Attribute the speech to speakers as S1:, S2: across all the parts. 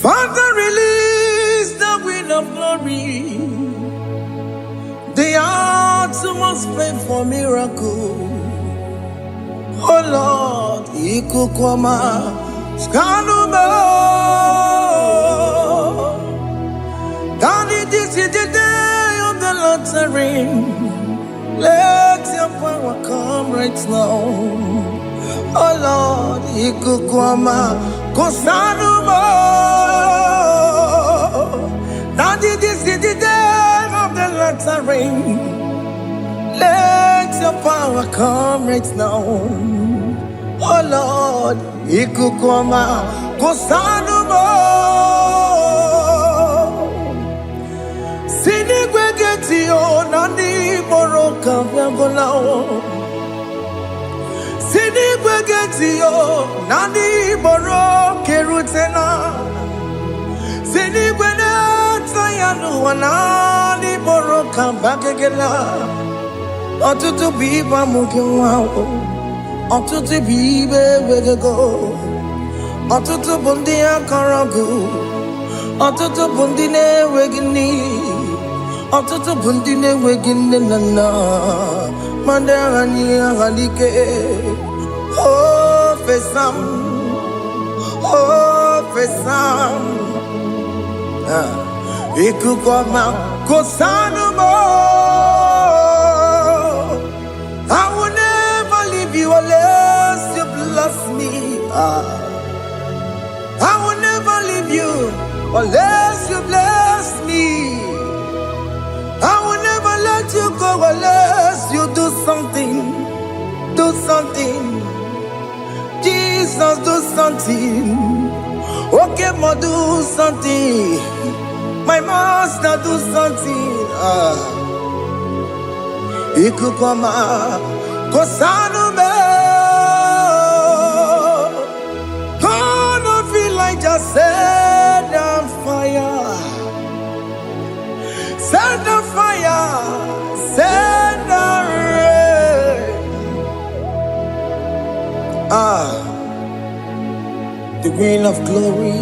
S1: Father, release the wind of glory. The hearts must pray for miracle. Oh Lord, Ikukwama, Skanuma. Daddy, this is the day of the Lord's ring. Let your power come right now. Oh Lord, Ikukwama, Kosanuma. Daddy, this is the day of the Lord's ring. Let your power come right now. Oh Lord, Ikukwama, Kosanuma. Sinigwegetio, Nandi Moroka, Vangolao. Sinigwegetio, Nandi Moroke Rutena. Sinigweneta Yanu, Nandi Moroka, Bagagela. Otutu biba mukiwao, otutu bibe wegego, otutu bundi akaragu, otutu bundi ne wegini, otutu bundi ne wegini nana, mandarani halike, oh fesam, Ikukwama kosanuma. I will never leave you unless you bless me. I will never leave you unless you bless me. I will never let you go unless you do something. Do something. Jesus, do something. Okay, ma, do something. My master, do something. Ikukwama, Kosanume. Gonna feel like just set on fire. Set on fire. Set on rain. The wind of glory.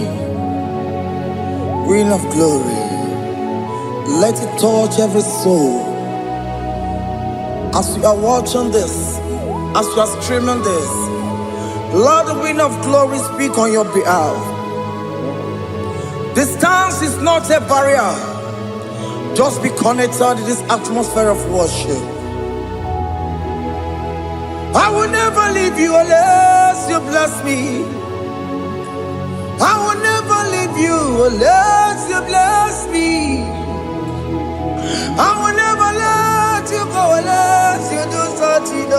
S1: Wind of glory. Let it touch every soul. As you are watching this, as you are streaming this, Lord, the wind of glory speak on your behalf. Distance is not a barrier. Just be connected to this atmosphere of worship. I will never leave you unless you bless me. I will never leave you unless you bless me. I will never let you go unless you do something.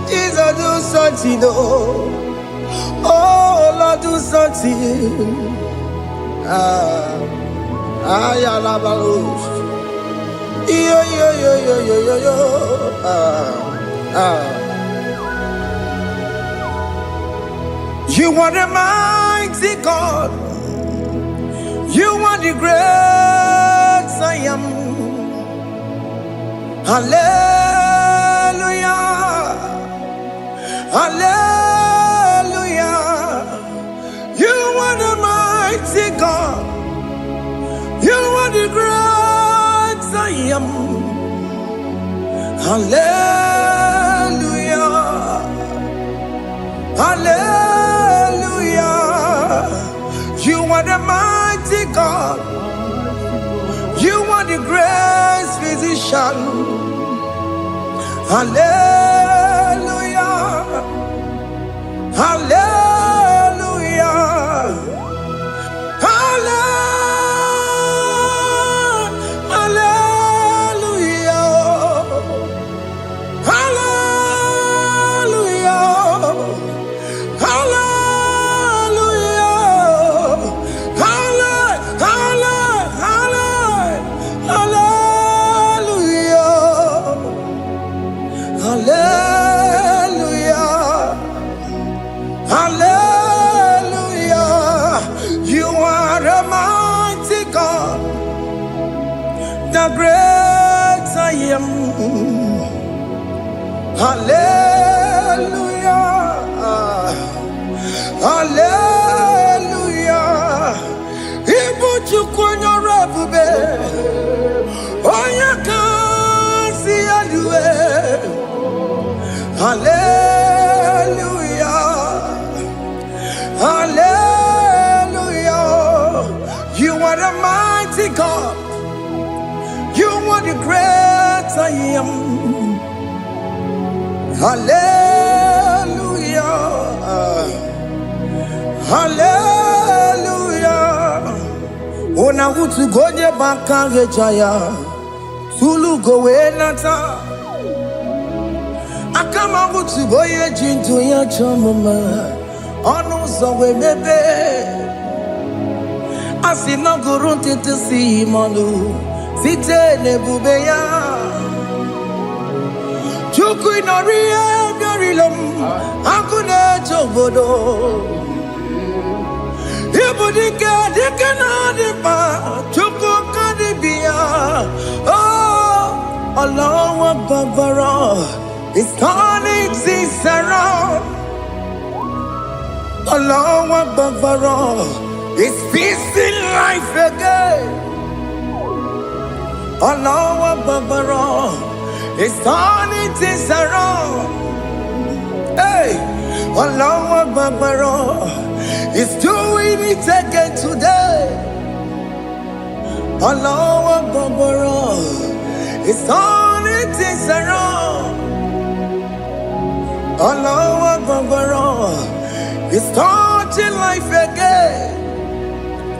S1: Jesus, do something. Oh Lord, do something. Ayalabalush. Yo. You are the mighty God. You are the great I am. Hallelujah. Hallelujah. You are the mighty God. You are the great I am. Hallelujah. Hallelujah. You are the mighty God. You are the great physician. Hallelujah. Hallelujah. The great I am. Hallelujah. Hallelujah. Hallelujah. Hallelujah. Ona utu gonye bakange jaya. Tulu gowe nata. Akama utu boye jintu ya chomama. Onu zowe mebe. Asina gurunti tisi manu. Site nebubeya. Chuku inoria garilum. Akune chobodo. Ibudika dikana dipa. Chuku kadibia. Oh, Allah Babara. It's turning things around. Allah Babara. It's feasting life again. Allah Babara. It's turning things around. Hey, Allah Babara. It's doing it again today. Allah Babara. It's turning things around. Allah Babara. It's touching life again.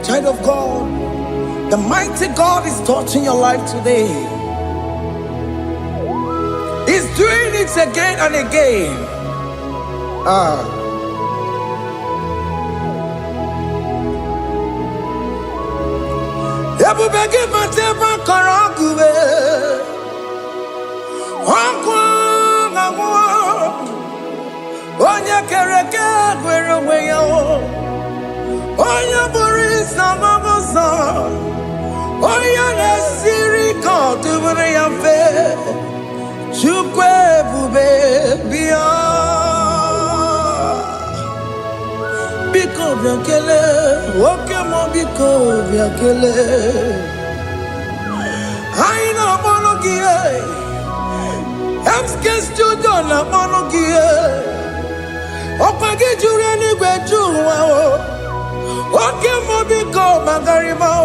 S1: Child of God, the mighty God is touching your life today. He's doing it again and again. Onya kereke gwerewe yo. Onya boris amamosa. Onya nesiri kotubure ya fe. Chukwe bube biya. Biko biakele. Oke mo biko biakele. Aina monogie. Emske studio na monogie. Opage jure ni gwejuwa o. Oke mo biko magarima o.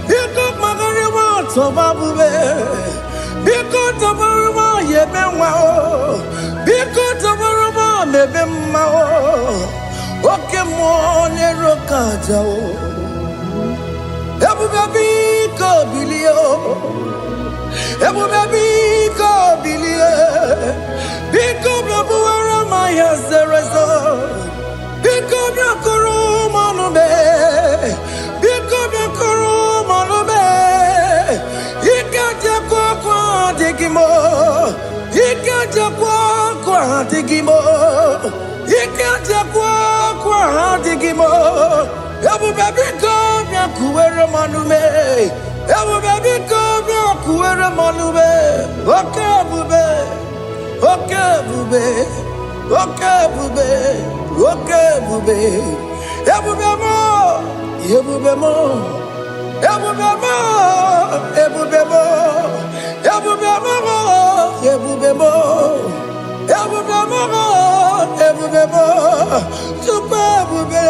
S1: Biko magarima tobabube. Biko tobaruma yebenwa o. Biko tobaruma mebemma o. Oke mo nerokaja o. Ebube biko bilio. Ebube biko bilie. Biko blabuara maya zerezo. Biko blakuru manube. Biko blakuru manube. Ikaja kwa digimo. Ikaja kwa digimo. Ikaja kwa digimo. Ebube biko blakuere manume. Ebube biko blakuere manume. Okay bube. Okay bube. Okay bube. Okay bube. Ebube mo. Ebube mo. Ebube mo. Ebube mo. Ebube mo. Ebube mo. Ebube mo. Ebube mo. Tukwe bube.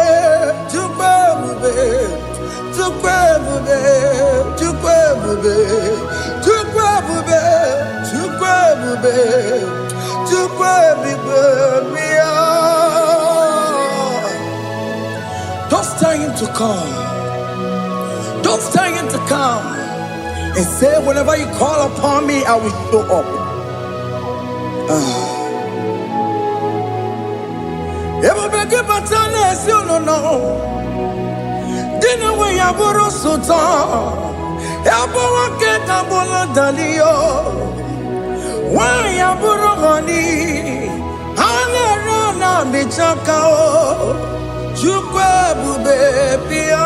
S1: Tukwe bube. Tukwe bube. Tukwe bube. Tukwe bube. Tukwe bube. Tukwe bube. Don't tell him to come. Don't tell him to come. And say, whenever you call upon me, I will show up. Everybody but you don't know. Dinner way I borrow so tall. Everyone get a bullet dalio. Why I borrow honey? Hana rana bichakao. Chukwe bube pia.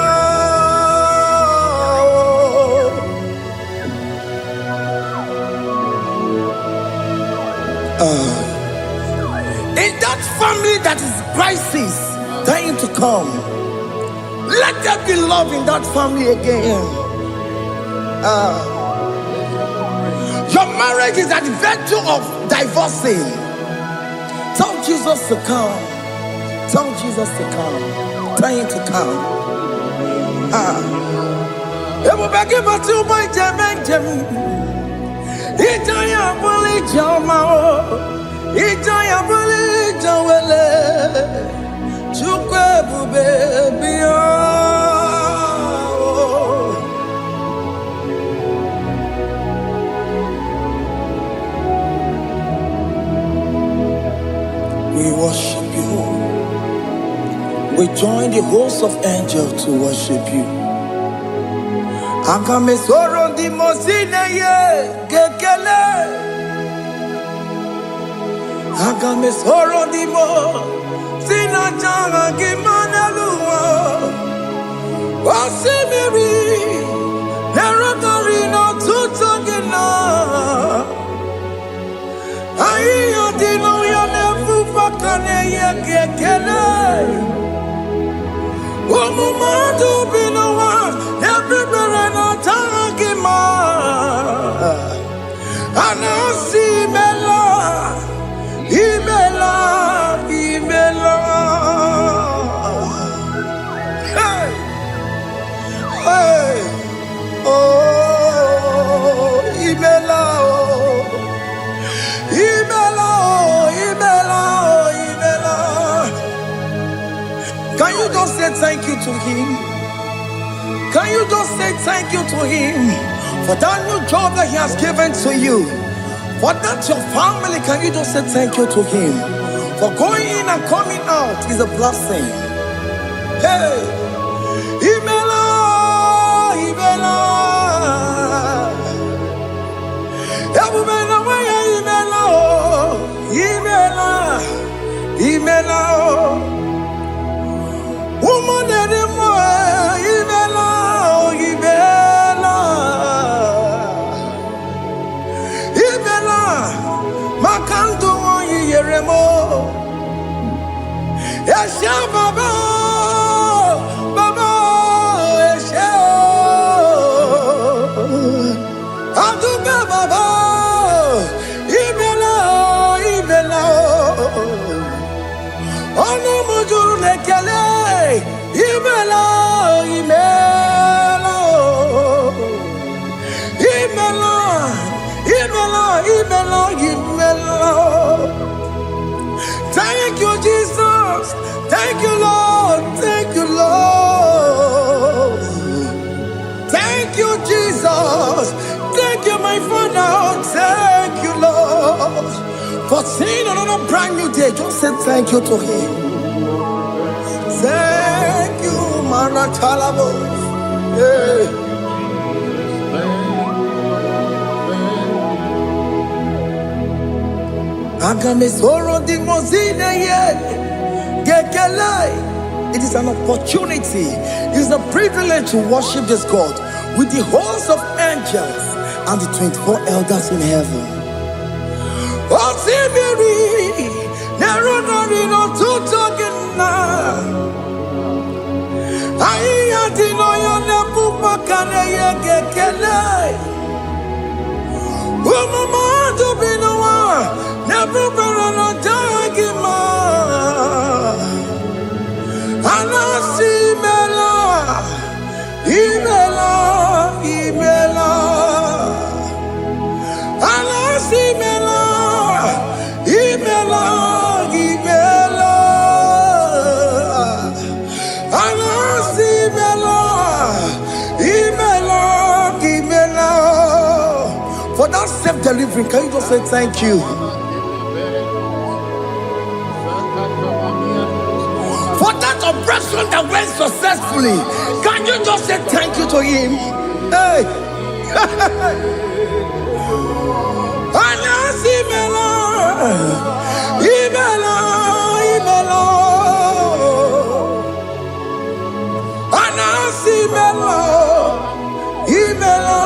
S1: In that family that is crisis, dying to come, let there be love in that family again. Your marriage is at the verge of divorcing. Tell Jesus to come. Tell Jesus to come. Tell him to come. It will be given to my Jemen. Itaya bully Jama. Ijaya buli jawele chukwe bube biya. We worship you. We join the host of angels to worship you. Akame soro di mosine ye kekele. Akame soro di mo sina changa kimana luwa. Wasimiri nerotari no tutogina. Ayo dino ya nefu fakane ye kekele. Omumadu binowa everybody no tangima. Anasi mela, imela, imela. Hey, hey, oh, imela, oh, imela, oh, imela, oh, imela. Can you just say thank you to him? Can you just say thank you to him for that new job that he has given to you? For that your family, can you just say thank you to him? For going in and coming out is a blessing. Hey, Imela, Imela, Imela, Imela, Imela. Woman anymore, Ibela, Ibela, Ibela, Makanto Yeremo, Esha Baba, Baba, Esha, Aduba Baba, Ibela, Ibela, Ono Mujur Lekele. Imela, Imela, Imela, Imela, Imela, Imela. Thank you, Jesus. Thank you, Lord. Thank you, Lord. Thank you, Jesus. Thank you, my Father. Thank you, Lord. For seeing another brand new day, just say thank you to him. Thank you, Manatalabo. Yeah. Agame soro di mozine ye gekele. It is an opportunity. It is a privilege to worship this God with the host of angels and the 24 elders in heaven. Oh, Simiri, Nerunari no tutogina. Aya dino ya nebu makane ye gekele. Umamadu binowa nebu berana dagima. Anasi mela, imela, imela. Anasi mela, imela, imela. Anasi mela, imela, imela. For that self-delivery, can you just say thank you? For that operation that went successfully, can you just say thank you to him? Hey. Anasi mela, imela, imela. Anasi mela, imela,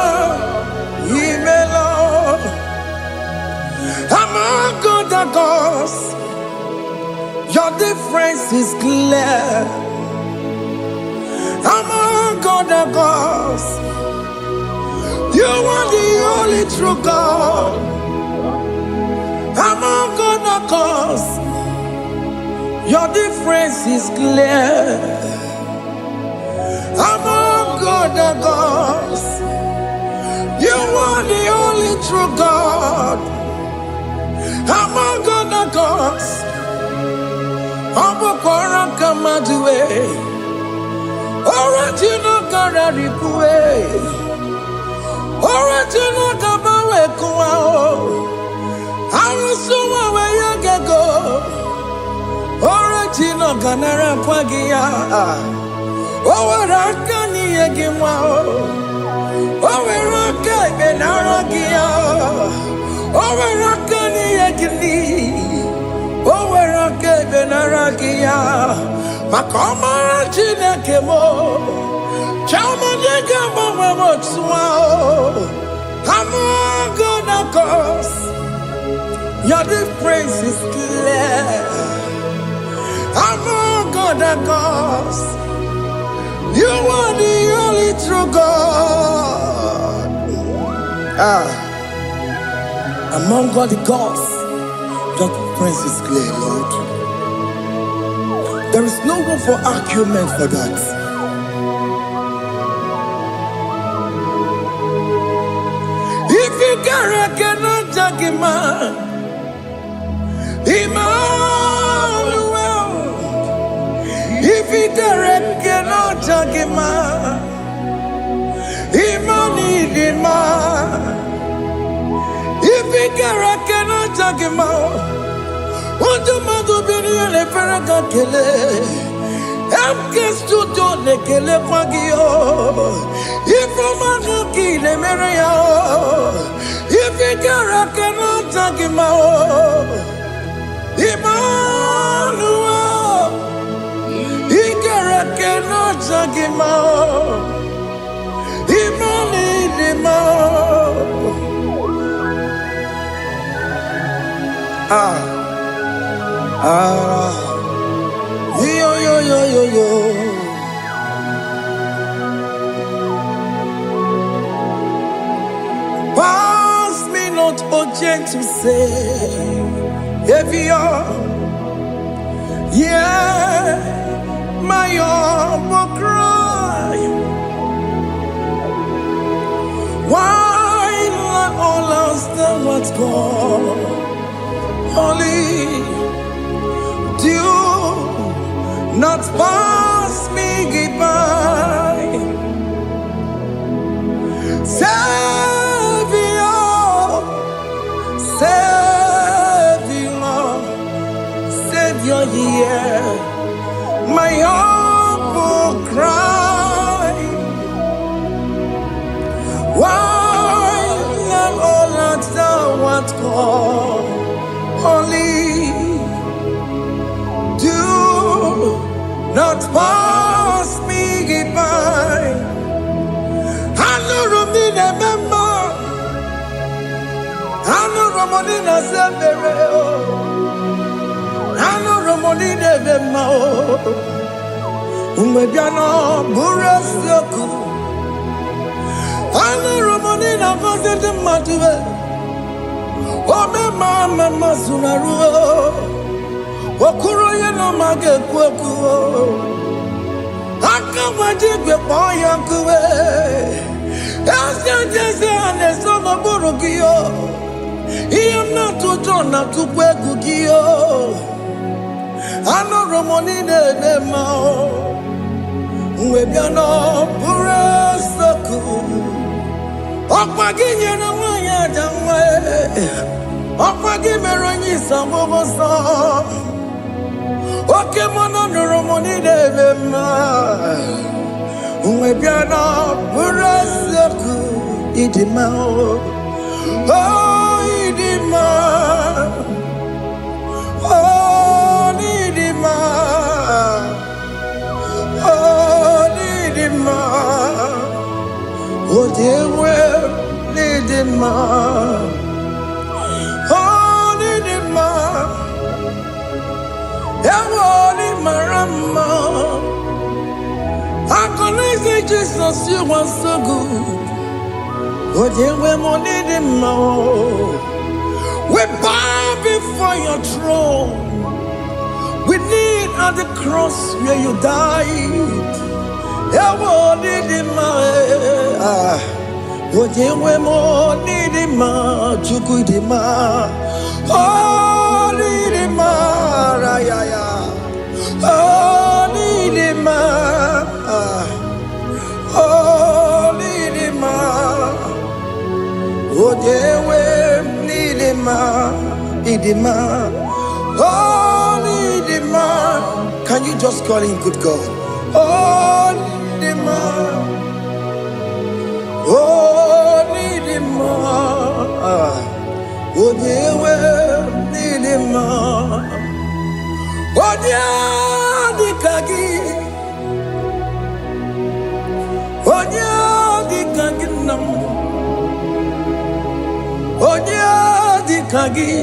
S1: imela. Among God the gods, your difference is clear. Among God the gods, you are the only true God. Among God the gods, your difference is clear. Among God the gods, you are the only true God. Among God the cause. Obokora kamaduwe. Original kararikuwe. Original kabawe kuwao. Arusuma we yagego. Original ganara kwagia. Owaraka ni yegimwao. Owaraka benaragia. Owaraka ni yegini. Owaraka benaragia. Makoma chineke mo. Chama nega mama motswao. I'm gonna cause. Your difference is clear. I'm gonna cause. You are the only true God. Among all the gods, your difference is clear, Lord. There is no room for argument for that. If you cannot judge him, Emmanuel. If you cannot judge him, Emmanuel. If you cannot judge him, what do you be in a feragakele? I'm guest to don't kele pagio. If I'm a kid, if you cannot judge him, Emmanuel, he cannot judge him, yo. Pass me not, oh gentle Savior, yeah, my humble cry. Why let all else than what's gone? Only do not pass me by. Savior, yeah, my humble cry. Why not all that thou art called? Only do not pass me by. I know Romina member. I know Romonina Zembere. I know Romonina member. Umebiano Burasioku. I know Romonina Vazen de Matue. Oh, mama Sunaru. Okuro ye no mage kweku. Akamaje gbe poyankuwe. Jese ane sono borogio. Iyam na tuto na tukwegu gio. Ano romoni de mao. Uwebiano burasoku. Okwaginye na wanya jamwe. Okwagimeronyi samboboso. Oke mono romoni de ma. Uwebiano burasoku. Idima oh idima oh idima oh idima oh dewe idima oh idima ewo ni marama. I connect Jesus, you are so good. Oh, yeah, we need him more. We bow before your throne. We need at the cross where you died. Yeah, we need him more. Oh, yeah, we need him more. Oh, need him. Oh, Nidima. Oh, Nidima. Oh, Dewe, Nidima. Nidima. Oh, Nidima. Can you just call him good God? Oh, Nidima. Oh, Nidima. Oh, Dewe, Nidima. Oh, Dikagi. Oh, Dikagi nam. Oh, Dikagi.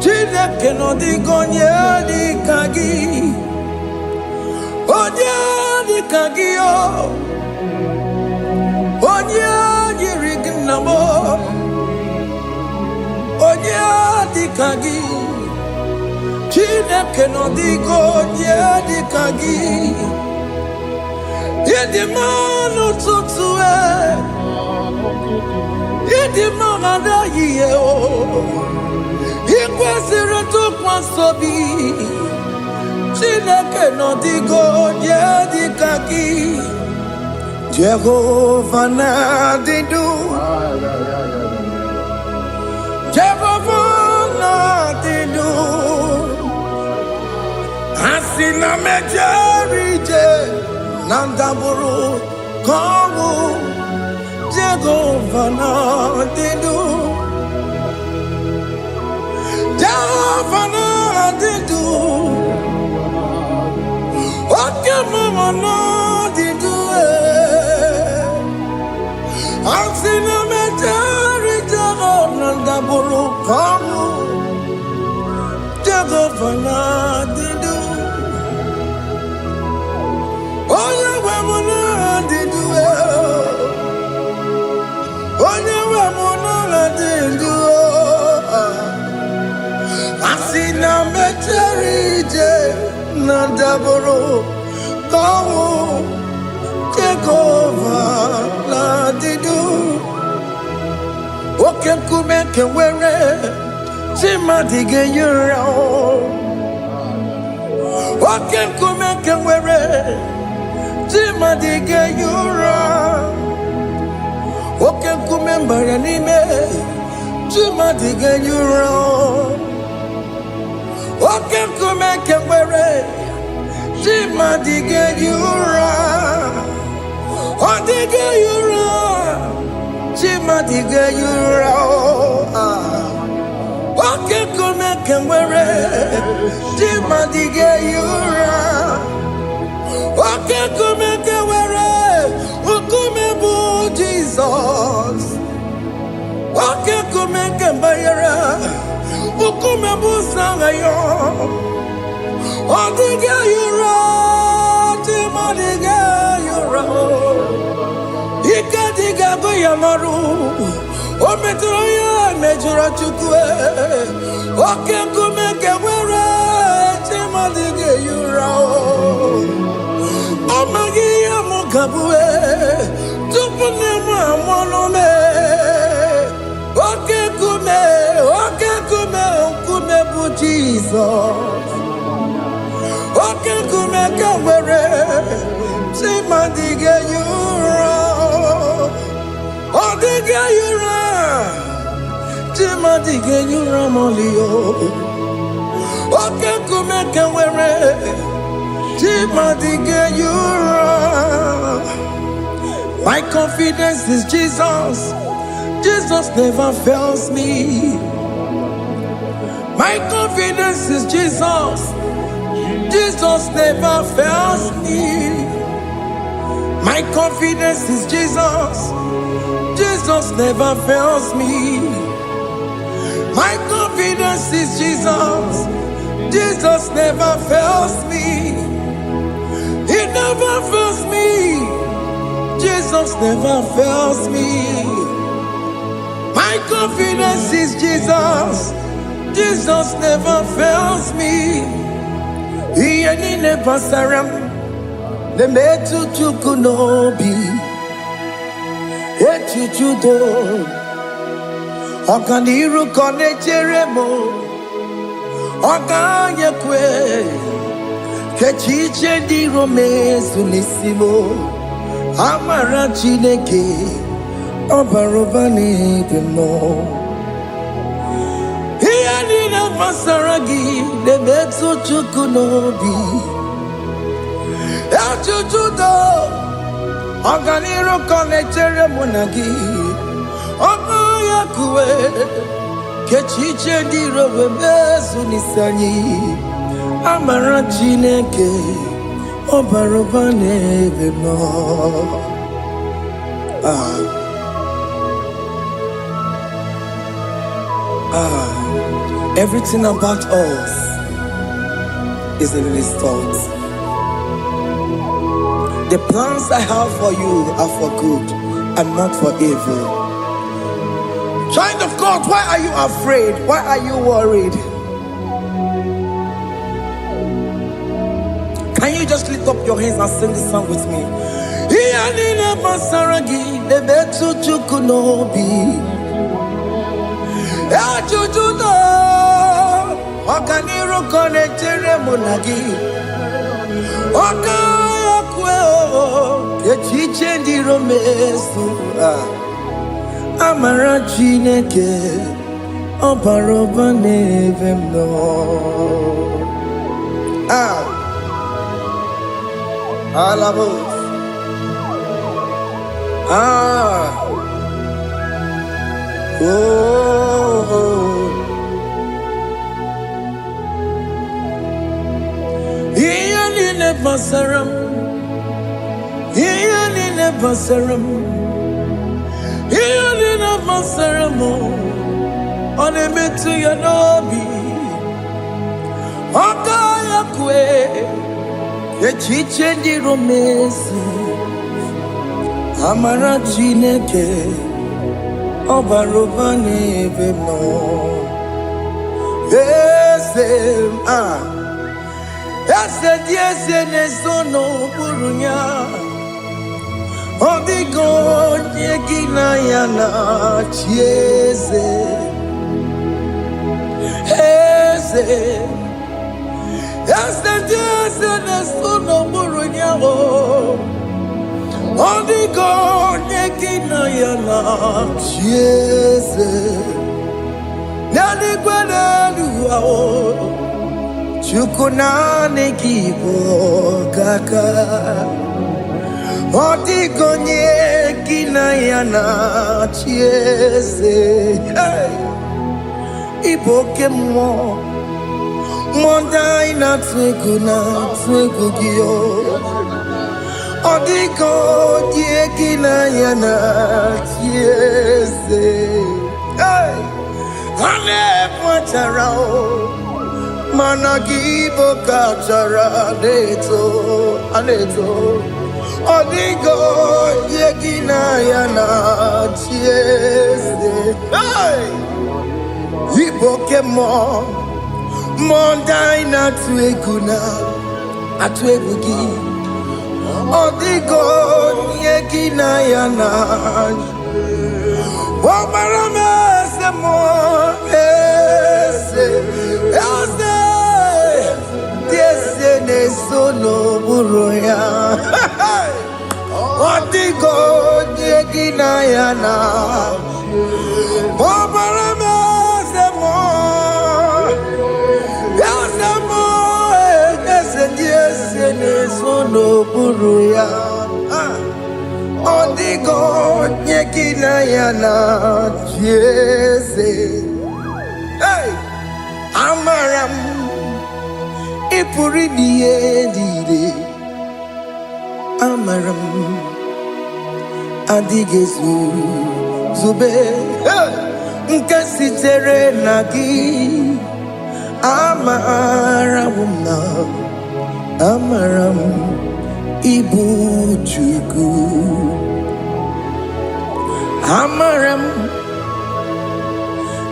S1: Chineke no digonye Dikagi. Oh, Dikagi oh. Oh, Yirignamo. Oh, Dikagi. Chineke no digonye Dikagi. Yedimano tutue. Yedimana yeo. Ikwesiri tukwasobi. Chineke no digonye Dikagi. Jehovah Nadidu. Jehovah Nadidu. Asina mejerije. Nandaburu Kongu. Jehovah Nadidu. Jehovah Nadidu. Okemama Nadidu. Asina mejerije. Nandaburu Kongu. Jehovah Nadidu. Asina meterije Nandaburu Kongu Jehovah Nadidu. Oke kumeke were Chimadige yura. Oke kumeke were Chimadige yura. Oke kumembara nime Chimadige yura. Oke kumeke were Chimadige yura. Odige yura. Chimadige yura. Oke kumeke were Chimadige yura. Oke kumeke were Ukumebu Jesus. Oke kumeke bayara Ukumebu sangayo. Odige yura. Chimadige yura. Ikadiga goyamaru. Ometroya mejura chukwe. Oke kumeke were Chimadige yura. Amagiya mukabwe. Tupune mwamonome. Oke kume bu Jesus. Oke kume kawere. Chimadige yura. Odige yura. Chimadige yura molio. Oke kume kawere. Chimadige yura. My confidence is Jesus. Jesus never fails me. My confidence is Jesus. Jesus never fails me. My confidence is Jesus. Jesus never fails me. My confidence is Jesus. Jesus never fails me. He never fails me. Jesus never fails me. My confidence is Jesus. Jesus never fails me. He ain't never saram. The metu chukunobi. Echuchudo. Okaniru kone cheremo. Oganye kwe kechiche di romezu nisimo amara Chineke obaroba n'ebe no ihe niile gbasara gị na-emetụ Chukwu n'obi echuchu do ọganiru kọnechere mụ na gị oganye kwe kechiche di romezu nisani amara Chineke obaroba n'ebe no. Everything about us is in His thoughts. The plans I have for you are for good and not for evil. Child of God, why are you afraid? Why are you worried? Can you just lift up your hands and sing this song with me? Amara Chineke obaroba n'ebe no. Alabos. Iyalile basaram, iyalile basaram, iyalile basaram. Onemetu ya nobi, okaya kwe. Echiche di romesi amara Chineke obaroba n'ebe no. Ese diese nesono burunya odigo nyegina yana chieze Ese nesono burunya odigo nyegina yana chieze nani gwenelu Chukuna nekibo kaka Odigo nyegina yana chieze Iboke mo Monda ina twegu giyo Odigo nyegina yana chieze Ane mwacharao Managibo kachara aneto Odigo yegina yana chiese Iboke mo Mondai na tueguna Atuegugi Odigo yegina yana Omarame se mo Nesono buruya Odigo nyegina yana Bobarame semo Yasemo Ese nesono buruya Odigo nyegina yana Jese Amaram Ipuri diye Amaram Adigezu Zube Nkasitere nagi Amaramuna Amaram Ibu Chuku Amaram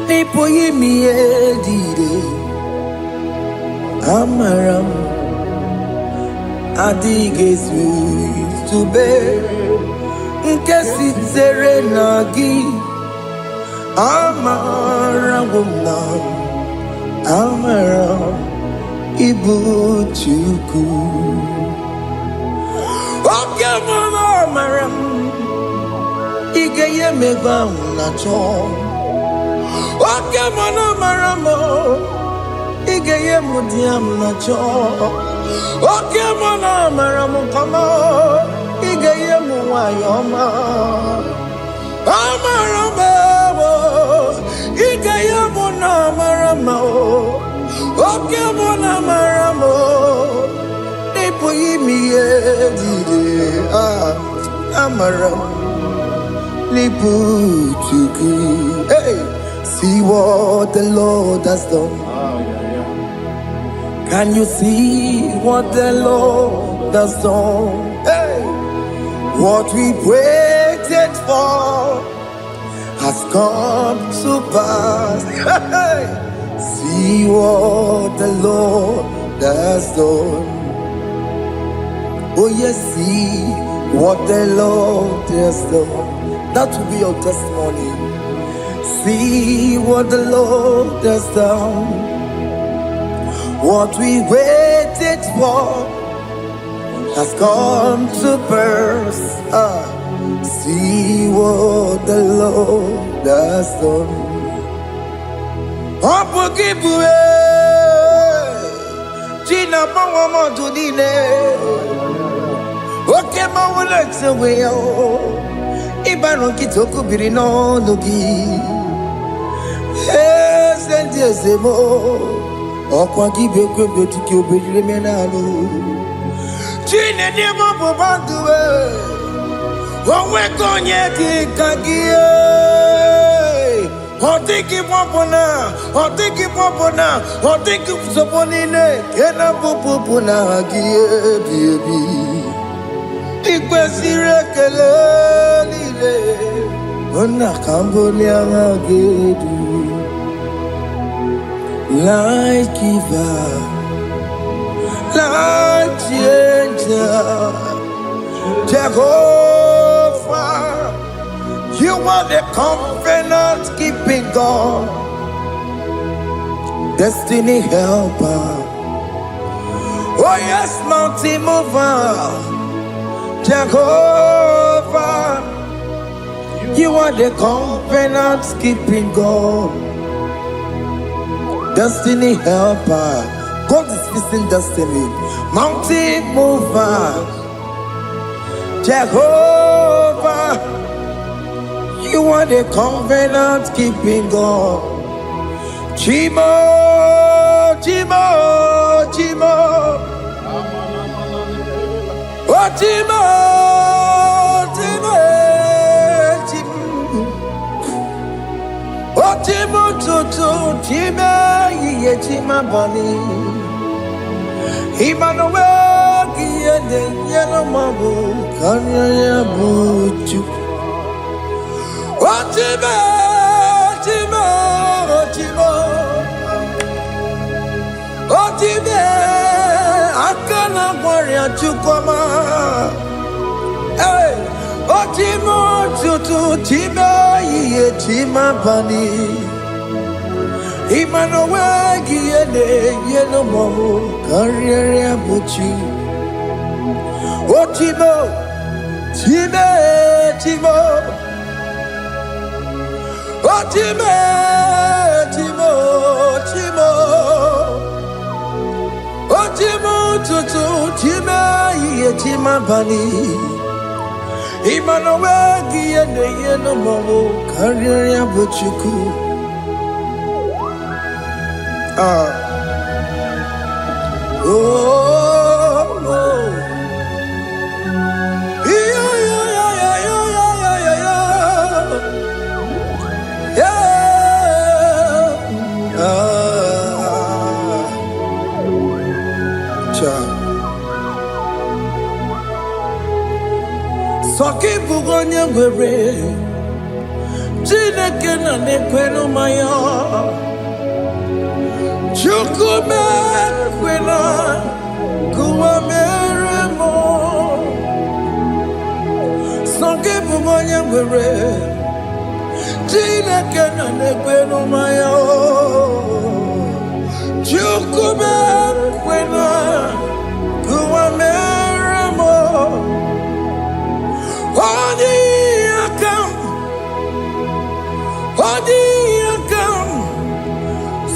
S1: Nipoyi miye Amaram Adigezu Zube Nkasitere nagi Amaramuna Amara Igbo Chukwu. Oke mama amara Igeye meba na cho. Oke mama amara Igeye mudiam na cho. Oke mama amara kama Igeye muwayoma. Amara Igeye muna amara Oke mama amara Amara Hey, see what the Lord has done. Can you see what the Lord has done? Hey, what we waited for has come to pass. Hey, see what the Lord has done. Oh yes, see what the Lord has done. That will be your testimony. See what the Lord has done. What we waited for has come to pass. See what the Lord has done. Gina Pawamo Tudine. Okay, my words away. Ibano Kitoku Birino Nogi. Yes, and yes, more. Okwagi Beko Betiki Bejimenalo. Gina Demo Bobandue. Owe Konyeti Kagie. Otiki Popona. Otiki Popona. Otiki Soponine. Kena Popona Gie Baby. Ikwesire kelelile ona kambolia gedu like giver, like changer. Jehovah, you are the covenant keeping God, destiny helper. Oh yes, mountain mover. Jehovah, you are the covenant keeping God, destiny helper. God is fixing destiny, mountain mover. Jehovah, you are the covenant keeping God. Chimo, Chimo, Chimo. Chimo, Chimo, Chimo, Chimo, Chimo, Chimo, Chimo, Bani. Emmanuel, Giende, Yellow Mabu, Kanya Buchu. Chimo, Chimo, Chimo, Chimo, Akana Warrior Chukoma. Hey, Chimo, Chutu, Chimo, Chimo, Bani. Emmanuel, Giende, Yellow Mabu, Kanya Buchu. Chimo, Chimo, Chimo. Chimo, Chimo, Chimo. Chimo, Chimo, Chimo, Chimo, Bani. Emmanuel, Giende, Yellow Mabu, Kanya Buchu. Soki bugonye gwere Chineke na nekwenu maya Chukume kwena Kuwa meremo Soki bugonye gwere Chineke na nekwenu maya Chukube kwena kuwameramo Odi akam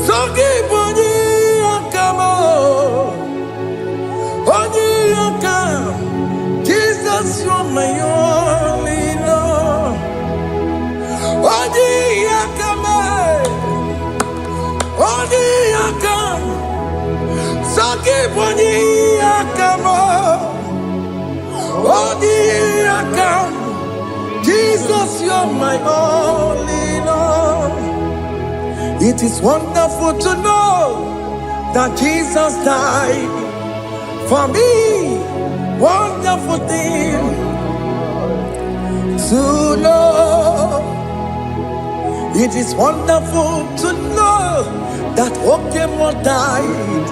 S1: Sogi boni akamo Odi akam Jesus, you're my only Lord. Odi akam, Saki boni akamo. Odi akam, Jesus, you're my only Lord. It is wonderful to know that Jesus died for me. Wonderful thing to know. It is wonderful to know that Okemo died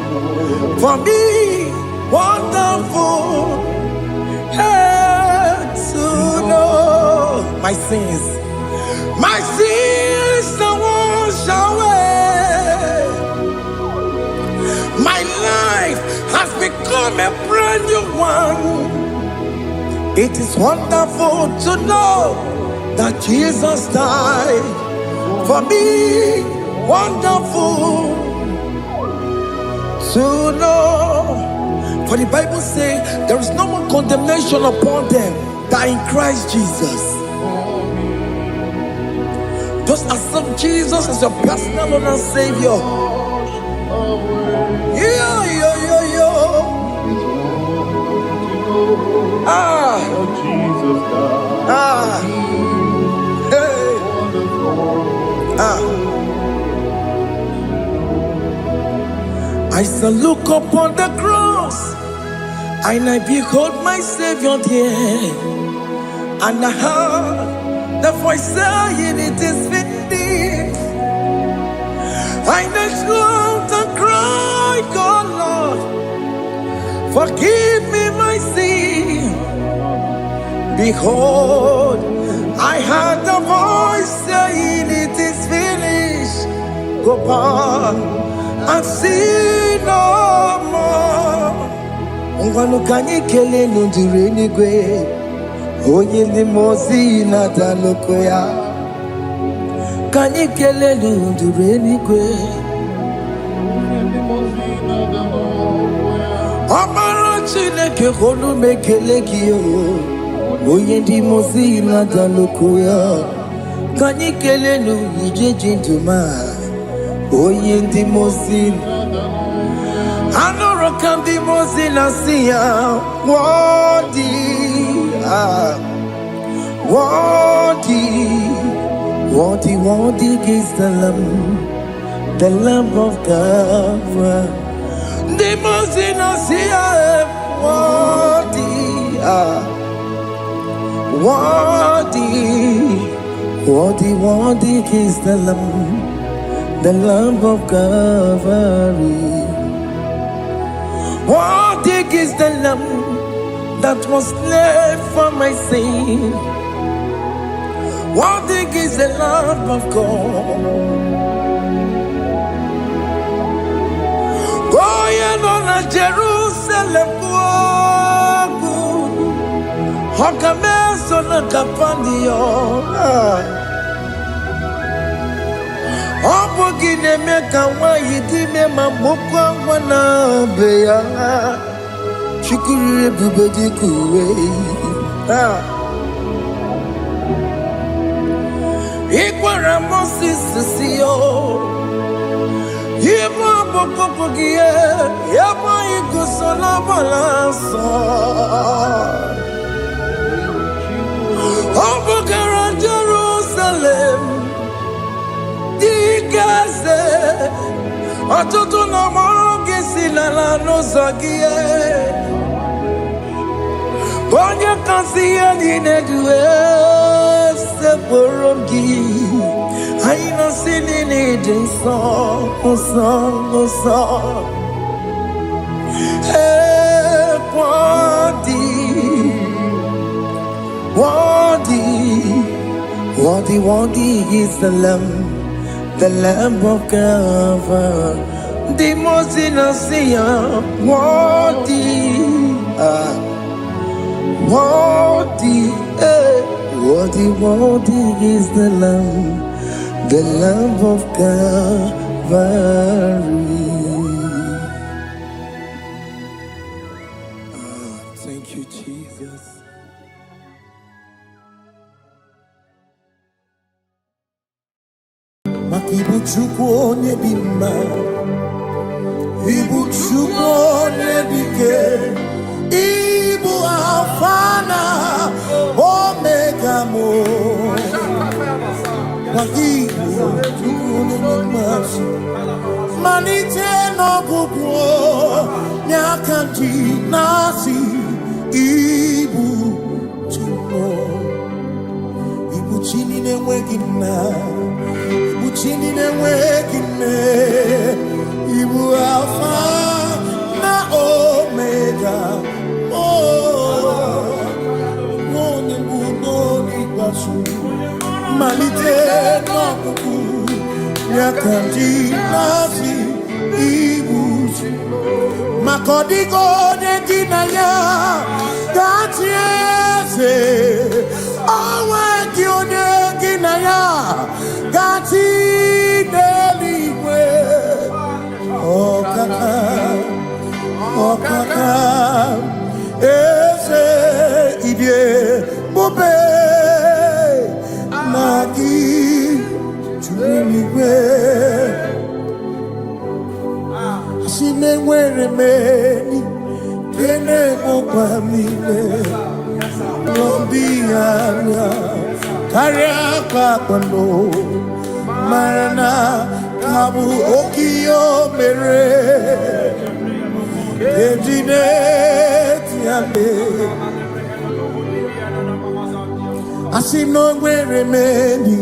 S1: for me. Wonderful to know. My sins are washed away. My life has become a brand new one. It is wonderful to know that Jesus died for me. Wonderful to know. For the Bible says there is no more condemnation upon them that in Christ Jesus. Just accept Jesus as your personal Lord and Savior. I shall look upon the cross, and I behold my Savior there, and I heard the voice saying, "It is finished." I knelt and cried, "God, Lord, forgive me my sin." Behold, I heard the voice saying, "It is finished." Go back and sin no more. Ungwanu kanyi kele nundure nigwe, oye limozi na dalokoya. Kanyi kele nundure nigwe, Amara Chineke holu mekele kiyo, oye limozi na dalokoya. Kanyi kele nundure jintuma, oye limozi. Anoro kandi mozina siya, worthy, worthy is the Lamb of God. The mozina siya, worthy is the Lamb of Calvary. Worthy is the Lamb that was slain for my sin. Worthy is the Lamb of God. Going on a Jerusalem, Hokameso na kapandio. Obogine meka wa yidime mamokwa wana beya. Shukuru bubedi kuwe. Ikwara Moses siyo. Yebo bokopogie. Yebo igusola balanso. Obogara Jerusalem. Dikaze. Atutu na mogi silala no zagie. Bonya kansiya dinedue seporogi. Aina sinini dinson, song. Hey, worthy is the Lamb of God. the most innocent, worthy, worthy, worthy, worthy is the Lamb of Calvary. Thank you, Jesus. Ibu Chukwu onye dị mma, Ibu Chukwu onye dị ike, Ibu Alfa na Omega mo. Ibu Chukwu onye dị mma, malite n'ọgwụgwụ n'aka ndị na-asị Ibu Chukwu, Ibu chi na-enweghị nna. Chini newekine, Ibu Alpha na Omega. Oh, Moni Muni Basu, Malite Noku, Yakanti Nasi, Ibu Makodigo de Dinaya, Gatiese, Awakionya Ginaya. Gati deligwe, okaka, eze idie bube, nagi chuligwe, asimengwere meni, kene mopamile, lombianya, kariaka kwano. Marana kabu okiyo mere ejine tiame asino gwere meni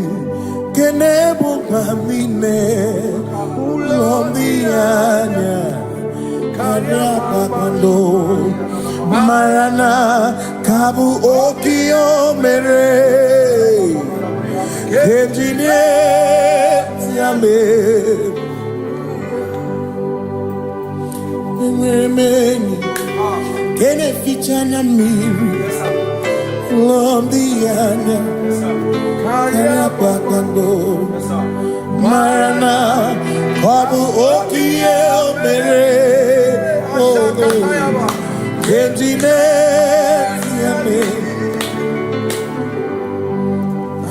S1: kenebu kamine ulombianya karia papando Marana kabu okiyo mere ejine Meni kene fichana miri lombianya kaya pakando marana kabu okie mere kejine yame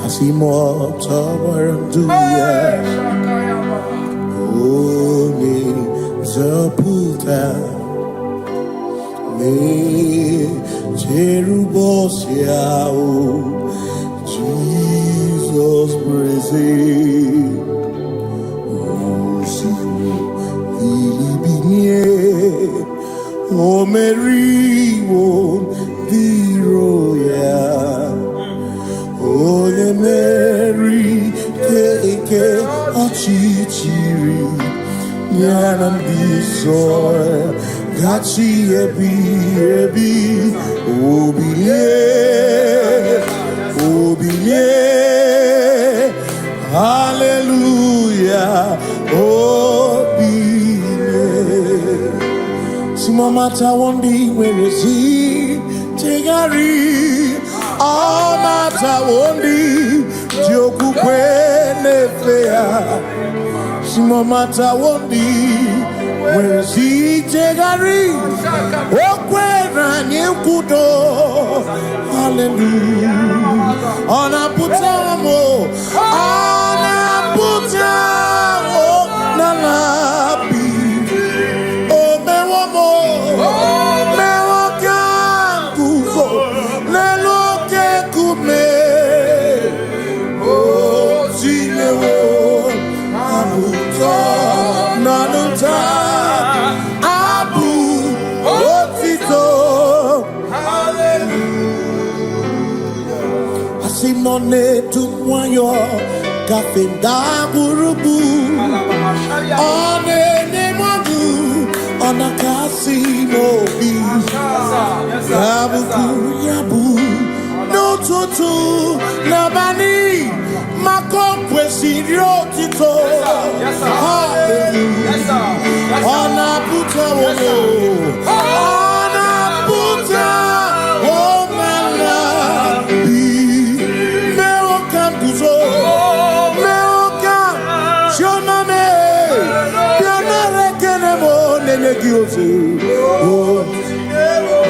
S1: asimo tabaranduya Oni Zaputa Me Jerubosiao Jesus praise Osi Ilibinye O Mary O Diroya O the Mary Keke Achichiri Yanam Bisoy Gachi Ebi Obiye Hallelujah Obiye Simomata Wondi where is he Tegari All Mata Wondi Joku Kwenefea Simomata Wondi where is he Tegari Okwera Nyekudo Hallelujah Ona Putamo Ona Putamo Nalabi O Mewamo Mewokan Kuzo Leloke Kume O Zinewo Abuto Nanuta Abu Otito Hallelujah Asimone Tumwayo Kafenda Burubu One Nemadu Ona Kasimo Bi Yabuku Yabu No Tutu Nabani Mako Kwesi Ryotito Hallelujah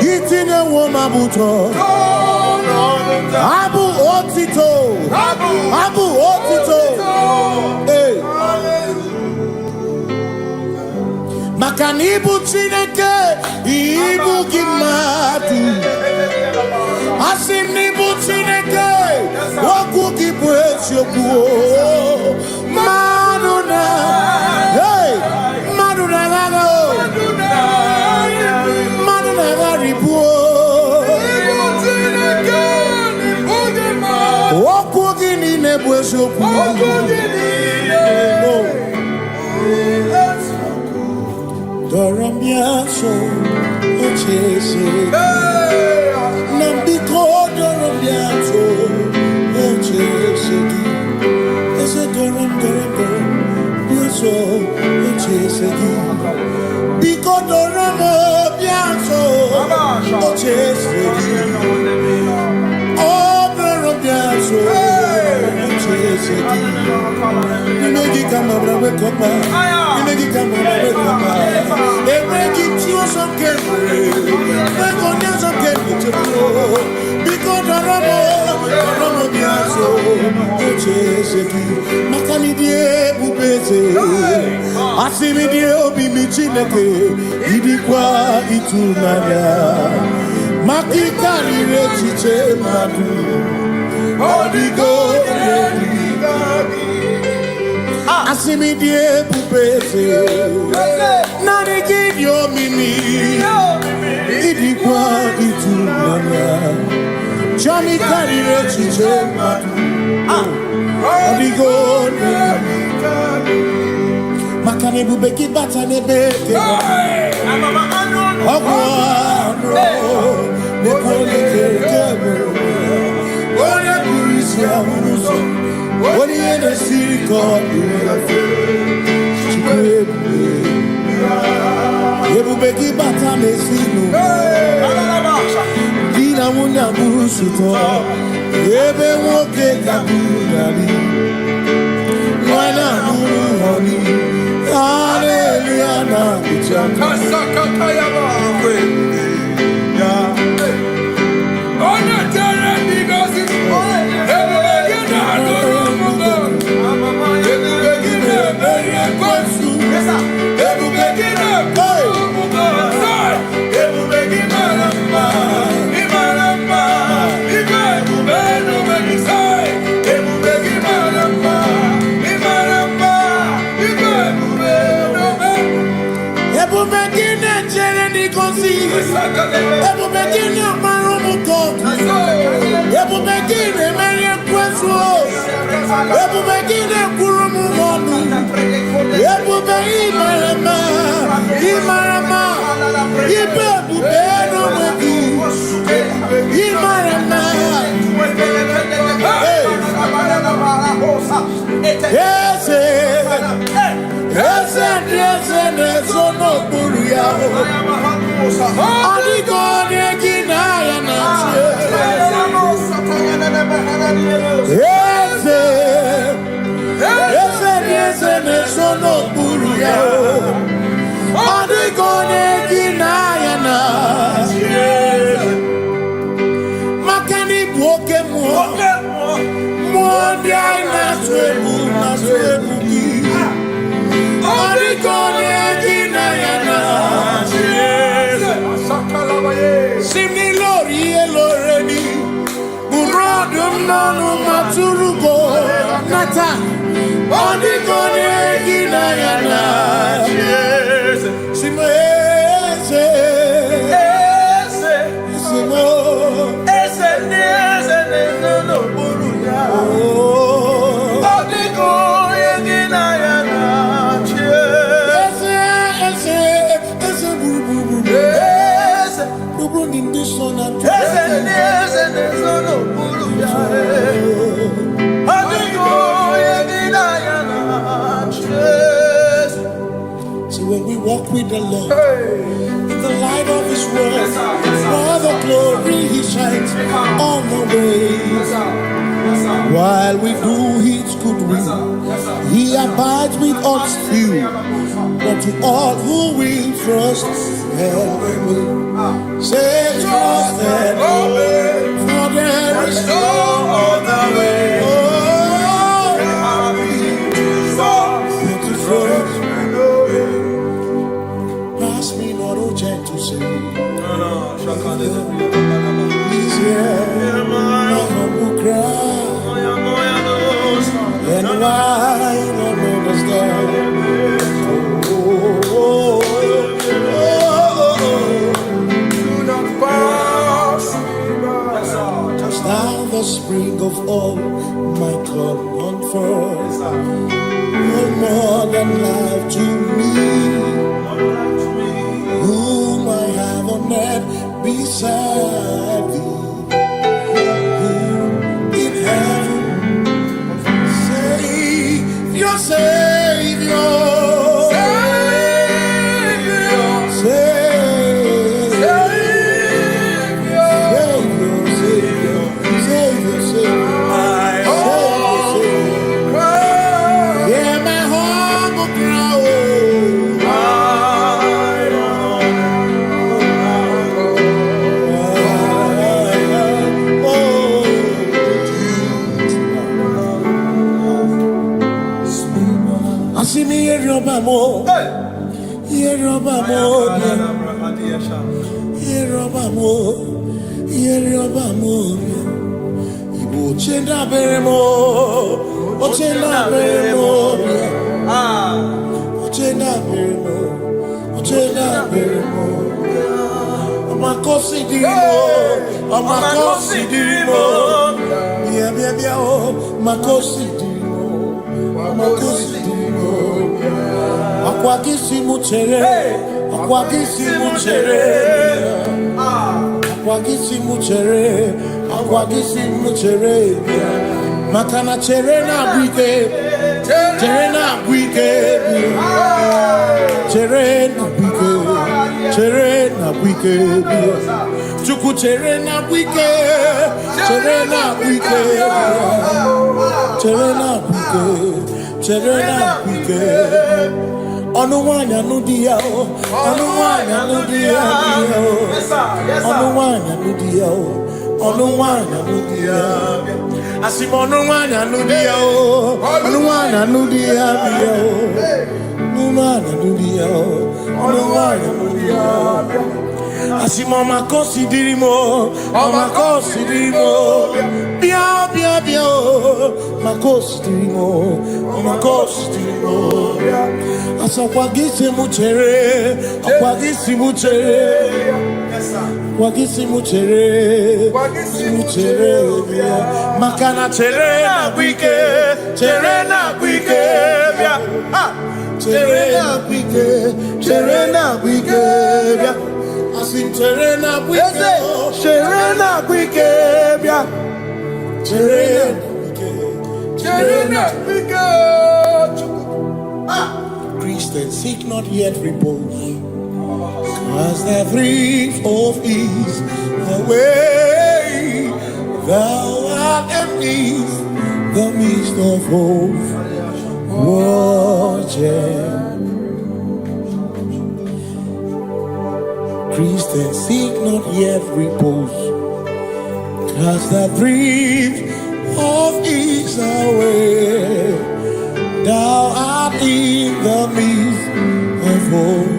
S1: Eating a woman buto. Abu Otito. Abu Otito. Hey. Makanibu Chineke. Ibu Gimatu. Asinibu Chineke. Waku Gibwesyoku. Maduna. Hey. Maduna Gago. Maduna Garibu. Waku Gini Nebwesyoku. Doramiaso, Ochese. Nambiko Doramiaso, Ochese. Ese Doram, Biaso, Ochese. Biko Doramiaso, Ochese. Oh, Doramiaso, Ochese. Nimegi kama brawe kopa. Nimegi kama brawe kopa. Emegi tio sonke. Megonya sonke nicho. Biko doramo biaso. Ocheseki. Makani die ubeze. Asimi die obi michineke. Idikwa itunanya. Makikari rechiche madu. Odigo Asimi die pupese Nani give yo mimi Idikwa itunanya Chami karire chiche madu Odigo Makane bubeki bata nebeke Ogwano Nekone kekebe Oye kurisia unuso Oye ene siriko Chikwebe Ebubeki bata mesinu Dina muna musuto Ebe woke kabunali Mwana muru honi Hallelujah na bichaka Kasakatayaba When we walk with the Lord, in the light of His word, for the glory He shines on the way. While we do His good will, He abides with us still. but to all who will trust and believe. Say trust and believe, for there is no other way. Oh, but to trust and believe. Pass me not, O gentle Savior. He's here, my humble cry. And why not understand? Do not pass just now the spring of all my cup unfurls. No more than life to me, whom I have on earth beside thee. In heaven, your Savior, Makana cherena bwike, cherena bwike, cherena bwike, cherena bwike, chuku cherena bwike, cherena bwike, cherena bwike, cherena bwike. Onuwanya nudia, onuwanya nudia, onuwanya nudia, onuwanya nudia. Asim onuwanya nudia, onuwanya nudia, onuwanya nudia, onuwanya nudia. Asim omakosi dirimo, omakosi dirimo, bia bia bia, makosi dirimo, omakosi dirimo. Asakwagisi muchere, akwagisi muchere, akwagisi muchere, muchere. Makana chere na bwike, chere na bwike, chere na bwike, chere na bwike. Asim chere na bwike, chere na bwike, chere na bwike, chere na bwike. Christians seek not yet repose, cause the brief of ease away. Thou art empty the midst of hope. Christians seek not yet repose, cause the brief of ease away. Thou art in the midst of hope.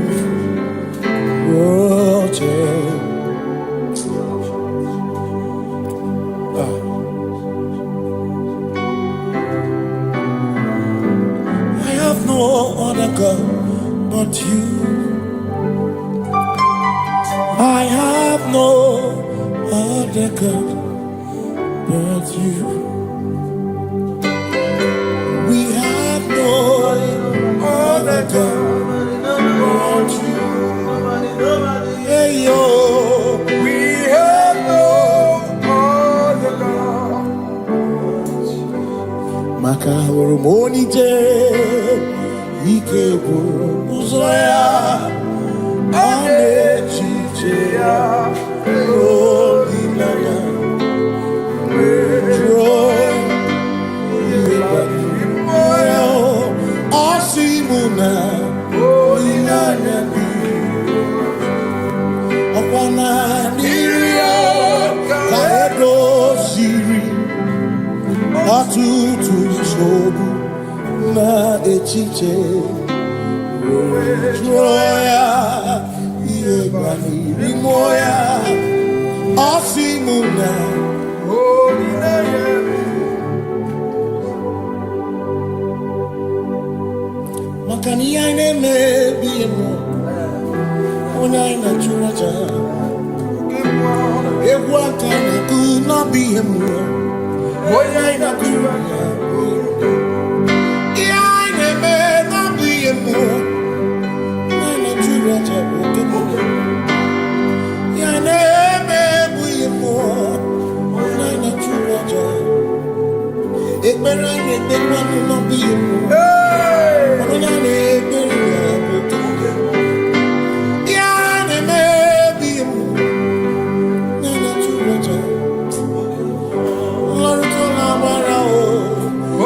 S1: I have no other God but you. I have no other God but you. We have no other God but you. Hey yo, we have no other God. Makahuru monite, ikebu uzoya, anechicheya, rolilaya, joy, osimuna. Ọtụtụ nsogbu na echiche jụọ ya ihe banyere mmụọ ya ọ sị m na maka na ihe anyị na-emebi mmụọ onye anyị na-achụrụ aja egwu aka na-akụ n'ọbụ ihe mmụọ onye anyị na-achụrụ aja ihe anyị na-eme n'ọbụ ihe mmụọ onye anyị na-achụrụ aja bụ oke mmụọ ihe anyị na-eme bụ ihe mmụọ onye anyị na-achụrụ aja ekpere anyị na-ekpekwa n'ọbụ ihe mmụọ onye anyị na-ekpere ya bụ oke mmụọ ihe anyị na-eme bụ ihe mmụọ onye anyị na-achụrụ aja Lord to la mara o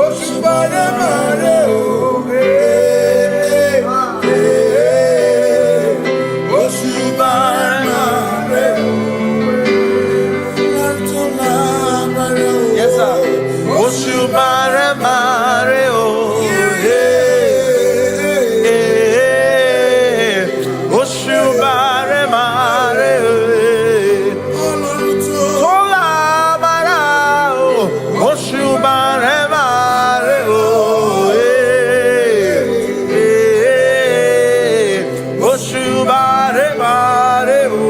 S1: oshibare mare o oshibare mare o Lord to la mara o yes sir oshibare mare o oshibare mare o Oshubare mare o,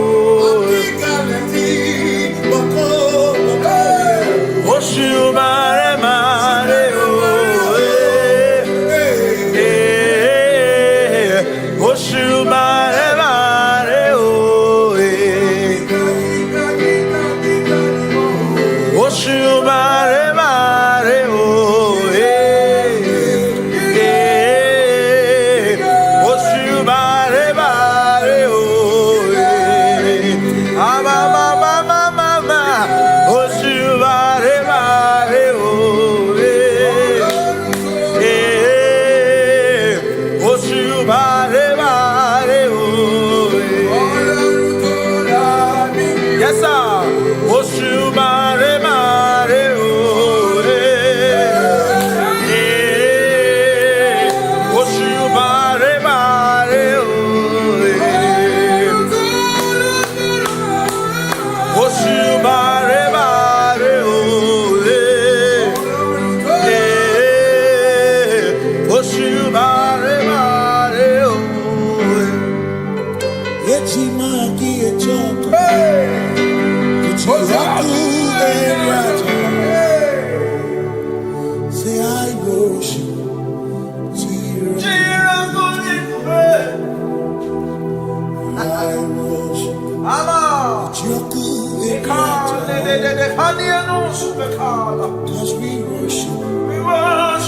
S1: oshubare mare o, oshubare mare o, oshubare mare o, oshubare Say I worship I worship because we worship we worship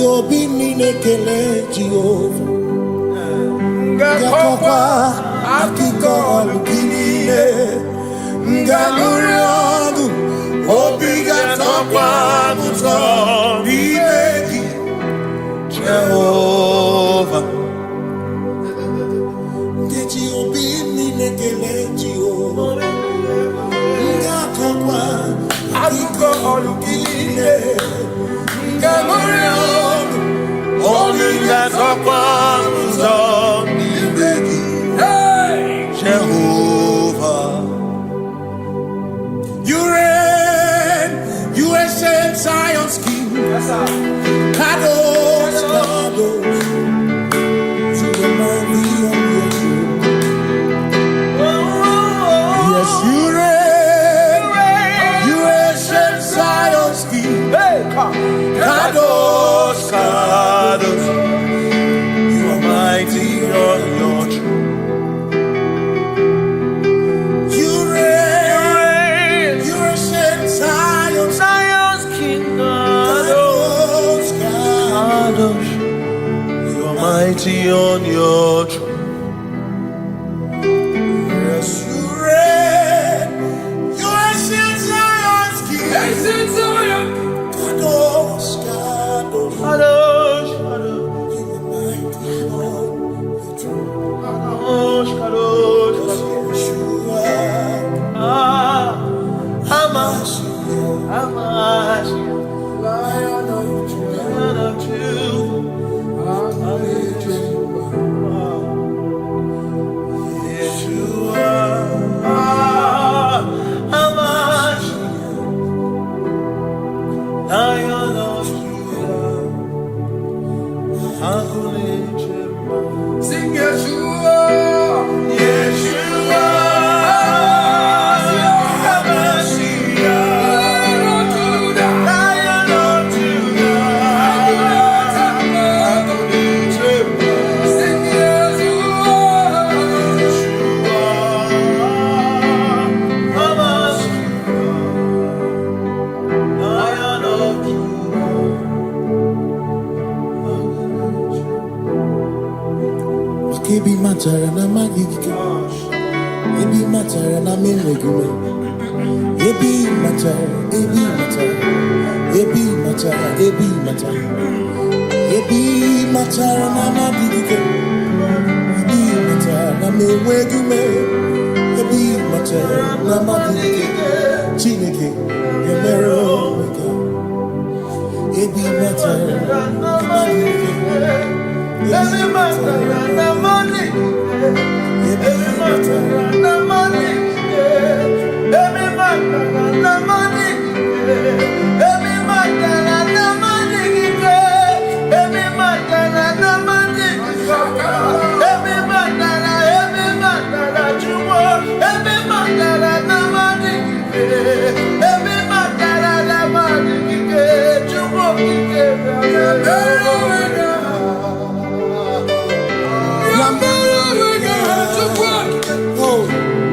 S1: Obi mine kele Jehova Ngakokwa akiko olukile Ngaluri ogu Obi gatokwa muto Bibeki Jehova Ngeji obi mine kele Jehova Ngakokwa akiko olukile Ngaluri ogu Only that's upon Jehovah. You reign, you are ancient Zion's King. Kadosh, Kadosh, to the mighty on your throne. Yes, you reign, you ancient Zion's King. Kadosh, Kadosh, you are mighty on your throne. You reign, you ancient Zion's King. Kadosh, Kadosh, you are mighty on your throne. Yes, you reign, you ancient Zion's King. Ancient Zion. Kadosh, Kadosh, Kadosh, Kadosh, you are mighty on your throne. Kadosh, Kadosh, Kadosh, you are Hamash, Lion of Judah. Sing Yeshua, Yeshua, Lion of Judah, Lion of Judah, sing Yeshua, Yeshua, Lion of Judah. Kebi matara na magiki, ebi matara na memegume, ebi matara, ebi matara, ebi matara, ebi matara, ebi matara na magiki, ebi matara na memegume, ebi matara na magiki, Chineke, Yemero Weka, ebi matara na magiki. Every matter na money, every matter na money, every matter na money, every matter na money, every matter na money, every matter na chumo, every matter na money, every matter na money, chumo oh,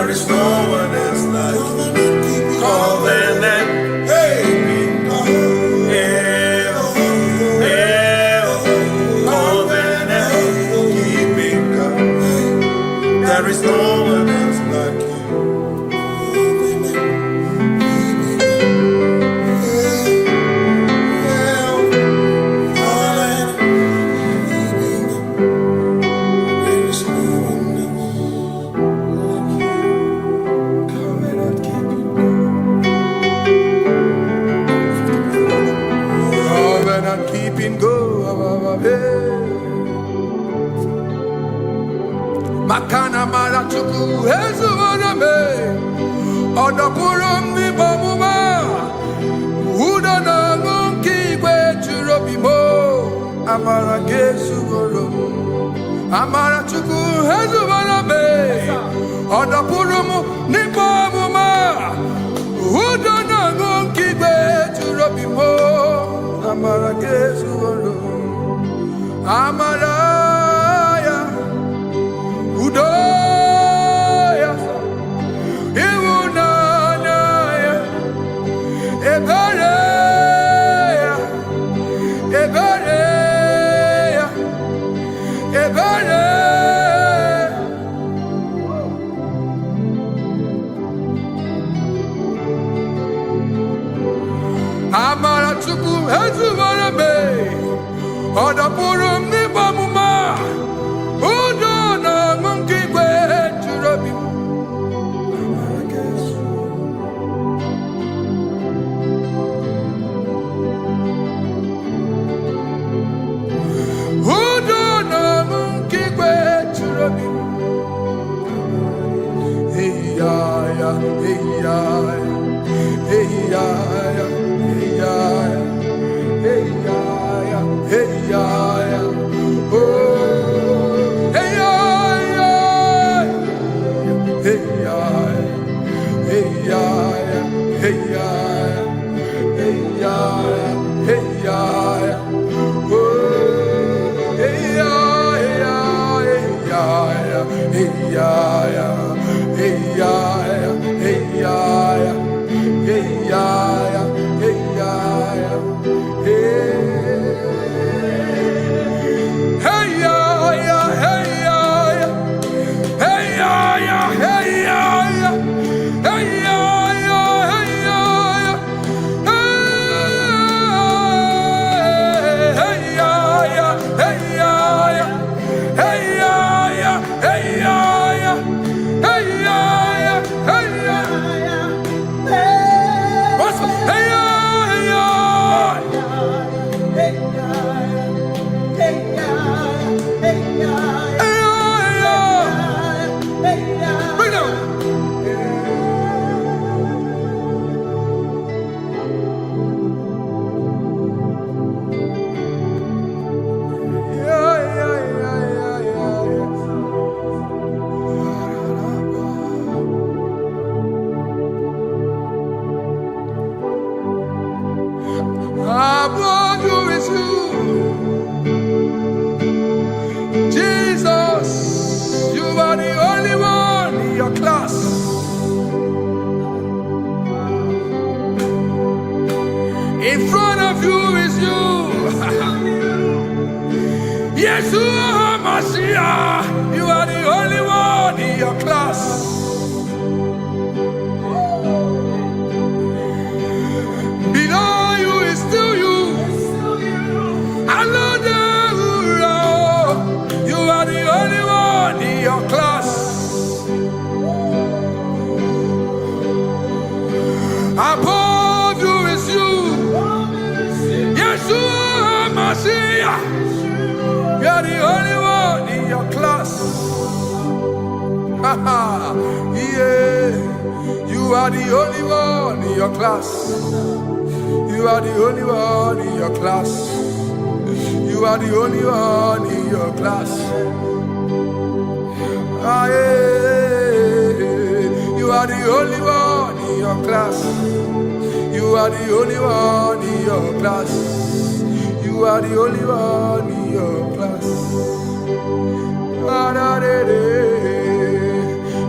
S1: There is no one else like you. Covenant. Hey. There is no one else like you. Covenant keeping go. Makana mara chuku hezu waname odapurum ni bamuma uda na ngunki kwe churobimo amara gesu woro amara chuku hezu waname odapurum ni bamuma uda na ngunki kwe churobimo amara gesu woro amara Udoya, Iwunanaya, Ebereya, Ebereya, Ebereya. Amara chuku hezu warame, odapurum ni bamuma. In front of you is you. Yeshua Mashiach, you are the only one in your class. Below you is still you. You are the only one in your class. Above you is you. Yeshua Mashiach, you are the only one in your class. Yeah, you are the only one in your class. You are the only one in your class. You are the only one in your class. Ah, yeah. You are the only one in your class. You are the only one in your class. You are the only one in your class.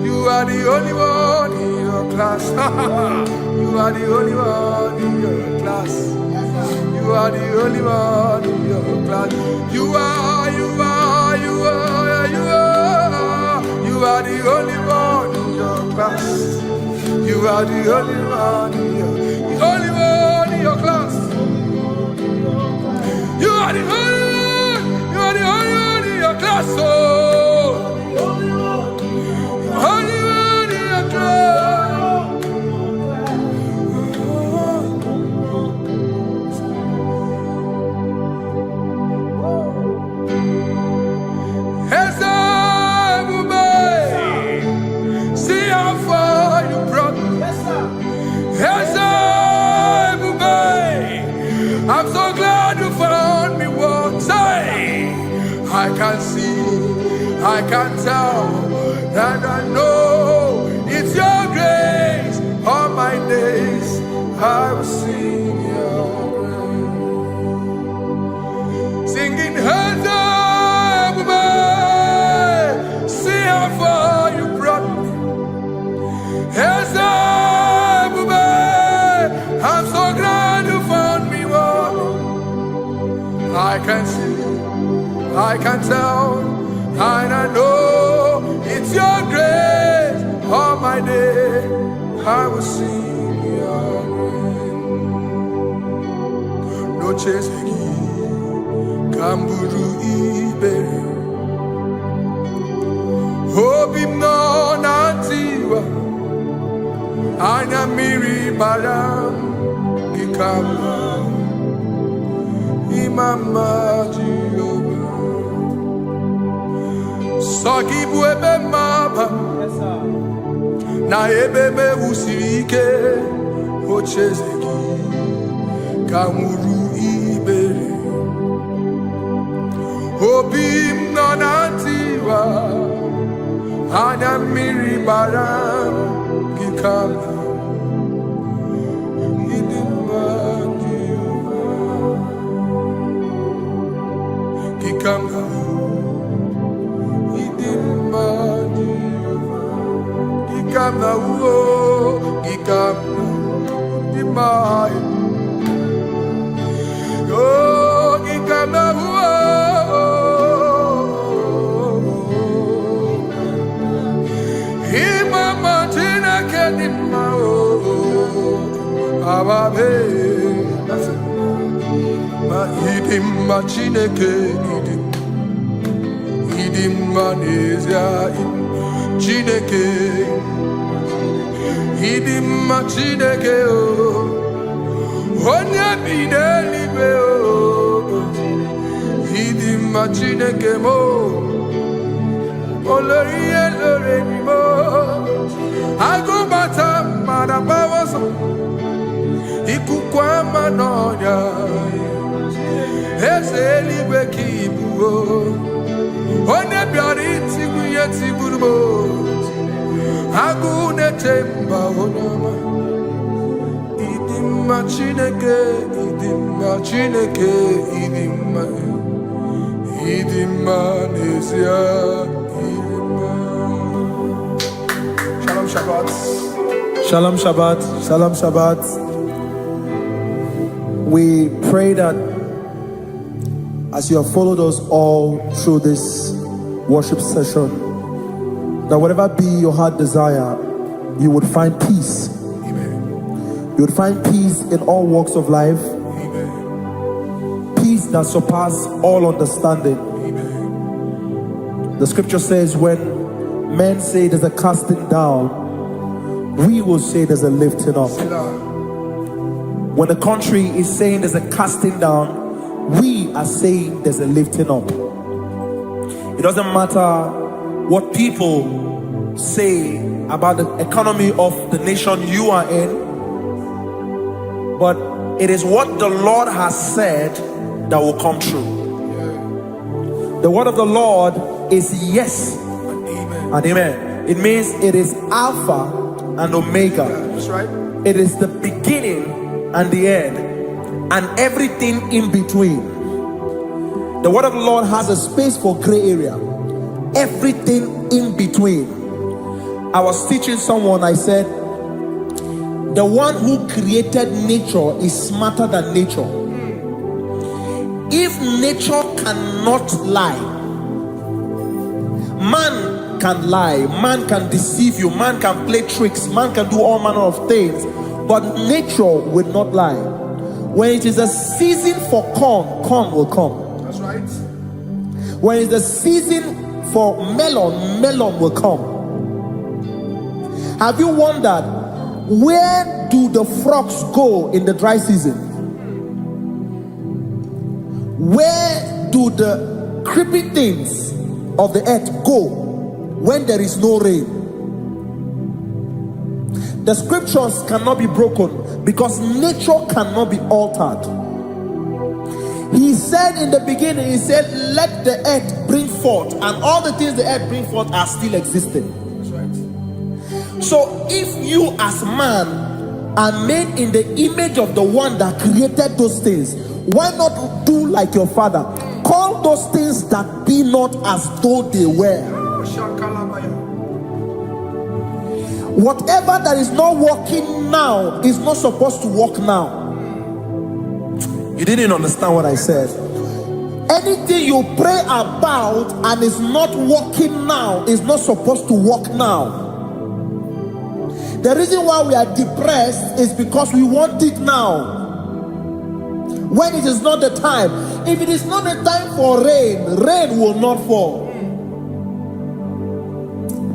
S1: You are the only one. class. You are the only one in your class. You are the only one in your class. You are the only one in your class. You are the only one in your class. You are the only one. You are the only one in your class. Oh, only one in your class. See how far you brought me. I'm so glad you found me once. I can see, I can tell, and I know it's your grace. All my days I will sing your grace. Singing hands up, see how far you brought me. Hands up, I'm so glad you found me one. I can see, I can tell, and I know it's your grace. All my day I will sing your grace. No chasing, Kamburu Ibe. Hope him no nantiwa. Anya miri baram Gikama Imama Jehovah Sagibu ebe maba Na ebe me usirike Ochezeki Kamuru ibere Obim nanantiwa Anya miri baram Gikama Gikama Gikama Gikama Dimai Oh Gikama Imama Tina Kedima Ababe Ma idim ma chineke idim ma n'ezie chineke idim ma chineke onye bi n'eluigwe idim ma chineke mo olori ihe lori mo agụbata mmadụ gbawaso ikuku ama n'ọnya eze eluigwe ka ibu onye bịara itigbu ihe tigburu m agụ na-eche mba onye ọma ịdị mma Chineke ịdị mma Chineke ịdị mma n'ezie ịdị mma. Shalom Shabbat.
S2: Shalom Shabbat. Shalom Shabbat. We pray that as you have followed us all through this worship session, that whatever be your heart desire, you would find peace.
S1: Amen.
S2: You would find peace in all walks of life.
S1: Amen.
S2: Peace that surpasses all understanding.
S1: Amen.
S2: The scripture says when men say there's a casting down, we will say there's a lifting up. When the country is saying there's a casting down, we are saying there's a lifting up. It doesn't matter what people say about the economy of the nation you are in, but it is what the Lord has said that will come true. The word of the Lord is yes and amen. It means it is Alpha and Omega.
S1: That's right.
S2: It is the beginning and the end, and everything in between. The word of the Lord has a space for gray area. Everything in between. I was teaching someone, I said, the one who created nature is smarter than nature. If nature cannot lie, man can lie, man can deceive you, man can play tricks, man can do all manner of things, but nature will not lie. When it is a season for corn, corn will come.
S1: That's right.
S2: When it's the season for melon, melon will come. Have you wondered, where do the frogs go in the dry season? Where do the creepy things of the earth go when there is no rain? The scriptures cannot be broken because nature cannot be altered. He said in the beginning, he said, let the earth bring forth, and all the things the earth bring forth are still existing.
S1: That's right.
S2: So if you as man are made in the image of the one that created those things, why not do like your father? Call those things that be not as though they were. Whatever that is not working now is not supposed to work now. You didn't understand what I said. Anything you pray about and is not working now is not supposed to work now. The reason why we are depressed is because we want it now, when it is not the time. If it is not the time for rain, rain will not fall,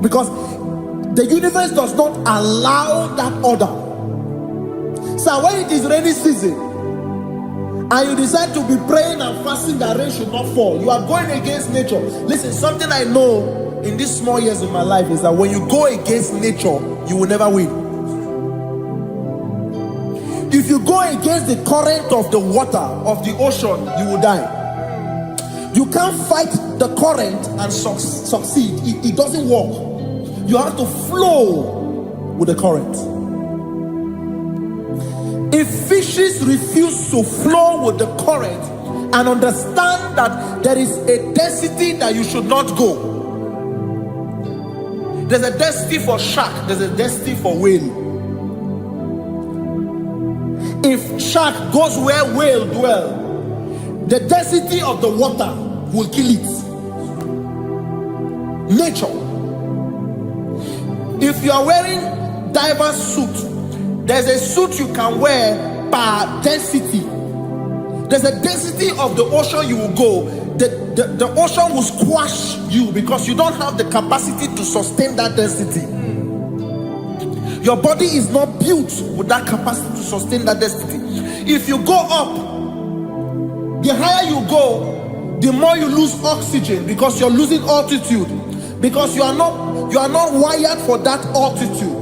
S2: because the universe does not allow that order. So when it is rainy season and you decide to be praying and fasting that rain should not fall, you are going against nature. Listen, something I know in these small years of my life is that when you go against nature, you will never win. If you go against the current of the water of the ocean, you will die. You can't fight the current and succeed. It doesn't work. You have to flow with the current. If fishes refuse to flow with the current and understand that there is a density that you should not go, there's a density for shark, there's a density for whale. If shark goes where whale dwell, the density of the water will kill it. Nature. If you are wearing diver's suit, there's a suit you can wear per density. There's a density of the ocean you will go. The ocean will squash you because you don't have the capacity to sustain that density. Your body is not built with that capacity to sustain that density. If you go up, the higher you go, the more you lose oxygen because you're losing altitude, because you are not wired for that altitude.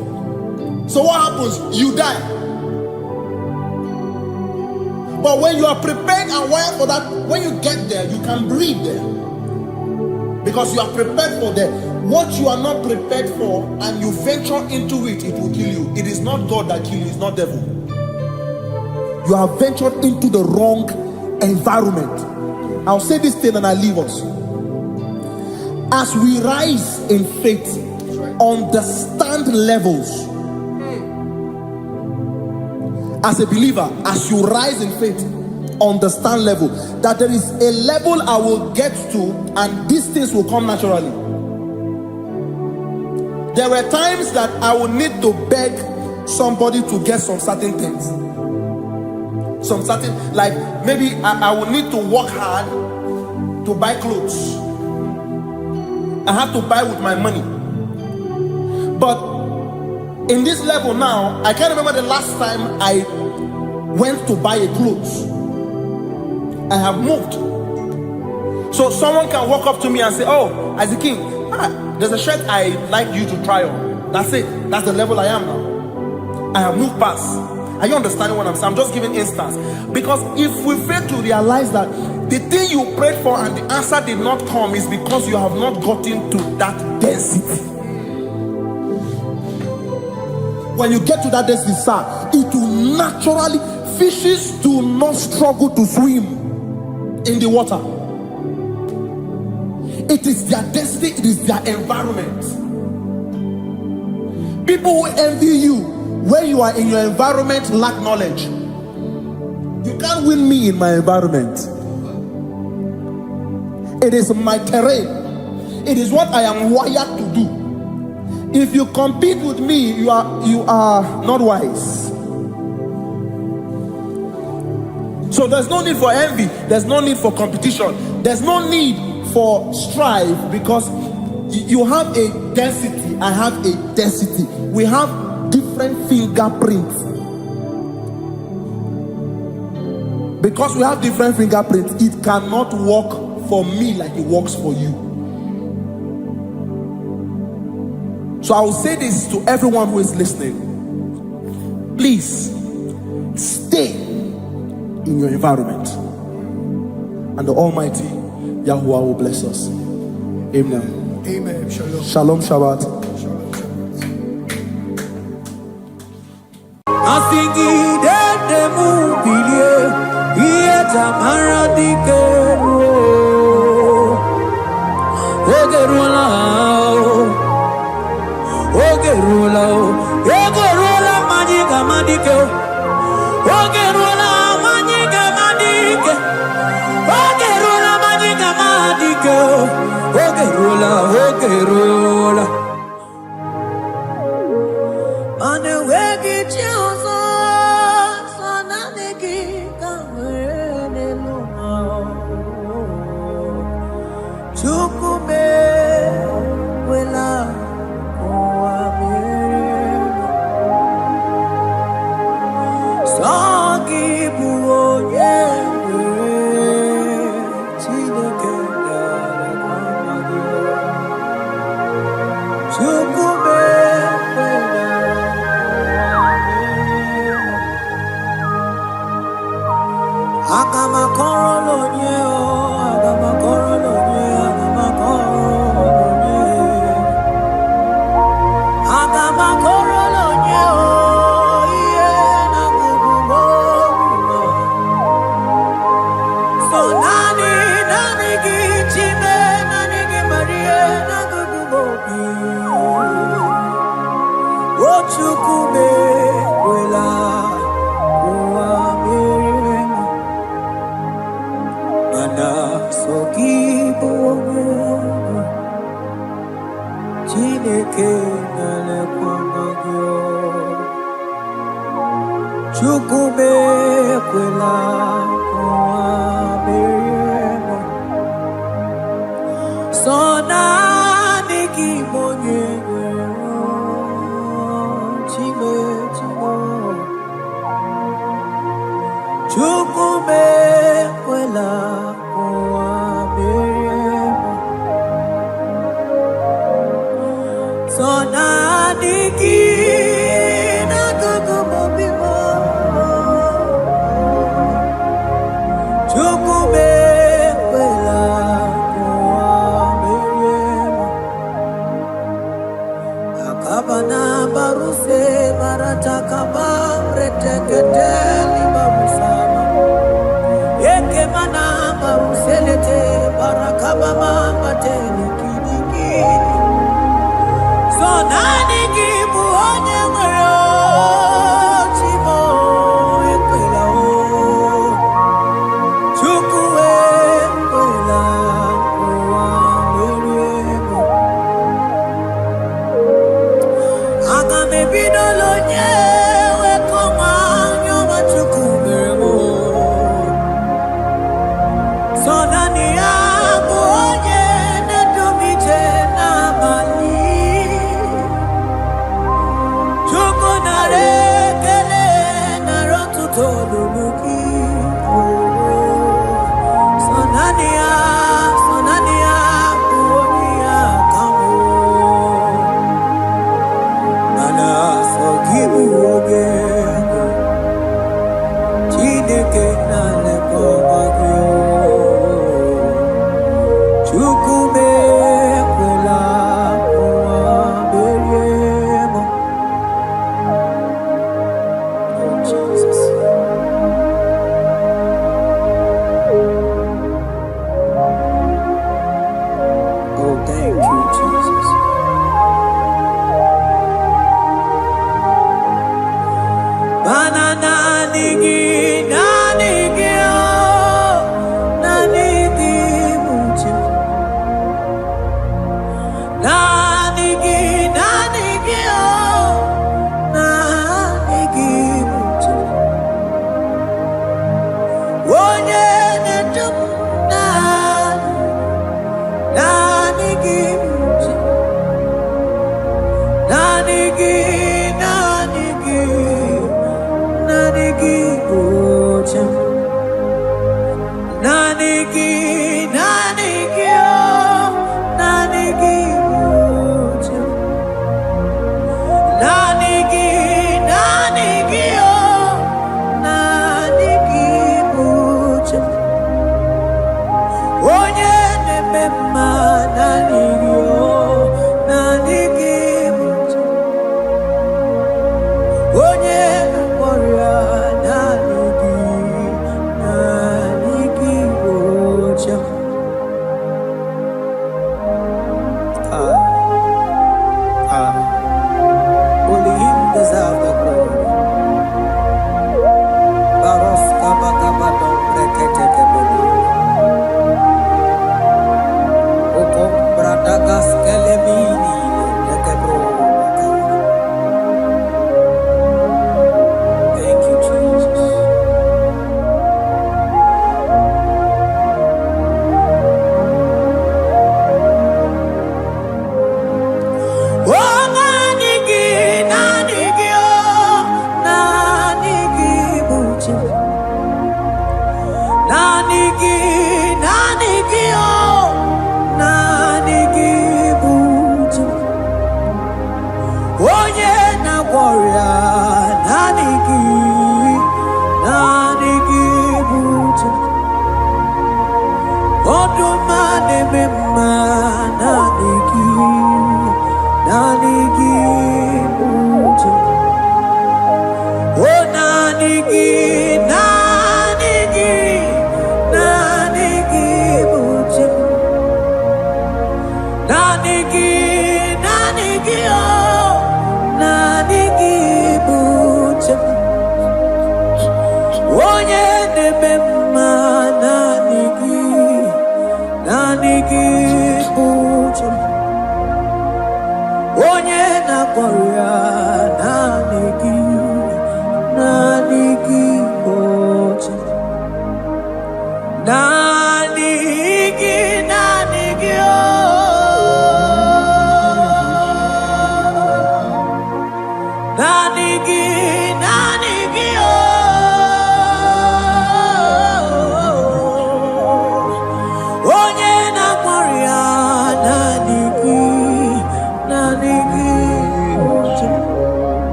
S2: So what happens? You die. But when you are prepared and wired for that, when you get there, you can breathe there, because you are prepared for that. What you are not prepared for and you venture into it, it will kill you. It is not God that kills you, it's not devil. You have ventured into the wrong environment. I'll say this thing and I leave us. As we rise in faith, understand levels. As a believer, as you rise in faith, understand level. That there is a level I will get to and these things will come naturally. There were times that I would need to beg somebody to get some certain things. Some certain, like maybe I would need to work hard to buy clothes. I have to buy with my money. But in this level now, I can't remember the last time I went to buy a clothes. I have moved. So someone can walk up to me and say, oh, Isaac King, there's a shirt I like you to try on. That's it. That's the level I am now. I have moved past. Are you understanding what I'm saying? I'm just giving instance. Because if we fail to realize that the thing you prayed for and the answer did not come is because you have not gotten to that density. When you get to that density, sir, it will naturally, fishes do not struggle to swim in the water. It is their destiny, it is their environment. People who envy you Where you are in your environment, lack knowledge. You can't win me in my environment. It is my terrain. It is what I am wired to do. If you compete with me, you are not wise. So there's no need for envy. There's no need for competition. There's no need for strife, because you have a density. I have a density. We have different fingerprints. Because we have different fingerprints, it cannot work for me like it works for you. So I will say this to everyone who is listening. Please stay in your environment, and the Almighty Yahuwah will bless us. Amen.
S1: Amen. Shalom.
S2: Shalom Shabbat.
S1: Give you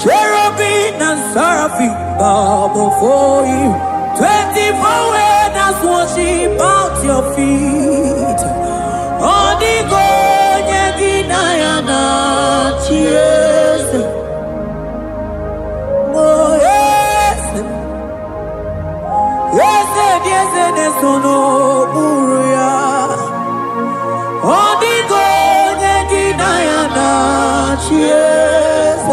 S1: Cherubim and seraphim bow before you. 24 elders worship at your feet. Odigo yeginayana cheers. Oh yes, yes, yes, yes, no buria. Odigo yeginayana cheers.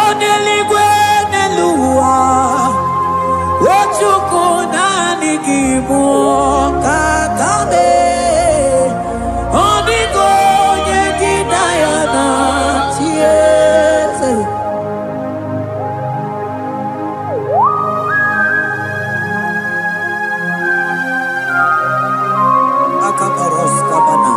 S1: Oneligwe nelua, ochuku nani gibu kakame. Odigo yeginayana tiese. Akabaros kabana.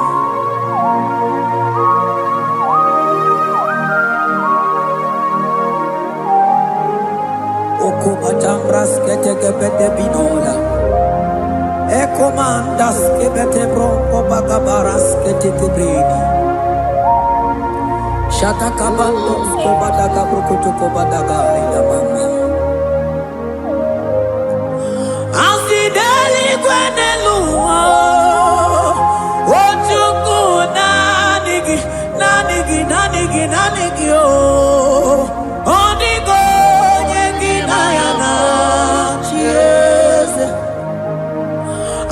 S1: Okobajambras ketegebete binola. Ekomandas kebete bronco bagabaras ketekebrini. Shatakabandos kobadaga brukutu kobadaga ilamama. Asideli kwenelua. Ochuku nanigi, nanigi, nanigi, nanigi oh. Onigo yeginayana cheers.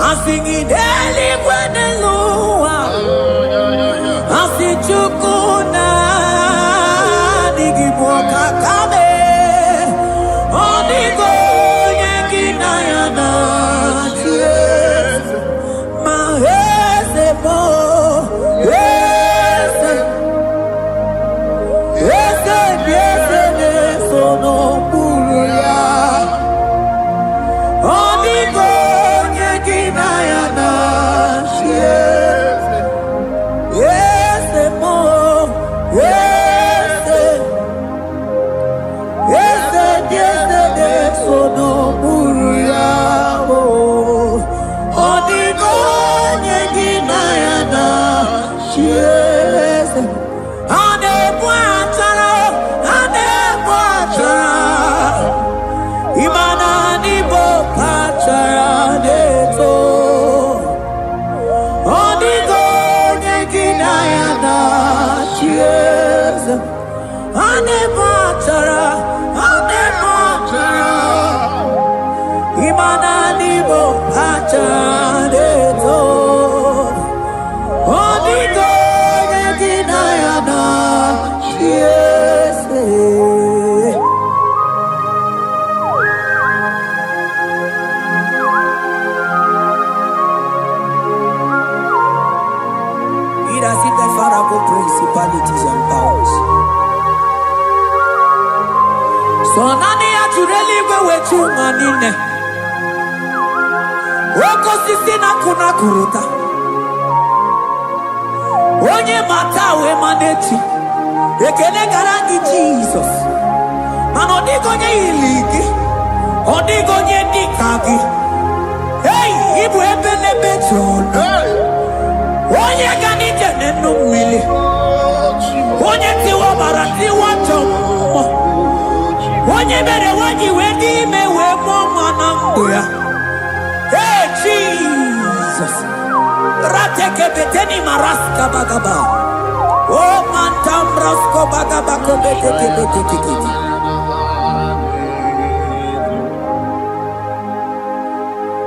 S1: Asingideli kwenelua. Asichuku nanigi boka kame. Onigo yeginayana cheers. Mahese mo, yes, yes, yes, yes, no buria. Onigo yeginayana cheers. Yes, mo, yes, yes, yes, yes, no buria. Onigo yeginayana cheers. Ane bwatara, imana nibo pachara neto. Onigo yeginayana cheers. Ane bwatara, imana nibo pachara neto. Onigo yeginayana cheers. sureli we chumanine. Oko sisina kuna kuruta. Onye mata we manechi. Ekene garangi Jesus. Mano digonye iligi. Odigonye dikagi. Hey, ibu ebele betron. Onye gani jene numili. Onye tiwa barati wachomo. Onye bere wanyi wedi me we mama nambuya. Hey, Jesus. Rateke beteni maraska bagaba. Oh, mantambrasko bagabako beteke beteke.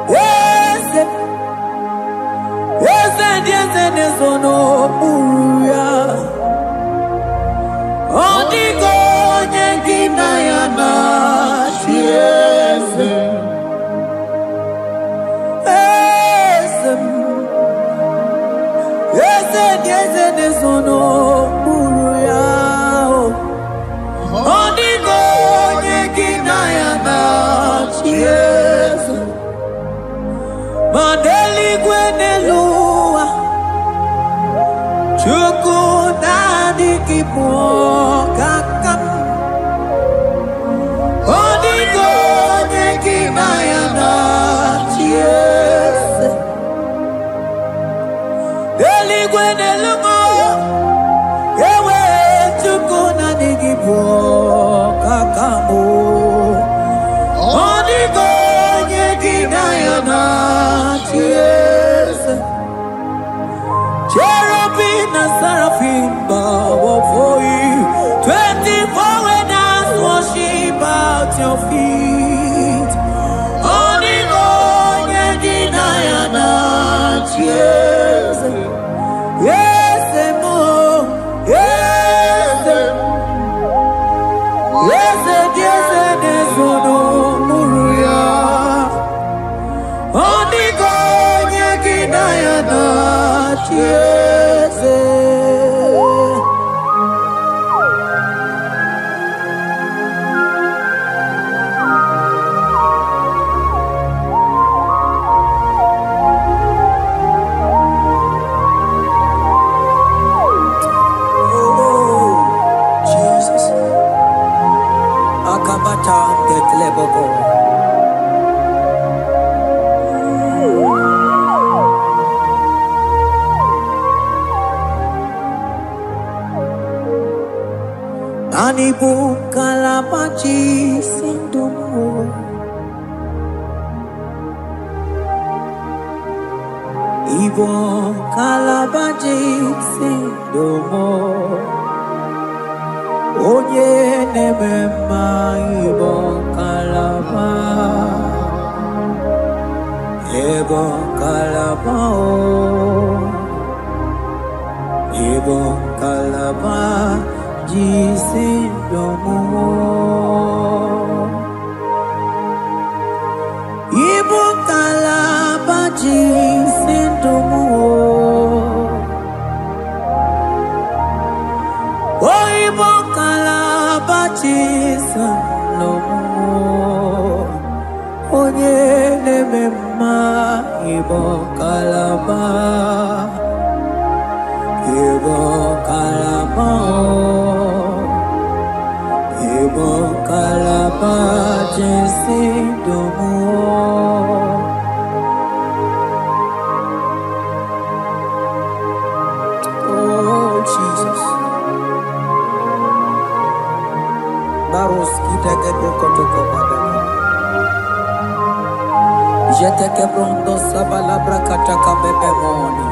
S1: Yes, no, uya. Odigo nyengina yana chiese. Yes, no, uya. Odigo nyengina yana chiese. Mandeli gwenelua. Chuku nadi kipo kakam. Odigo nyekina yana chiese. Deli gwenelungo. Ewe chuku nadi kipo kakamu. Odigo nyekina yana chiese. Cherubim and seraphim bow for you. 24 when us worship at your feet. Onigo yedinayana cheers. Yes, mo. Yes, yes, yes, yes, no muruya. Onigo yedinayana. Yes, oh, Jesus. Akabata dekleboko. Anibu kalabachi sindumo. Ibo kalabachi sindumo. Onye nemema ibo kalaba. Ibo kalaba o. Ibo kalaba. Jisindomo. Ibu kalaba jisindomo. Oh, ibu kalaba jisindomo. Onye nemema ibu kalaba. Ibu kalaba. Ibu kalaba jisindomo. Oh Jesus. Baros kita kedokotoko badana. Jete kebrondo sabalabra kataka bebemoni.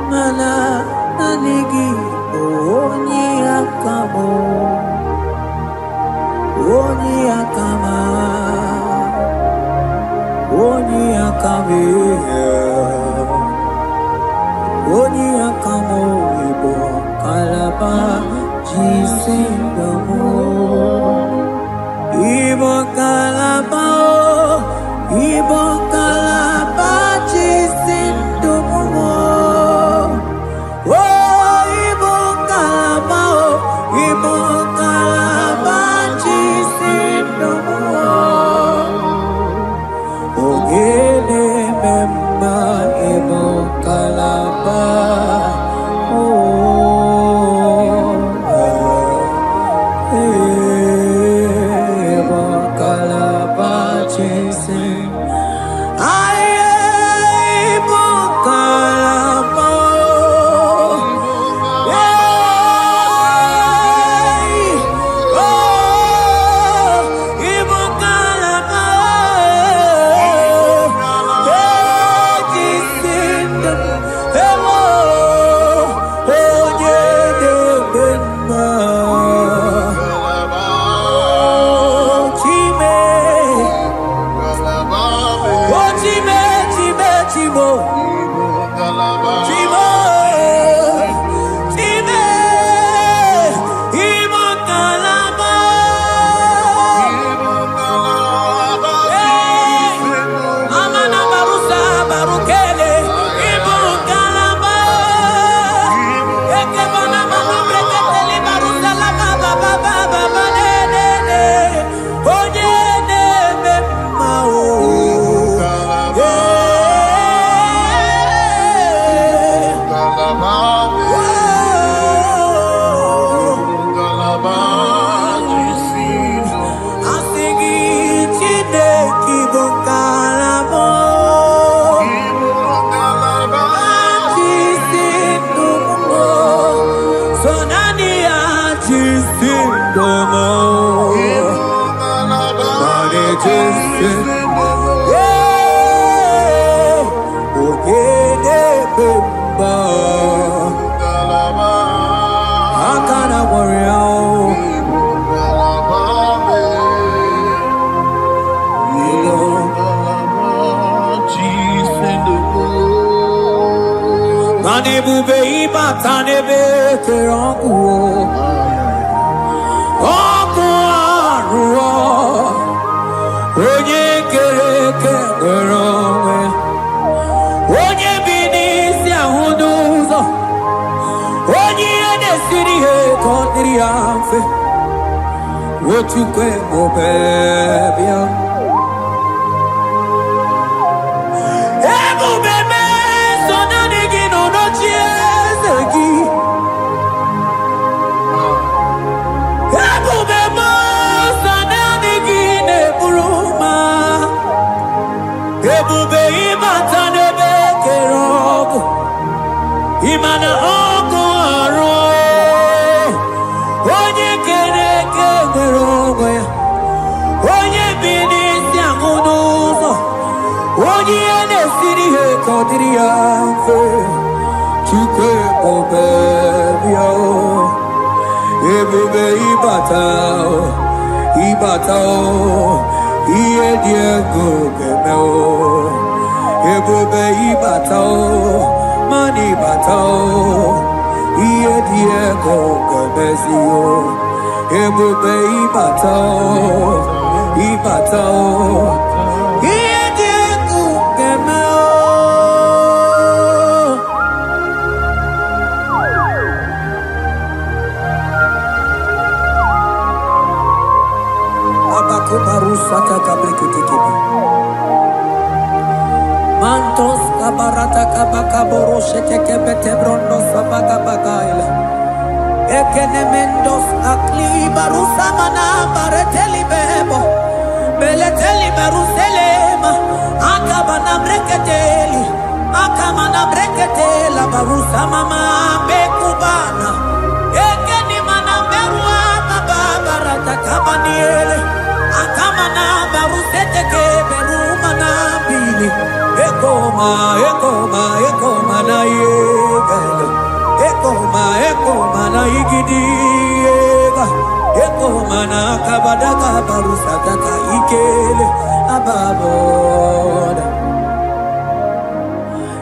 S1: Mana nanigi onye akamo, onye akama, onye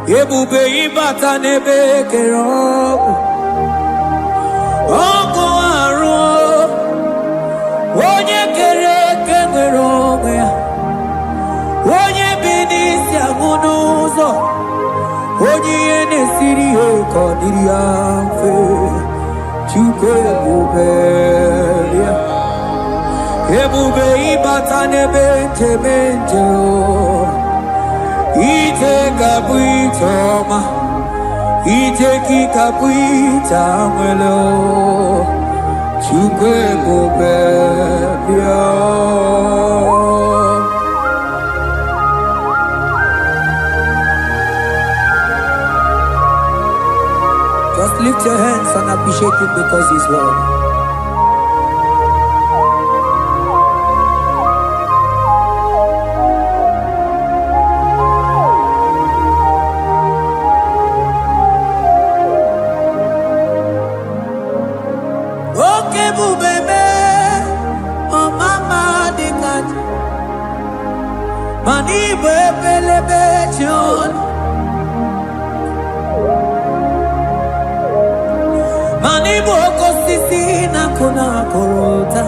S1: ebube ịbata n'ebe kere ọkụ arụ onye kere eke nwere onwe ya onye bi n'isi agụ n'ụzọ onye ihe na-esiri ihe ka ọ dịrị ya mfe Chukwu ebube ya ebube ịbata n'ebe njem ije ga-abụ ije ọma ije gị ga-abụ ije anwele Chukwu ebube bịa Just lift your hands and appreciate him because he's worthy. Mani bebelebe John Mani boko sisi na kuna korota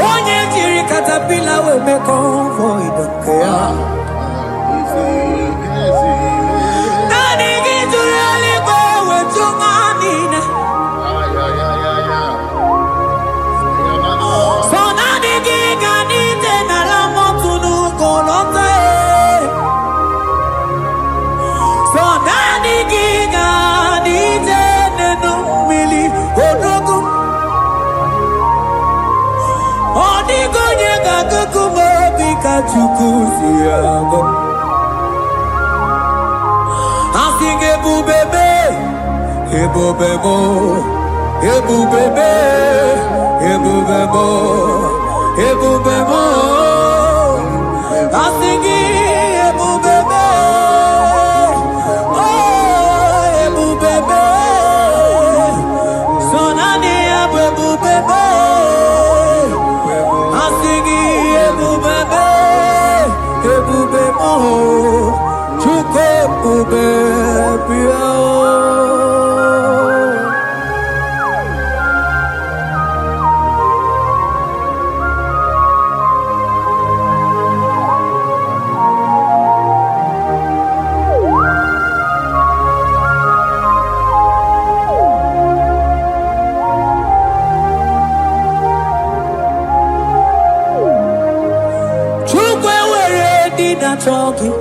S1: Onye jiri katapila we me convoy don't care Nani gijuri aliko we chumanina Chukuziago I sing ebubebe ebubebo ebubebe ebubebo ebubebo I sing ebubebe oh ebubebe sonani ebubebe I sing ebubebe ebube mo Chukwu ebube bịa Talking,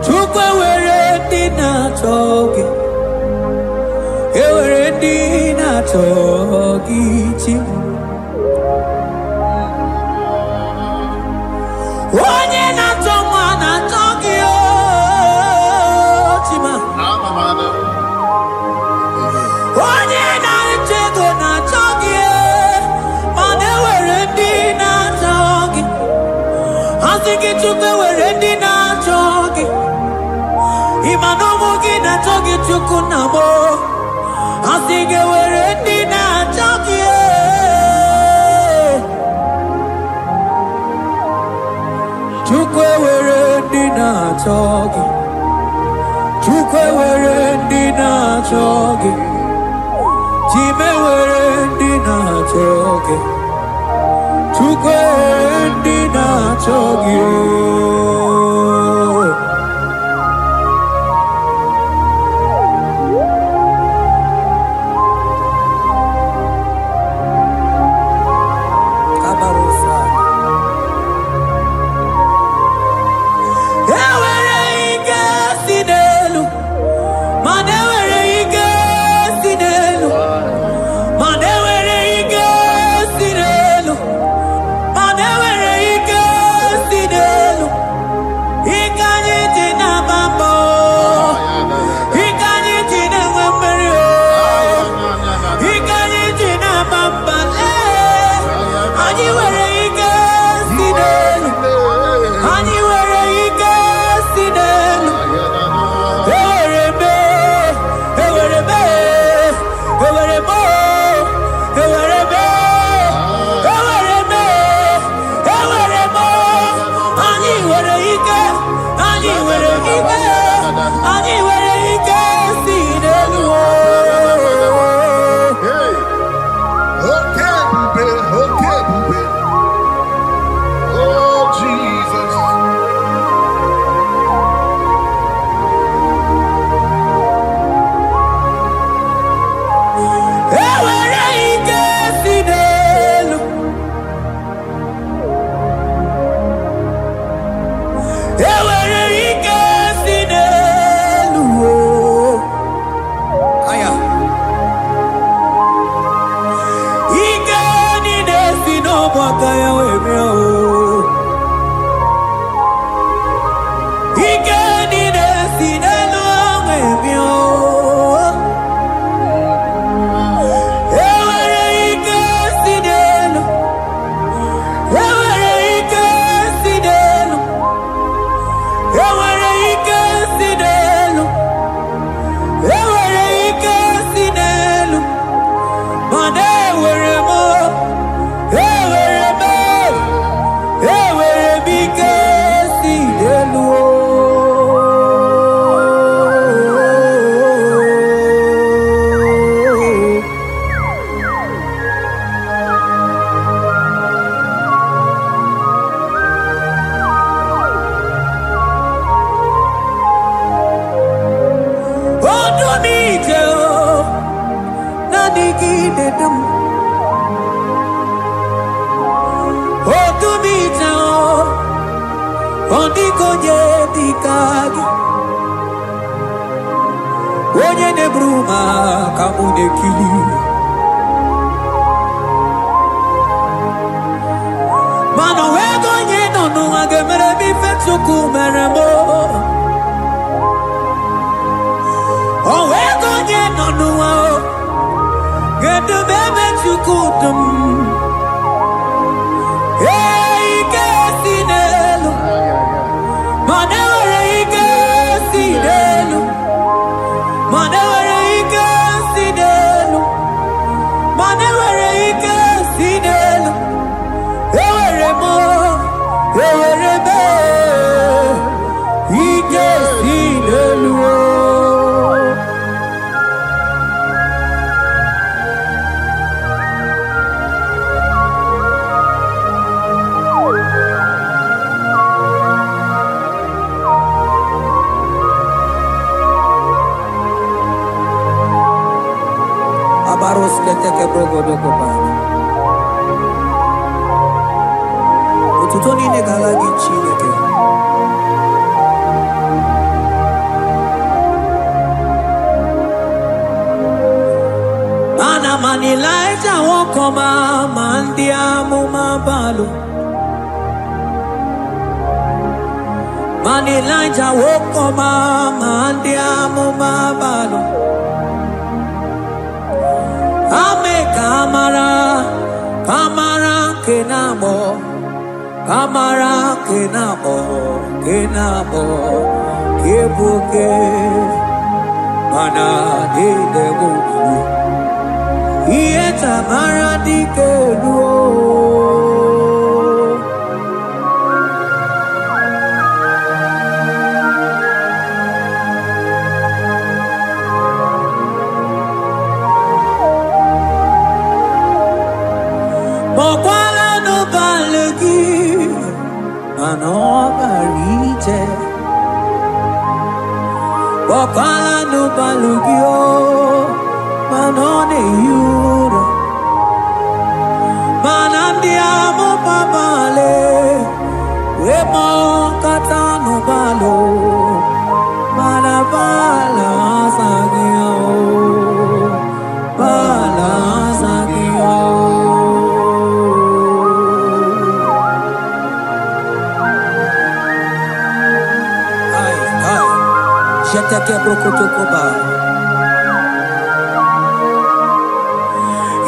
S1: Chukwu were dinner talking, were dinner talking. Onye na toma na talking, chima. Onye na chego na talking, mane were dinner talking. I think it took away ready now talking. Imanomogi na talking to Kunamo. I think it was ready now talking. Took away ready now talking. Took away ready now talking. Jimmy were ready now talking. Took away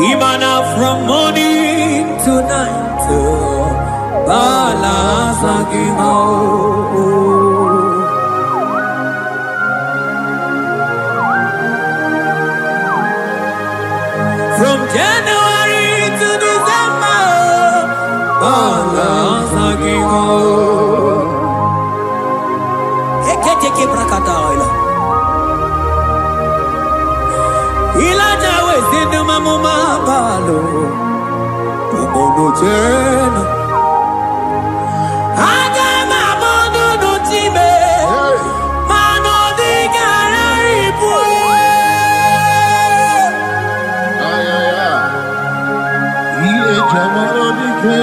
S1: Imana from morning to night, from January to December, teke brakadaila. Ilaja wezinu mamuma balo. Umono jena. Aga mamono no time. Mano di gararipu.
S3: Ile jamano di ke.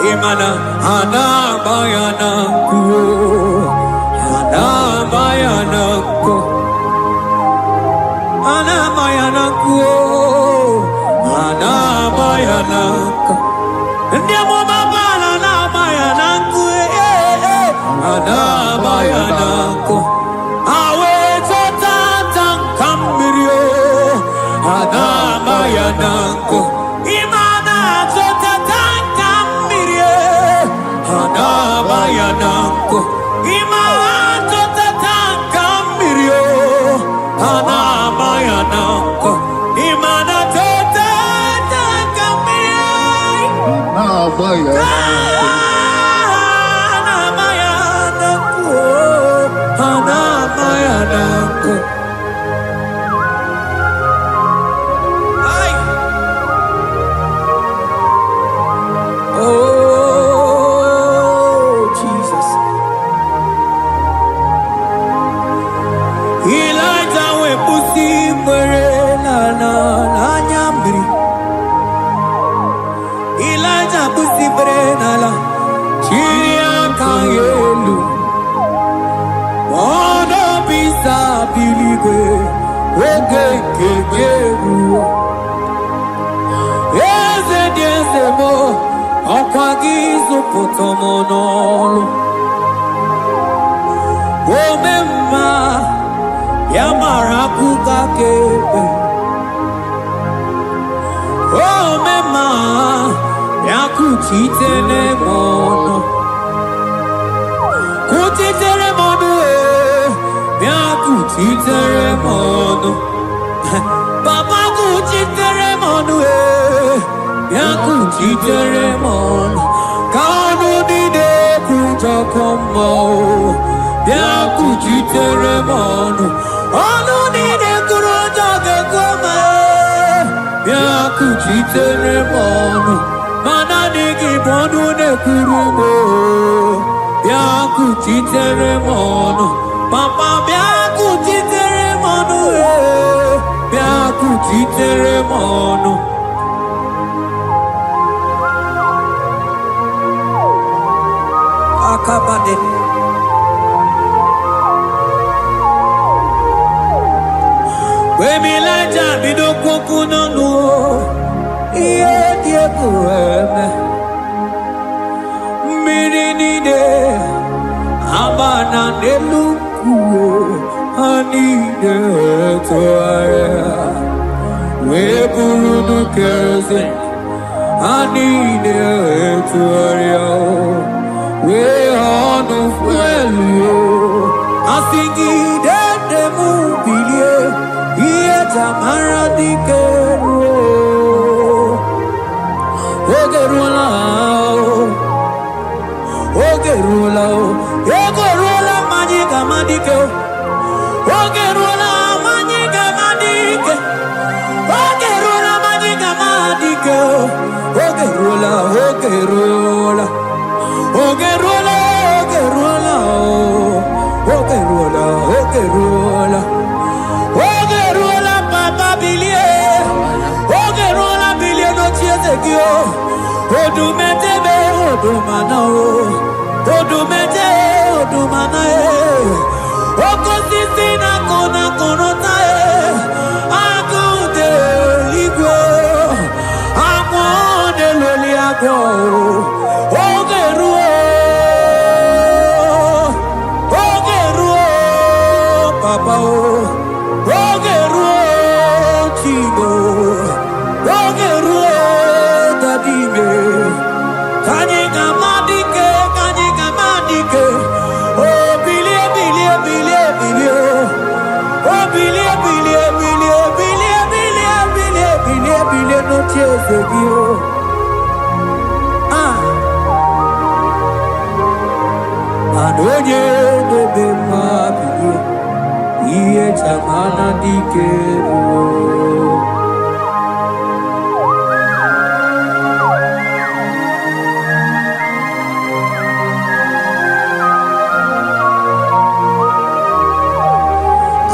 S1: Imana anabayana ku, anabayana ku, anabayana ku, anabayana ku. Ndiamo mabala anabayana ku, anabayana ku. Awe totata kambirio, anabayana ku. Anabayanako, imato tataka mirio. Anabayanako, imanato tataka mirio. Anabayanako, anabayanako. Ay. Oh. Papa kuchitere monu yakuchitere monu kanu dide kujakomo yakuchitere monu anu dide kurujagekoma yakuchitere monu mana digi bonu ne kurumo yakuchitere monu papa yakuchitere monu yakuchitere monu. Akabade. We milaja bidoko kunono. Iye kueme Mirinide Amana nelukuo Anide toaya Weburudu keze Anide toaya We honu fuelio Asingi dende mubilie Iye tamara dikero Ogerula Ogerula Majiga madike Ogerula Majiga madike Ogerula Majiga madike Ogerula Ogerula Ogerula Ogerula Ogerula Ogerula Papa Bilie Ogerula Bilie no chiezekio Odumete be odumana Odumete odumana Okosisi na kona konota Akude ligwe Akwode loli akwo Ogeruo Papa Ogeruo Chigo Ogeruo Dadime Kanyika madike Oh bilie Oh bilie no chezegio Adonye debe mabiye Iye chamana dikero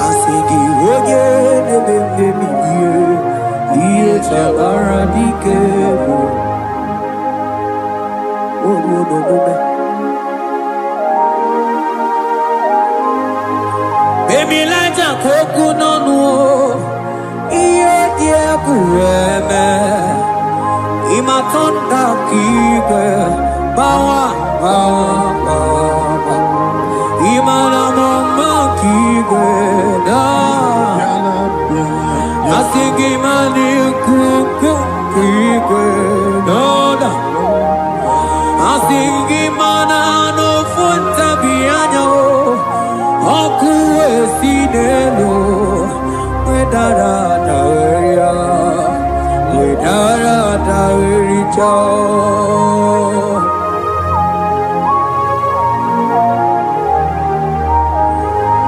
S1: Asigi oge debe mabiye Iye chamana dikero Oh no Baby Lighter koku nonu Iye die kueme Imatonda kike Bawa Imana mama kike Da Asigi mani kuku kike Da Asigi mana no funta bianyo Okuwe sinelo Wedara daweria Wedara dawericha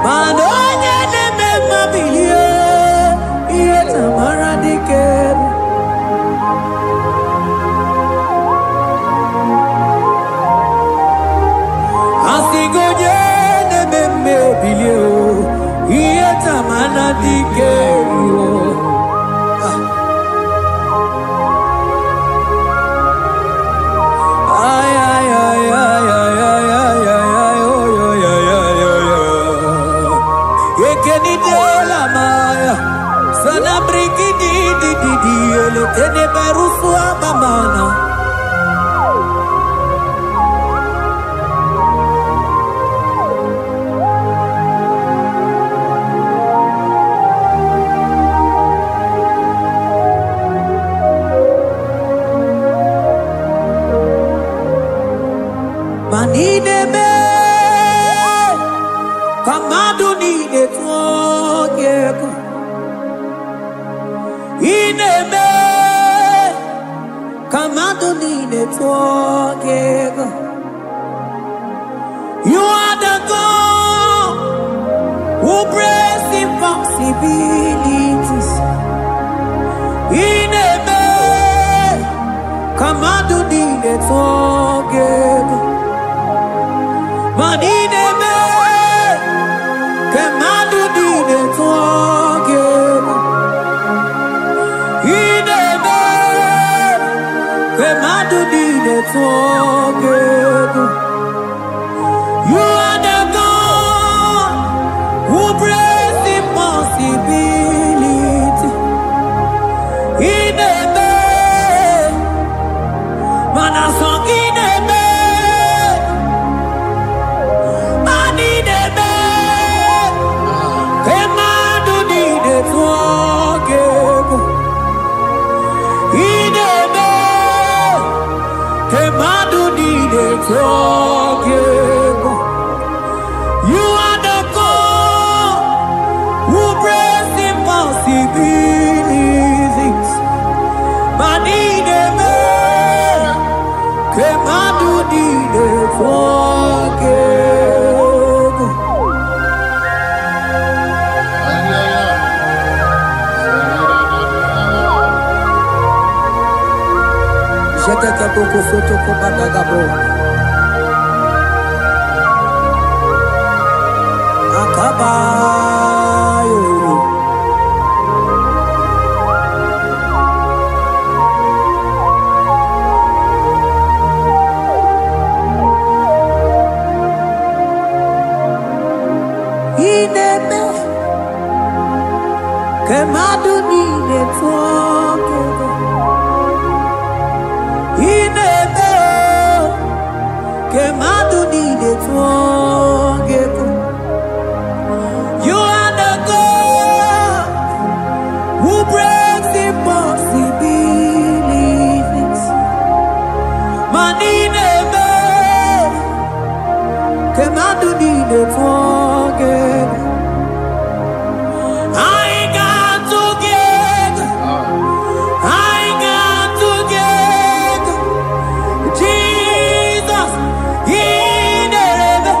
S1: Manonya neme mabilie Iye tamara dikeru Asigoje neme bilio Iye tamana dikeru Ay ay ay ay ay ay ay ay Ekeni de la maya Sana briki di Ele tene berusu abamana Manine me Kamadu ni de tuogeko Ine me Kamadu ni de tuogeko You are the God who breaks impossibilities Ine me Kamadu ni de tuogeko Manine me Kamadu ni de tuogeko Ine me Kamadu ni de tuogeko You are the God who breaks impossibility Ine me You are the God who breaks impossibilities. Manideme, Kemadu dide forgive. Jete ke boko soto ko badagabo. Akabayo. Ineme Kemadu dide forgive. Ineme Kemadu dide forgive. You are the God who breaks impossibilities. Manideme Kemadu dide forgive. I got together. I got together. Jesus, He never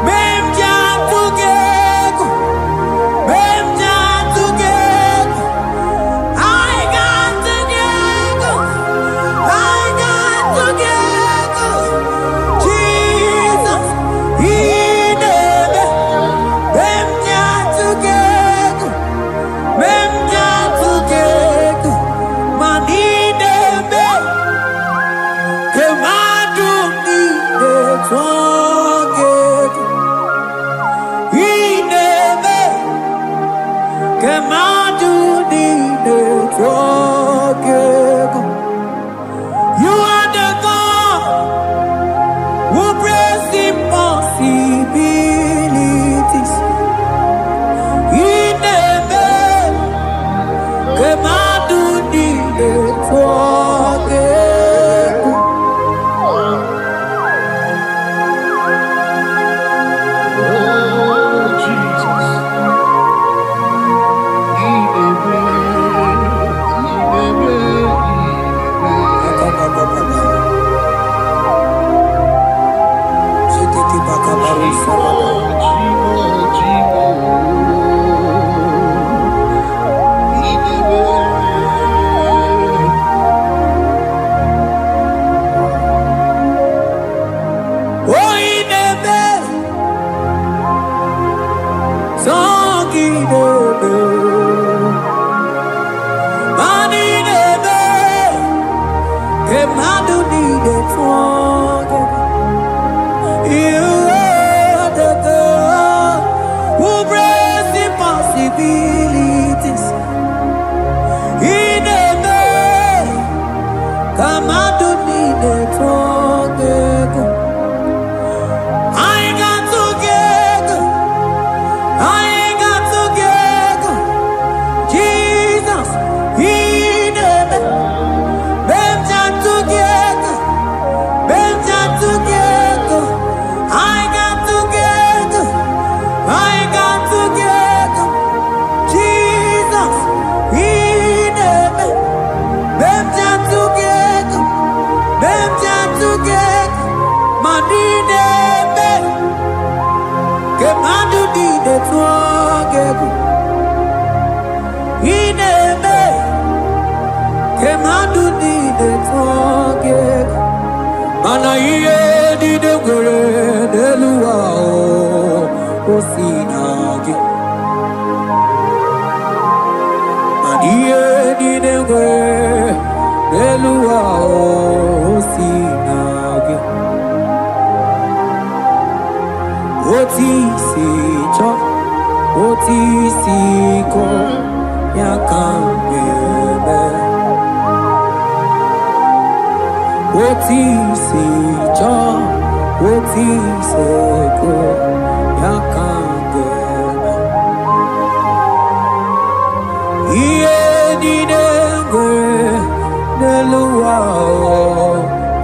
S1: made together. Made together. I got together. I got together. Jesus, He never made together. Made together. Manideme. Kemadu dide forgive. Ineme. Kemadu dide forgive. You are the God who breaks impossibilities. Ineme. Kemadu dide forgive.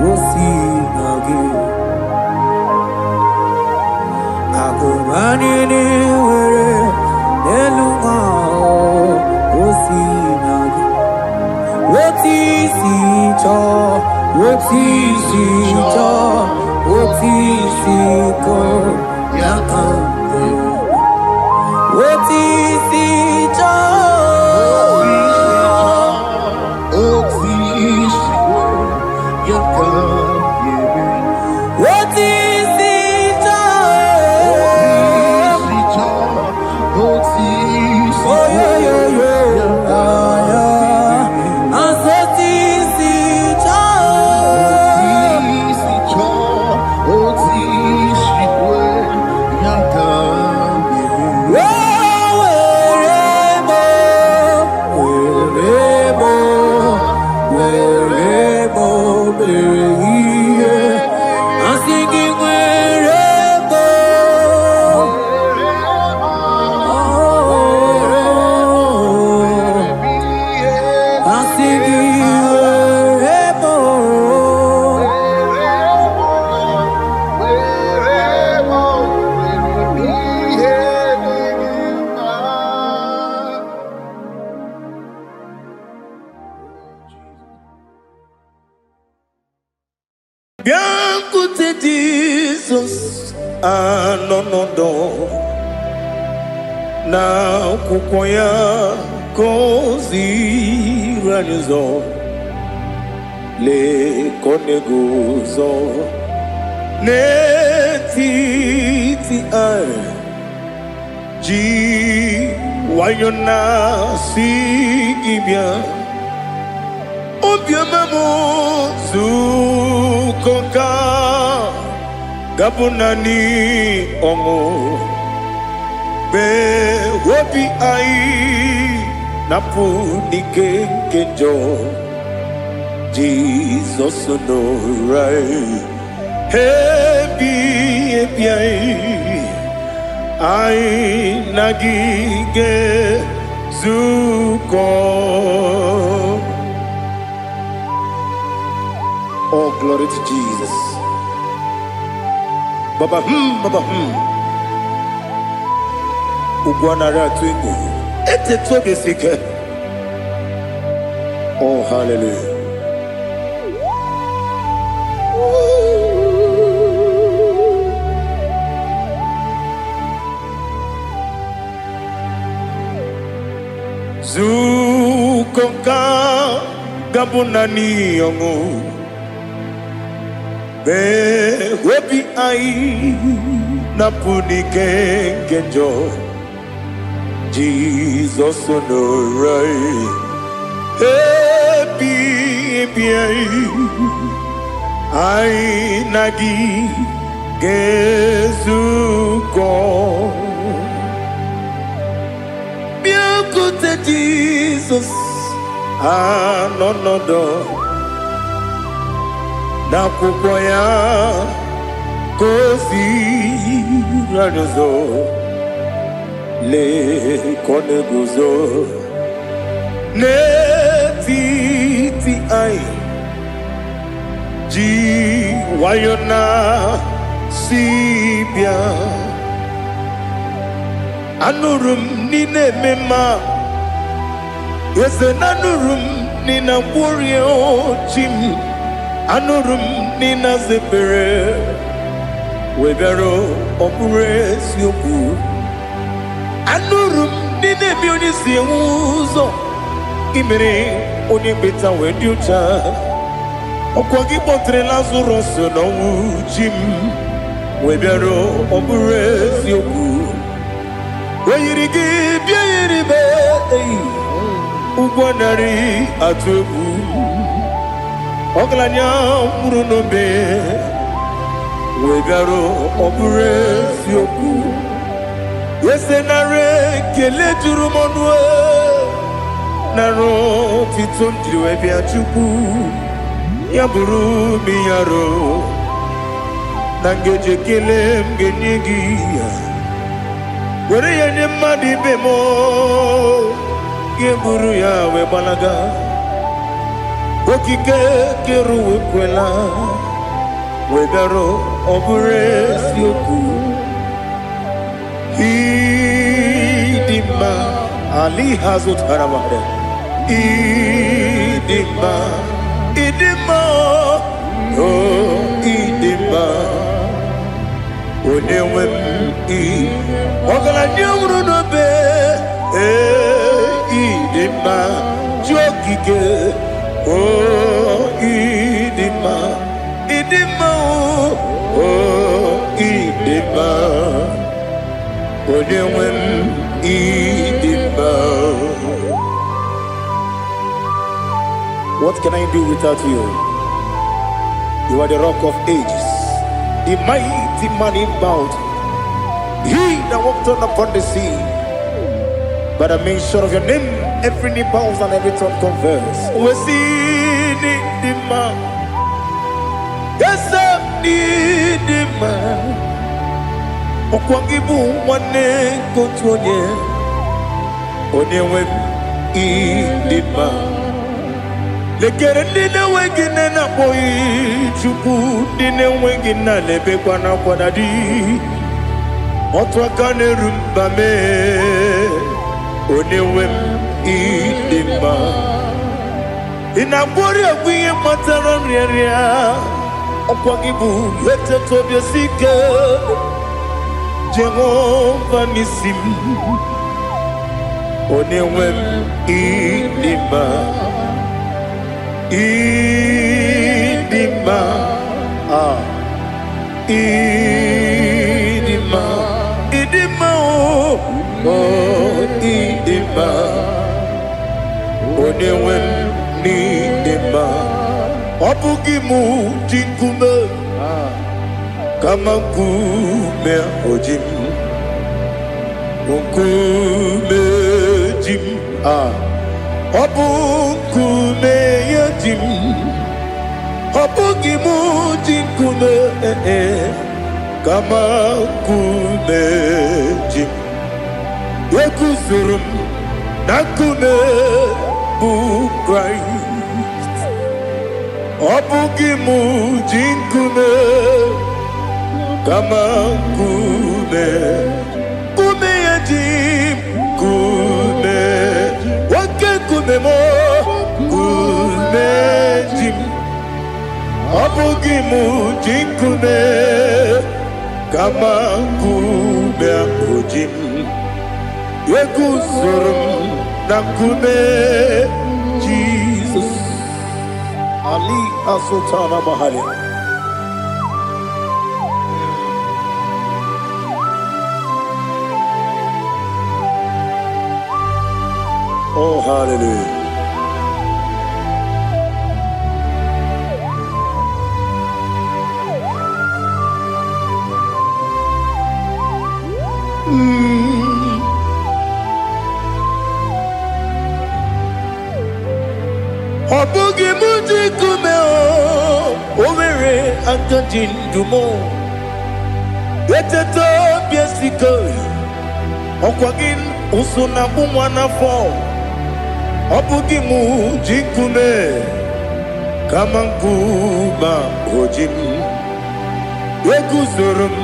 S2: We'll see again.
S1: Anini were Eluma Osinagi Otisi cho Otisi cho Otisi ko Yakambe Otisi cho
S3: Otisi ko Yakambe
S1: Otisi cho
S3: Otisi
S1: oh yeah yeah yeah Asotisi cho
S3: Otisi cho Otisi ko Yakambe
S2: Biankute Jesus anonodo na kukoya kozi ranizo le koneguzo ne titi ai ji wayona sigibia obiamamu zukoka gabunani ongo be wobi ai napu nike kenjo Jesus no right hebi ai nagige zuko. Oh, glory to Jesus. Baba Baba Ugwanara twingu. Ete tobe sike. Oh, hallelujah. Zukonka gabunani yongu. Be webi ai napuni kenjo Jesus no right happy ai nagi gezuko biakute Jesus no na kukoya kozi ranozo le koneguzo ne titi ai ji wayona sibia anurum nine mema yese nanurum nina warrior chim anurum nina zepere webero opure sioku anurum nine bioni siuzo imere oni beta wediucha okwagi potre lazarus no jim webero opure sioku weyirigi biayiribe ugwanari atubu Oglanya murunobe wegaro obure sioku yesenare kele jurumonwe naro titondi webia chuku yaburu miyaro nangeje kele mgenyigi were yenye madi bemo yeburu ya webalaga okike keru wekwela wegaro obure sioku
S1: Idima Ali Hazut Haramade Idima Idima Oh Idima Onewem I Ogala Nyamru no be Idima Jokike Oh Idima Idima Oh Idima Onewem Idima. What can I do without you? You are the rock of ages, the mighty man in mountain, he that walked on upon the sea. By the mention of your name, every knee bows and every tongue confess. We see the man. Yes, I need the man. Okwangibu wane kotonye Onyewe idima Lekere nine wengine na boyi Chuku nine wengine lebe kwa na kwa dadi Otwakane rumbame Onyewe idima Inabori agwiye matara nyeria Okwangibu yete tobye sike Jehovah Nisim Onewem Idima Idima Idima Idima Oh Idima Onewem Idima Obugimu Jinkume Kama kume ojim Kume jim Obu kume yajim Obu gimu jinkume Kama kume jim Yekusurum Nakume bu Christ Obu gimu jinkume Kama kume yajim kume wake kume mo kume jim abugi mujim kume kama kume akujim yekusurum na kume Jesus Ali Asultana Bahali. Oh, hallelujah. Obugi muji kume o Omere antojin dumo Yeteto biesiko Okwagin usuna bumwana fo Obugi muji kume Kamankuba ojim Yekusurum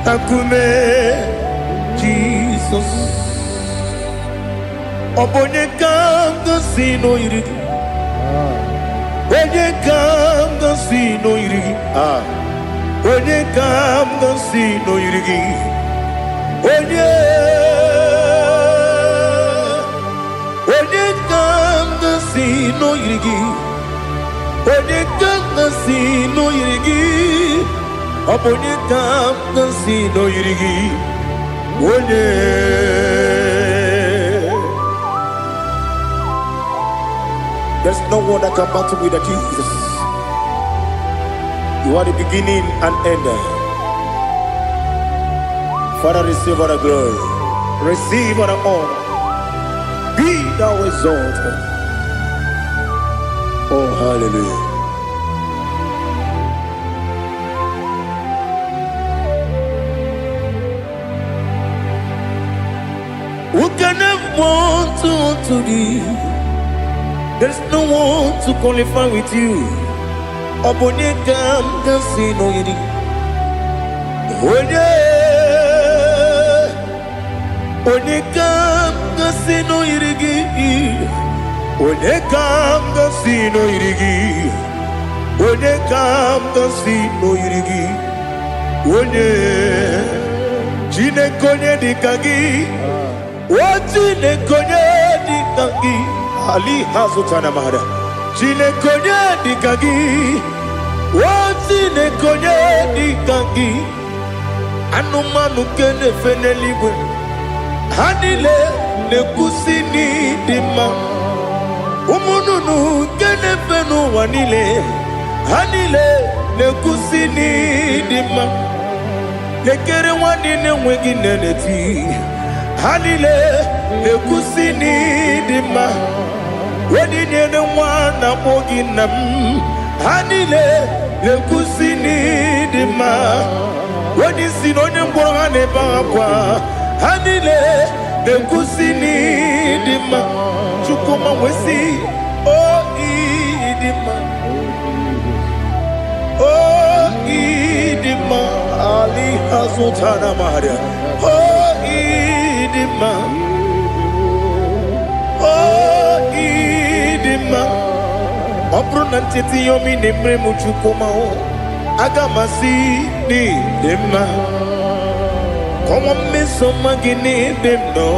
S1: akume Jesus Obonye kanga sino irigi Onye kanga sino irigi Onye kanga sino irigi Onye kanga sino irigi Onye kanga sino irigi Onye kanga sino irigi Onye There's no one that can battle with Jesus. You are the beginning and end. Father, receive all the glory. Receive all the honor. Be thou exalted. Oh, hallelujah. Who can have one to thee? There's no one to qualify with you. Obonye kam kasino yidi. Onye Onekam gasino irigi. Onekam gasino irigi. Onekam gasino irigi. One Jinekonye dikagi. Jinekonye dikagi. Ali Hazutana Mahara. Jinekonye dikagi. Jinekonye dikagi. Anumanu kene feneliwe. Hanile nekusini dima. Umununu kene fenu wanile. Hanile nekusini dima. Nekere wanine wengi neneti. Hanile nekusini dima. Wenine ne wana moginam. Hanile nekusini dima. Wadi sinonye mbwangane bakwa. Hanile nekusini dima. Chukuma wesi oh idima. Oh idima. Ali Hazutana Maria. Oh idima. Oh idima. Opronantiti yomi nemre muchukuma o. Agamasi ni dema. Como me somagini demno.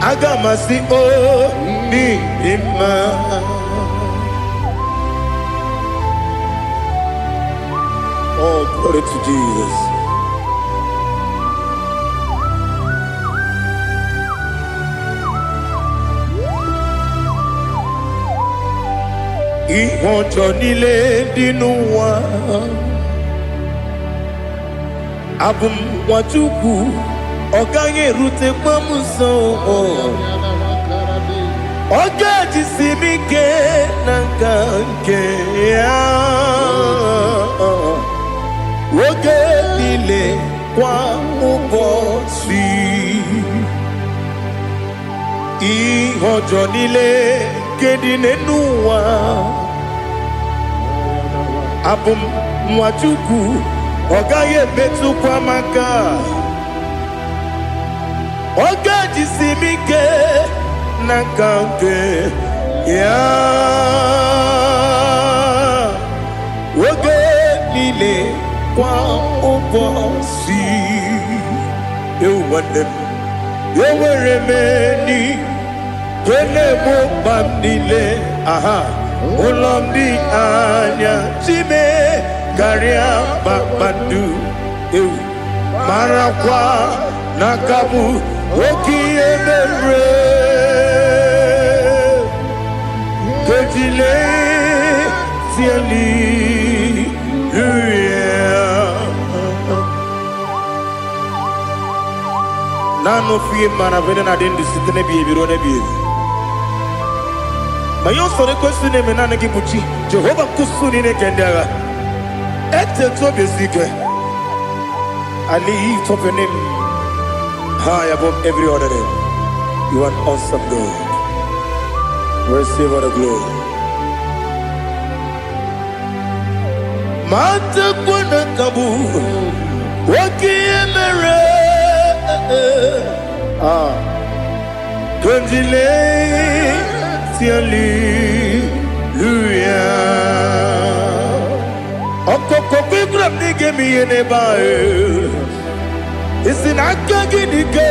S1: Agamasi o ni dema. Oh, glory to Jesus. Ihojo nile dinuwa. Abum wajuku. Oganye rute pamuso. Oga jisimike nankanke ya. Oge nile kwa ubosi. Ihojo nile kedine nuwa. Abum mwachuku ogaye betu kwa maka. Oga jisimike nakanke ya. Oge nile kwa ubosi. Ewanem eweremeni kene mo bandile. Aha Ulomdi anya chime garia babandu. Marakwa nakabu okiemere. Kejile siali Nano fie mana vene na den disitene biebiro ne biebiro. Mayon sore kwesune mena ne gibuchi. Jehova kusuni ne kendera. Ete to besike. I lift up your name high above every other name. You are an awesome God. Receive all the glory. Mata kuna kabu. Waki emere. Konjile tiali luya. Okoko kikram nige miyene bae. Isinaka gidike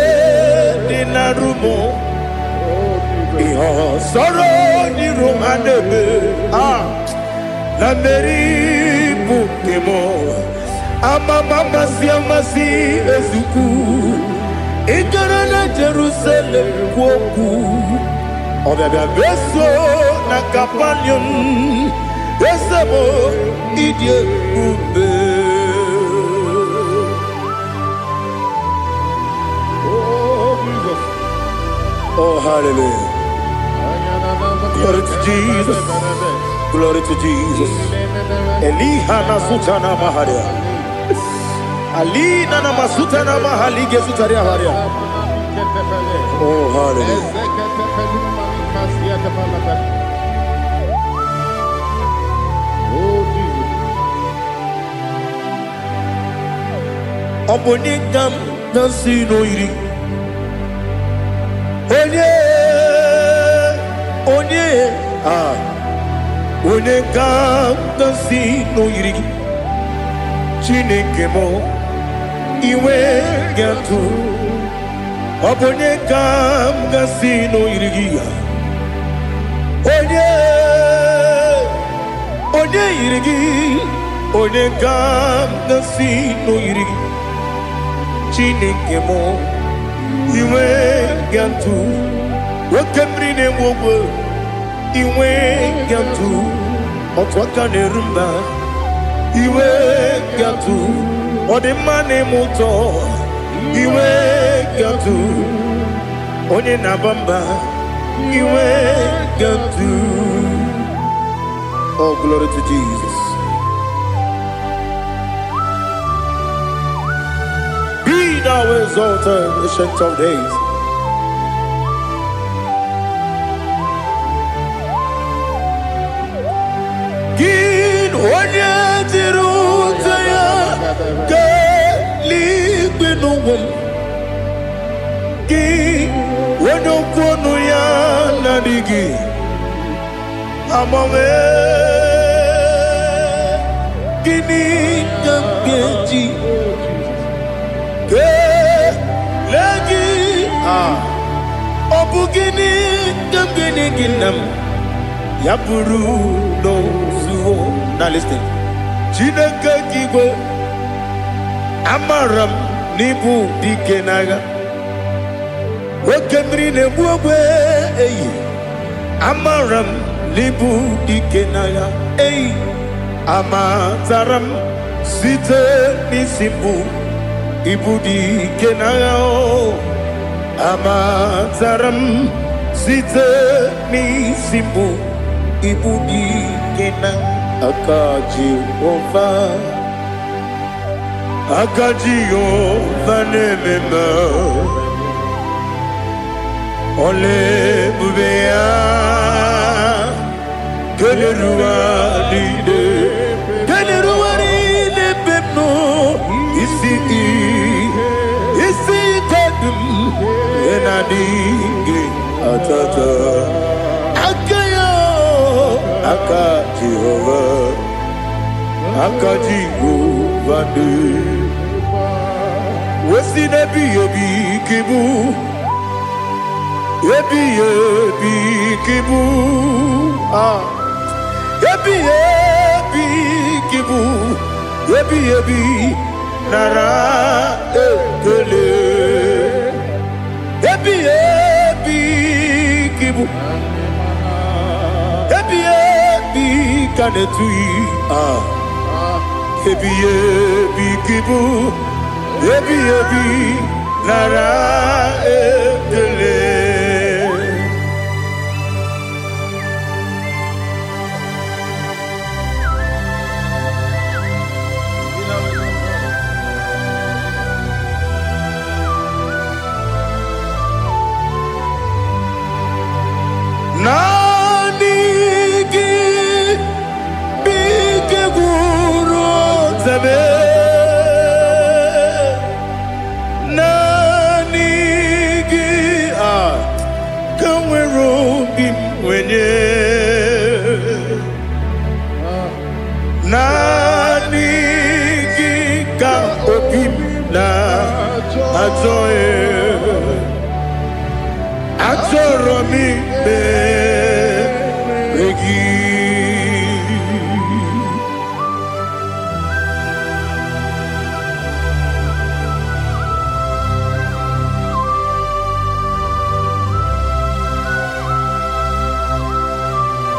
S1: dinarumo. Iho soro ni romanebe. La meri bukemo. Amama siamasi ezuku. Ikarana Jerusalem woku. Obebe beso na kapanion. Esebo idie ube. Oh Jesus. Oh hallelujah. Glory to Jesus. Glory to Jesus. Elihana sutana maharia. Ali nana masuta na mahali gesutaria haria. Oh hallelujah. Oh Jesus. Obonikam nasino iri. onye onye ga-asị n'oyiri gị Chineke m iwe ga-atụ ọ bụ onye ga-asị n'oyiri gị onye yiri gị onye ga-asị n'oyiri gị Chineke m iwe ga-atụ nwoke mmiri na-enwe ogwe iwe ga-atụ otu aka na-eru mba iwe ga-atụ ọ dị mma na-eme ụtọ iwe ga-atụ onye na-aba mba iwe ga-atụ. Oh, glory to Jesus. Be thou exalted, ancient of days. Gin onye jiri ụzọ ya ga-eluigwe n'ụwa gị onye okwu ọnụ ya na-adịghị agbanwe gịnị ka m ga-eji kelee gị ọ bụ gịnị ka m ga-enye gị nna m ya bụrụ n'ozuo na listen Chineke gị igwe amara m n'ịbụ dike n'agha nwoke mmiri na-egbu ogwe eyi amara m n'ịbụ dike n'agha eyi amatara m site n'isi mbụ ịbụ dike n'agha amatara m site n'isi mbụ ịbụ dike n'agha aka Jehova na-ememe ọla ebube ya keleruwa niile ebe m nọ isi kedum ya na-adịghị atata aka ya aka Jehova dị wesi n'ebighị ebi kibu ebighị ebi kibu ebighị ebi kibu ebighị ebi nara ekele ebighị ebi kibu ebighị ebi ka na-etughị ebighị ebi kibu ebighị ebi nara ekele. Nani gị bike gwuru zebe nani gị ka nwere obi m wenye nani gị ka obi m na-achọ achọrọ m ikpere gị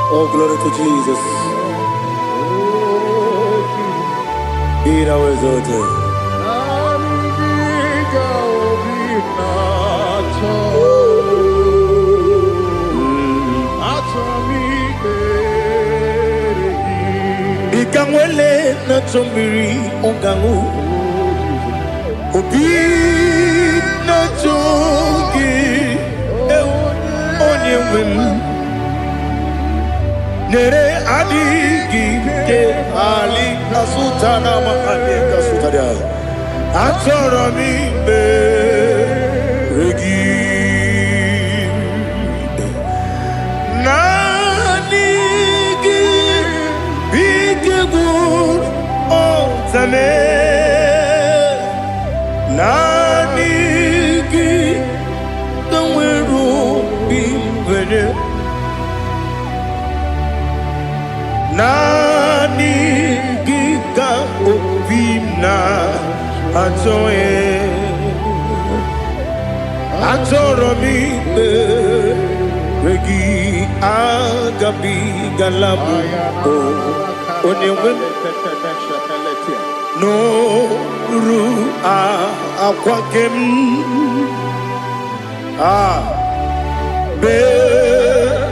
S1: Oh, glory to Jesus. Be thou exalted. Ikanwele na chombiri ongangu obi na chogi onye wem nere adigi ke ali kasutana mahali kasutaria achoro mi beregi na zame naniki kanweru bimwere naniki ka obina atoe atoromi regi agabi galabu onewem no ru akwakem be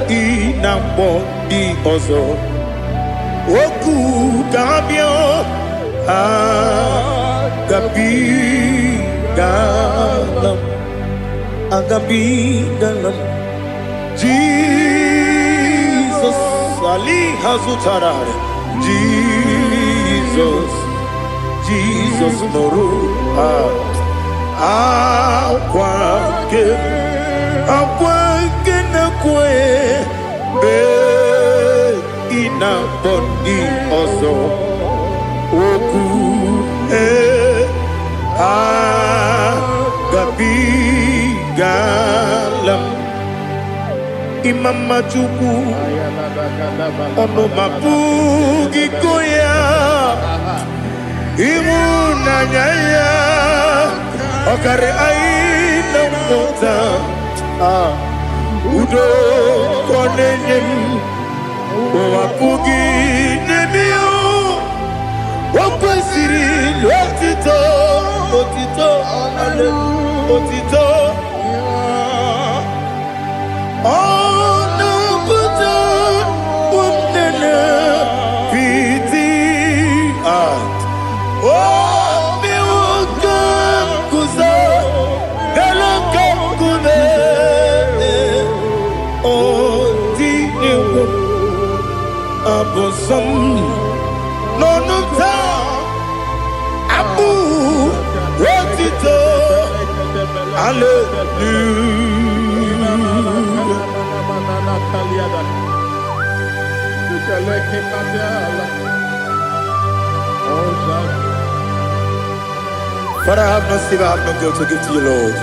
S1: inambo di ozo oku kabio agabi galam agabi galam Jesus Ali Hazutarare Jesus Noru Akwake na kwe be ina boni ozo oku gabi galam Imam Majuku ono mapugi koya imuna nyaya okare aina mota udo konenyem mapugi nemio wakwasiri otito ale otito Abosam nonuta abu wotito Father, I have no silver, I have no gold to give to you, Lord.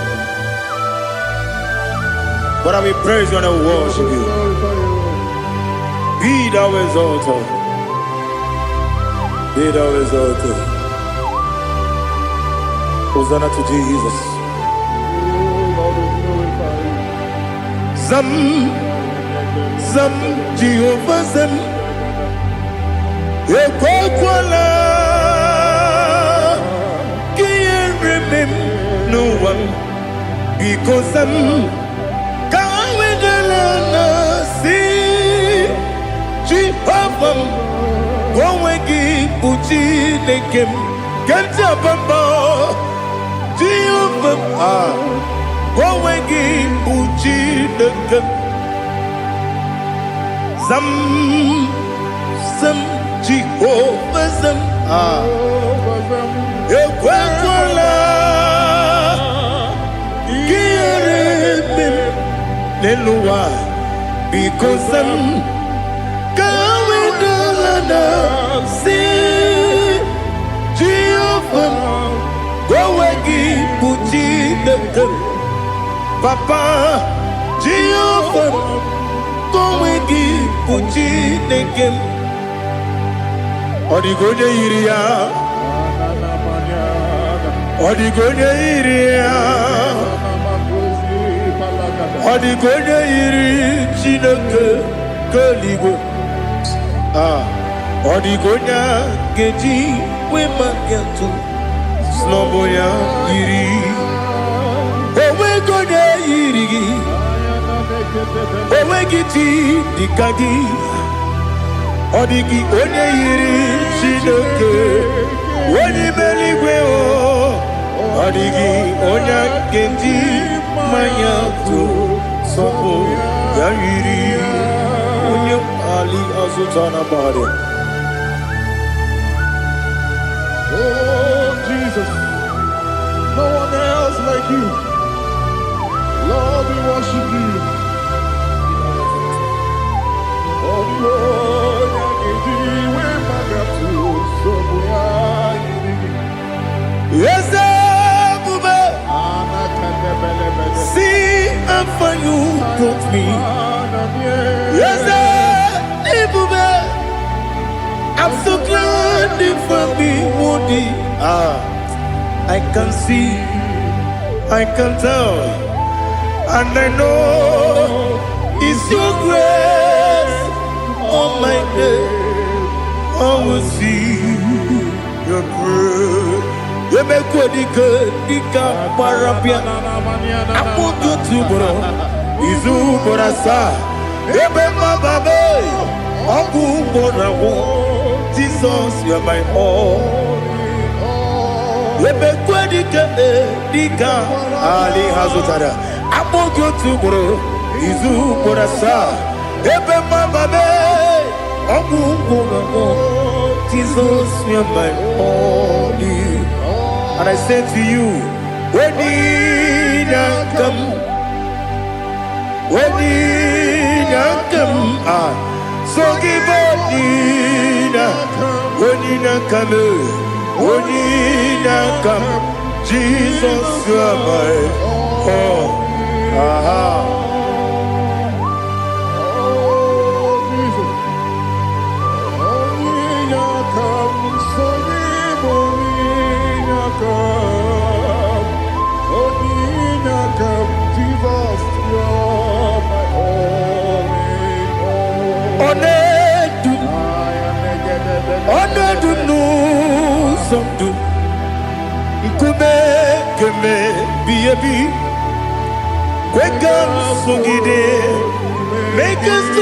S1: But I will praise you and I will worship you. Be thou exalted. Be thou exalted. Hosanna to Jesus. Zam Jehovah Zam Ekwakwala Can't remember no one because Zam Kawedalana see Jehovah Gowegi Uchi Nekem Kenta Bamba Jehovah Gowegi Uchi Nekem Zam Jehovah Zam Ekwakwala Kieremem Neluwa because Zam Kawedalana see Jehovah Gowegi Uchi Nekem Papa Jehovah Gowegi Uchi Nekem Odigoje iria Odigoje iri Chineke Keligwe Odigonya Geji Wemagentu Sloboya iri Owegoje iri Owegiti Dikagi Odigi onye yiri Chineke onye meligwe Odigi onye genji manya to sopo ya yiri onye Ali Azutana Bade.
S3: Oh Jesus, no one else like you. Lord, we worship you. Oh Lord, I give you where my God to so
S2: me. Yes, I'm so glad for me, Woody. I can see, I can tell, and I know it's your grace on my day. I will see your grace. You make good, Dika Parapia. I put you to bro. Izu Borasa. Ebe Mababe. Abu Borawo. Jesus, you are my all. Ebe Kwadika Dika Ali Hazutara. I put you to bro. Izu Borasa. Ebe Mababe. Abu Borawo. Jesus, you are my all. And I say to you, when you come, so give up, when you come, Jesus, you are my all. Make us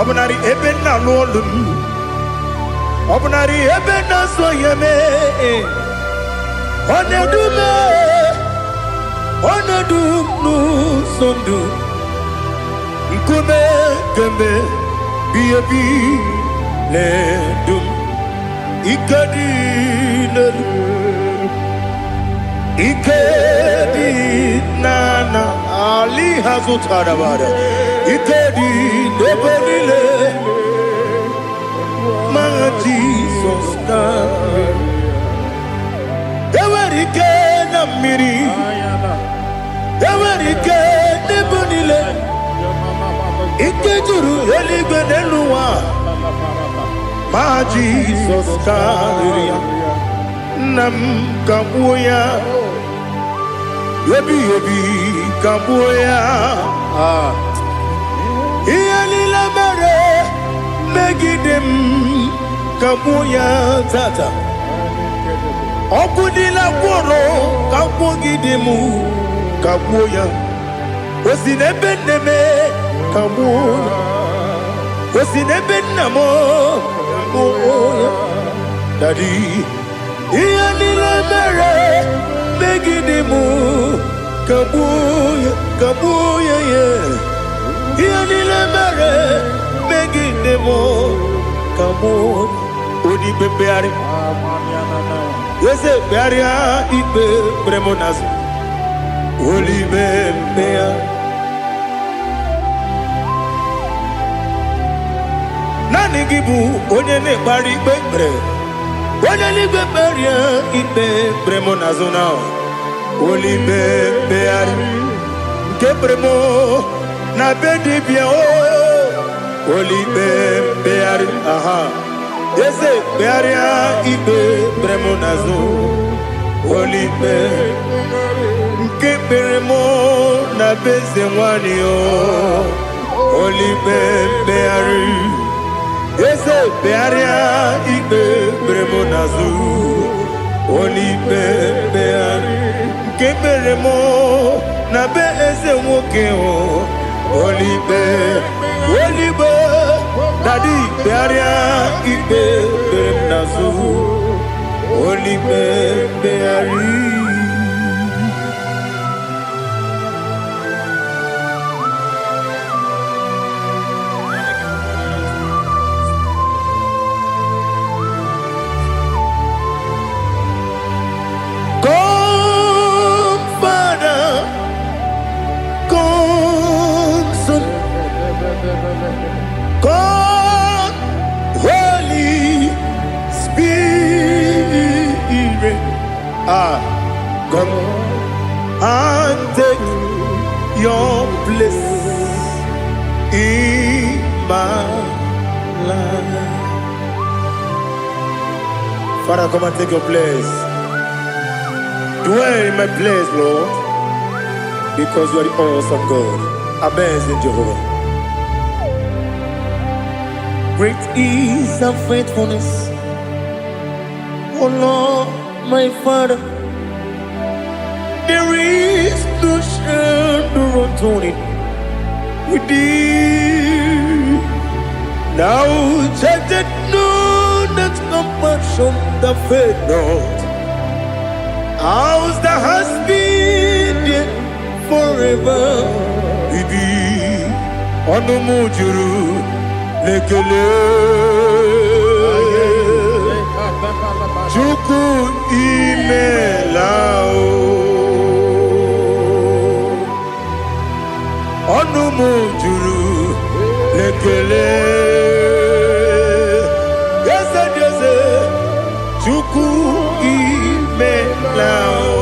S2: Obnari ebena lolum Obnari ebena soyeme Onedu nu sondu Nkume kembe Biebi ledum Ikadi nana Ali Hazutarabada Ikadi Nebonile My Jesus Ewerike na miri Ewerike Nebonile Ikejuru Eligwe Neluwa My Jesus Nam Kabuya Yebi Kabuya Iyalila mere Megidem Kabuya Tata Okudila Kworo Kabugidemu Kabuya Osinebeneme Kabuya Osinebenamo Kabuya Daddy Iyalila mere Megidemu Kabuya yeah Iyalila mere Megidemu Kabuya Odi bebeari Yese bearia Ibe bremonas Oli bebea Nani gibu Onye ne bari bebre Onye li beberia Ibe bremonazona Oli bebeari Ke bremo Na bedi bia Oli bebeari aha Yese bearia Ibe bremonazo Oli Ke bremo Na beze wani Oli bebeari Yese bearia Ibe bremonazo Oli bebeari Ke bremo Na beze woke Oli Daddy bearia Ibe bremonazo Oli beari your place in my life. Father, come and take your place. Dwell in my place, Lord, because you are the awesome God. Amazing Jehovah. Great is thy faithfulness, oh Lord, my Father. There is no shadow of turning with thee. Now check that know that compassion that faith not. Ours that has been there forever with thee. Onomujuru lekele Chuku imelao Onomujuru lekele Yese Chuku imelao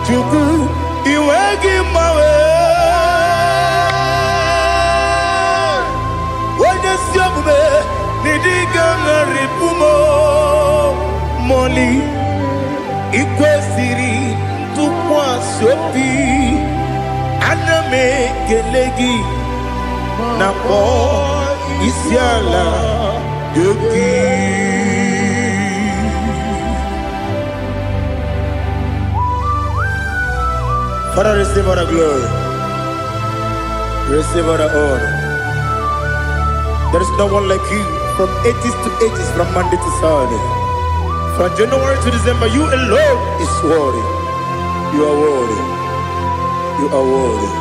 S2: Chuku iwegi mawe Nidigangaripumo Moli Ikwesiri Tukwa sopi Aname gelegi Napo Isiala Yoki. Father, receive all the glory. Receive all the honor. There is no one like you. From ages to ages, from Monday to Sunday, from January to December, you alone is worthy. You are worthy. You are worthy.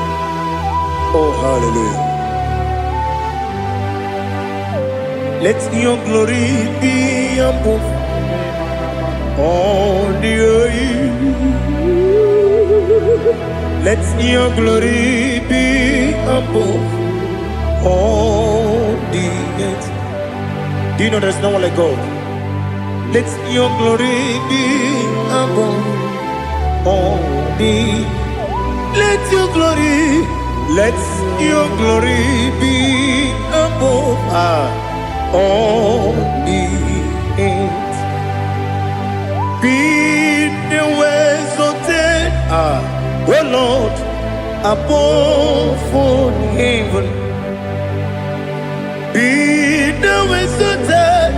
S2: Oh, hallelujah. Let your glory be above all the earth. Let your glory be above all the earth. Do you know there's no one like God? Let your glory be above all the. Let your glory be above all the earth. Be the ways of death, oh Lord, above all heaven. Be the wisdom,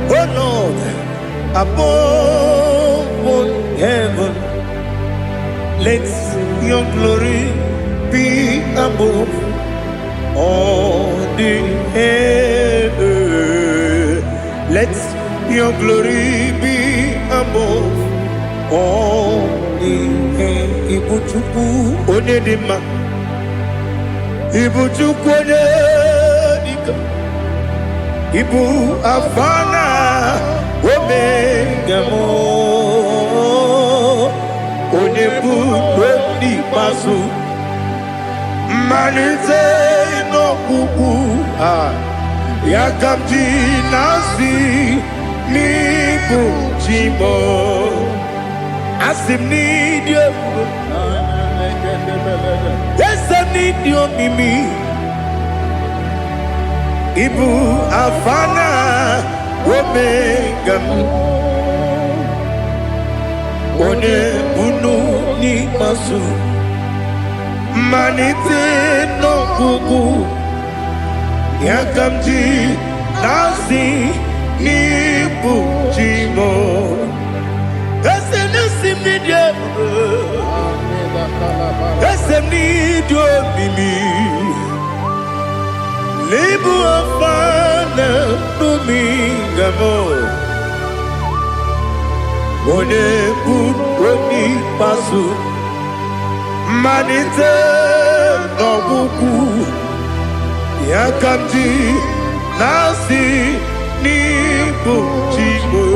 S2: oh Lord, above all heaven. Let your glory be above all the earth. Let your glory be above all the earth. Ibuchuku onedima, Ibuchuku onedika. Ibu afana omega mo onebu ni pasu manite no kuku yakamji nasi nibu chimo asim ni dio esa ni dio mimi Ibu afana omega one bunu ni masu manite no kuku yakamji nasi ni bujimo ese nasi media ese ni do mimi Lebu afana dominga mo One buni pasu Manite no buku Yakamji nasi ni buchigo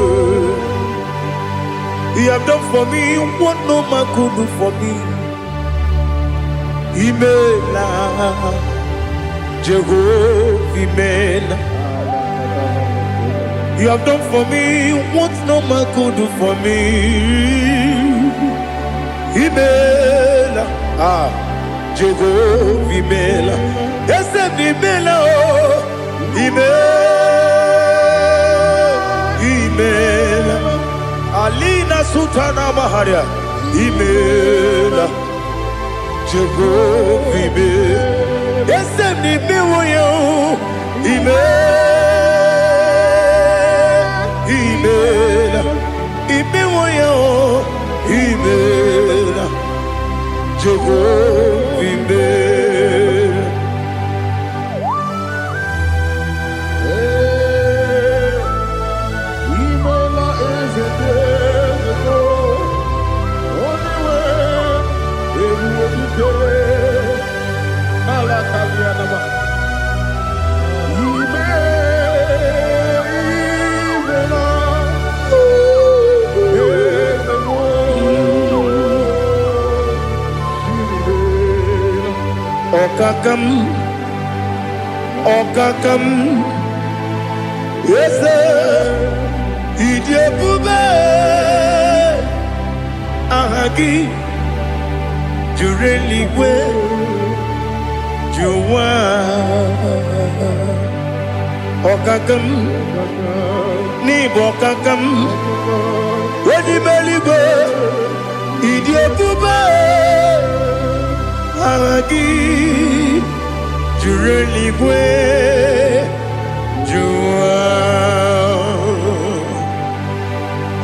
S2: You have done for me what no man could do for me Imela Jehovah, Amen. You have done for me what no man could do for me.
S1: Imela, Jehovah Imela, Esem Imela, Imela, Alina Sutana Maharia, Imela, Jehovah Imela, Esem Imela, Imela, Imela, Imela, Jehovah Imela.
S3: Imela is a day, only way, every day. Alakalianaba.
S1: Okakam, Okakam, yes, Idebube, Ahagi, Jureligwe, Juwa, Okakam, Nibokakam, Wadimeligwe, Idebube, Ahagi, Jureligwe, Juwa,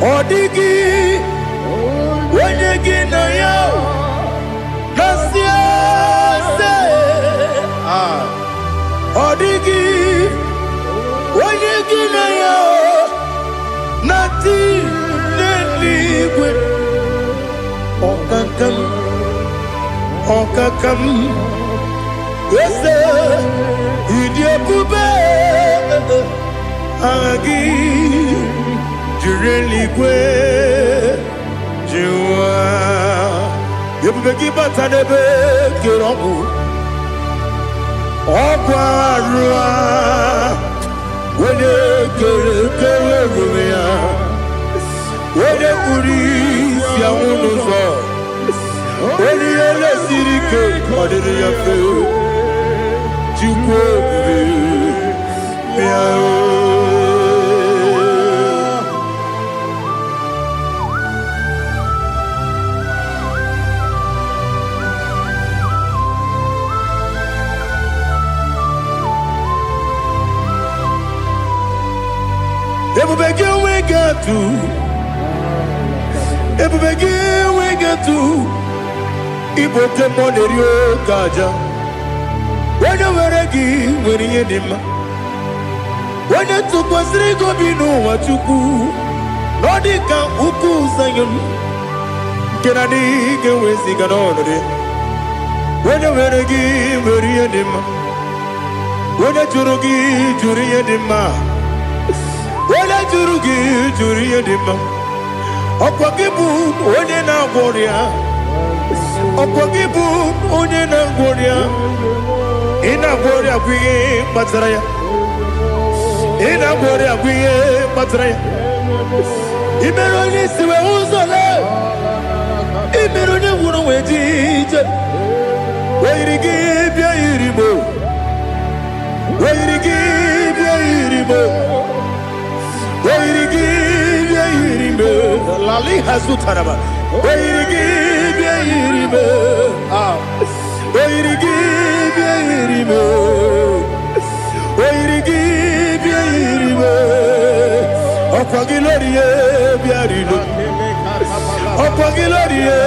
S1: Odigi, Wanyegi na ya, Nasiase, Odigi, Wanyegi na ya, Nati, Neligwe, Okakam, Okakam, yes, Idebube, Agi, Jureligwe, Juwa, Yebeki Batanebe, Kiroku, Okwarua, Wede Kerumia, Wede Kuris, Yamunuzo. When you let Sirike, what did you feel? You go, everybody we got to, everybody we got to. Ibo temone rio kaja, wena weregi weriye dima, wena tukwa srigo binu wachuku, nodika uku sayon, kenadi gewezi ganonore, wena weregi weriye dima, wena churugi churiye dima, wena churugi churiye dima, okwa kibu wene na boria. Opogibu onye na ngworia ina ngworia kwiye matraya ina ngworia kwiye matraya imero ni siwe uzole imero ni wunu wejije weirigi bia irimo weirigi bia irimo weirigi bia irimo lali hasutaraba weirigi bia irimo weirigi bia irimo weirigi bia irimo okwagilorie bia rilo okwagilorie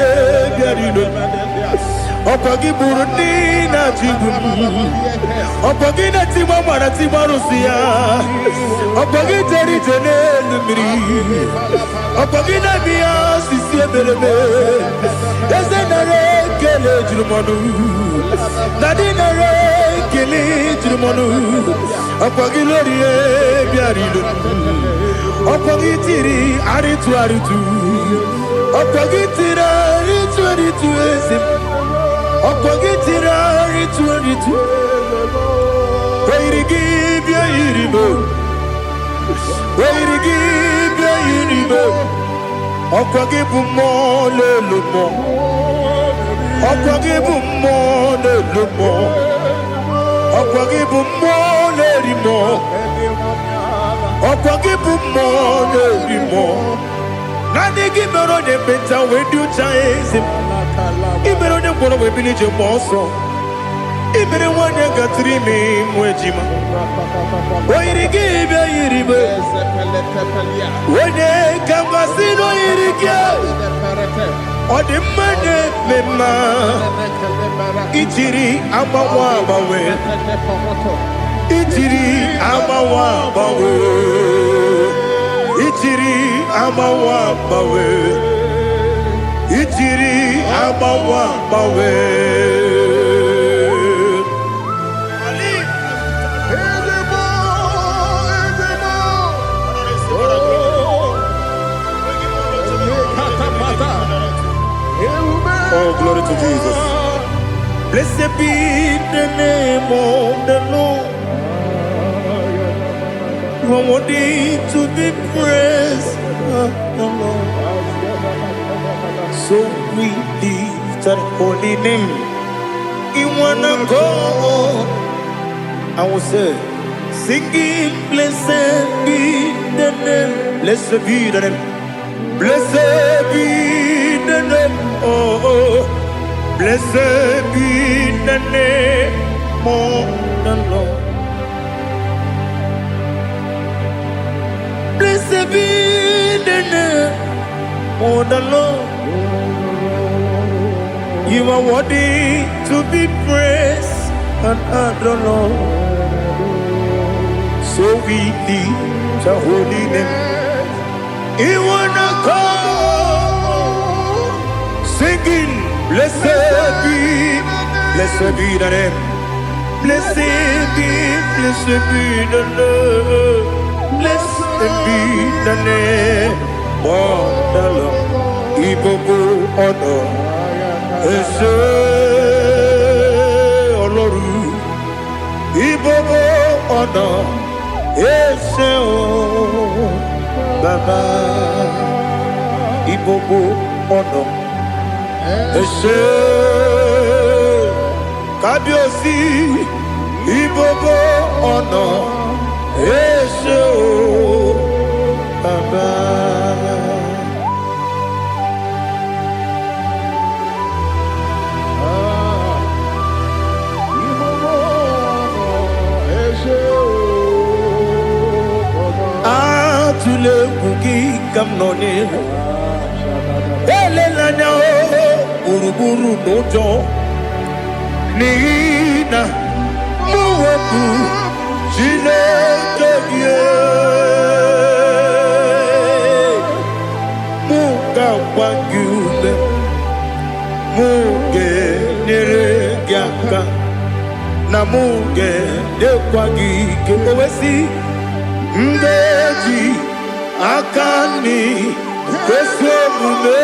S1: bia rilo okwagiburundi na jigum okwagina timama na timarusia okwagiteri tenelu miri okwagina biya sisi ebelebe ezenare kele jurumonu nadinare kele jurumonu okwagilorie bia rilo okwagitiri aritu aritu okwagitira aritu aritu ezim okwagitira aritu aritu weirigi bia irimo weirigi bia irimo okwagibu mo lelumo
S2: Okwagibu mone lumo. Okwagibu mone limo. Okwagibu mone limo. Nani gimero de beta we do chase. Ibero de bono we village moso. Ibere wanya gatrimi mwejima. Oirigibe iribe. Wene kamasino irigia. Odimane mema. Ijiri amawa bawe. Ijiri amawa bawe. Ijiri amawa bawe. Ijiri amawa bawe. Oh, glory to Jesus. Blessed be the name of the Lord. You are worthy to be praised, the Lord. So we lift that holy name. You wanna go? I will say, singing, blessed be the name. Blessed be the name. Blessed be the name. Oh, blessed be the name of the Lord. Blessed be the name of the Lord. You are worthy to be praised and adored, Lord. So we lift the holy name. You wanna call, singing, blessed be the name. Blessed be the Lord. Blessed be the name of the Lord. Ibobo honor, Ese Oloru. Ibobo honor, Ese Baba. Ibobo honor, Ese Kabiosi. Ibobo honor, Ese Baba. Atule kuki kamnoni. Ele lanya uruburu nojo. Nina muwaku Chineke muka wangyule muge neregiaka na muge dekwagike owesi ndeji akani kwesemume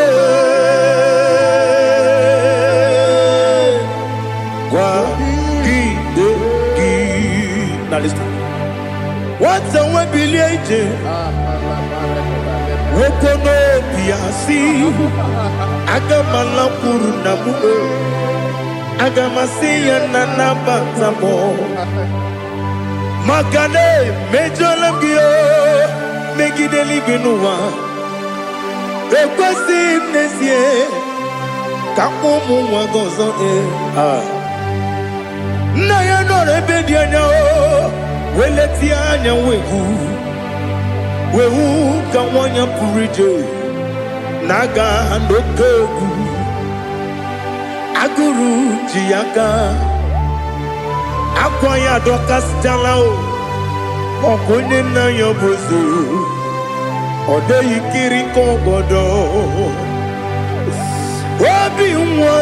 S2: kwa gidegi. Now listen. What's a webileje? Wokono piasi. Agamala puru namu. Agamasiya nanabatamo. Magane mejolamgio. Megideli benua. Ekwesi nesie. Kakomu wagozo na ya no rebedi anya o weleti anya wehu ka wanya purije naga ndokogu aguru jiaka akwa ya dokas jalao okonye na yo bozu ode yikiri ko godo obi nwa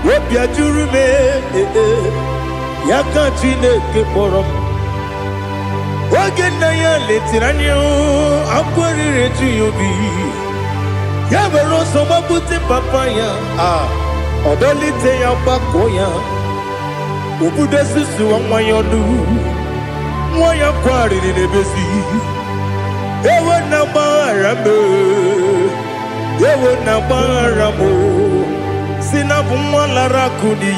S2: Obiajuru me Yaka Chineke kpọrọ m oge nna ya letiri anya akwarịrị eju ya obi ya were ọsọ gbapute papa ya ọdọlite ya gbakọ ya obodo susu nwa ya ọnụ nwa ya kwarịrị n'ebezi ewe na gbaghara me
S1: Ewe na baramo Sina bumwala rakudi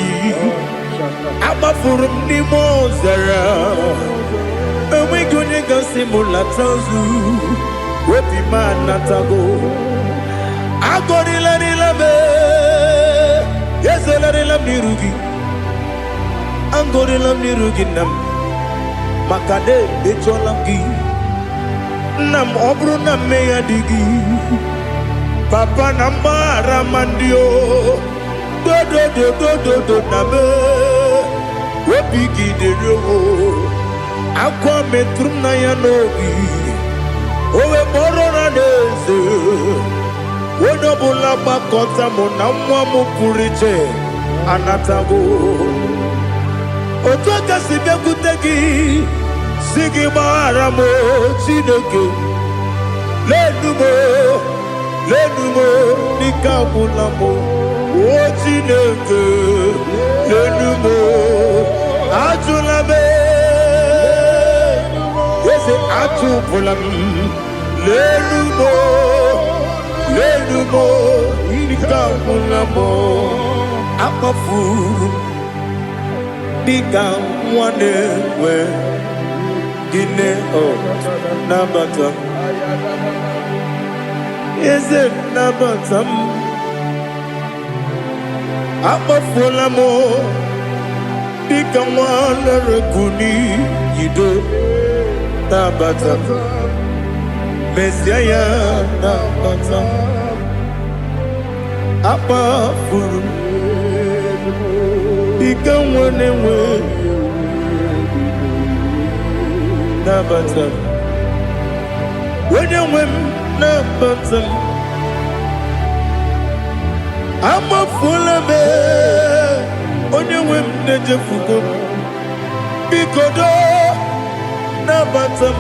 S1: Abafurum ni mozera Ewe gunye gasimula tanzu Wepi manatago Agorila nilabe Yezela nilam nirugi Angorila nirugi nam Makade becholamgi Nam obru nam meya digi Papa namara mandio Do do do do do do nabe Wepigi de roho Aqua metrum na yanogi Owe moro na neze Wenobula bakota monamwa mupuriche Anatago Otoka sibe kutegi Sigi maramo chineke Lenumo nikabulamo O chineke Lenumo Ajulame Yese ajubulam Lenumo nikabulamo Akafu Nika mwanewe Gine o nabata Eze nabatam Akafulamo Nika mwanerekuni Yido nabata Mesiaya nabata Akafulu Nika mwanewe Nabatam When you win Nabatam I'm a full of it When you win Nejafuko Bikodo Nabatam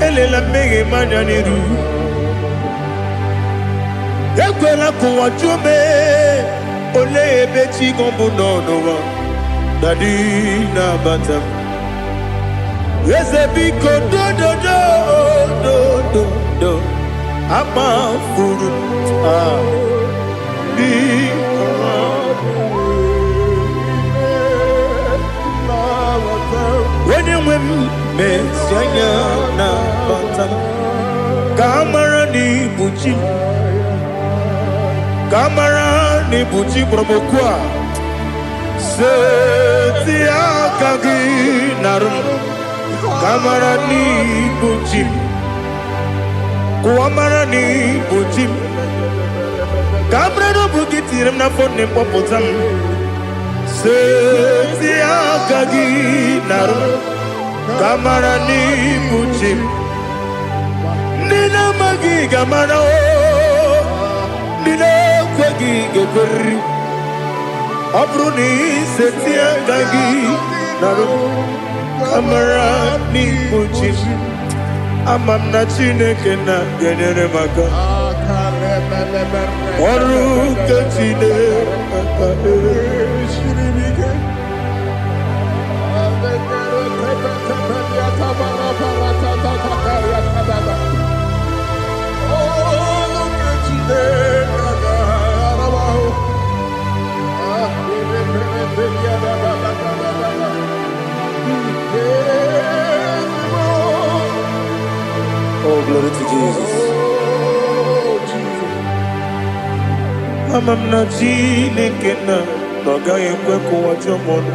S1: Elela mege manjaniru Yakwela kuwa chume Ole ebechi gombu nonowa Dadi Nabatam Yes, a big do I'm a fool. When you win, Miss Yana Bata Camarani Buchi Promokwa Setia Kagi Narum Kamarani Buchim Kuamarani Buchim Kamrano Bukitiram na phone Popotam Setia Kagi Naru Kamarani Buchim Nina Magi Gamana Nina Kwagi Gabri Abruni Setia Kagi Naru Kamarani Buchim Amam na Chineke na genere maka Oru kachine Oh, glory to Jesus. Amam na Chineke na noga yekwe kuwa chomono.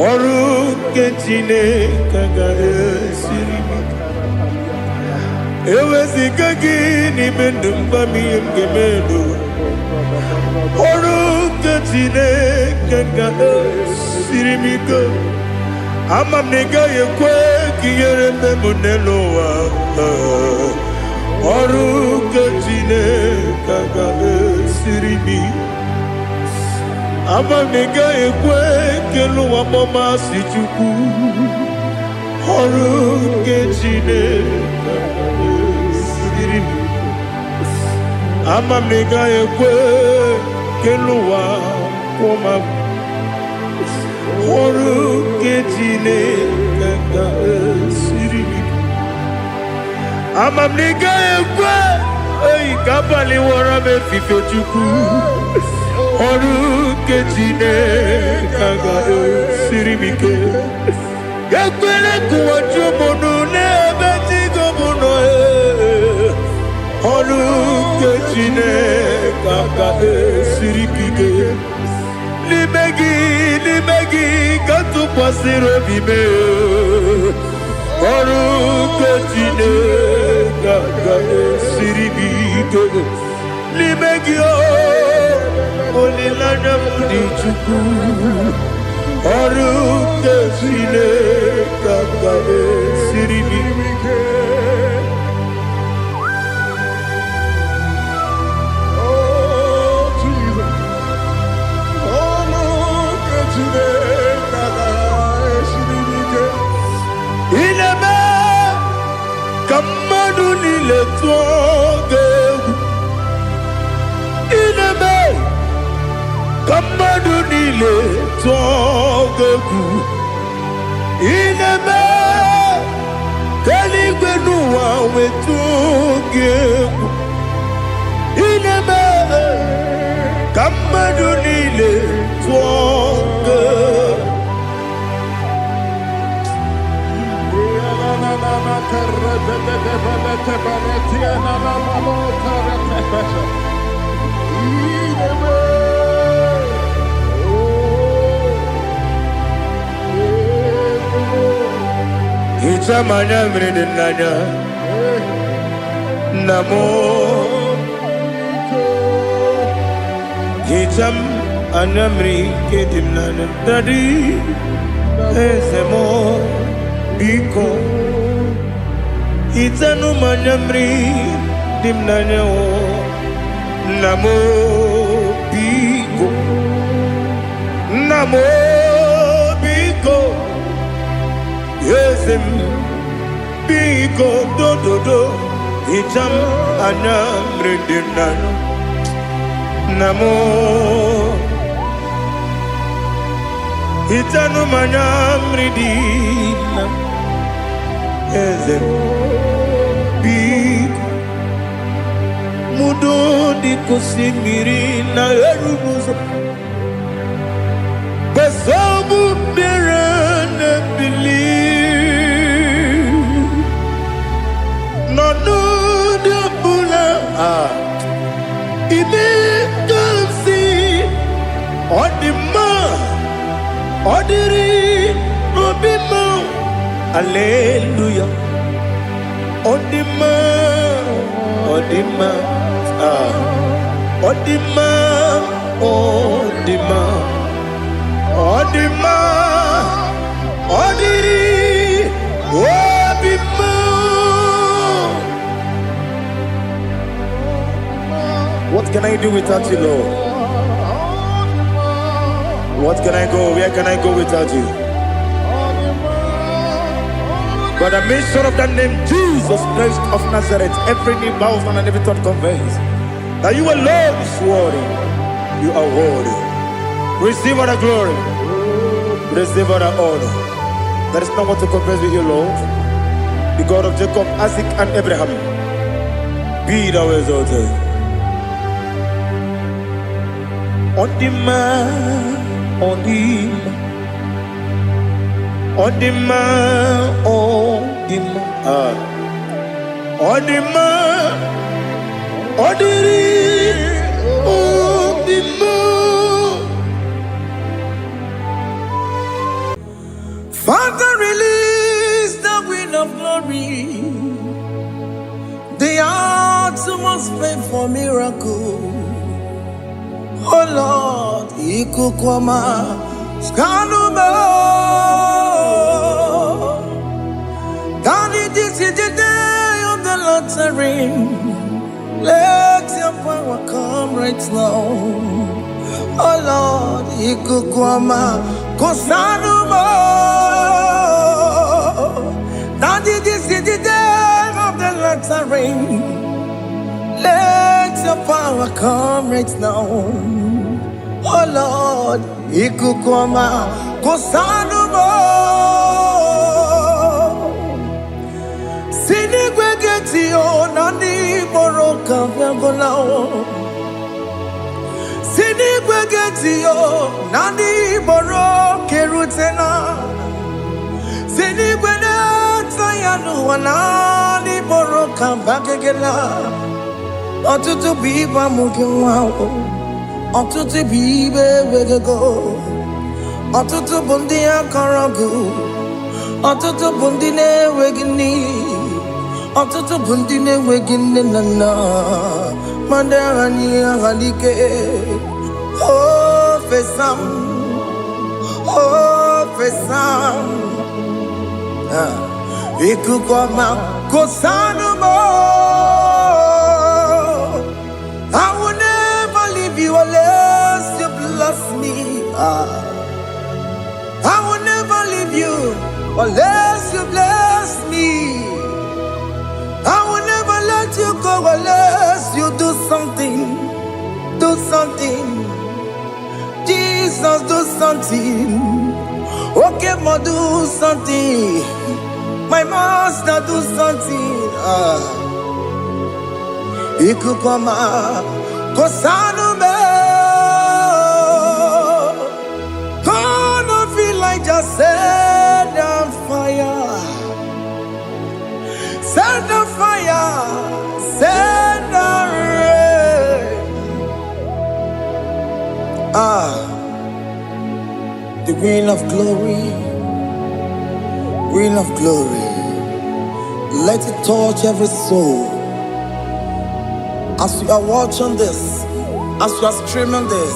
S1: Oru ke Chineke ga esiri. Ewezi kagi ni mendumba miyemge mendo. Oru ke Chineke ga esiri miko. Amam nega yekwe kiyere memunelo wa. Oru ke Chineke ga esiri mi. Amam nega yekwe kelu wa mama si chuku. Oru ke Chineke ga esiri mi. Amam nega yekwe kelu wa mama. Oru ke Chineke ga esiri mi. Amam nega yekwe
S3: Ei kabali wara me fife chuku. Oru kejine kaga sirimike. Yakwele kuwacho monu ne beti gomuno. Oru kejine kaga sirikike. Limegi katu pasiro bime. Oru kejine kaga sirikike. Limegi olilana mudi chuku. Oru kejine kaga sirikike. Ineme kamadu nile tuoge. Ineme kamadu nile tuoge. Ineme kaligwe nuwa wetuge. Ineme kamadu nile tuoge. Ichamanya mridinanya namo. Icham anamri kedimnana dadi ezemo biko. Itanu manamri dimnanya o namo biko. Namo biko. Yesem biko do do do. Icham anamri dimnanya namo. Itanu manamri dimnanya. Yesem biko. Mudo di kusimiri na erumuzo. Besobu birane believe. No no de bula. Ibe kansi. Odima. Odiri. Obima. Hallelujah. Odima. Odima. Odima. Odima. Odima. Odiri. Obima. What can I do without you, Lord? What can I go? Where can I go without you? By the mention of that name, Jesus Christ of Nazareth, every knee bows down and every tongue confesses that you alone is worthy. You are worthy. Receive all the glory. Receive all the honor. There is no one to compare with you, Lord. The God of Jacob, Isaac, and Abraham. Be thou exalted. On the man, on the man. Odima, Odima, Odima, Odiri, Odima.
S1: Father, release the wind of glory. The hearts must pray for miracle. Oh Lord, Ikukwama, Skanuma. Daddy, this is the day of the lottery. Let your power come right now. Oh Lord, Ikukwama, Kosanuma. Daddy, this is the day of the lottery. Let your power come right now. Oh Lord, Ikukwama, Kosanuma. Golao. Sini Gwegetiyo, Nandi Boro Kerutena. Sini Gwegetiyo, Nandi Boro Kambakegela. Otutu biba mukiwa, otutu bibe wegego, otutu bundi akaragu, otutu bundi ne wegini, otutu bundi ne wegini nana, mandani ahalike, oh fesam, ikukoma kosanu mo. I will never leave you unless you bless me. I will never leave you unless you bless me. I will never let you go unless you do something. Do something. Jesus, do something. Okay, ma, do something. My master, do something. Ikukoma kosanu me, gonna feel like just set on fire, set on fire, set on rain. The Queen of Glory, Queen of Glory, let it touch every soul. As you are watching this, as you are streaming this,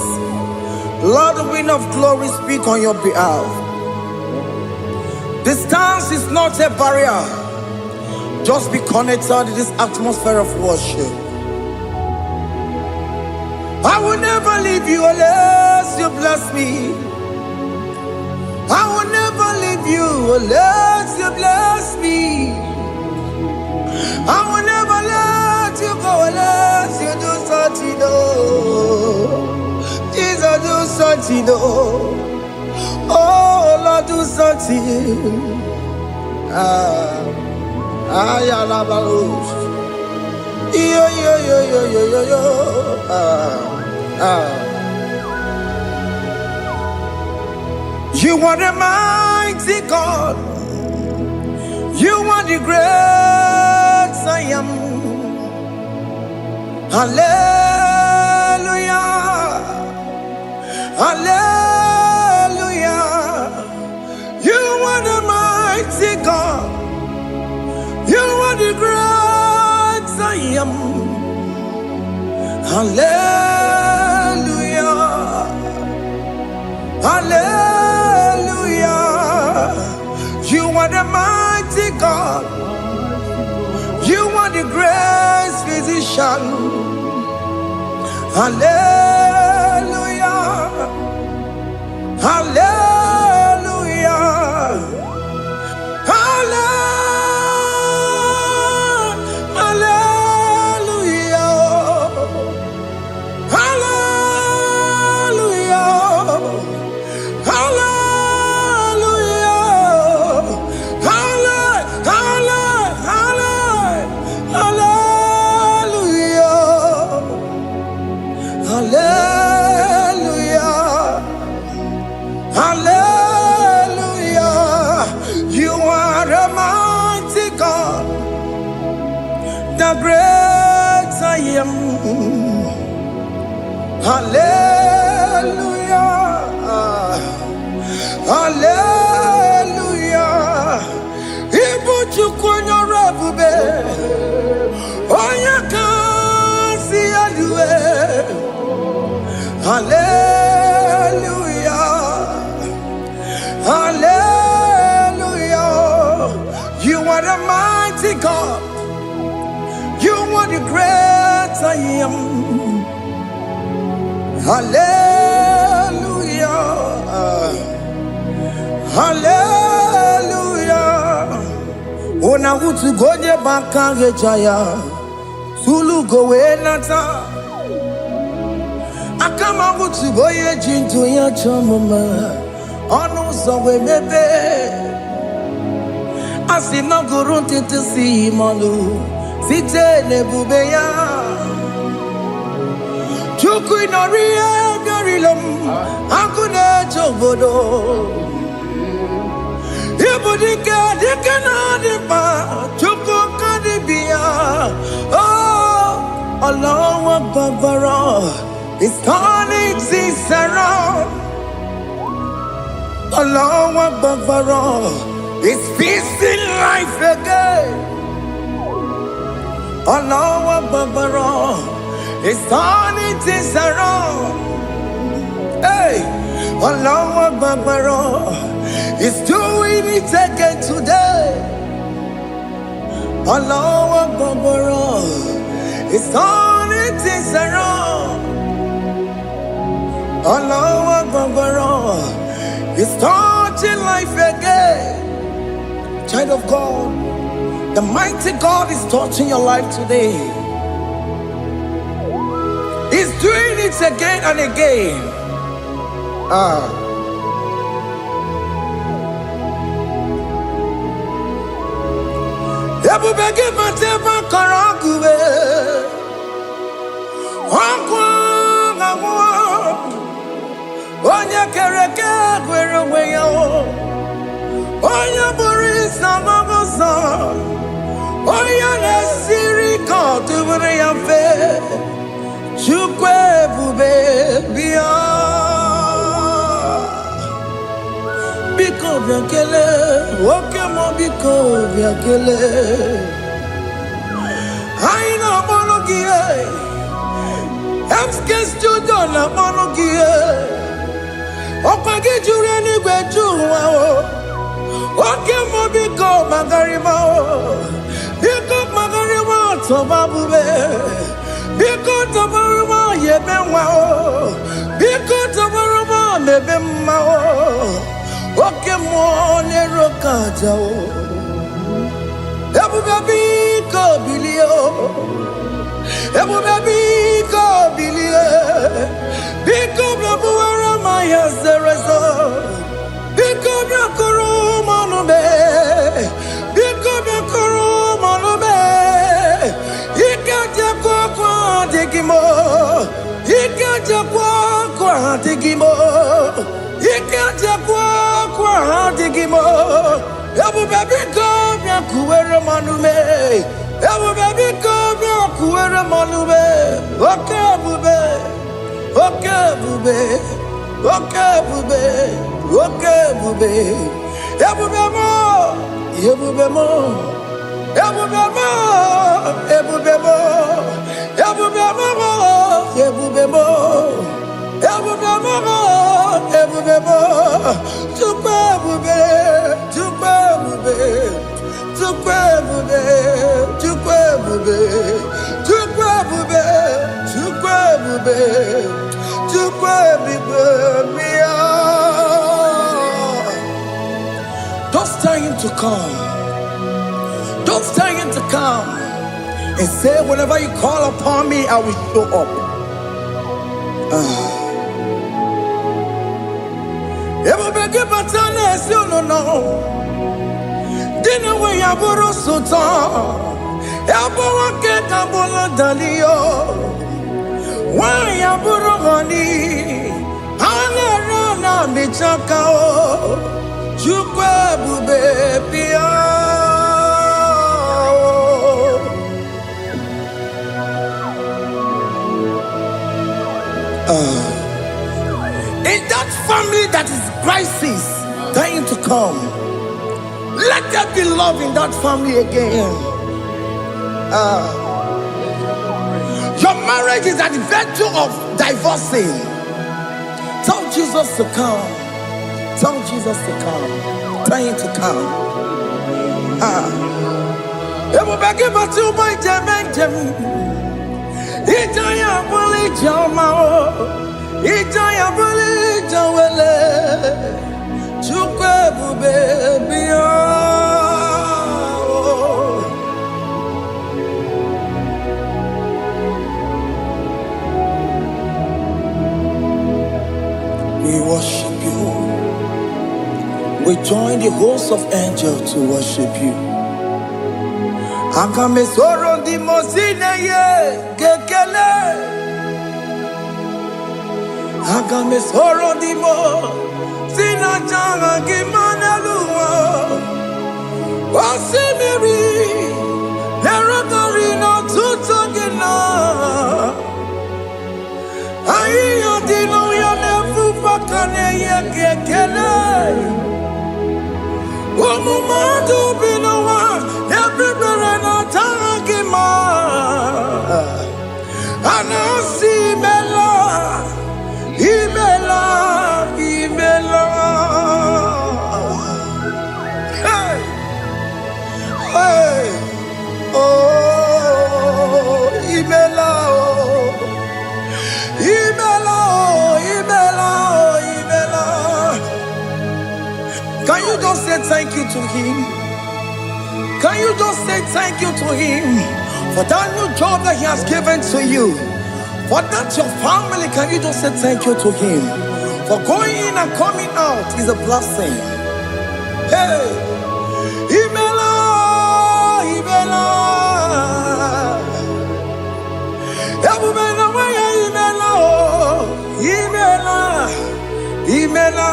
S1: Lord, the Wind of Glory, speak on your behalf. Distance is not a barrier. Just be connected to this atmosphere of worship. I will never leave you unless you bless me. I will never leave you unless you bless me. I will never let you go unless you do something. Jesus, do something. Oh, Lord, do something. You are the mighty God. You are the great I am. Hallelujah. Hallelujah. You are the mighty God. You are the great I am. Hallelujah. Hallelujah. You are the mighty God. You are the great physician. Hallelujah. Hallelujah. Hallelujah. Hallelujah. Hallelujah. You are a mighty God, the great I am. Hallelujah. Hallelujah. Ibuchukwanya rabube. Oya kasi alue. Hallelujah. Hallelujah. You are the mighty God. You are the great I am. Hallelujah. Hallelujah. Ona utu gonye bakange jaya. Sulu gowe nata. Akama utu boye jinto ya chamama. Onu sowe mebe. Asina gurunti tisi manu. Site nebubeya. Chukui noria garilum, Ankune chobodo. Ibudika dikanadipa, Chuku kadibia. Oh, Allah Akbar, it's turning things around. Allah Akbar, it's peace in life again. Allah Akbar, it's turning things around. Hey, Allah Akbar, it's doing it again today. Allah Akbar, it's turning things around. Allah Akbar, it's touching life again. Child of God, the mighty God is touching your life today. He's doing it again and again. Ebubege mateba karakube, wakwa ngwa, onya kereke gwereweyo, onya borisa mabosa, onya nesiri kotubure yafe, chukwe bube biya. Biko biakele, woke mo biko biakele. Aina monogie, emske studio na monogie. Opage jure ni gwejuwa o. Woke mo biko magarima o. Biko magarima tobabube. Biko tobarima yebenwa o. Biko tobarima mebemma o. Oke mwone rokaja o. Ebu baby ko bilio. Ebu baby ko bilie. Biko babu ara maya zerezo. Biko bakuru manube. Biko bakuru manube. Ikaja kwa digimo. Ikaja kwa digimo. Ikaja kwa digimo. Ebu baby go bia kuwere manume. Ebu baby go bia kuwere manume. Oke bube. Oke bube. Oke bube. Oke bube. Ebu bemo. Ebu bemo. Ebu bemo. Ebu bemo. Ebu bemo. Ebu bemo. Ebu bemo. Ebu bemo. Tukwe bube. Tukwe bube. Tukwe bube. Tukwe bube. Tukwe bube. Tukwe bube. Tukwe bube. Don't tell him to come. Don't tell him to come. And say, whenever you call upon me, I will show up. Ebubege batane si no. Dina we yaburu sultan. Yabo wake kabolo dalio. Wa yaburu gani. Hane rana michaka o. Chukwe bube pia. In that family that is crisis, dying to come, let there be love in that family again. Your marriage is at the verge of divorcing. Tell Jesus to come. Tell Jesus to come. Tell him to come. Ebubege batu boy jemenjem. Ijaya buli jamao. Ijaya buli jawele. Chukwe bube biya. We worship you. We join the host of angels to worship you. Akame soro di mosine ye gekele. Agame soro dimo, sina janga gimana luwa. Wasimiri, nerotari no tutogina. Ayo dino ya nefu pakane ye kekele. Umumadu binowa, nebibere no tangima. Anasi mela. Imela, Imela, hey, hey, oh, Imela, oh, Imela, oh, Imela, oh, Imela. Can you just say thank you to him? Can you just say thank you to him for that new job that he has given to you? For that your family, can you just say thank you to him? For going in and coming out is a blessing. Hey, Imela, Imela, Imela, Imela, Imela,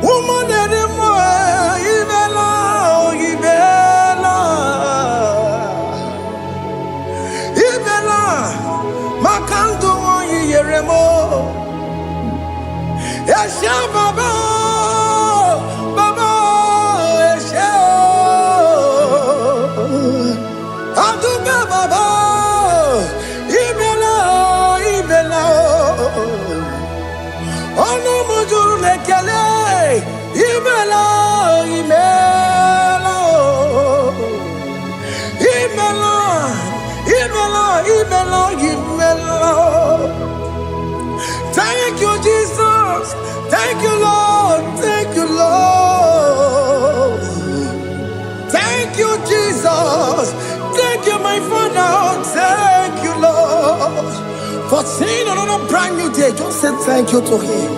S1: woman anymore, Imela, Imela. Makandu yeremo, Esha baba, baba, Esha, Aduga baba, Ibela, Ibela, Ono mujuru lekele, Ibela, Ibela, Ibela. Imela, Imela, Imela. Thank you, Jesus. Thank you, Lord. Thank you, Lord. Thank you, Jesus. Thank you, my Father. Thank you, Lord. For seeing another brand new day, just say thank you to him.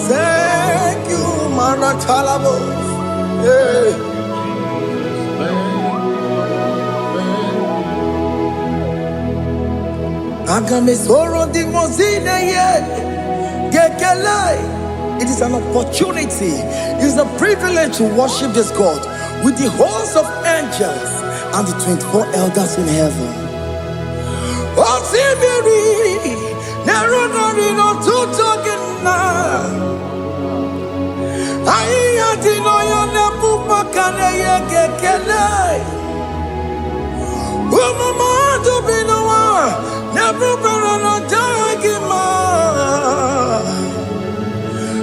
S1: Thank you, Manatalabo. Yeah. It is an opportunity, it is a privilege to worship this God with the host of angels and the 24 elders in heaven. Never better dagima.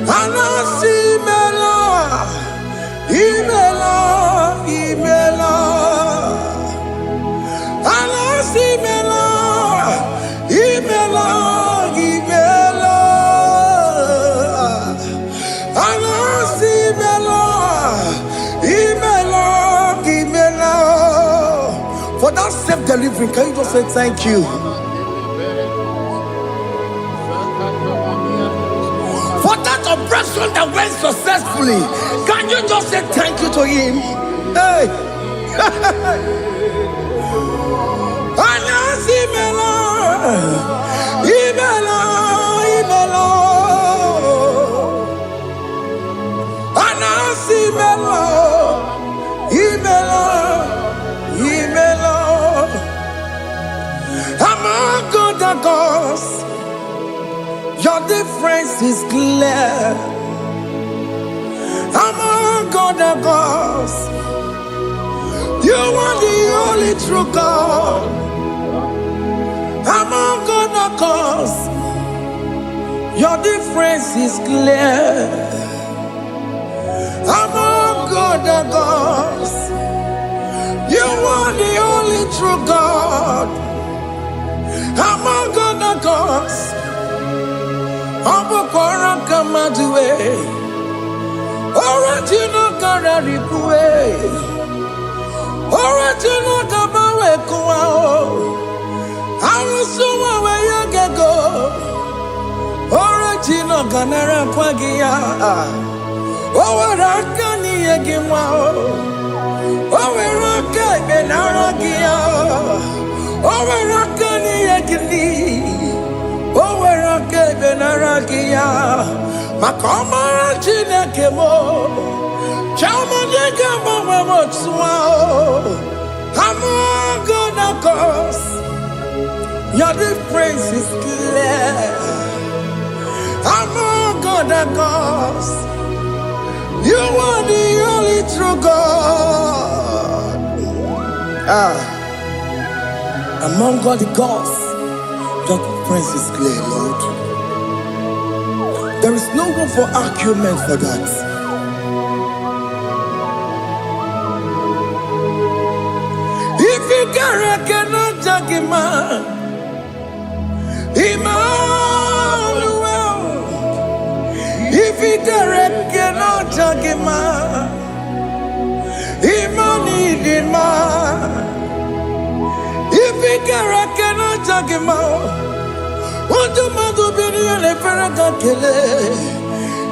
S1: Anasi mela, Imela, Imela. Anasi mela, Imela, Imela. Anasi mela, Imela, Imela. For that self-delivery, can you just say thank you? For that operation that went successfully, can you just say thank you to him? Hey! Anasi mela, Imela, Imela. Anasi mela, Imela, Imela. Among the gods, your difference is clear. Among other gods, you are the only true God. Among other gods, your difference is clear. Among other gods, you are the only true God. Among other gods, Abukora Kamadue, Original Kararipue, Original Kabawe Kuao, Arusuma Wayagego, Original Ganara Kwagia, Owarakani Yagimao, Owaraka Benaragia, Owarakani Yagini. Kia, Makoma Chinakemo, Chamanega Mamamotswao, Hamagona Cos, your difference is clear. Hamagona Cos, you are the only true God. Among all the gods, your difference is clear, Lord. There is no room for argument for that. If you cannot judge him, Emmanuel. If you cannot judge him, Emmanuel. If you cannot judge him, what do you do? Be the Ferraga Kele.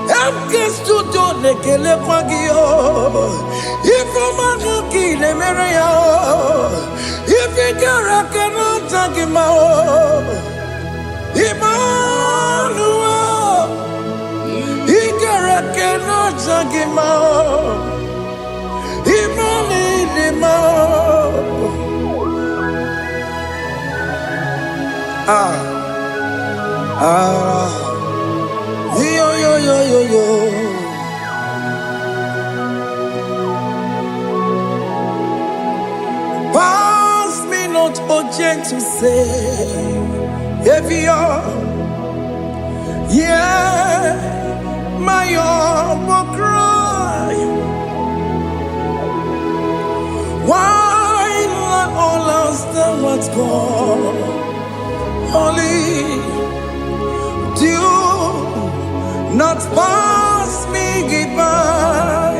S1: I'm just to do the Kele Pagio. If I'm a kill a Maria, if you cannot judge him, Emmanuel. He cannot judge him, Emmanuel. Yo. Pass me not, O gentle Savior. Yeah, my humble cry. Why not all else than what's gone? Only do not pass me by.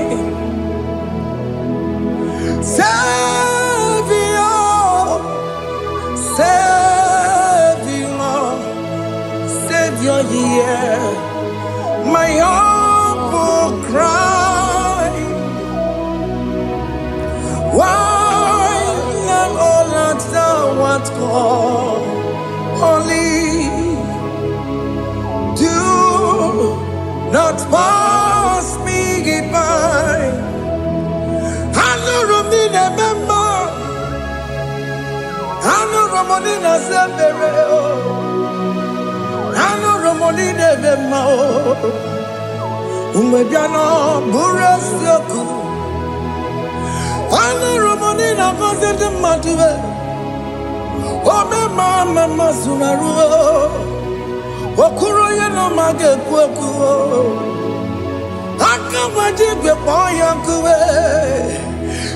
S1: Savior, yeah, my humble cry. Why not all that thou art called? Only do not pass me by. I know Romina member. I know Romonina Zembere. I know Romonina member. Umwebiano Burasioku. I know Romonina Gozette Matue. Mama Sunaru, Okuro no mage kweku. Akamaji be poyankuwe.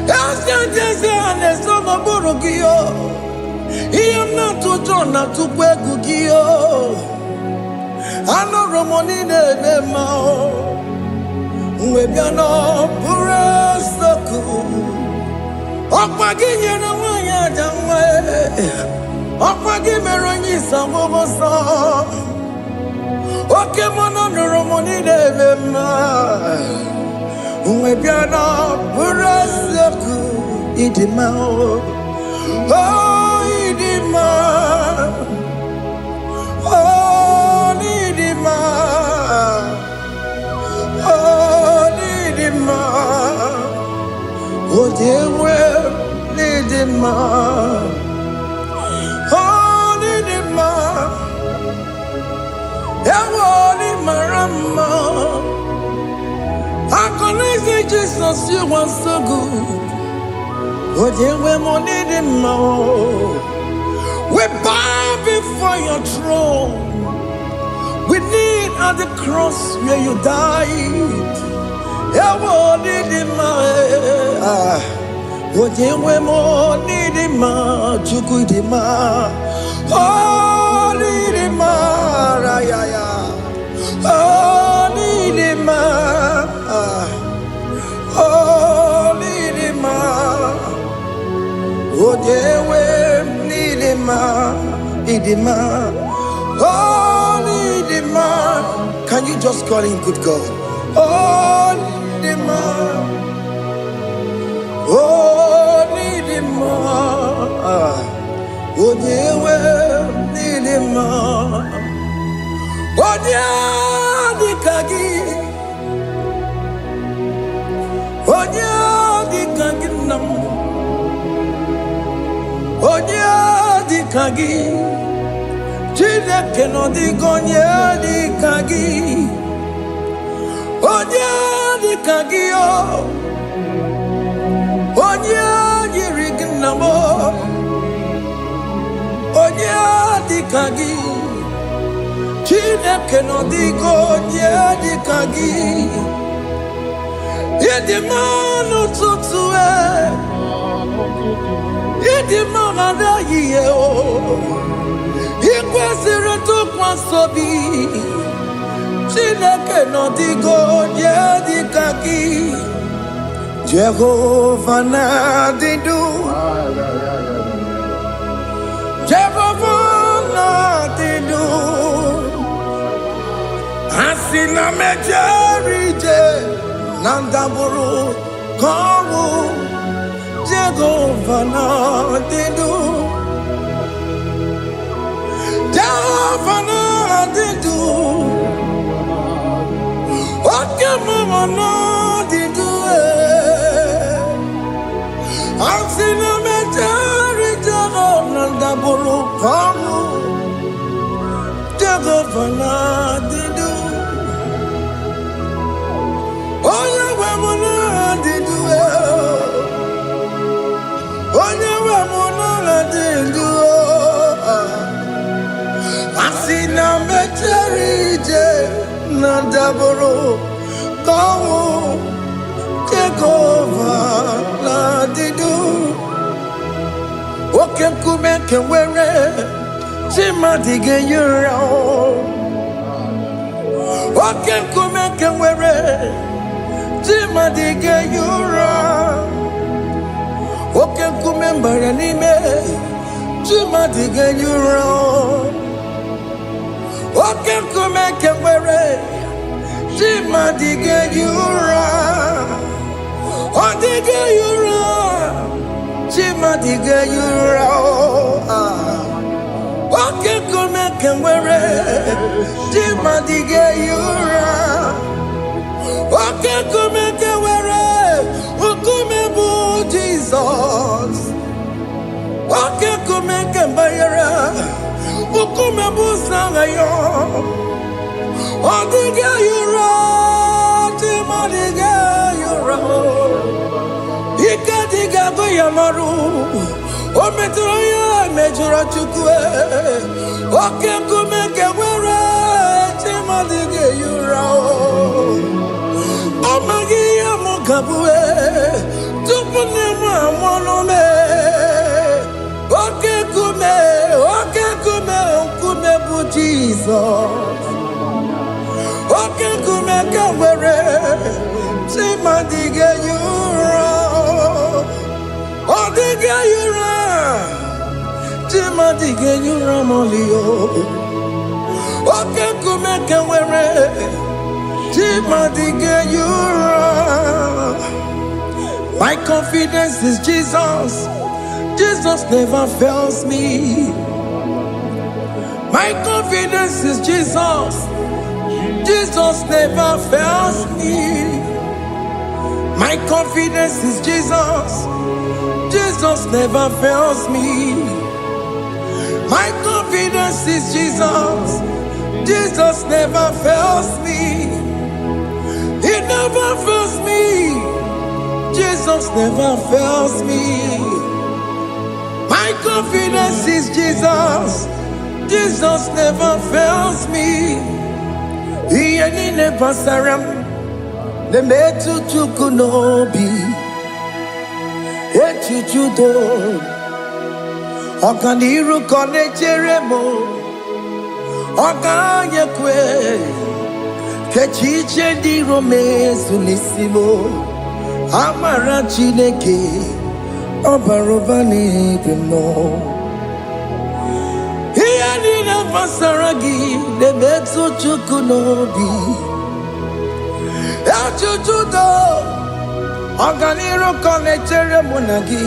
S1: Asante ane somo burugio. Iyam na tujo na tukwegugio. Ano romoni nebe mao. Mwebiano burasoku. Okwaginye na wanya jamwe. Okwagi meronyi sambo so. Oke mono romoni nebe ma. Mwebiano burasoku idimao. Oh idima. Oh idima. Oh idima. Oh dewe idima. Oh idima. Ewoni marama. I can say Jesus, you are so good. Oh, dear, we bow before your throne. We kneel at the cross where you died. Oh, dear, Odewe nidima, idima, oh nidima. Can you just call him good God? Oh nidima, oh nidima, odewe nidima, odewe. kagi Chineke no di gonye di kagi Onye di kagi o Onye yiri gnamo Onye di kagi Chineke no di gonye di kagi Yedi manu tutue Yedi mana yiye o Ikwesiri tukwasobi Chineke no di gonye di kagi Jehovah na didu Jehovah na didu Asina mejerije Nandaburu Kawu Jehovah na didu Jehovah na didu Okemama na didu Asina mejari Jehovah Nandaburu Kawu Jehovah na didu Onye we muna didu Onye we muna didu Asina mecherije Nandaburu Kawu Jehovah na didu Oke kume kewere Chimadige yura Oke kume kewere Chimadige yura Oke kume mbara nime Chimadige yura Oke kume kewere Chimadige yura Odige yura Chimadige yura Oke kume kewere Chimadige yura Oke kume kewere Ukume bu Jesus Oke kume kembayera Ukume bu sangayo Odige yura Chimadige yura Ikadiga goyamaru Ometroya mejura chukwe Oke kume kewere Chimadige yura Amagi ya mukabue Tupune mwamonome Oke kume bu Jesus Oke kume kewere Chimadige yura Odige yura Chimadige yura molio Oke kume kewere Chimadige yura My confidence is Jesus Jesus never fails me My confidence is Jesus Jesus never fails me My confidence is Jesus Jesus never fails me My confidence is Jesus Jesus never fails me He never fails me Jesus never fails me My confidence is Jesus Jesus never fails me He never saram The metu chukunobi Echuchudo Okaniru kone cheremo Okanye kwe Kechiche di romezu nisimo Amara chineke Obarobani gemo He never saragi The metu chukunobi Echuchudo Oganiru konechere munagi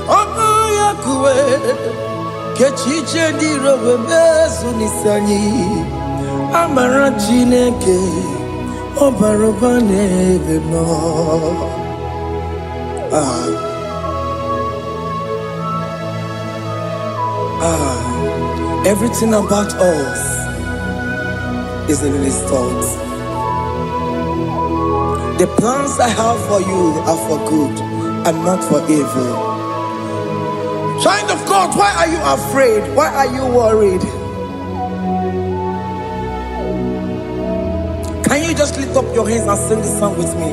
S1: Oya kuwe Kechiche diro webezu nisanyi Amara chineke Obarobane beno Everything about us is in His thoughts. The plans I have for you are for good and not for evil. Child of God, why are you afraid? Why are you worried? Can you just lift up your hands and sing this song with me?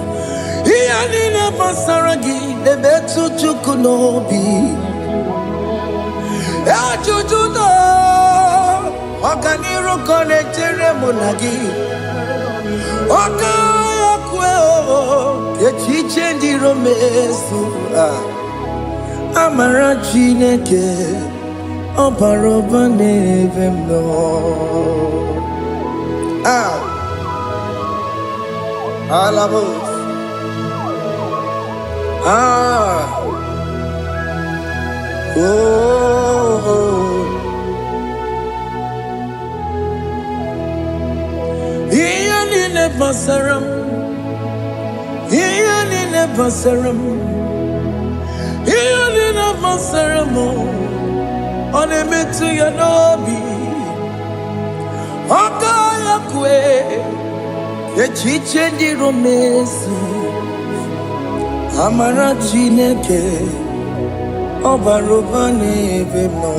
S1: Amara Chineke Obaroba nevem no. Alabos. Iyanine basaram, Iyanine basaram, Iyanine basaramo. Onemetu ya nobi, Okaya kwe, Echiche di romesu, Amara Chineke, Obaroba nevem no.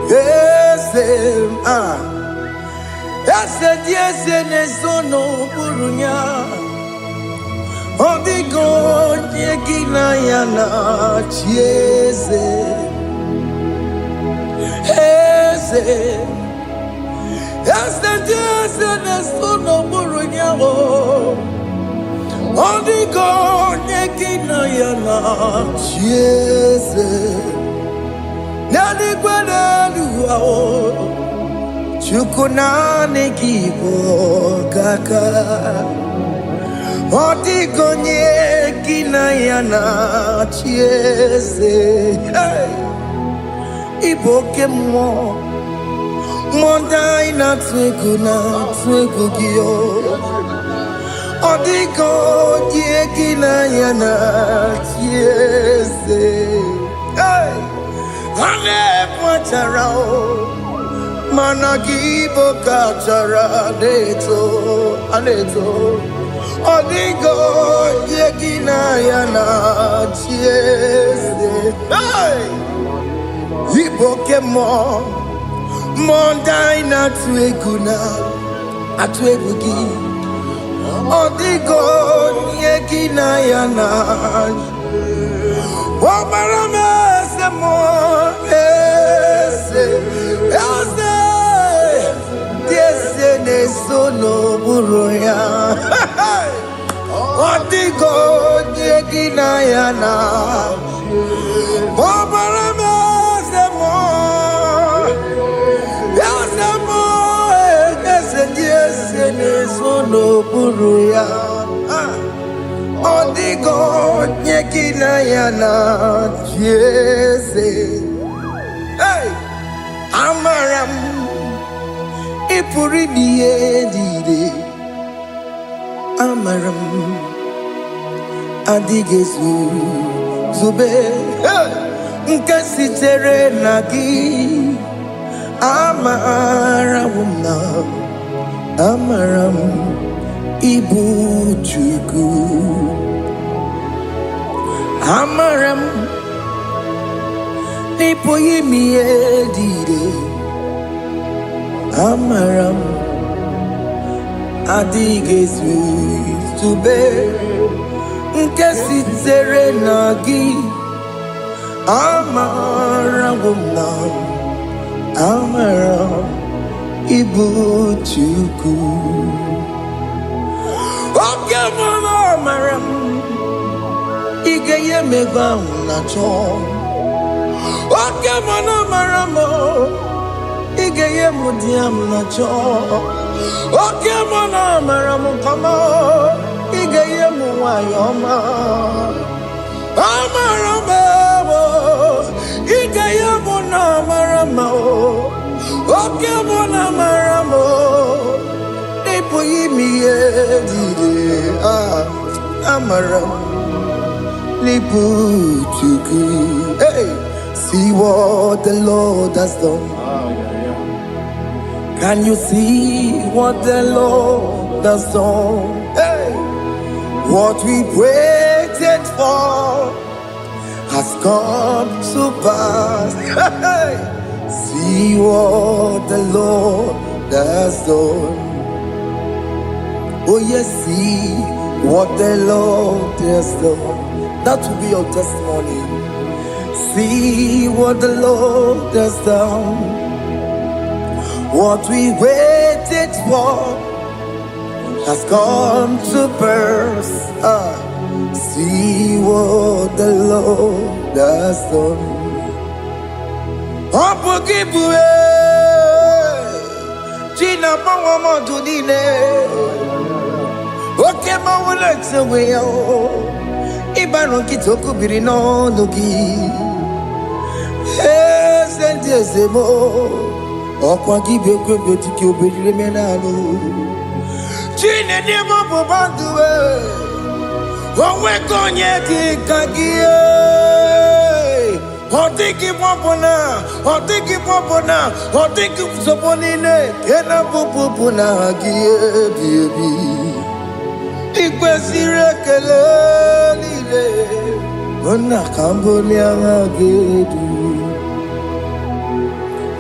S1: Yes, yes, nesono burunya. Odigo nyegina yana chieze. Yes, yes, nesono burunya. Odigo nyegina yana chieze. Nani kwanaluwa Chukunane kibo kaka Odigo nyegina yana chieze. Iboke mo Mondai na twegu giyo. Odigo nyegina yana chieze. Ane pacharao Managibo kachara aneto Odigo yegina yana chiese. Iboke mo Mondai na atwegugi. Odigo yegina yana Wamarame semo Ese nesono buruya. Odigo nyegina yana Wamarame semo Ese nesono buruya. Odigo nyegina yana chiese. Amaram ipuri dide. Amaram adigezu zube. Nkasitere nagi. Amaram ibu chuku. Amaram nipo yimi edide. Amaram adigezu zube. Nkesitere nagi. Amaram ibu chuku. Oke mama amaram igeye megba unacho. Oke mama maramo igeye mudiam nacho. Oke mama maramo kama igeye muwayoma. Amaramo igeye muna maramo. Oke mama maramo nipo yimi edide. Amaram nipo chuku. See what the Lord has done. Can you see what the Lord has done? Hey! What we waited for has come to pass. Hey! See what the Lord has done. Oh yes, see what the Lord has done. That will be your testimony. See what the Lord has done. What we waited for has come to pass. See what the Lord has done. China Mama Dunine. Okay, Mama, let's away. Ibano Kitoku Birino Nogi. Yes, and yes, more. Okwa gibe kwebe tiki obedire menalo. Chine de mo banduwe. Onwe konye ti kagie. Otiki popona, otiki popona, otiki soponine. Kena popona gie biebi. Ikwesire kele lile. Ona kamboni agedu.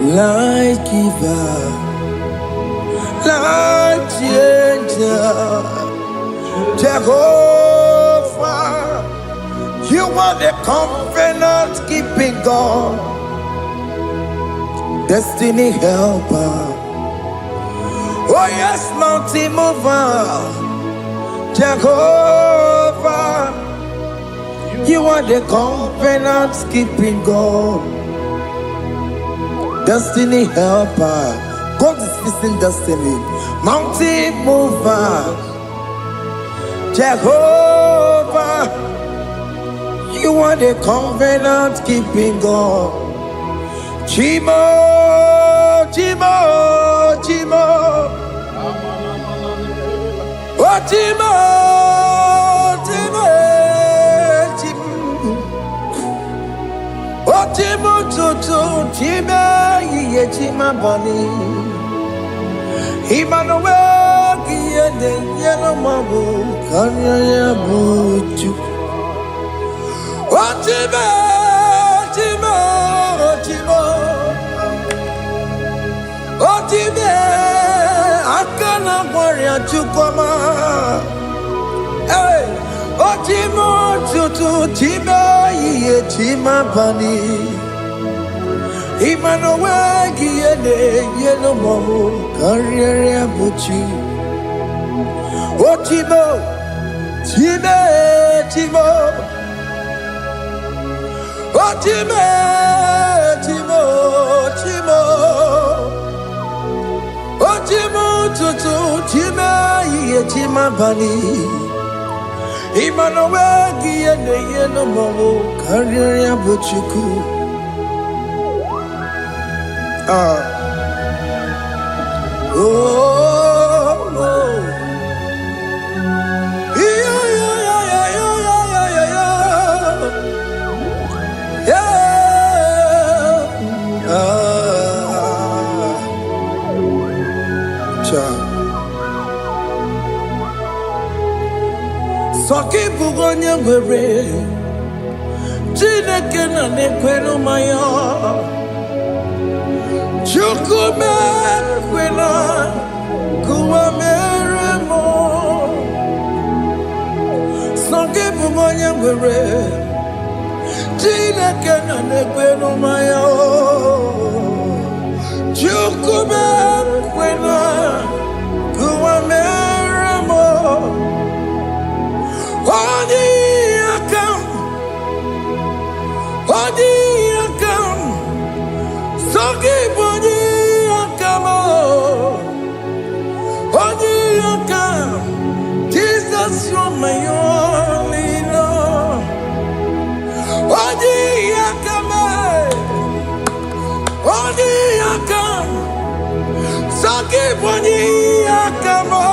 S1: Life giver, life changer, Jehovah, you are the covenant keeping God, destiny helper. Oh yes, mountain mover, Jehovah, you are the covenant keeping God. Destiny helper, God is fixing destiny. Mountain mover, Jehovah, you are the covenant keeping God. Chimo, Chimo, Chimo, oh Chimo, Chimo, Chimo. Otimo tutu chime ye chima bani. Emmanuel kiyende yeno mabu kanya ya buchu. Otime chimo chimo. Otime akana warrior chukoma. Hey. Otimo tutu chime ye chima bani. Emmanuel giyene yeno mamu karriere buchi. Otimo chime chimo. Otime chimo chimo. Otimo tutu chime ye chima bani. Emmanuel giyene yeno mamu karriere buchiku. Oh, yeah, yeah, yeah, yeah, yeah, yeah, yeah, Soki bugonye mwere, Chineke na nekwenu maya. Chukume kwena kuwa meremo. Songe bumonye mwere Chineke na nekwenu maya. Chukume kwena kuwa meremo. Odi akam, odi akam. Songe boni akamo, odi akam. Jesus, you're my only love. Odi akame, odi akam. Songe boni akamo,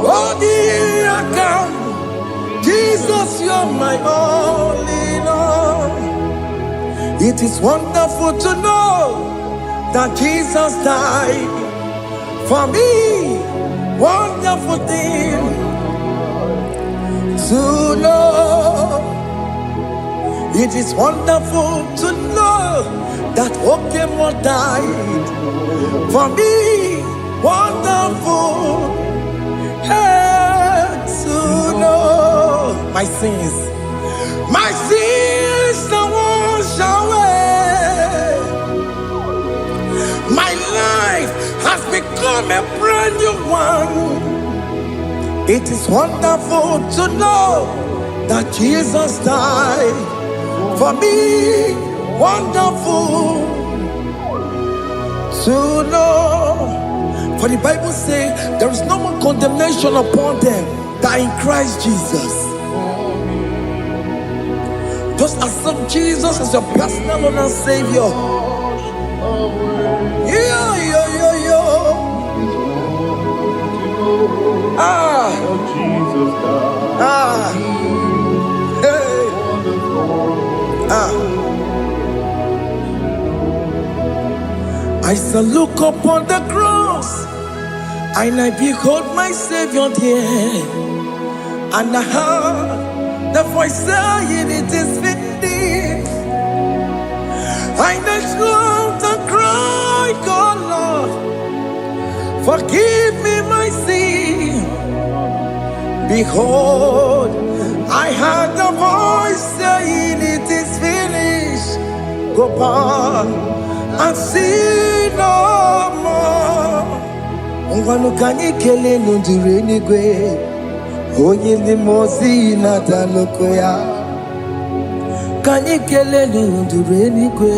S1: odi akam. Jesus, you're my only love. It is wonderful to know that Jesus died for me. Wonderful thing to know. It is wonderful to know that Okemo died for me. Wonderful to know my sins are washed away. My life has become a brand new one. It is wonderful to know that Jesus died for me. Wonderful to know. For the Bible says there is no more condemnation upon them that in Christ Jesus. Just accept Jesus as your personal Lord and Savior. I shall look upon the cross, and I behold my Savior there, and I heard the voice saying, "It is finished." I knelt down and cried, "God, Lord, forgive me my sin." Behold, I heard the voice saying, "It is finished. Go back and sin no more." Ngwanu kanyi kele nundure nigwe, onye ndi mozi na daloko ya. Kanyi kele nundure nigwe,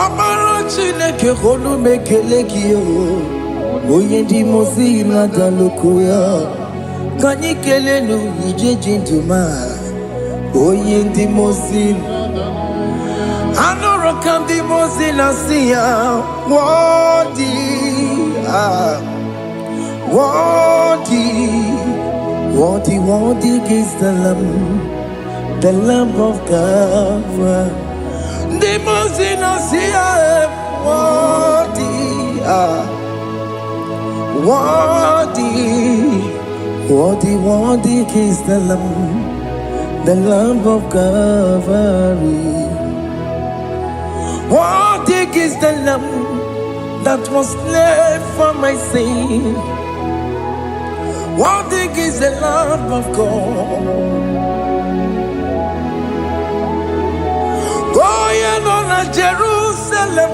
S1: Amara Chineke honu mekele kiyo, onye ndi mozi na daloko ya. Kanyi kele nu ije jinduma, onye ndi mozi. Anoro kandi mozi na siya, worthy is the Lamb of God. The mozi na siya, worthy is the Lamb of God. Worthy is the Lamb that was slain for my sin. Worthy is the Lamb of God. Going on Jerusalem,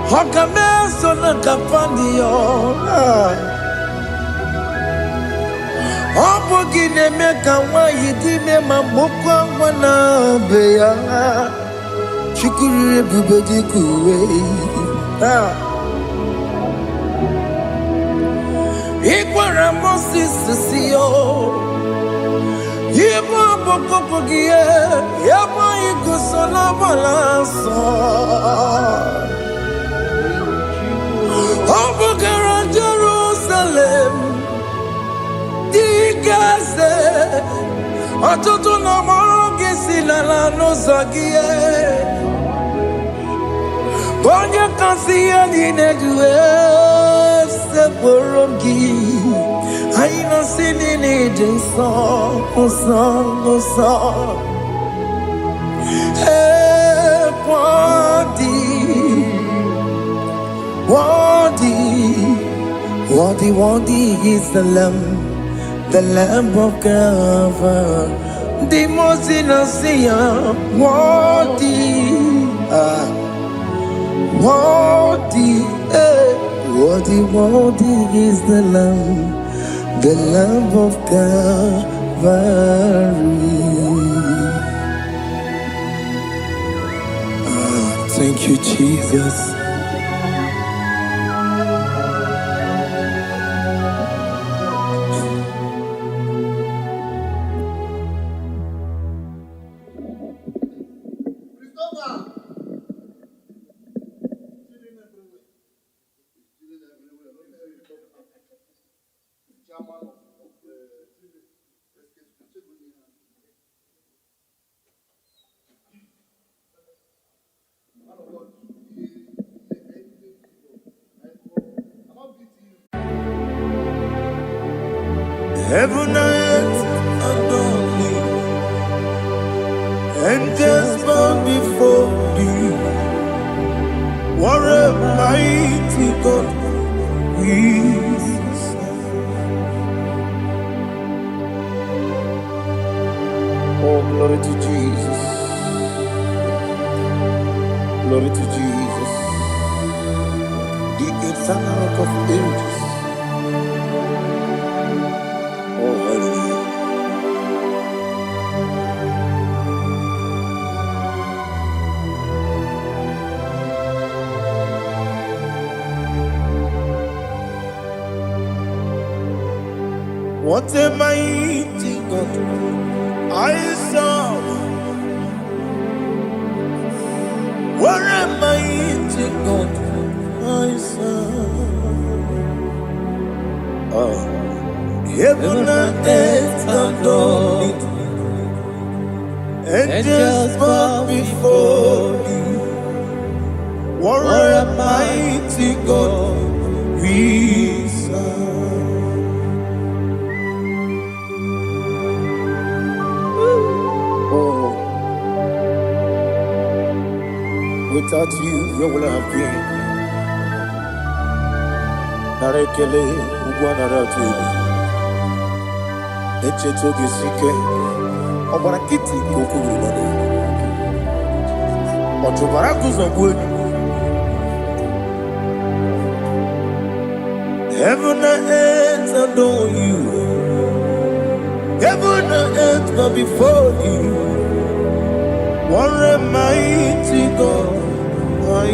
S1: Hokameso na kapandio. Obogi ne meka wa yidime mamukwa wana beya. Chukuru bubedi kuwe. Ikwara Moses siyo. Yema boko pogie. Yema igusola balanso. Obogara Jerusalem. Digase. Atoto na moge silala no zagie. Bonye kansiya ninedue se borongi. Aina sinini jinson, song. Hey, worthy is the Lamb of God. The most innocent, worthy is the Lamb of Calvary. Thank you, Jesus. Heaven and earth adore thee, angels bow before thee. What a mighty God we serve. Oh, glory to Jesus. Glory to Jesus. The eternal rock of ages. Oh, hallelujah. What a mighty God I serve. What a mighty God I serve. Oh. Heaven and earth adore it. Angels bow before thee. What a mighty God we serve. Oh, without you, where would I have been? Narekele, Ugwanaratu. Echetoge sike, Obarakiti Kokuru. Otobarakus of wood. Heaven and earth adore you. Heaven and earth bow before you. What a mighty God I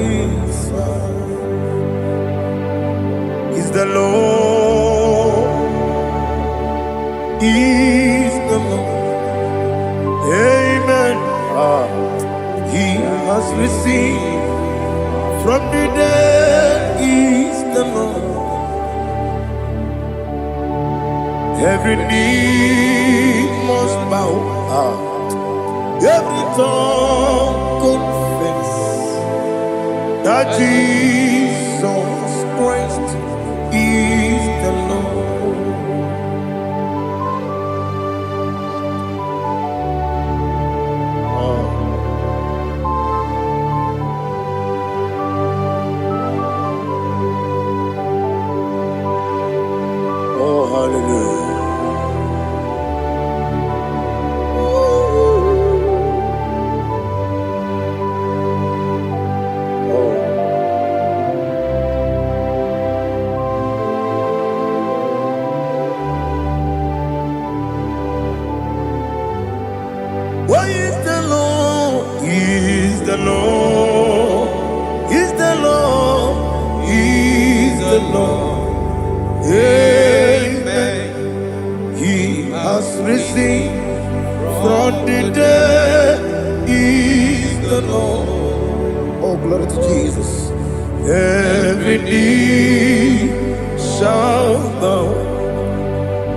S1: serve. Is the Lord. Is the Lord. Amen. He has received from the dead. Is the Lord. Every knee must bow. Every tongue confess that Jesus Christ is the Lord. Oh, hallelujah. Why is the Lord? Is the Lord? Is the Lord? Is the Lord? Amen. He has risen from the dead. Is the Lord. Oh, glory to Jesus. Every knee shall bow.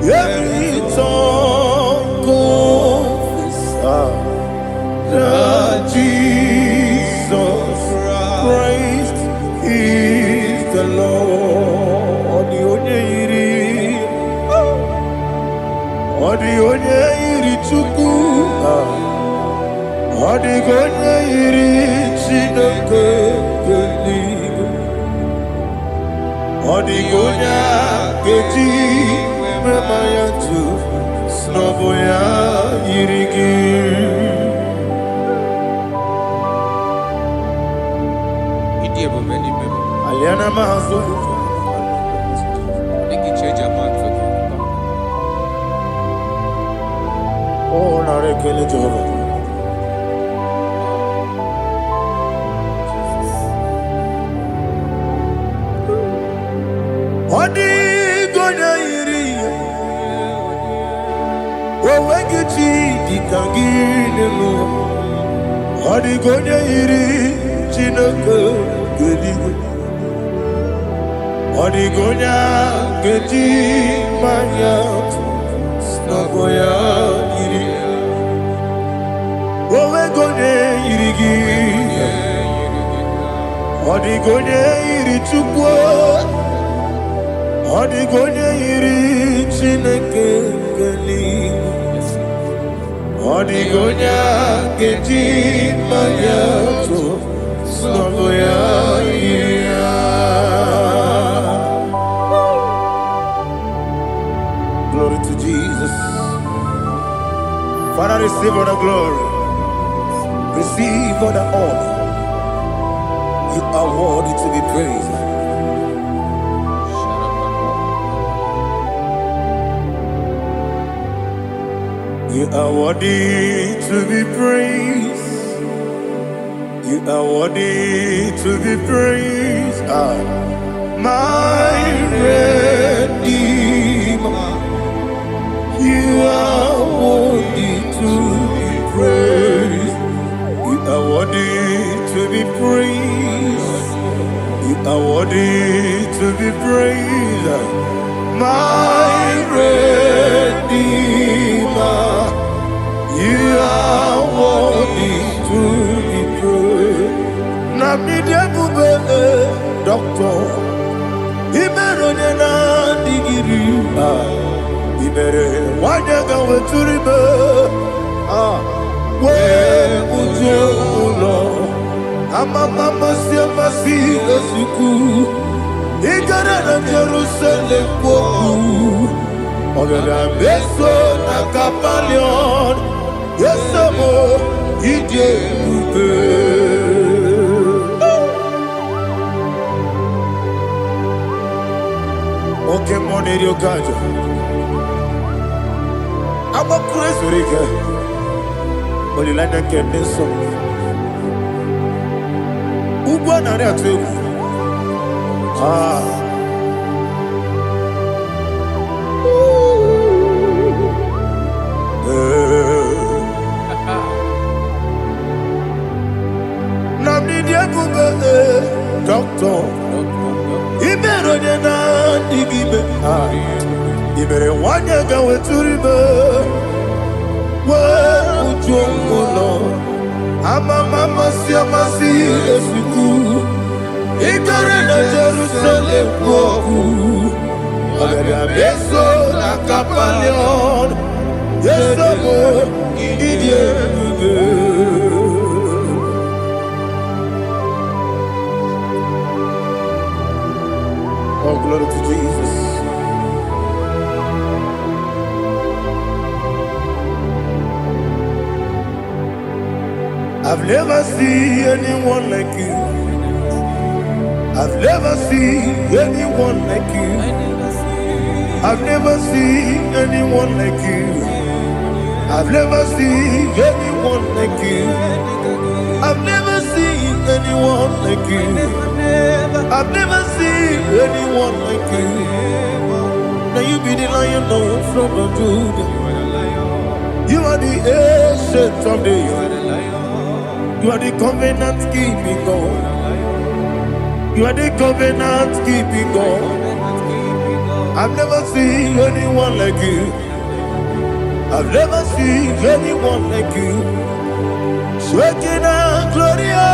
S1: Every tongue confess that Jesus Christ is the Lord. Odi onye iri Chukwu, odi onye iri Chineke eluigwe, odi onye keji mema ya tu, snobo ya iri gị. Aliana mahazo. Oh, narekele Jehovah. Odi gonya iri, owegichi dikangine no. Odi gonya iri, Chineke gedigwe. Odi gonya geji manya, snoboya.
S3: gị ọ dịghị onye yiri Chukwu ọ dịghị onye yiri Chineke nke eluigwe ọ dịghị onye a ga-eji mmanya atụ sọbụ ya yiri ya. Glory to Jesus. Father, receive all the glory. Receive all the honor. You are worthy to be praised. You are worthy to be praised. You are worthy to be praised. My Redeemer. You are worthy to be praised. You are worthy to be praised. You are worthy to be praised. My Redeemer. You are worthy to be praised. Namidebube, Doctor. Imeronena digiri. Ibere wanyaga weturibe we ujo ulo amama masi esiku igara na Jerusalem kwoku ogara beso na kapalion yesamo ije ube oke moneri okajo I'm a crazy rigger. Only like that can be so. Ubana there too. Namni dia kuba doctor. Ibero de na digibe. Ibere wanya gawe turibe we ujongono amama masi esiku igare na Jerusalem kwoku agara beso na kapalion yesamo idie Oh, glory to Jesus. I've never seen anyone like you. I've never seen anyone like you. I've never seen anyone like you. I've never seen anyone like you. I've never seen anyone like you. I've never seen anyone like you. Now you be the Lion from the Judah. You are the ancient of days. You are the covenant keeping God. You are the covenant keeping God. I've never seen anyone like you. I've never seen anyone like you. Shekinah Gloria,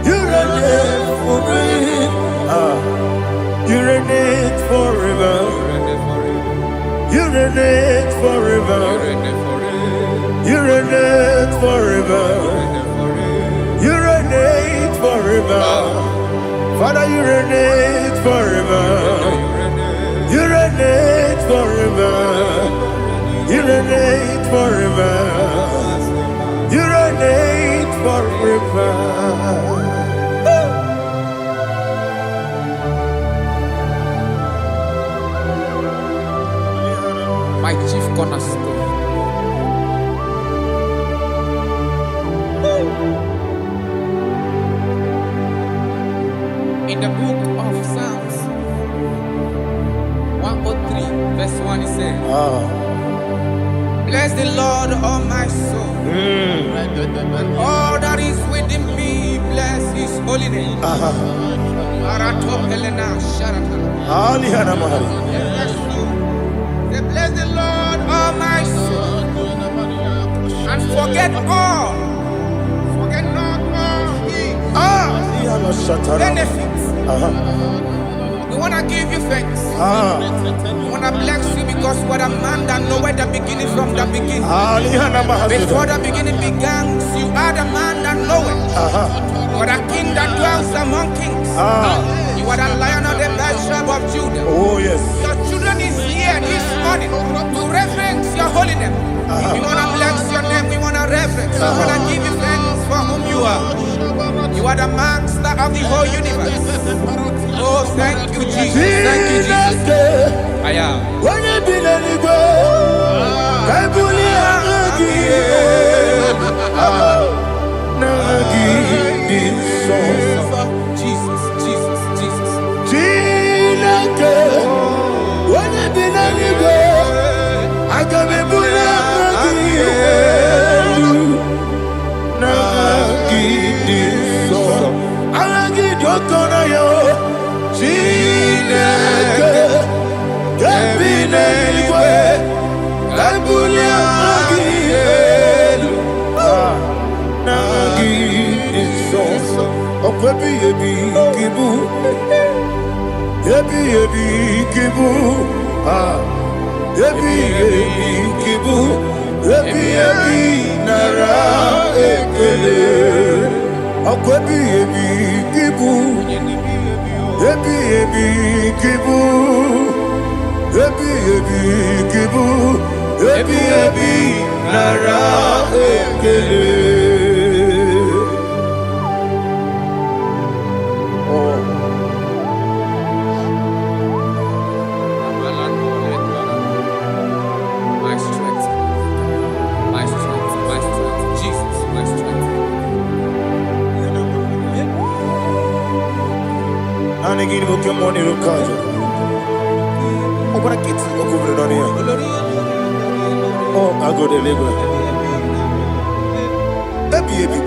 S3: you reign forever. You reign forever. You reign forever. You reign forever. You reign forever. Father, you reign forever. You reign forever. You reign forever. You reign forever.
S4: My chief cornerstone. In the book of Psalms 103 verse 1 it says, bless the Lord, all my soul, and all that is within me, bless his holy name. Bless the Lord, all my soul, and forget all benefits. We want to give you thanks. We want to bless you because you are the man that knows where the beginning from the beginning. Before the beginning began, you are the man that knows it. You are the king that dwells among kings. You are the lion of the tribe of Judah.
S3: Oh, yes.
S4: Your children is here this morning to reverence your holiness. We want to bless your name. We want to reverence. We want to give you thanks for whom you are. You are the master of the whole universe. Oh, thank you, Jesus. Thank you, Jesus. Aya. Jesus, Jesus, Jesus. My strength, my strength, my strength, Jesus, my strength.
S3: Anegini boke moni rukajo. Obara kiti okubre noni ya. Oh, agode legwe.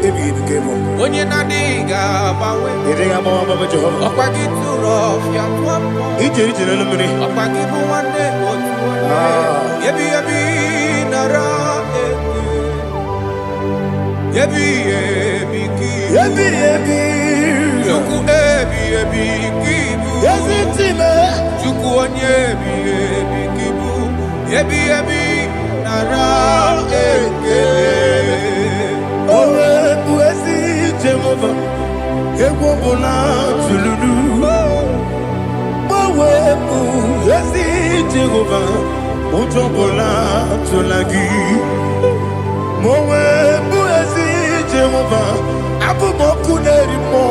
S3: Ebi kemo.
S4: Onye na diga bawe.
S3: Iriga bawa baba Jehovah.
S4: Okwagi turo fia tuampo.
S3: Ije na lumini.
S4: Okwagi buwane otuwane. Ebi nara eke. Ebi kibu.
S3: Ebi.
S4: Juku ebi kibu.
S3: Yazitime.
S4: Juku onye ebi kibu. Ebi nara eke.
S3: Owe buezi Jehovah. Egwobola tululu. Owe buezi Jehovah. Ujobola tulagi. Mowe buezi Jehovah. Abumoku nerimo.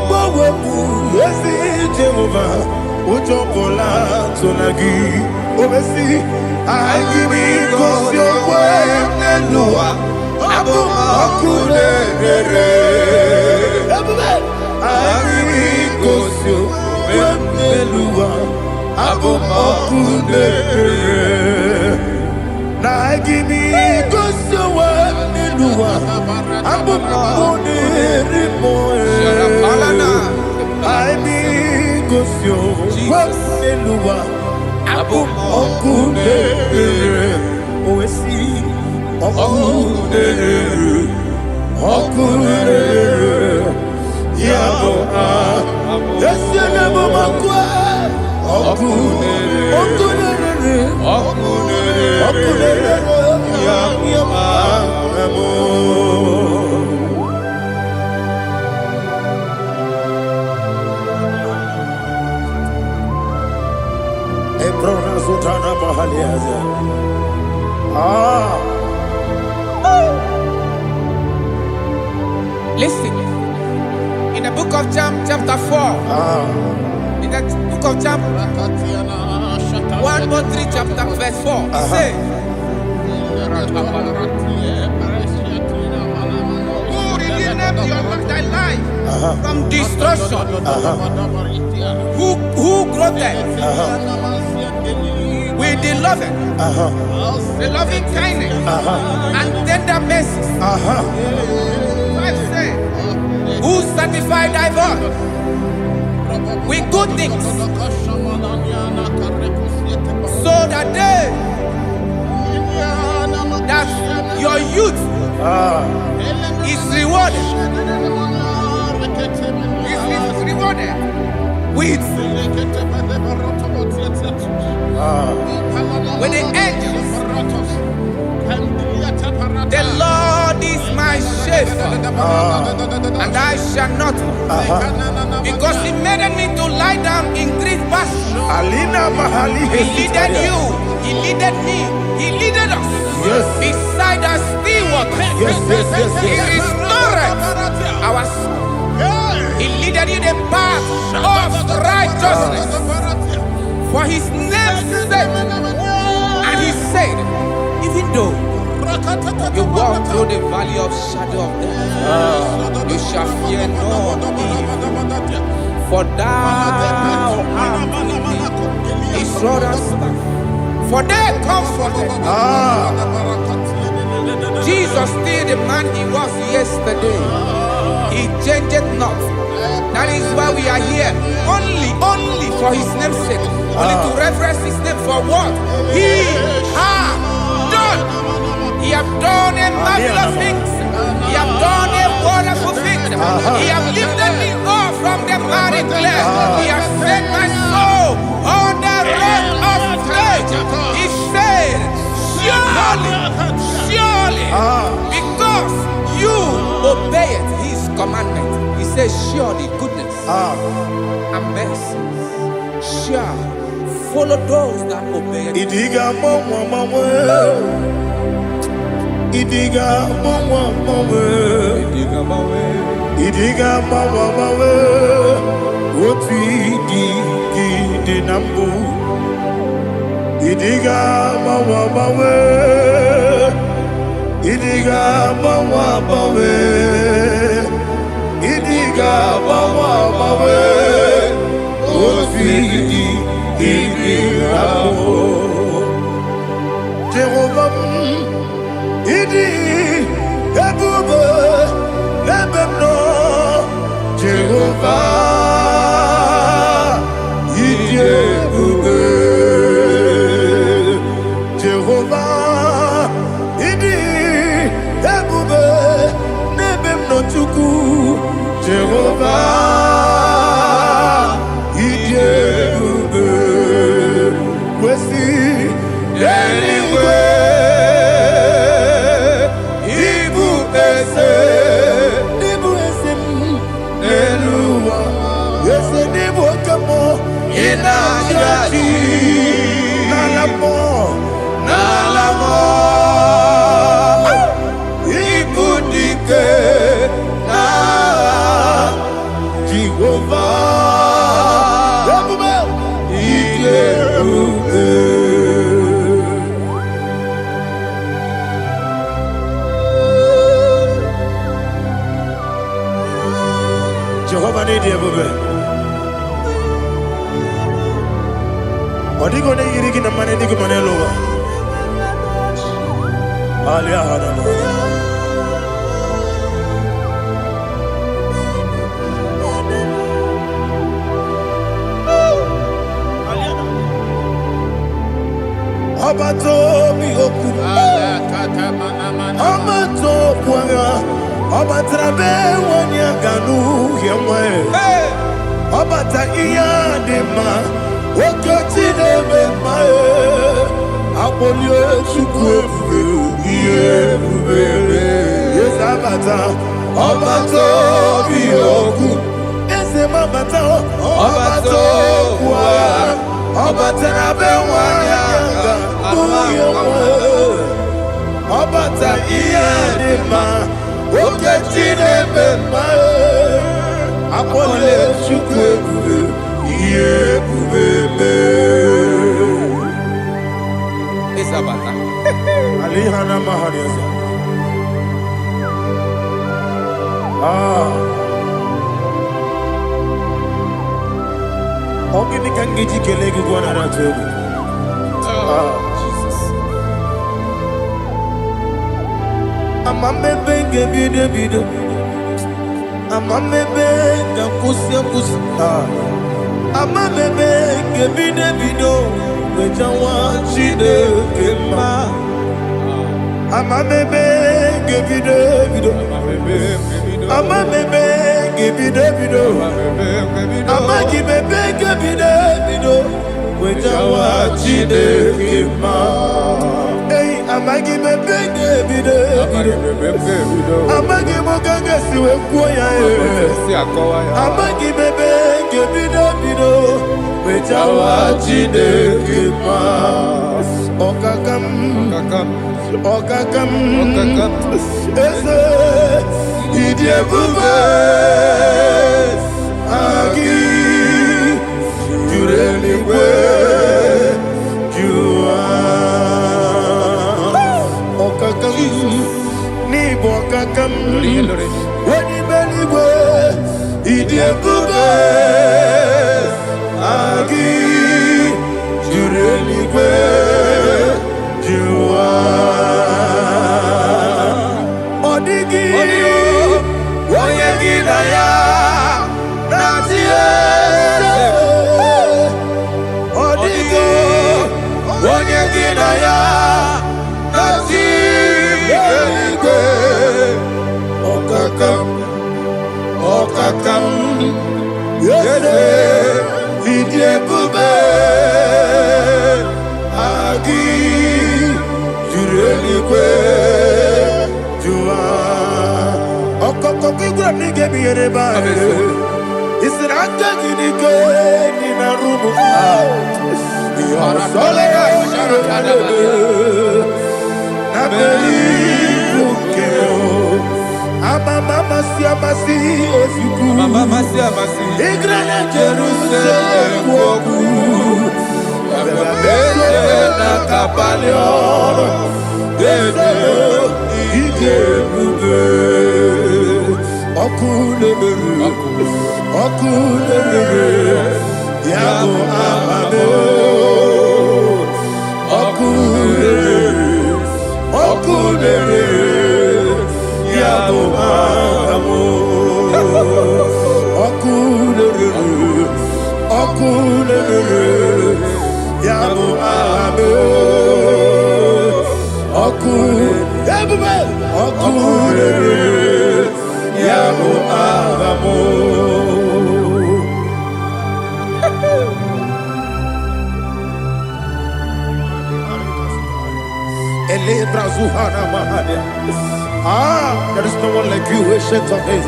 S3: Mowe buezi Jehovah. Ujobola tulagi. Obesi agimi kosyo kwenelua. Abumoku nerere. Agimi kosyo kwenelua. Abumoku nerere. Nagimi kosyo kwenelua. Abumoku nerimo. Agimi kosyo kwenelua. Abumoku nerere. Oesi Okunere Yabo Yesene Bomakwa Okunere Yabo Ebrona Zutana Mahaliaza.
S4: Listen, in the book of John, chapter 4, in the book of John, 1:3, chapter verse 4, it says, who redeemed thy life from destruction, who groweth with the loving kindness and tender mercies. Who sanctify thy voice with good things, so that your youth is rewarded He's rewarded with the angels. The Lord is my shepherd, and I shall not want, because He made me to lie down in green pastures. He leaded you, He leaded me, He leaded us beside the still waters. He restored our soul. He leaded you the path of righteousness for His name's sake. And He said, even though you walk through the valley of shadow of death, you shall fear no evil, for thou art with me. His rod and staff, for they comforted. Jesus still the man He was yesterday. He changed not. That is why we are here. Only for His name's sake. Only to reverence His name for what He has done. He has done a marvelous things. He has done a wonderful thing. He has lifted me up from the miry clay. He has set my soul on the rock of faith. He said, surely, because you obeyed His commandment. He says, surely goodness and mercy shall follow those that obey it.
S3: Idiga mawe Oti di nambu Idiga mawe Idiga mawe Idiga mawe Oti di nambu Jehovah Idi ebube lebemno Jehovah Idi ebube Jehovah Idi ebube lebemno chuku Jehovah Idi ebube wesi anyway Jehovah need you, baby. Odigo ne yirigi na mane digo mane lowa. Alia hana. Abato mi oku. Abato kwanga. Abatrabe wanyaganu yemwe. Abata iya dema. Okoti deme mae. Abolio chukwe iye bubele. Yes abata. Abato bioku. Ese mabata. Abato kwa. Abatrabe wanyaganu yemwe. Abata iya dema. Okoti deme mae. Abolio chukwe iye bubele.
S4: Isabata.
S3: Alihana mahariasa. Ogini kangiji kelegi gwana ratogu.
S4: Jesus.
S3: Amame benge bido. Amame benga kusi. Amame benge bido. Wejawa chide kema. Amame benge bido. Ama bebe gibi de bido. Ama gibi gibi de bido. Wejawa chide kima. Hey, ama gibi gibi de bido. Ama gibi gaga siwe kuya e. Ama gibi gibi de bido. Wejawa chide kima. Okakam, okakam, ese idie bube agi jureligwe jua okakam ni bokakam wani beligwe idie bube agi jureligwe jua odigi oyegi na ya natie odigi oyegi na ya natie okakam okakam yede idie bube agi jureligwe jua okoko kigura nige biyereba isiraka ginike nina rumu yosole nabeli ukeo ama mama siamasi ofiku igrana Jerusalem woku abebele na kapalion dede ige bube okulere yabo amamo okulere yabo amamo okulere yabo amamo okulere yabo amamo. There is no one like you, ancient of days.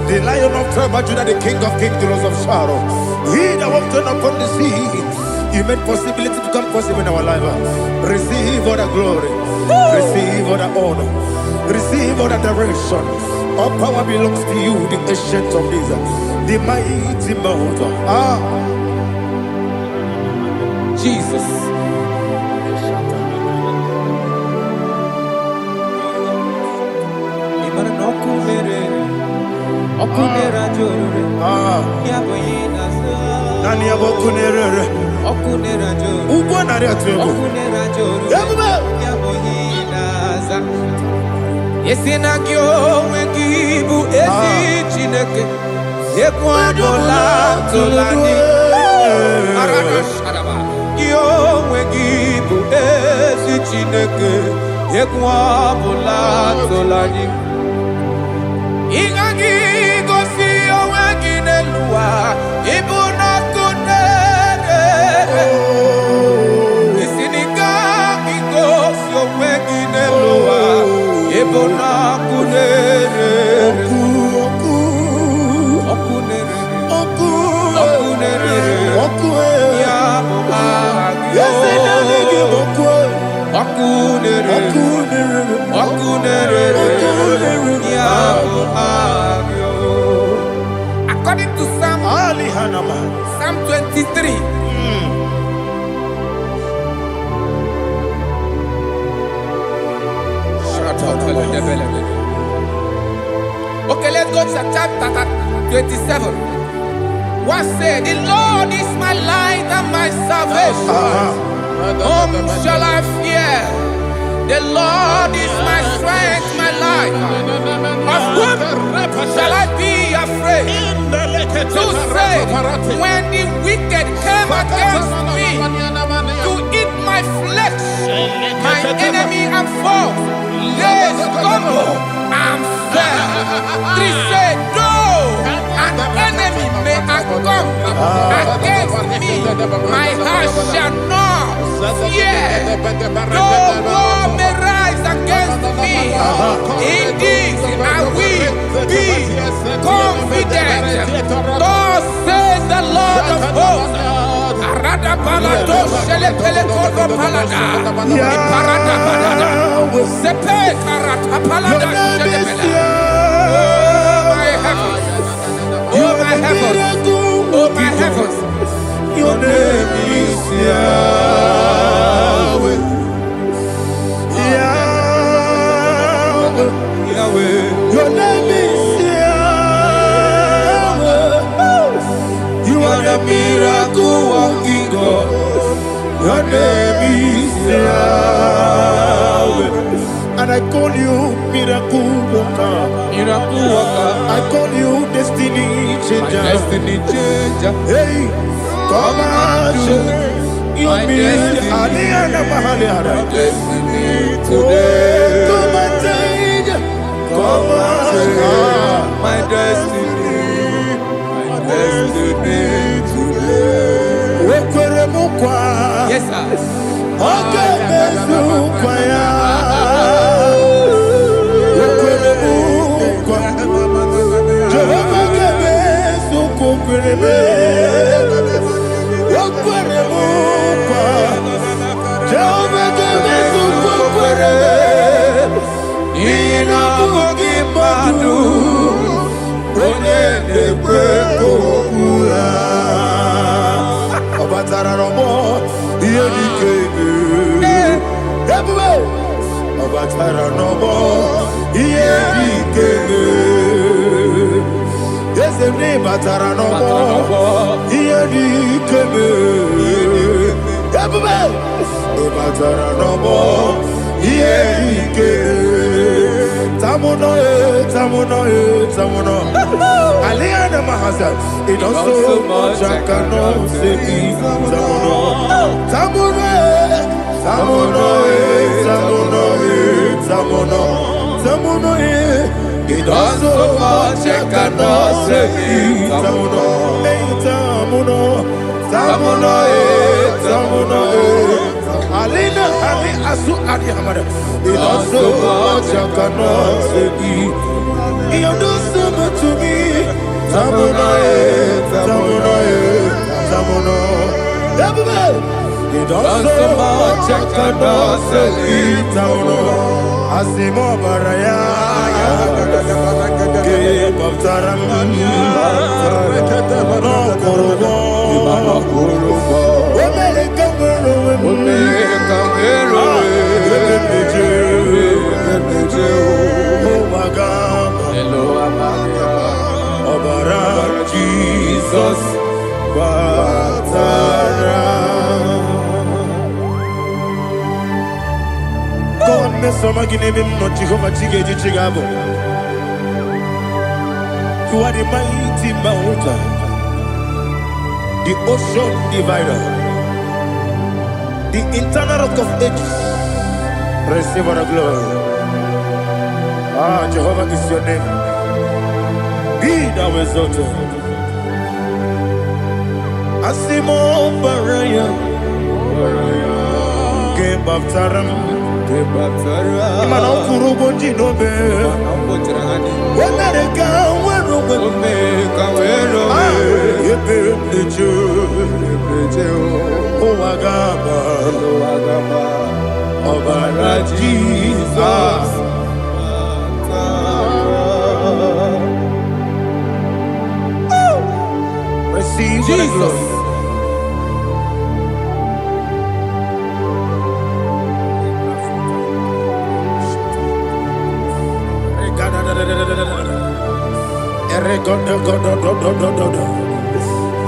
S3: The Lion of tribe of Judah, the King of kings, the Rose of Sharon. He that walked upon the sea. You made possibility to come possible in our life. Receive all the glory. Receive all the honor. Receive all the direction. All power belongs to you, the ancient of days, the mighty mountain.
S4: Jesus.
S3: Nani abokunere ugwo nari atwego
S4: Yesinagyo wekibu esi chineke ekwadola tolani arana sharaba yo wekibu esi chineke ekwadola tolani igagi gosi oweginelua ibuna kunere isinika gosi oweginelua ibuna kunere ya according to Psalm 23. Okay, let's go to chapter 27. What said? The Lord is my light and my salvation. Whom shall I fear? The Lord is my strength, my life. Of whom shall I be afraid? To say, when the wicked came against me to eat my flesh, my enemy and foe, they stumble and verse 3 says, though an enemy may come against me, my heart shall not fear. Though war may rise against me, in this I will be confident. Thus says the Lord of hosts. Arada balado shele pele kodo palada. Iparada balada. Sepe karata palada shele pele. Oh my heavens. Oh my heavens. Oh my heavens.
S1: Your name is Yahweh. Yahweh. Yahweh. Your name is Yahweh. You are the miracle working God. Your name is Yahweh. And I call you miracle worker. Miracle worker. I call you destiny changer. Destiny changer. Hey, come on, you mean Aliana Mahaliana. Destiny today. Come and change. Come on, my destiny. My destiny today.
S4: Yes, sir.
S1: Okay, Aliana Mahasa, it also much I cannot say. Tamuno, it also much I cannot say. Tamuno, Alina, Ali Asu Adi Hamada, it also much I cannot say. You do so much to me. Tamuno. You do so much I cannot say. Tamuno. Asimo Baraya. Give up Taramania. No Korobo. Jesus, God, me so magine him no Jehovah Chige Chigabo. You are the mighty mountain, the ocean divider, the eternal rock of ages. Receive all the glory. Ah, Jehovah is your name. Be thou exalted. Asimo Baraya, Game of Taram, Imano Kurubo Jinobe, America, where Omega, the Jew, Oagaba, Obara Jesus. Receive Jesus.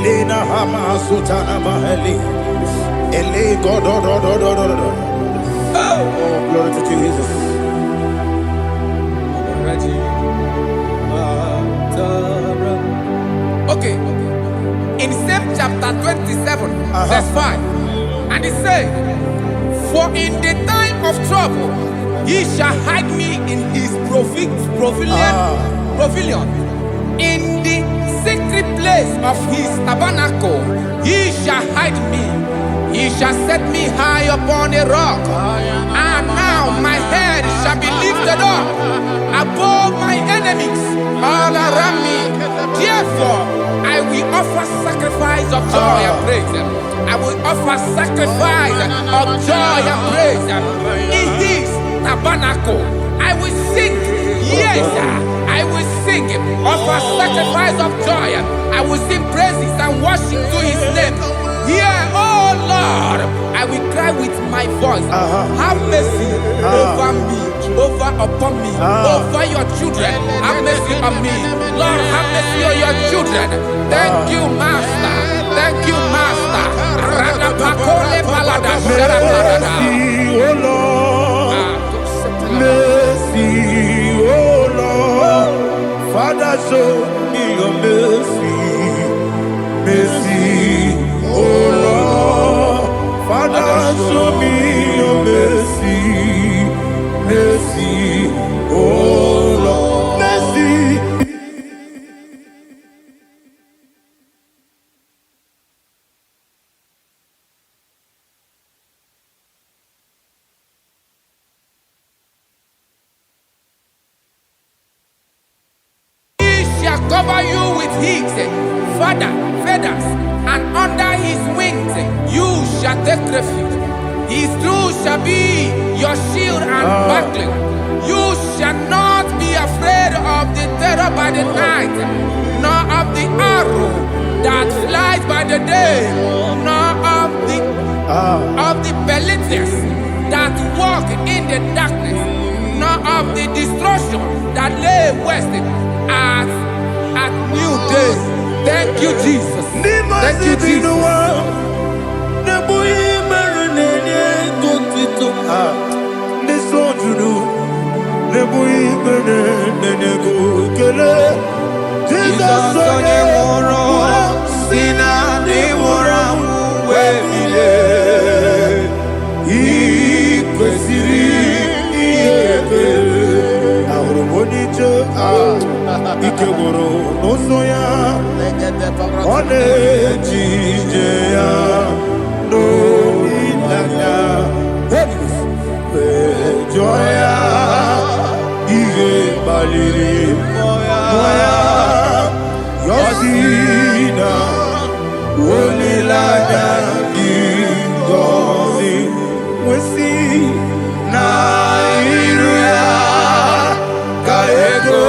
S1: Lina Hama Sutana Mahali. Ele Godo. Oh, glory to Jesus.
S4: Okay. In same chapter 27, verse 5, and it says, for in the time of trouble, He shall hide me in his pavilion. In the secret place of his tabernacle, he shall hide me. He shall set me high upon a rock. And now my head shall be lifted up above my enemies all around me. Therefore, I will offer sacrifice of joy and praise. I will offer sacrifice of joy and praise. In his tabernacle, I will sing. Yes, I will sing. Offer sacrifice of joy. I will sing praises and worship to his name. Here, oh Lord, I will cry with my voice. Have mercy over me, upon me, over your children. Have mercy on me. Lord, have mercy on your children. Thank you, Master. Thank you, Master.
S3: Mercy, oh Lord. Mercy, oh Lord. Father, show me your mercy. Mercy, oh Lord. Father, show me your mercy. Mercy, oh Lord. Mercy.
S4: Cover you with his feathers, and under his wings you shall take refuge. His truth shall be your shield and buckler. You shall not be afraid of the terror by the night, nor of the arrow that flies by the day, nor of the pestilence that walk in the darkness, nor of the destruction that lay waste at new day. Thank you, Jesus. Thank you, Jesus.
S3: Ikegoro n'osoya one jijeya n'olilanya ejoya ihe baliri moya yosina olilanya ngozi wesi na iruya ka ego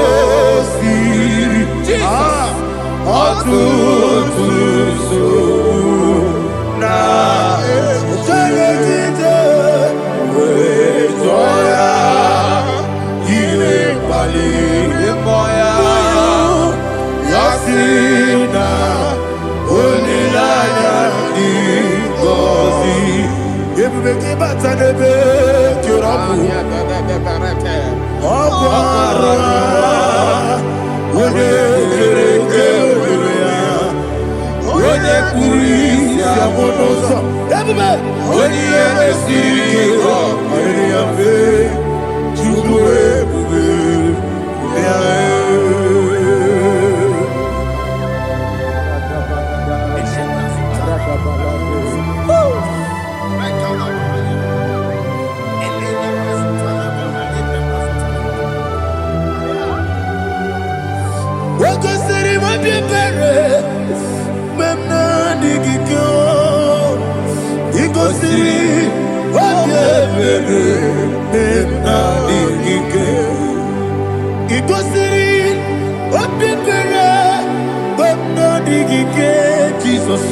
S3: Jesus,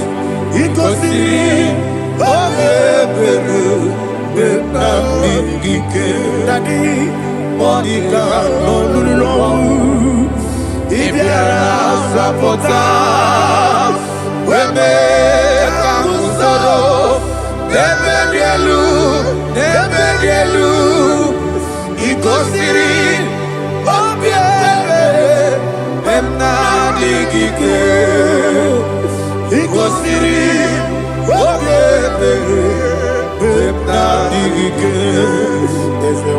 S3: Nadigike is a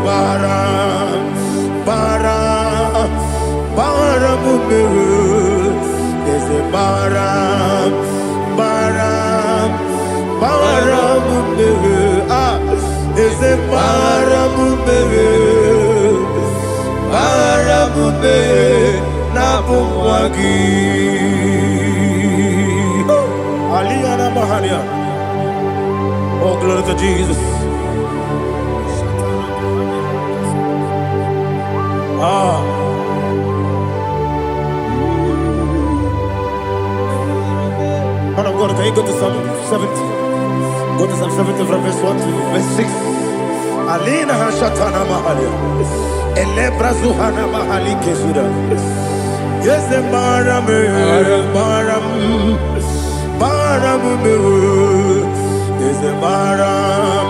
S3: bara mumere is a bara mumere is a bara mumere na bumwagi Aliyana Mahalia. Oh, glory to Jesus. Man of God, can you go to Psalm 70? Go to Psalm 70 from verse 1 to verse 6. Alina Hashatana Mahalia. Elebra Zuhana Mahali Kesuda. Yes, the Maram. Is a Maram,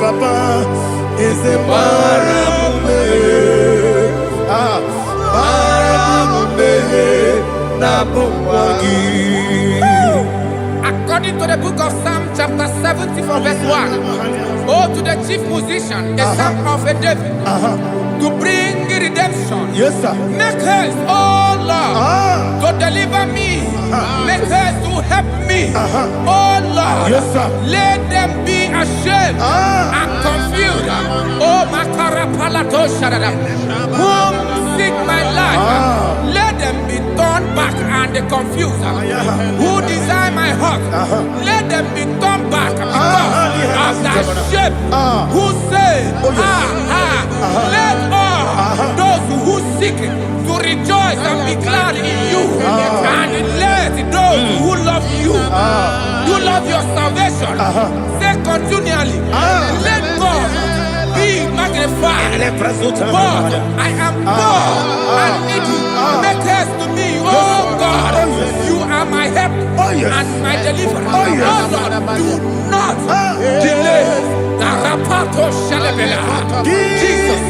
S3: Papa, is a Maram,
S4: According to the book of Psalm chapter 70 from verse 1, oh, to the chief musician, a psalm of a David, to bring redemption.
S3: Yes, sir.
S4: Make haste, oh Lord, to deliver me. Make haste to help me. Oh Lord,
S3: yes, sir.
S4: Let them be ashamed and confused. Oh Makarapalato Shadada, whom seek my life, let them be turned back and confused. Who desire my heart, let them be turned back because of that shape. Who say, let all those who seek to rejoice and be glad in you, and let those who love you, who love your salvation, say continually, let God be magnified. God, I am poor and needy. Make haste to me, oh God. You are my help and my deliverer. Oh Lord, do not delay. Jesus.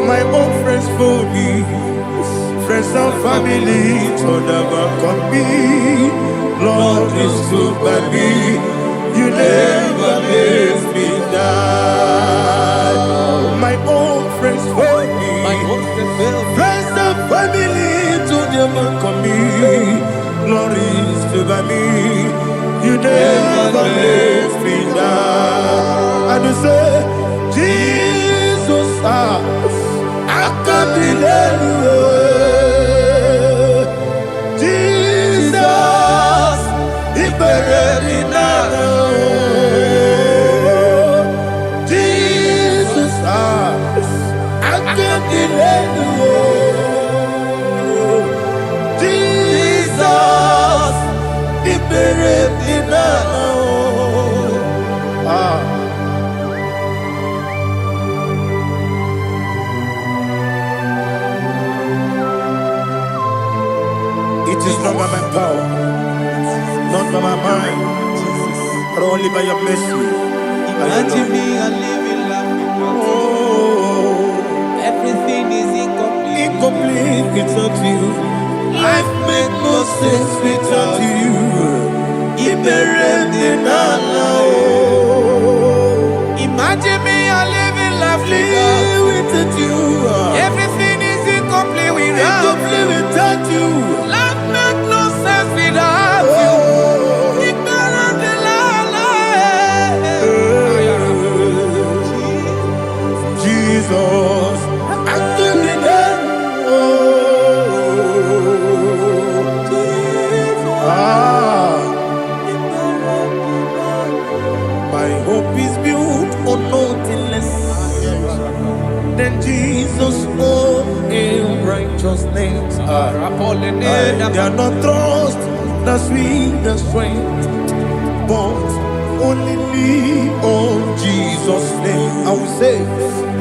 S3: My own friends for me, friends and family told never come me. Lord is good by me, you never live Only by your mercy.
S4: Imagine me and living life without you.
S3: Oh,
S4: Everything is incomplete.
S3: incomplete without you. Life make no sense without you.
S4: Imagine me and living life
S3: without you.
S4: Everything is incomplete without
S3: you.
S4: Life make no sense without you.
S3: Jesus, I'm doing it. My hope is built on nothing less than Jesus' own righteousness. They are not trust, the sweet strength, but only lean on Jesus' name. I will say,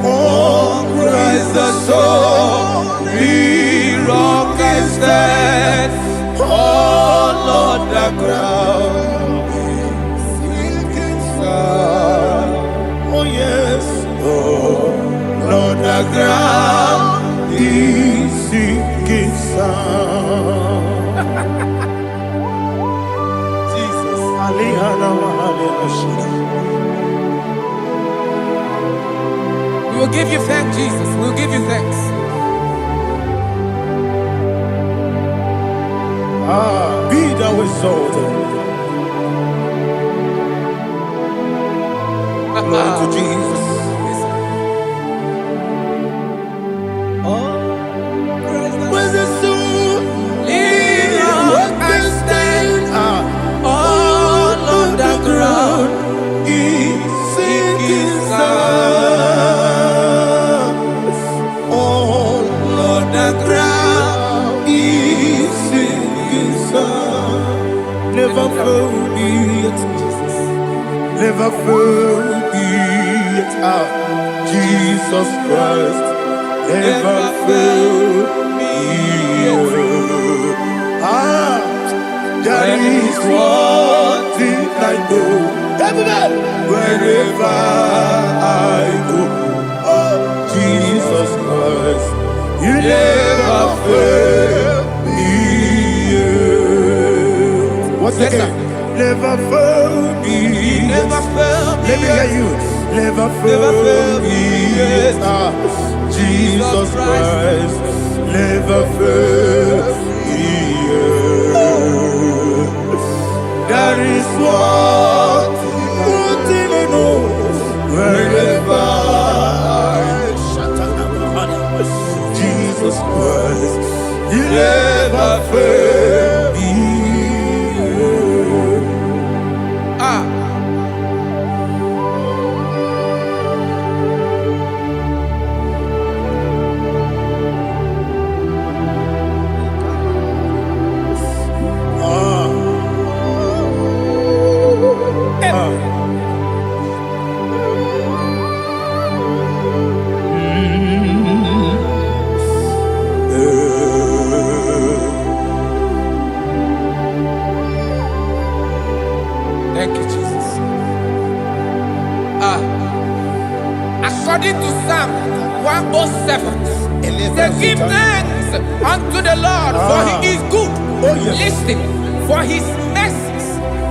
S3: on Christ the solid rock I stand. Oh Lord, the ground is sinking sand. Oh yes, oh Lord, the ground is sinking sand. Jesus,
S4: We will give you thanks, Jesus. We will give you thanks.
S3: Be thou exalted. Glory to Jesus. Where's the soul? What can stand? All on the ground is sinking sand. All on the ground is sinking sand. Never forget, never forget, Jesus Christ. Never fail me. There is one thing I know. Everybody, wherever I go, oh Jesus Christ, you never fail me. What's the name? Never fail me.
S4: Never fail me.
S3: Let me hear you. Never fail me. Jesus Christ, never fail me. There is one thing I know. Wherever Jesus Christ, you never fail me.
S4: Thank you, Jesus. According to Psalm 107, they give thanks unto the Lord, for he is good. Listen, for his mercies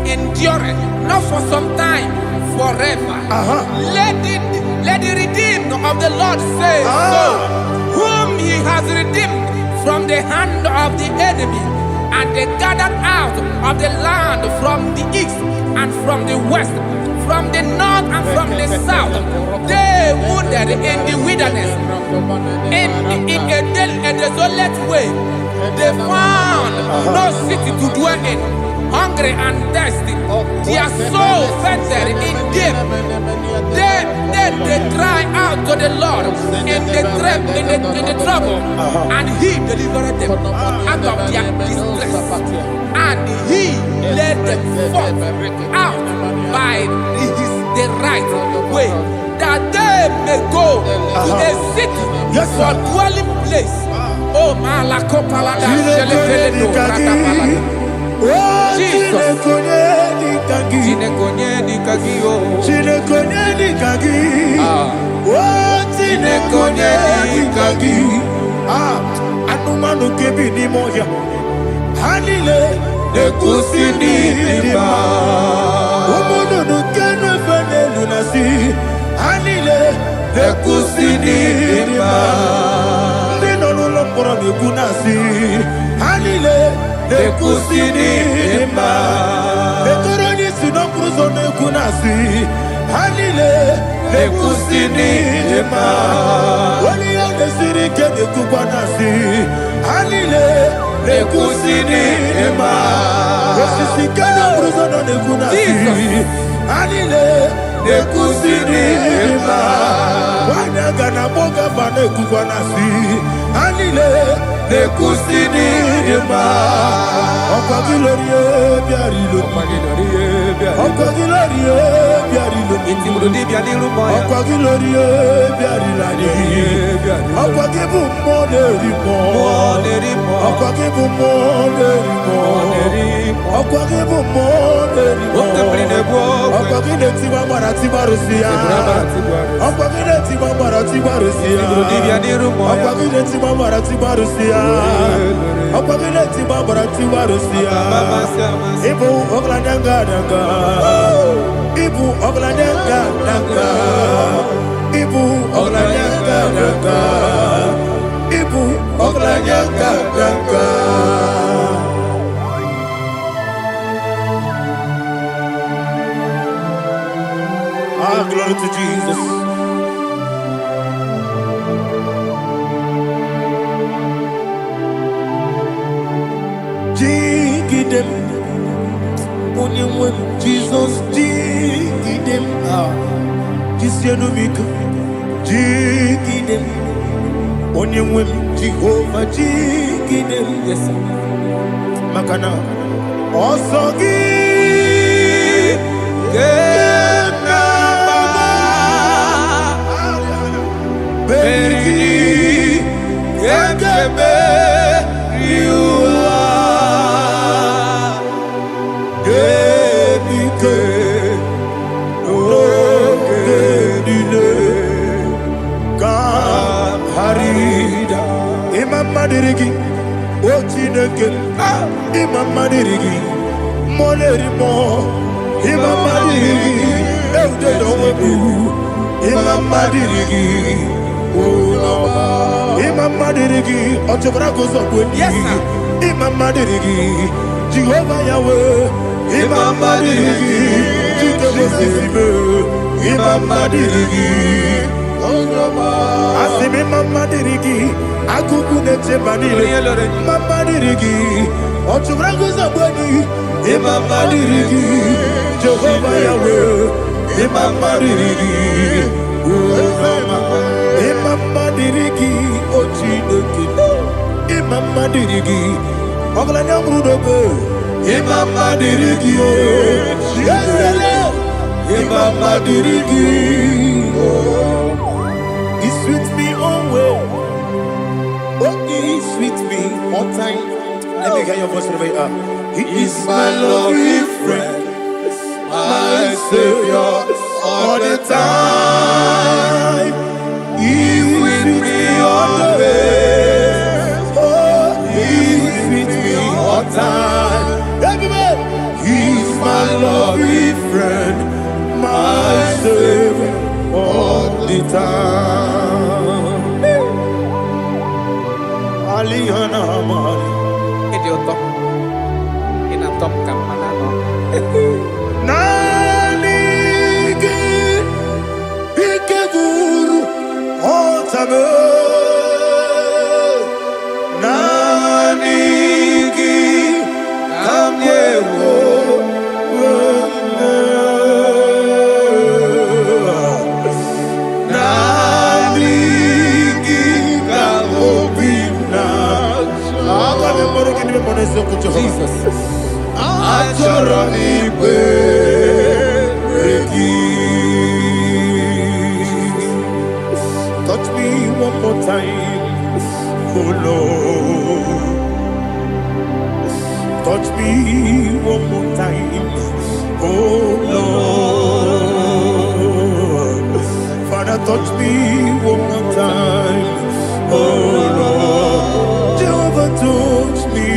S4: endureth, not for some time, forever. Let the redeemed of the Lord say so, whom he has redeemed from the hand of the enemy, and they gathered out of the land from the east and from the west, from the north and from the south. They wandered in the wilderness, in a desolate way. They found no city to dwell in, hungry and thirsty. Their soul fainted in deep. They cry out to the Lord in the trouble, and he delivered them out of their distress, and he led them forth out by the right way, that they may go to a city for dwelling place. Oh, Malakopalada,
S3: Anumanu kebi ni moya Hanile Nekusi ni lima Umudu nukene fene lunasi Hanile Nekusi ni lima Nino lulambura nukunasi Hanile Nekusi ni lima Netoroni sinokruzo nukunasi Hanile Nekusi ni lima Wali Nesiri kene kubanasi Hanile Nekusi ni lima Nesisi kene bruzono nekunasi Hanile Nekusi ni lima Wanaga na boga bane kubanasi Hanile Nekusi ni lima Okwa gilorie biarilo Okwa gilorie biarilo Okwa gilorie biarilani Okwa gibu monerimo Okwa gibu monerimo Okwa gibu monerimo Okwa gine tiba mara tiba rusia Okwa gine tiba mara tiba rusia Okwa gine tiba mara tiba rusia Okwa gine tiba mara tiba rusia Ibu oglanyanga danga Ibu oglanyanga danga Ibu oglanyanga danga Ibu oglanyanga danga Ah, glory to Jesus. Jigidem Onyenwem Jesus Jigidem Jisienumika Jigidem Onyenwem Jehovah Jigidem Yes Makana Osogi Genaba Beri Gekebe Madirigi, Ochineke, Imam Madirigi, Molerimo, Imam Madirigi, Eudedobu, Imam Madirigi, Imam Madirigi, Otobrago Zobuni, Imam Madirigi, Jehovah Yahweh, Imam Madirigi, Jitobosime, Imam Madirigi, Asimi Mama Dirigi, Akuku Nete Manile, Mama Dirigi, Otubrango Zaboni, Mama Dirigi, Jehovah Yahweh, Mama Dirigi, Mama Dirigi, Ochineke, Mama Dirigi, Oglanya Brudobe, Mama Dirigi, Yesele, Mama Dirigi, He sweet me away. Oh, he sweet me all time. Let me hear your voice from here. He is my lovely friend, my Savior all the time. He with me always. Oh, he with me all time. Everybody, he's my lovely friend, my Savior all the time. Aliyana Mari.
S4: Idiotok. Inatok kan mana no.
S3: Nani ki ikeguru otame. Nani ki kamyewo.
S4: Jesus.
S3: Touch me one more time, oh Lord. Touch me touch me one more time. Oh Lord, Jehovah, touch me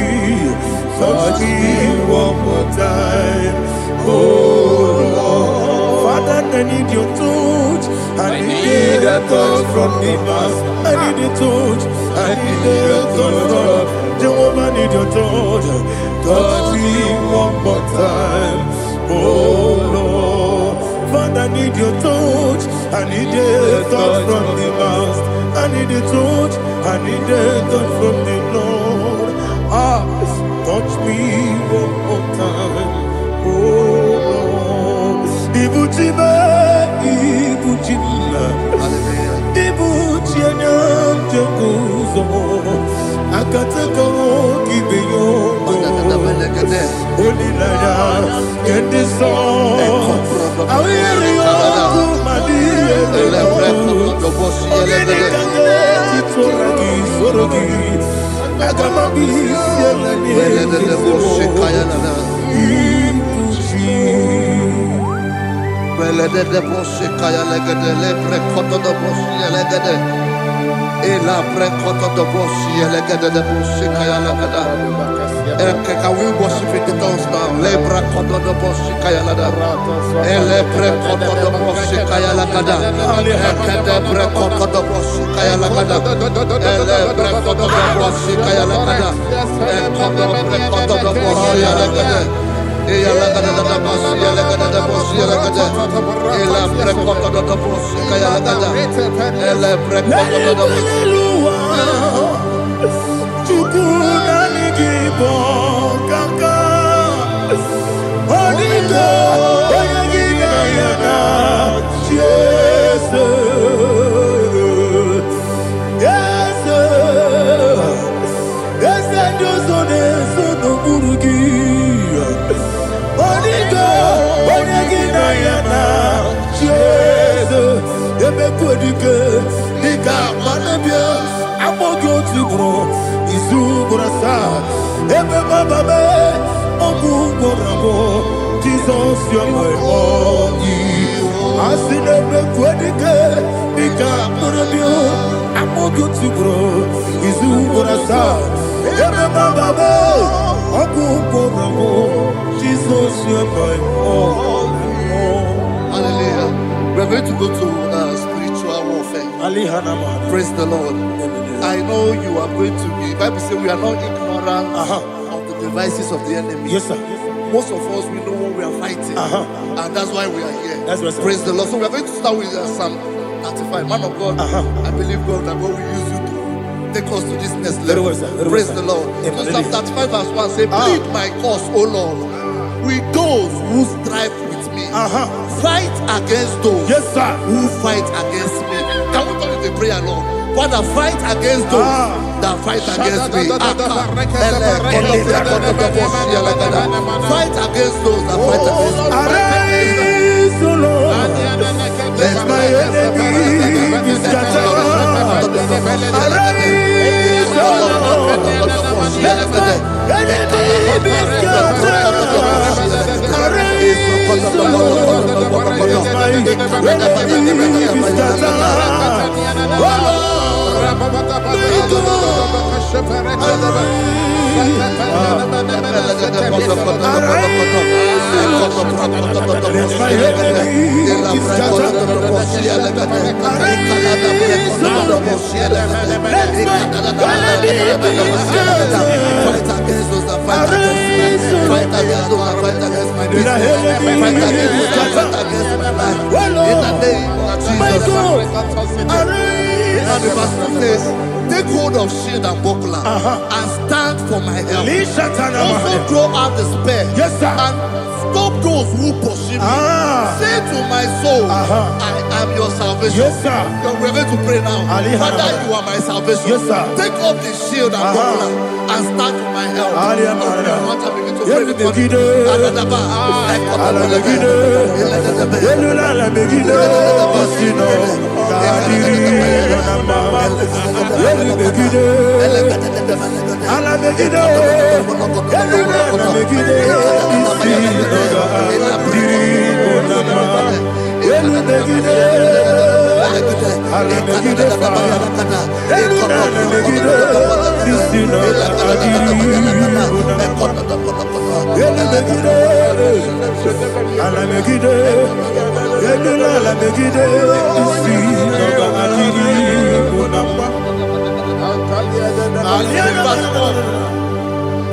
S3: one more time. Oh Lord, Father, I need your touch. I need a touch from the Master. I need a touch. I need a touch from Jehovah. I need your touch. Touch me one more time. Oh Lord, Father, I need your touch. I need a touch from the Master. I need a touch. I need a touch from the Lord. Touch me one more time. Oh Lord, Ibuchima, Ibuchima, Ibuchina, Jaguzo, Akatako, Kibeyo, Olilaya, get this song. I hear you, Madi,
S5: Can we worship in the tongues now? Lebra koto do boshi kaya lada. Ele pre koto do boshi kaya lada. Ekede pre koto do boshi kaya lada. Ele pre koto do boshi kaya lada. Ekodo pre koto do boshi lada. Eya lada da boshi lada da boshi lada. Ele pre koto do boshi kaya lada. Ele pre koto do boshi.
S3: Jesus, you are my all. I see them quedike, Nika Murabio, I'm more good to grow. Is who what I saw. Jesus, you are my all.
S5: Hallelujah. We're going to go to spiritual warfare. Praise the Lord. I know you are going to be. Bible says we are not ignorant of the devices of the enemy.
S3: Yes, sir.
S5: Most of us, we know what we are fighting, and that's why we are here.
S3: That's right, sir.
S5: Praise the Lord. So we are going to start with Psalm 35. Man of God, I believe God that God will use you to take us to this next level. Praise the Lord. So Psalm 35 verse 1 say, plead my cause, O Lord, with those who strive with me. Fight against those who fight against me. Can we call it a prayer, Lord? Father, fight against those that fight against me. Fight against those that fight against me.
S3: Arise, O Lord, let my enemy be scattered. Arise, O Lord, let my enemy be scattered. Arise, O Lord, let my enemy be scattered. Oh Lord,
S5: and the verse 2 says, take hold of shield and buckler and stand for my help. Also throw out the spear and stop those who pursue me. Say to my soul, I am your salvation. We're going to pray now. Father, you are my salvation. Take off the shield and buckler and stand for my help.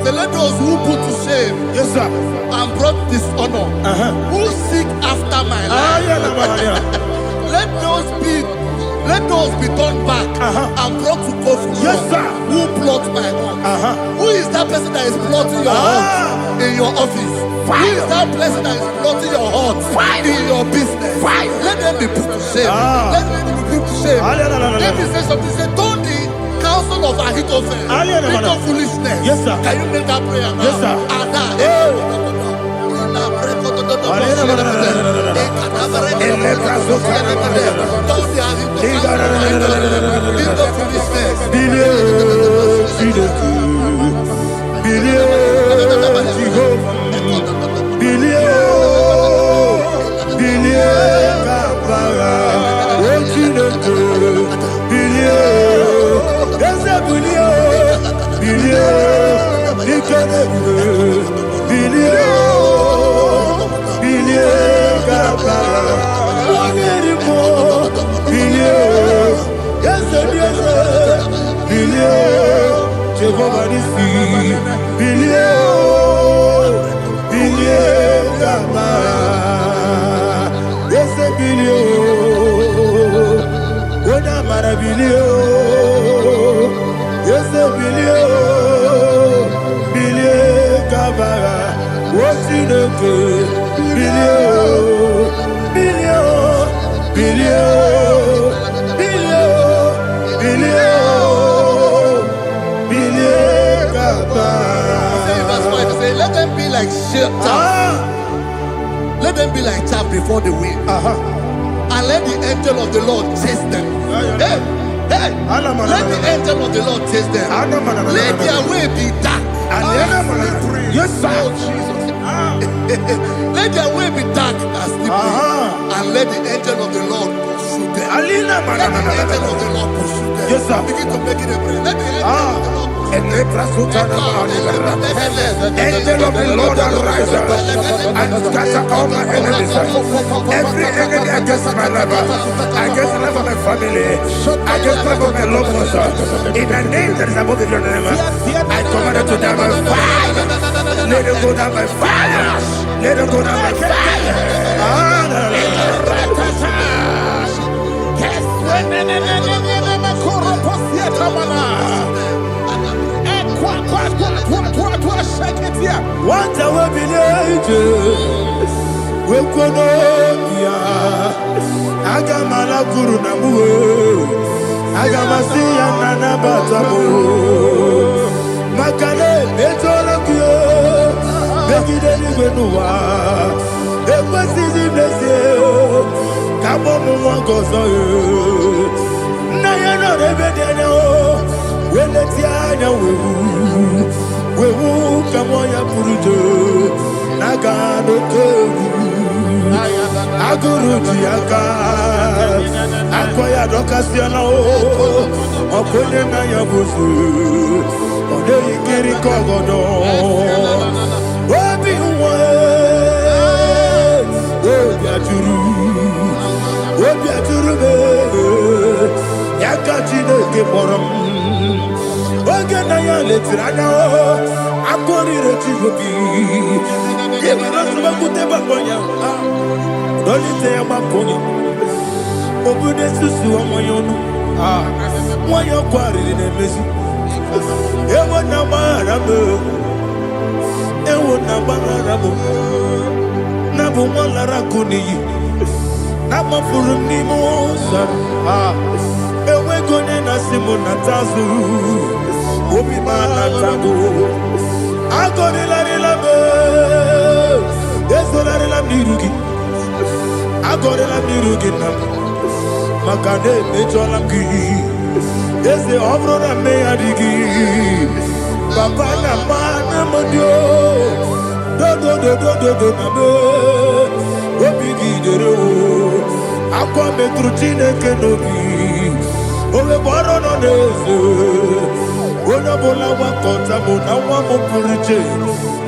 S5: So let those who put to shame,
S3: Yes, sir.
S5: and brought dishonor, who seek after my life, let those be turned back and brought to confusion.
S3: Yes, sir.
S5: Who plot my hurt? Who is that person that is plotting your hurt in your office? Who is that person that is plotting your hurt in your business? Let them be put to shame. Let them be put to shame. Let me say something. Say, don't the counsel of Ahithophel become foolishness.
S3: Yes, sir.
S5: Can you make that prayer now?
S3: Yes, sir.
S5: Let them be like chaff. Let them be like chaff before the wind. And let the angel of the Lord chase them. Hey, hey. Let the angel of the Lord chase them. Let their way be dark.
S3: Yes, sir.
S5: Oh, Jesus. Let their way be dark and slippery. And let the angel of the Lord pursue them. Let the angel of the Lord pursue them.
S3: Yes, sir.
S5: Begin to make it a prayer. Let the angel of the Lord pursue them.
S3: Angel of the Lord arise and scatter all my enemies. Every enemy against my life, against the life of my family, against the life of my loved ones. In the name that is above your name, I command it to die by fire. Let it go down by fire. Let it go down by fire. What I will be we kono ya agamala guru na muwe agamasi ya nana batamo makale etola kuyo begide ni gwenuwa ekwesi ni blese kabo mu wangozo na ya no rebede na o weleti anya wewu kamo ya purujo naga no tewu aguru jiaka akoya dokasiana o okonye na ya bosu ode ikiri kogodo obi nwa obi aturu be yaka Chineke kpọrọ oge na ya letiranya o akori rechigobi yebiro subakute bakonya dolite ya bakonya obude susu omoyonu moyo kwari ne mesu ewo na marabe na bu molara kuniyi na mafuru ni mosa ewe gone na simu na tazu obi mana tago agone la be esolare la mirugi agone la mirugi na makane mejola ki ese obro na me adigi papa na mana modio do na be obi gidere o Akwa metru Chineke n'obi. Owe gbara nọ n'eze. Onye ọbụla gbakọta mụ na nwa m pụrụ iche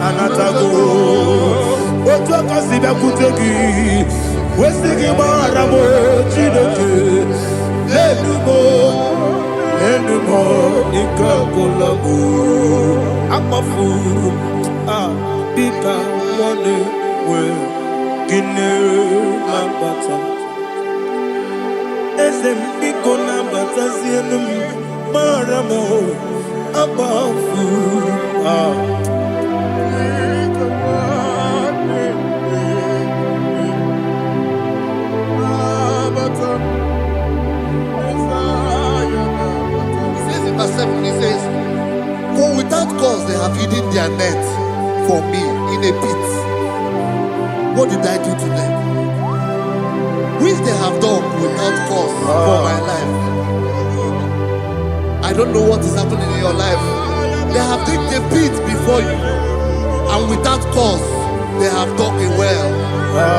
S3: anatago. Otu aka si bịakwute gị, wesị gị gbaghara m Chineke. Enu mo ike agwụla m. Akpafuru dịka nwa na-enwe gịnị na-abata. Eze m biko na-abatazienu m, mara m akpafuru.
S5: Verse 7, he says, for without cause they have hidden their net for me in a pit. What did I do to them? Which they have done without cause for my life. I don't know what is happening in your life. They have digged a pit before you, and without cause they have dug a well.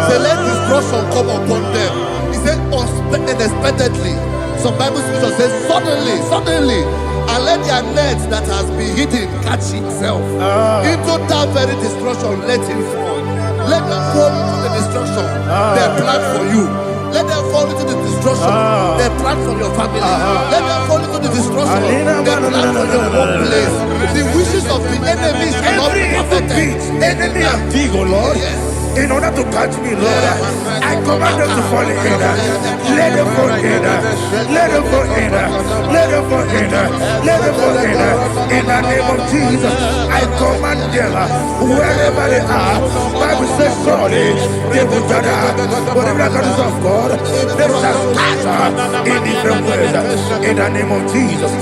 S5: Say, let destruction come upon them. He said, unexpectedly. Some Bible scripture says, suddenly, and let their net that has been hidden catch itself. Into that very destruction, let it fall. Let them fall into the destruction they plan for you. Let them fall into the destruction they plan for your family. Let them fall into the destruction they plan for your workplace. The wishes of the enemies are not perfected.
S3: Enemy of dig, oh Lord.
S5: Yes.
S3: In order to catch me, Lord, I command them to fall in. Let them fall in. Let them fall in. Let them fall in. Let them fall in. In the name of Jesus, I command them wherever they are. Bible says surely they will gather. But the miracles of God, they shall scatter in different ways. In the name of Jesus.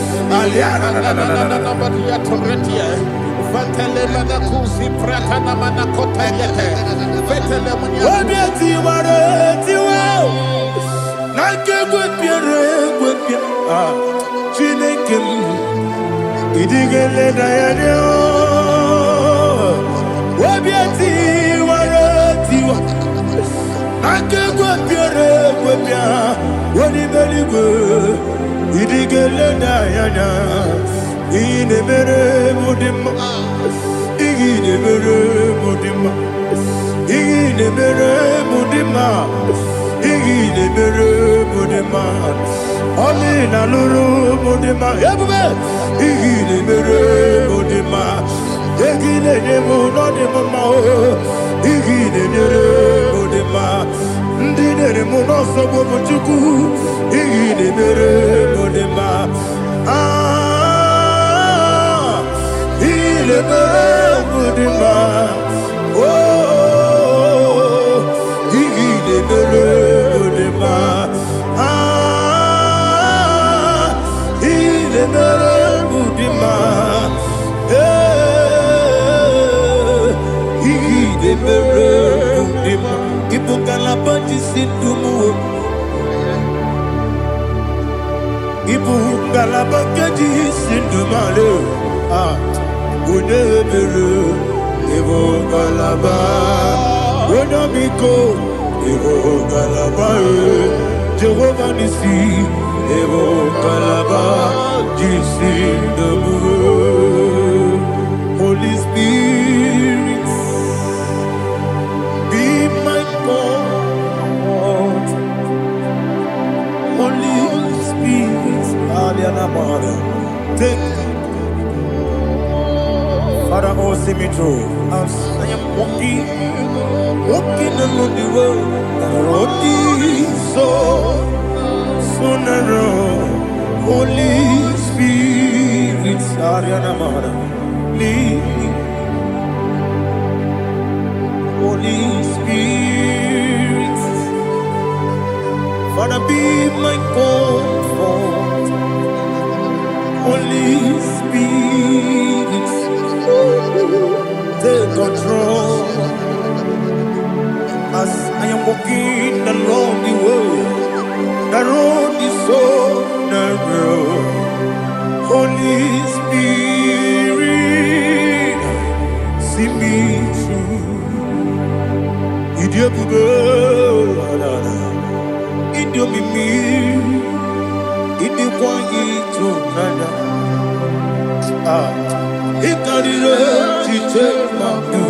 S3: Jehovah Nissi, Evo Kalaba, Jisi Dabu, Holy Spirit, be my God. Holy Spirit, Aliana Mara, take Father, oh, see me through. As I am walking along the road, the road is so narrow. Holy Spirit, Ariana Mara, lead me. Holy Spirit, Father, be my comfort. Holy Spirit, take control. As I am walking along the road is so narrow. Holy Spirit, see me through. mimi idikwa itu nanya ikarire tite madu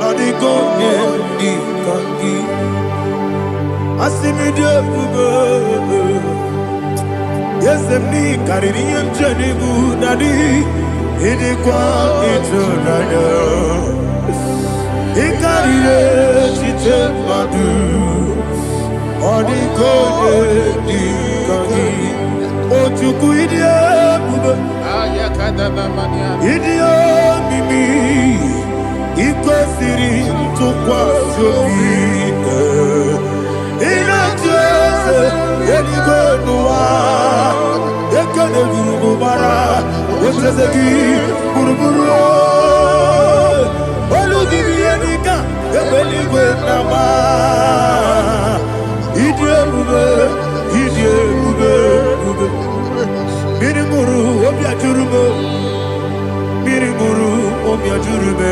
S3: adigonye dikangi asimide bube yesemi kariri yemjeni budadi idikwa itu nanya ikarire tite madu adigonye dikangi ojuku idie bube idio mimi ikwesiri ntụkwasị obi ịna-echeze eluigwe n'ụwa ekele gburugburu gbara ocheze gị gburugburu olu gị ihe dịka ebe eluigwe na-agba ịdị ebube mmiri ṅụrụ obi ajụrụ m mmiri ṅụrụ obi ajụrụ m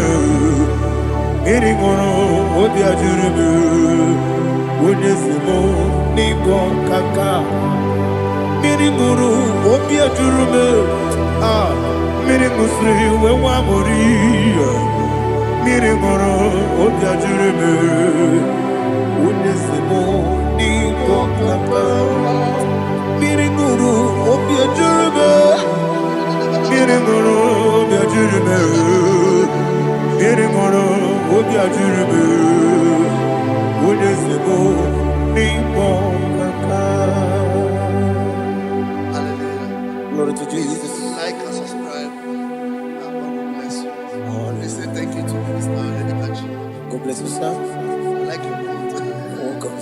S3: mmiri ṅụrụ obi ajụrụ m onye si m n'ịgọ nkaka mmiri ṅụrụ obi ajụrụ m mmiri ṅụsịrị uwe nwa amụrụ mmiri ṅụrụ obi ajụrụ m onye si m n'ịgọ nkaka mmiri ṅụrụ obi ajụrụ m mmiri ṅụrụ obi ajụrụ m mmiri ṅụrụ obi ajụrụ m onye si m n'ịkpọ nkaka. Glory to Jesus.
S5: Like and subscribe. And God will bless you. Please say thank you to Minister Lady Kachi.
S3: God bless you, sir.
S5: I like your food.
S3: Welcome.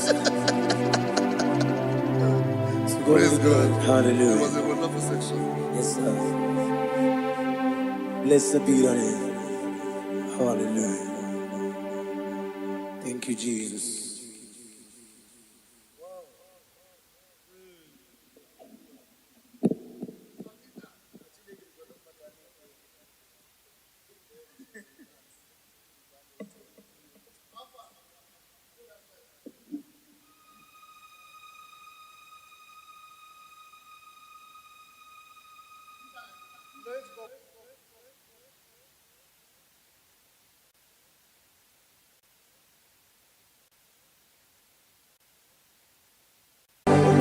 S5: Praise God.
S3: Hallelujah.
S5: It was a wonderful section.
S3: Yes, sir. Blessed be your name. Hallelujah. Thank you, Jesus.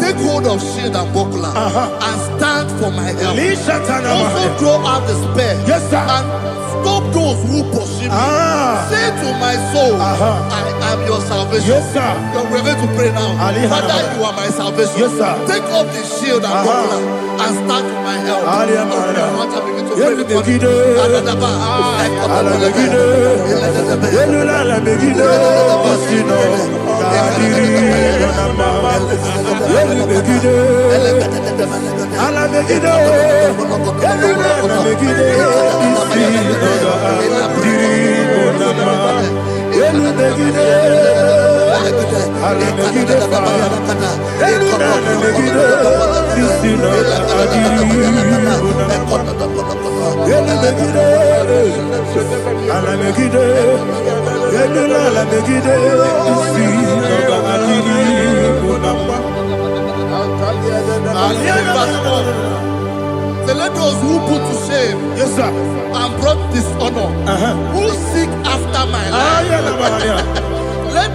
S5: Take hold of shield and buckler and stand for my help. Also draw out the spear.
S3: Yes, sir.
S5: And stop those who pursue me. Say to my soul, I am your salvation.
S3: Yes, sir.
S5: We're going to pray now. Father, you are my salvation.
S3: Yes, sir.
S5: Take off the shield and buckler and stand for my help. So let those who put to shame,
S3: Yes, sir.
S5: and brought dishonor, who seek after my life, let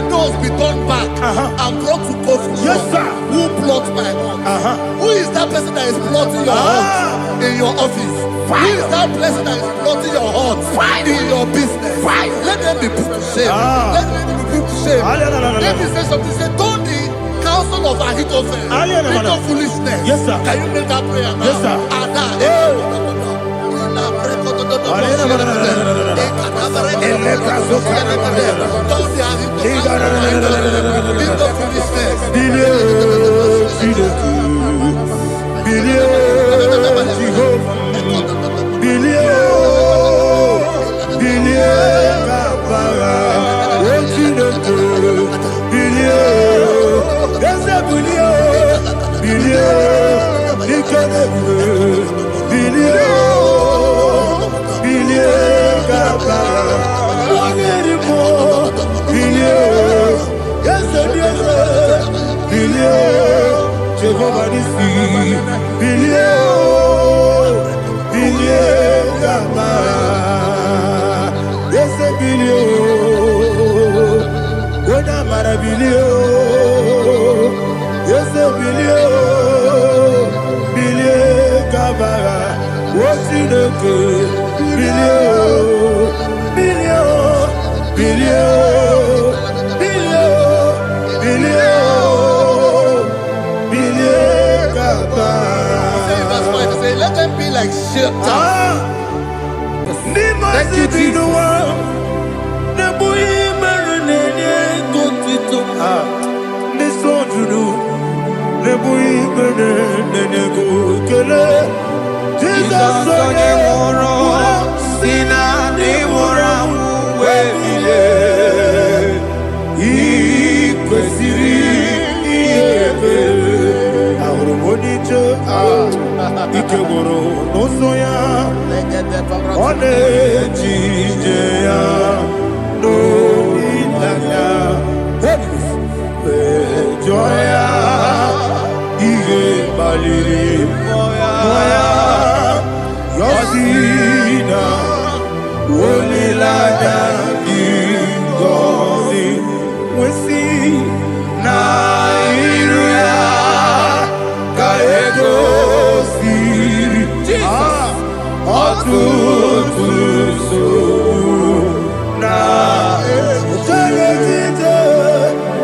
S5: those be turned back and brought to confusion.
S3: Yes, sir.
S5: Who plot my heart? Who is that person that is plotting your heart in your office? Who is that person that is plotting your heart in your business? Let them be put to shame. Let them be put to shame. Let me say something. Say, don't the counsel of Ahithophel make no foolishness.
S3: Yes, sir.
S5: Can you make that prayer now?
S3: Yes, sir. Yes, Jehovah Nissi, Bilie, Bilie, Gama, yes, Bilie, Wona Mara Bilie, yes, Bilie, Bilie, Gama, what's in the good, Bilie, Bilie, Bilie, Bilie, Bilie.
S5: Let them be like shelter.
S3: Thank you, Jesus. Ikegoro n'ụzọ one ejije ya n'olilanya ejọ ya ihe gbaliri ya yọzi na olilanya dị ngọzi nwesi na iru ya ka ego ọtụtụ na ejeje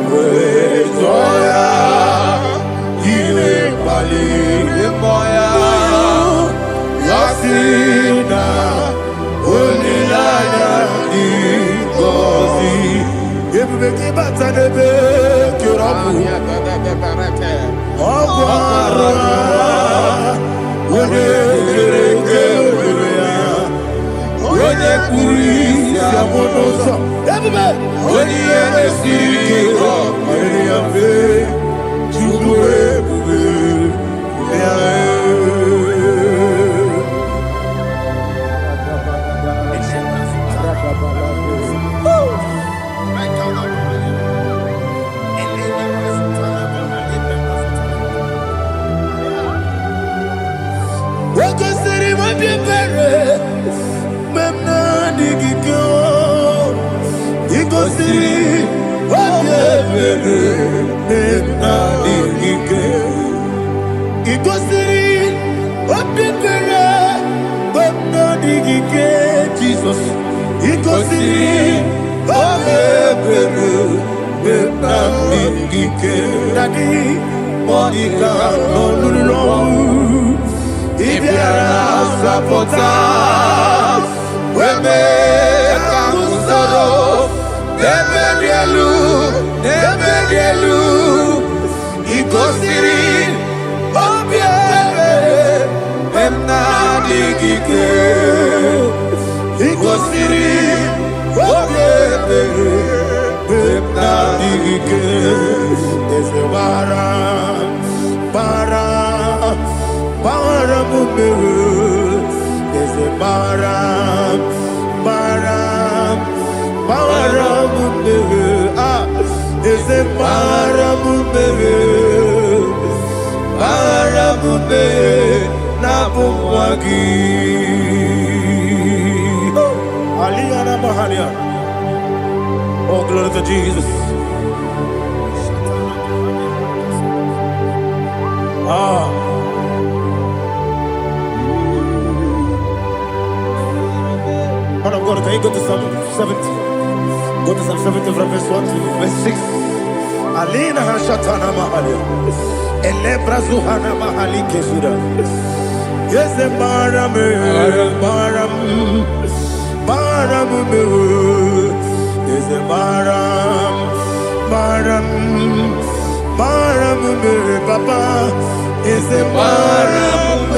S3: wee zọọ ya ihe kpaliri mmụọ ya ya si na olileanya dị ngọzi ebube gị bata n'ebe kere ọgwụ arụ onye kere eke obere ya onye kpụrụ isi amụ n'ụzọ ebube onye ihe na-esiri ike ọ mere ya mfe Chukwu ebube ya Wakasiri mabibere memna digiko ikosiri mabibere memna digike ikosiri mabibere memna digike Jesus ikosiri mabibere memna digike Daddy Monica no Ibiara sapota weme kamusoro debedielu ikosiri obiebe emna digike ikosiri obiebe emna digike ezebara there's a baram, there's a baramube, napumwagi. Aliyana Mahalia. Oh, glory to Jesus. Man of God, can you go to Psalm 70? Go to Psalm 70 from verse 1 to verse 6. Alina Hashatana Mahalia. Elebra Zuhana Mahali Kesura. Yes, the Baram. Yes, the Baram. Papa. Yes, the Baram.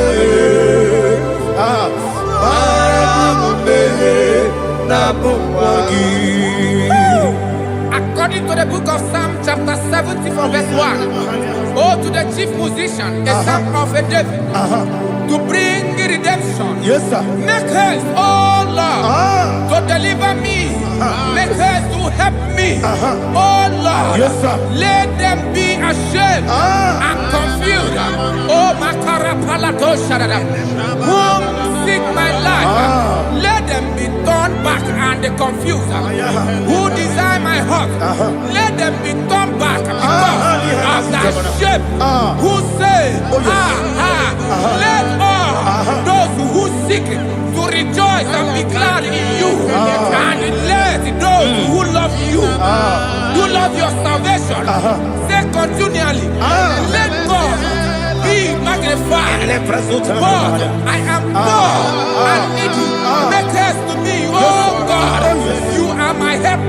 S4: According to the book of Psalm chapter 70 from verse 1, oh, to the chief musician, a psalm of a David, to bring redemption salvation.
S3: Yes, sir.
S4: Make haste, oh Lord, to deliver me. Make haste to help me. Oh Lord,
S3: Yes, sir.
S4: let them be ashamed and confused. Oh Makara Palato Shadada, who seek my life, let them be turned back and confused. Who desire my heart, let them be turned back because of that shame. Who say, let all those who seek to rejoice and be glad in you, and let those who love you, who love your salvation, say continually, let God be magnified. God, I am poor and needy. Make haste to me, oh God. You are my help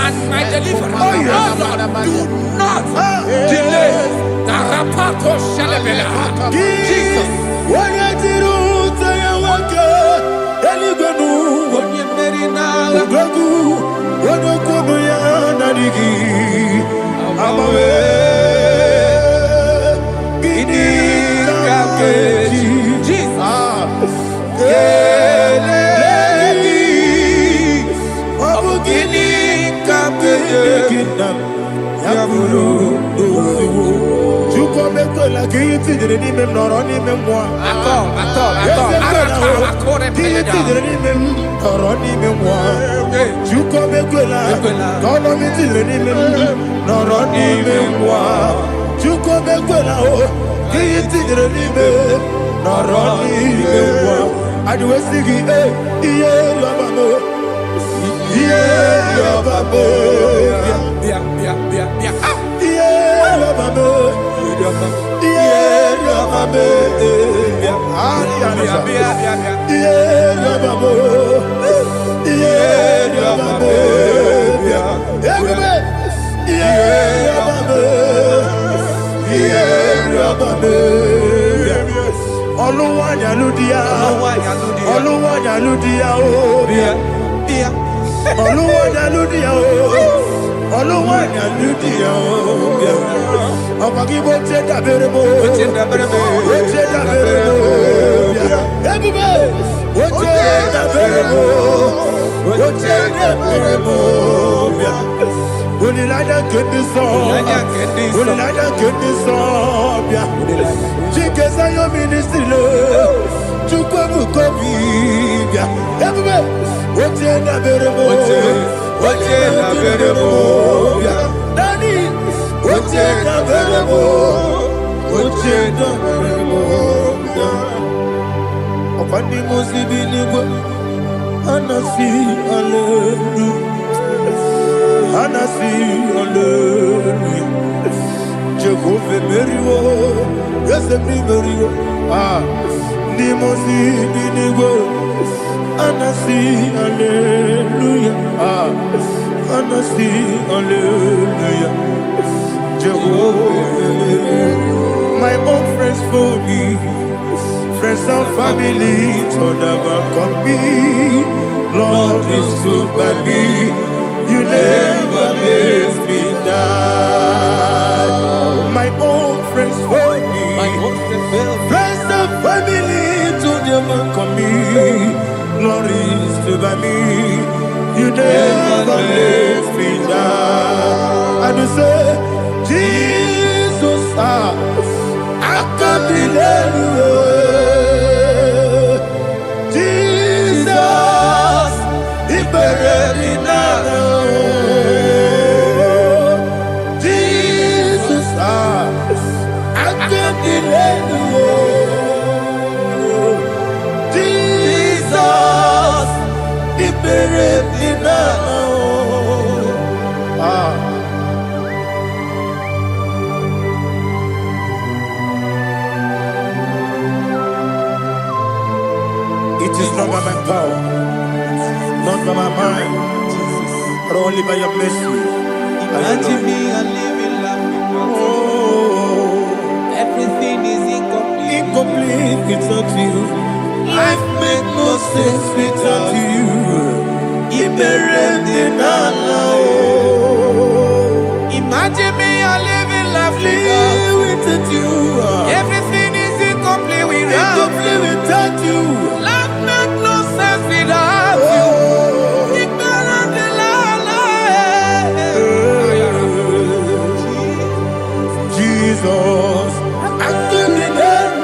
S4: and my deliverer. Oh Lord, do not delay. Tarapato Shalabela. Jesus.
S3: My own friends for me, friends and family to never come me. Lord is good by me, you never let me die. My own friends for me, friends and family to never come me. Lord is good by me, you never let me die. And you say, Jesus, I can't believe you. Jesus, He buried in Jesus, I can't believe you. Jesus, He buried in It is not by my power, not by my mind, but only by your mercy.
S4: Imagine me a living life. Everything is incomplete.
S3: Incomplete without you. Life makes no sense without you.
S4: Imagine me a living life
S3: without you.
S4: Everything is incomplete
S3: Incomplete without you. Jesus. Until the end.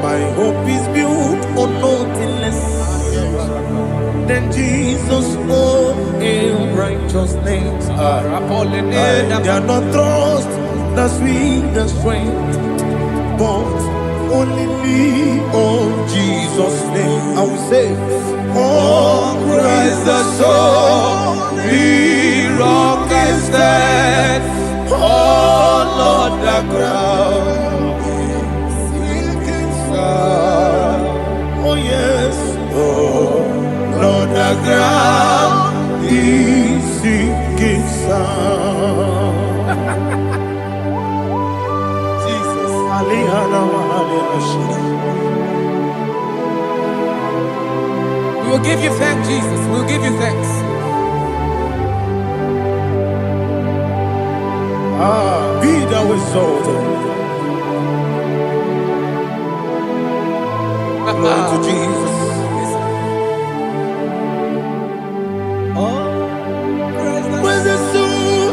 S3: My hope is built on nothing less than Jesus' own righteousness. I cannot trust the sweetest strength, but only lean on Jesus' name. I will say, oh, Christ the solid rock and stand. Oh, Lord, the ground is sinking sound. Oh, yes. Oh, Lord, the ground is sinking sound. Jesus.
S4: We will give you thanks, Jesus. We will give you thanks.
S3: Be thou exalted. Glory to Jesus. Where's the soul?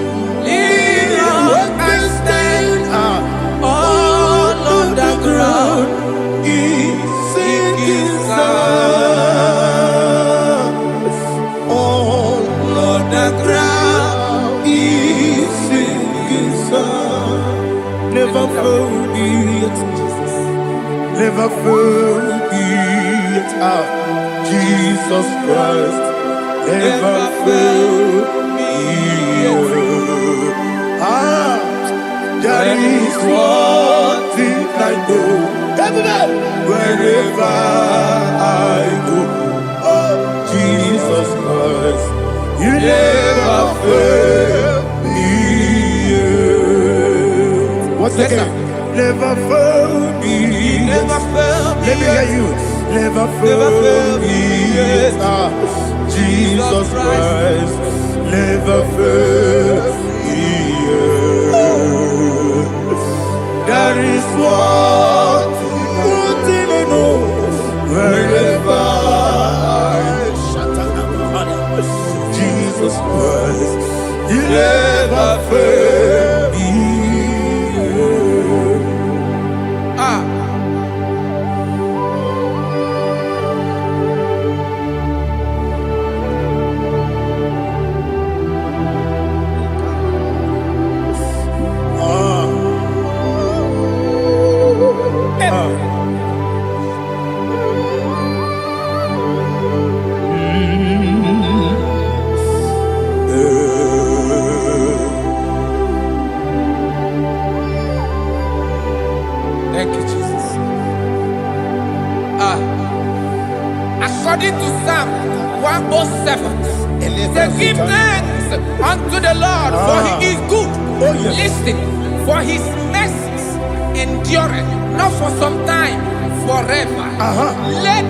S3: What can stand? All on the ground is sinking sound. All on the ground is sinking sound. Never forget, never forget, Jesus Christ. Never fail me. There is one thing I know. Wherever I go, oh, Jesus Christ, you never fail me. What's the name? Never fail me.
S4: Never fail me.
S3: Let me hear you. Never fail me. Jesus Christ, never fail me. There is one thing I know. Wherever I Jesus Christ, you never fail me.
S4: Thank you, Jesus. According to Psalm 107, they give thanks unto the Lord, for he is good. Listen, for his mercies endureth, not for some time, forever. Let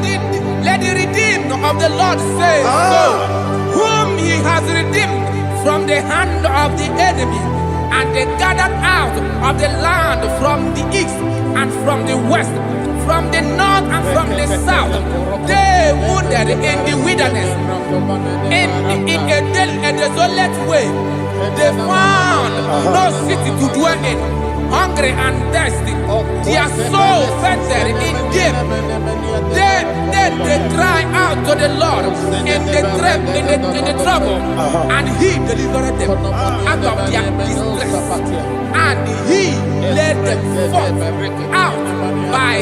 S4: the redeemed of the Lord say so, whom he has redeemed from the hand of the enemy, and they gathered out of the land from the east and from the west, from the north and from the south. They wandered in the wilderness, in a desolate way. They found no city to dwell in, hungry and thirsty. Their soul fainted in deep. Then they cry out to the Lord in the trouble, and he delivered them out of their distress. And he led them forth out by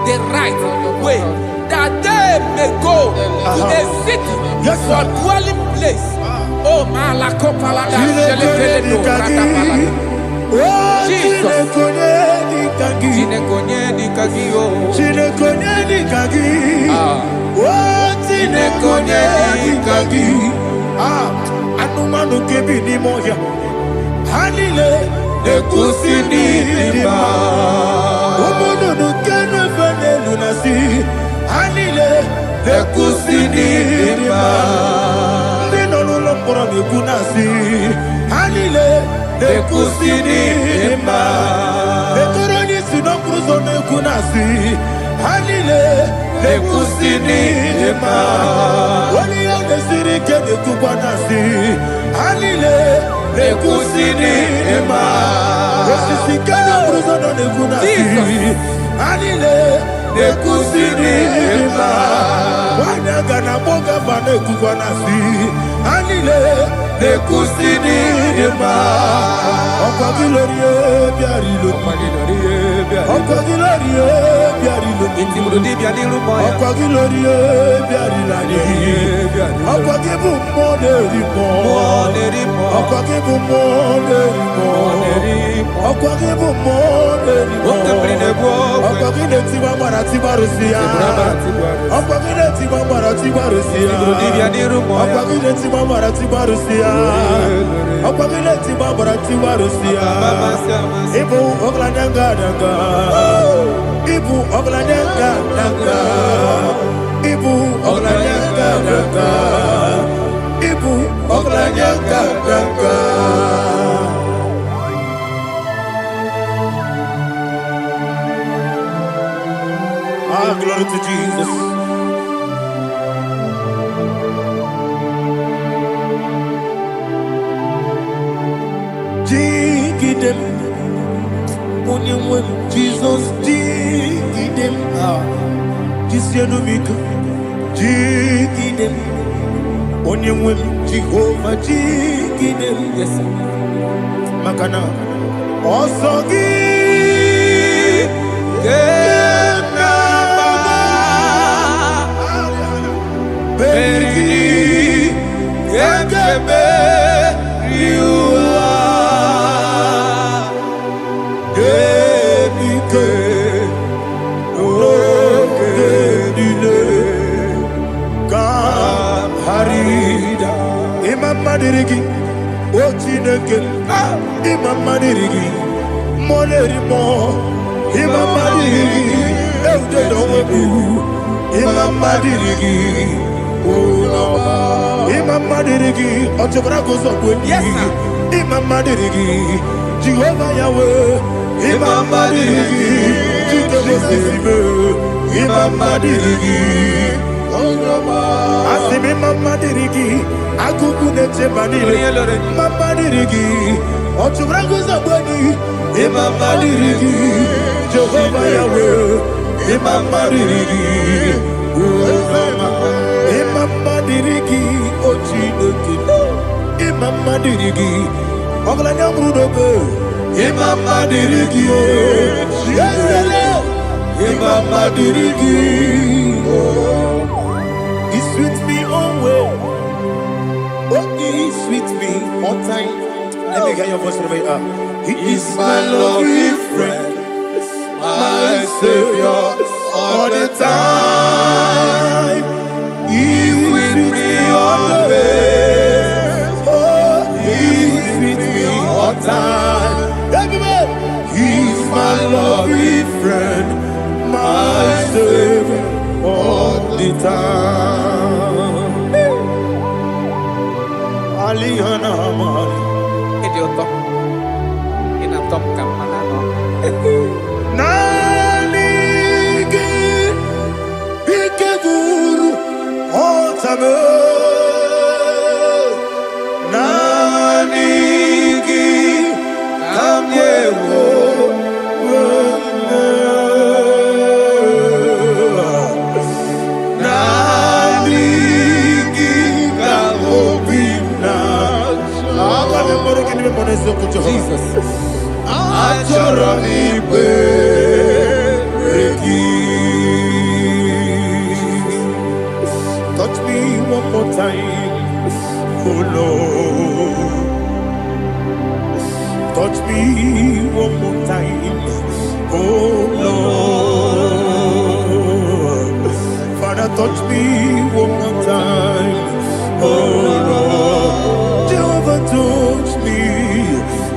S4: the right way, that they may go to a city for dwelling place. Oh, Malakopalada, Jesus.
S3: Anumanu kebi ni moya. Hanile nekusini lima. Omono nukene fene lunasi. Hanile nekusini lima. Ndino lulopora nekunasi. Hanile nekusini lima. Netoroni sinokruzo nekunasi. Hanile nekusini ema. Wani ya nesiri kene kubanasi. Anile nekusini ema. Osisi kene bruzono nekunasi. Anile nekusini ema. Wana gana boga bane kubanasi. Anile nekusini ema. Ọkọ gilorie biarilo. Ọkọ gilorie biarilo. Ọkọ gilorie biarilani. Ọkọ gibu moderimo. Ọkọ gibu moderimo. Ọkọ gibu moderimo. Ọkọ gile tiwa mara tiwa rusia. Ọkọ gile tiwa mara tiwa rusia. Ọkọ gile tiwa mara tiwa rusia. Ọkọ gile tiwa mara tiwa rusia. Ibu oglanyanga danga. Ibu oglanyanga danga. Ibu oglanyanga danga. Ibu oglanyanga danga. Ah, glory to Jesus. Jigidem, Onyemwem, Jesus, Jigidem, Jisianumika, Jigidem, Onyemwem, Jehovah, Jigidem, yes, Makana, Osogi, Beri, Gekebe, Dirigi, Ochineke, Imam Dirigi, Monerimo, Imam Dirigi, Eudedobu, Imam Dirigi, Imam Dirigi, Otobragos of Winnie, Imam Dirigi, Jehovah Yahweh, Imam Dirigi, Jitobosime, Imam Dirigi, Asimi Mama Dirigi. Akuku neche manile, Mama dirigi, Otubrago zabani, Mama dirigi, Jehovah Yahweh, Mama dirigi, Mama dirigi, Ochineke, Mama dirigi, Oglanya Brudobe, Mama dirigi, Mama dirigi, it's with me always. Oh, he's with me all time. Let me hear your voice from here. He is my loving friend, my Savior all the time. He's with me always. Oh, he's with me all time. He's my loving friend, my Savior all the time. Aliana Mari.
S4: Idiota. Inatom kamanano.
S3: Nanigi Ikeguru Otame. Nanigi Kamyewo.
S4: Jesus.
S3: Touch me one more time, oh Lord. Touch me one more time, oh Lord. Father, touch me one more time, oh Lord. Jehovah, touch me.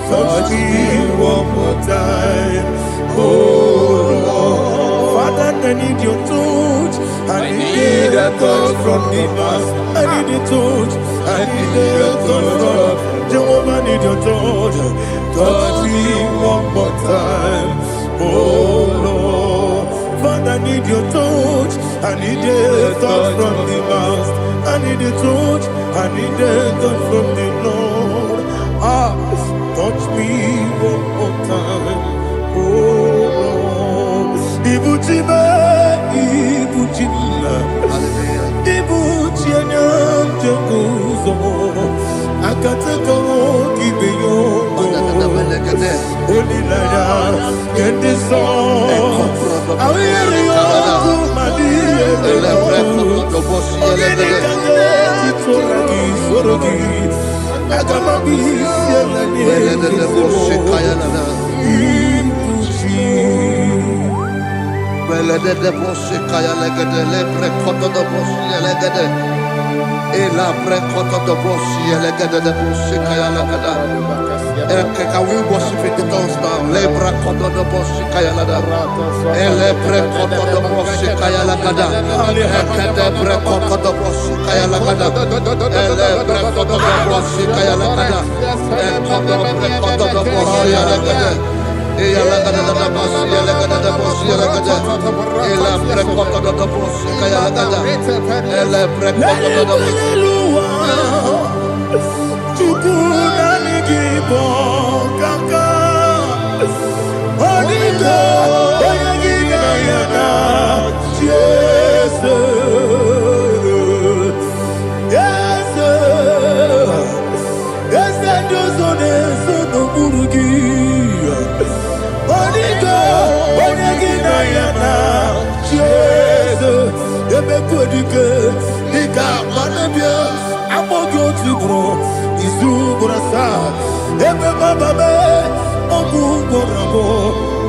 S3: Touch me one more time, oh Lord. Father, I need your touch. I need a touch from the past. I need a touch. I need a touch from Jehovah. I need your touch. Touch me one more time, oh Lord. Father, I need your touch. I need a touch from I need a touch from the Lord. Touch me one more time. Oh Lord. Ibuchime, Ibuchime. Ibuchime, Ibuchime. Akateko kibeyo. Only like get this song. I will hear you, my dear.
S5: Can we worship in the tongues now? Lebra koto do boshi kaya lada. Elebre koto do boshi kaya lada. Elebre koto do boshi kaya lada. Elebre koto do boshi kaya lada. Elebre koto do boshi lada. Eya lada da boshi lada da boshi lada. Elebre koto do boshi kaya lada. Elebre koto do boshi.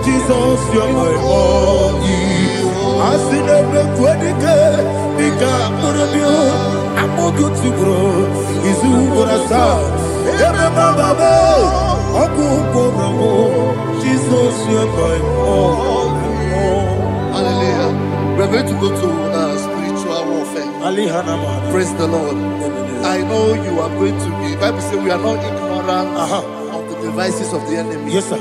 S5: Jesus, you're my all. I see the quadrica, Nika, Morabio, I'm more good to grow. Is who for us out. Jesus, you're my all. Hallelujah. We're going to go to spiritual warfare. Praise the Lord. I know you are going to be. Bible says we are not ignorant of the devices of the enemy.
S3: Yes, sir.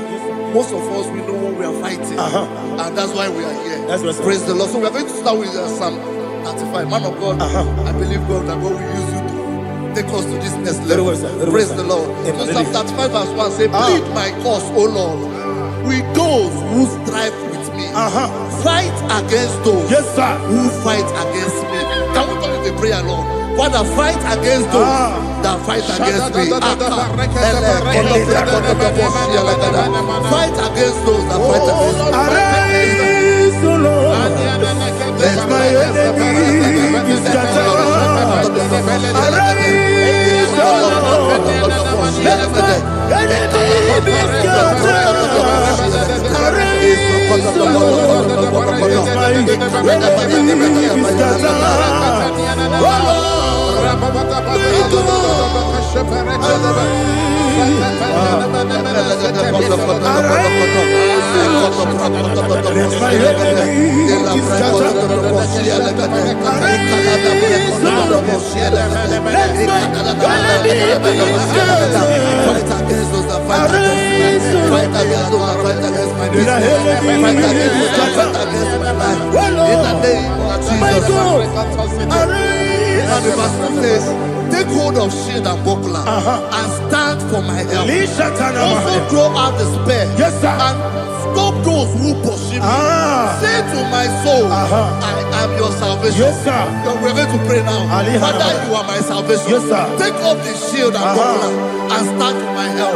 S5: Most of us, we know what we are fighting, and that's why we are here.
S3: That's right,
S5: praise the Lord. So we are going to start with Psalm 35. Man of God, I believe God that God will use you to take us to this next level. Praise the Lord. So Psalm 35 verse 1 say, plead my cause, O Lord, with those who strive with me. Fight against those who fight against me. Can we call it a prayer, Lord? Father, fight against those that fight against me. Fight against those that fight against me.
S3: Arise, O Lord, let my enemy be scattered. Arise, O Lord, let my enemy be scattered. Arise, O Lord, let my enemy be scattered. Oh Lord,
S5: and the verse says, take hold of shield and buckler and stand for my help. Also draw out the spear and stop those who pursue me. Say to my soul, I am your salvation. We're going to pray now. Father, you are my salvation. Take off the shield and buckler and stand for my help.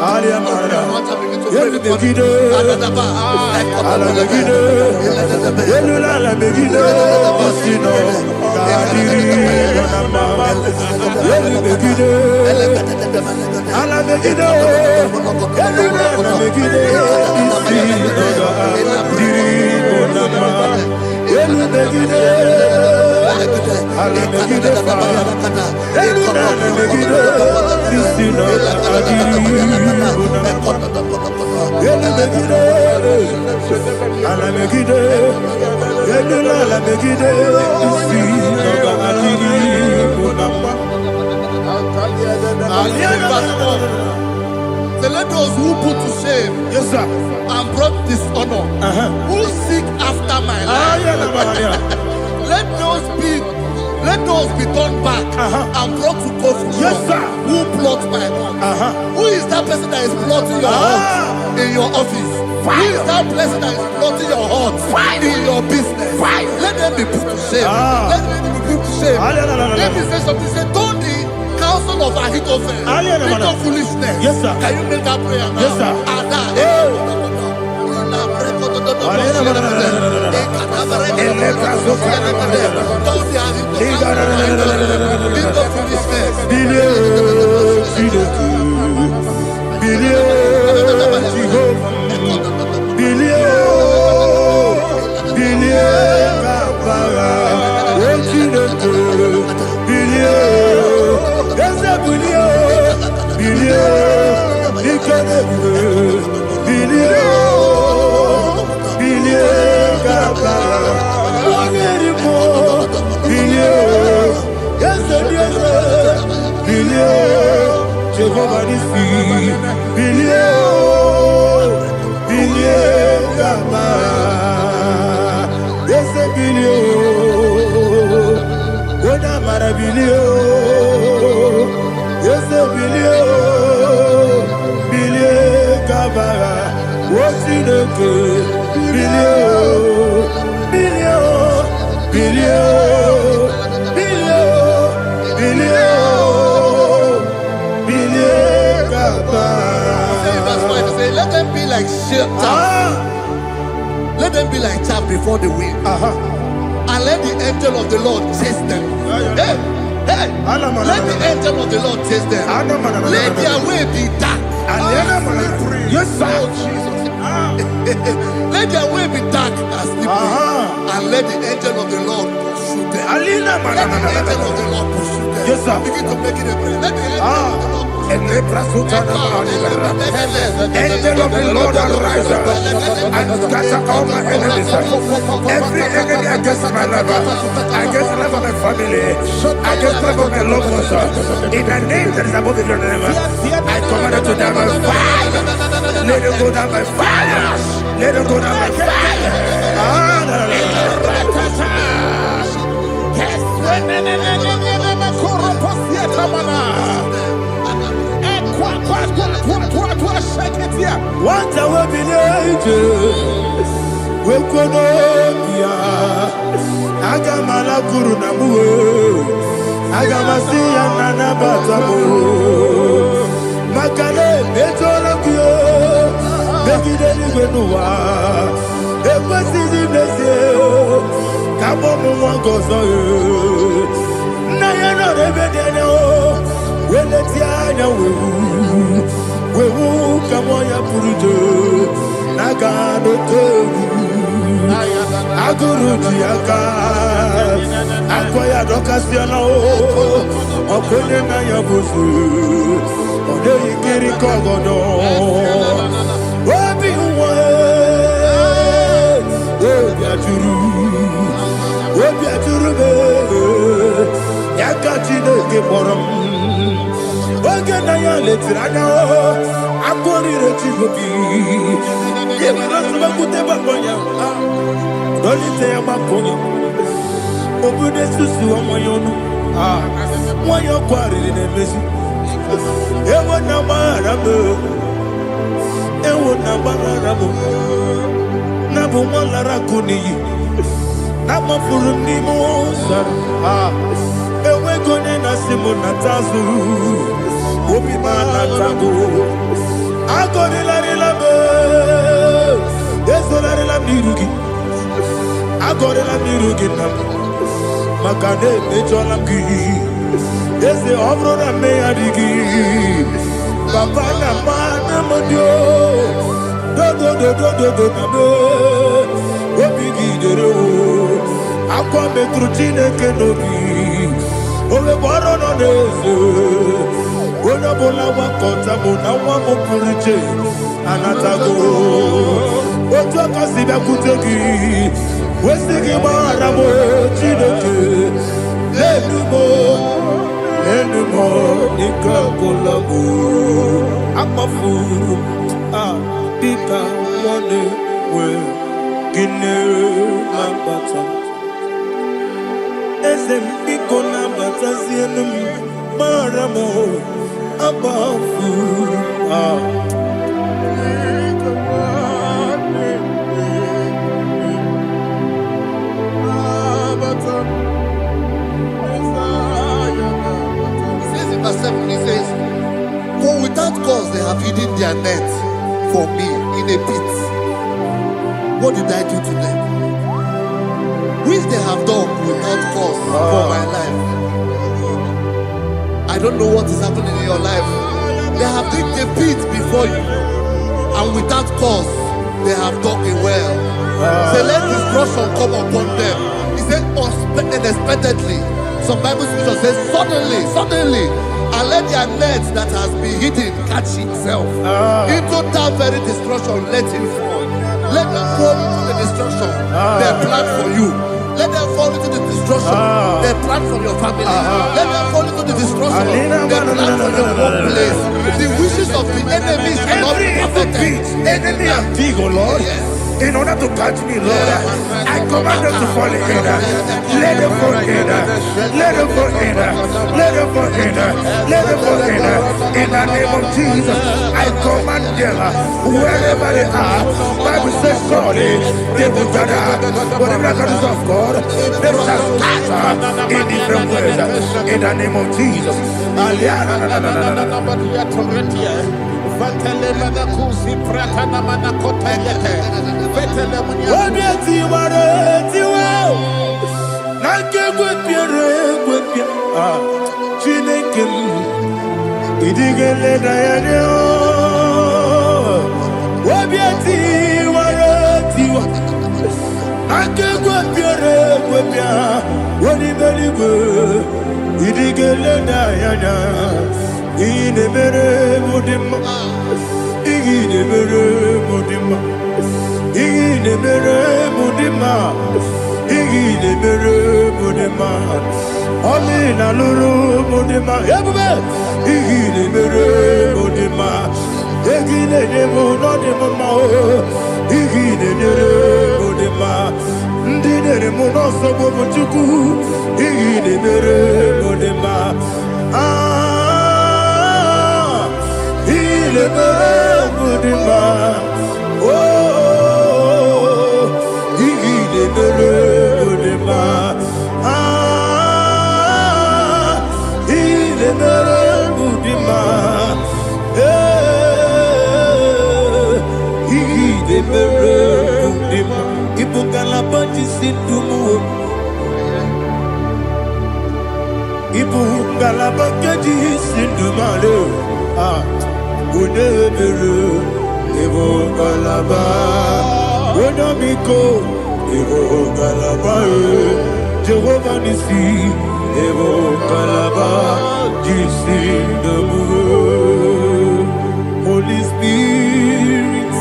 S5: So let those who put to shame and brought dishonor, who seek after my life, let windows be turned back and brought to confusion.
S3: Yes, sir.
S5: Who plots my heart? Who is that person that is plotting your heart in your office? Who is that person that is plotting your heart in your business? Let them be put to shame. Let them be put to shame. Let me say something. Say, don't the counsel of Ahithophel into foolishness.
S3: Yes, sir.
S5: Can you make that prayer now?
S3: Yes, sir. Jehovah is
S5: let them be like chaff. Let them be like chaff before the wind. And let the angel of the Lord chase them. Hey, hey. Let the angel of the Lord chase them. Let their way be dark.
S3: Yes, sir.
S5: Oh, Jesus. Let their way be dark and slippery. And let the angel of the Lord pursue them. Let the angel of the Lord pursue them.
S3: Yes, sir.
S5: Begin to make it a prayer. Let the angel of the Lord
S3: Angel of the Lord arise and scatter all my enemies. Every enemy against my life, against the life of my family, against the life of my loved ones. In the name that is above the name, I command it to die by fire. Let it go down by fire. Let it go down by fire. What I will be we could Agamala Guru Namu Agamasia Nana Batamu Makale Betolakio Begideni Benua Ekwasizi Nesio Kabomu Wangozo Nayana Rebedeno Weletiana Wewu Kamoya Purujo Nagano Togu Aguru Diaka Akwaya Dokasiano Okone Nayabusu Ode Ikiri Kogodo Obi Uwe Obi Aturu Yakati Nege Borom Oge Naya Letirana Akori Rechigobi Yemirasuba Kuteba Konya Dolite Yamakonya Obude Susu Amoyono Moyo Kwari Nemesi Ewo Namarabo Ewo Namarabo Nabu Malara Kuni Nama Furuni Mosa Ewe Gone Nasimu Natazu Obi Manatago Agori Larilabe Yesolari Lamirugi Agori Lamirugi Makane Mecholamgi Yese Obrona Meadigi Papa Namana Modio Do Nabe Obigi Dero Aqua Metrutine Kenobi Ole Borono Nezo Ona Bola Wakota Mona Wamo Puriche Anatago Otua Kasiba Kutegi Westigi Maramo Chineke Lenumo Nika Kolabu Amafu Pika One We Gine Lambata Sempikona batazienum maramo abafu.
S5: Verse 7, he says, for without cause they have hidden their net for me in a pit. What did I do to them? Which they have done without cause for my life. I don't know what is happening in your life. They have digged a pit before you, and without cause they have dug a well. Say, let destruction come upon them. He said, unexpectedly. Some Bible scripture says, suddenly, and let their nets that has been hidden catch itself. Into that very destruction, let it fall. Let them fall into the destruction they plan for you. Let them fall into the destruction they plan for your family. Let them fall into the destruction they plan for your workplace. The wishes of the enemies are not perfected.
S3: Enemy of Vigo, Lord.
S5: Yes.
S3: In order to catch me, Lord, I command them to fall in. Let them fall in. Let them fall in. Let them fall in. Let them fall in. In the name of Jesus, I command them wherever they are. Bible says surely they will gather. But the miracles of God, they shall scatter in different ways. In the name of Jesus. Jehovah Nissi, Evo Kalaba, Holy Spirit,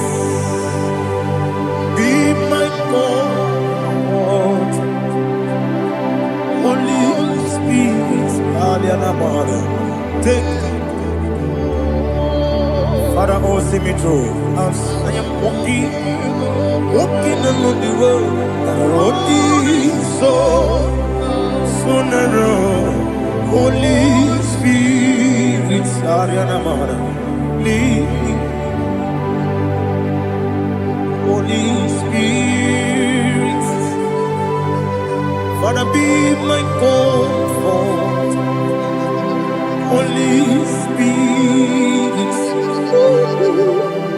S3: be my God. Holy Spirit, take. Father, oh, see me through. As I am walking along the road, the road is so narrow. Holy Spirit, lead me. Holy Spirit, Father, be my comfort. Holy Spirit,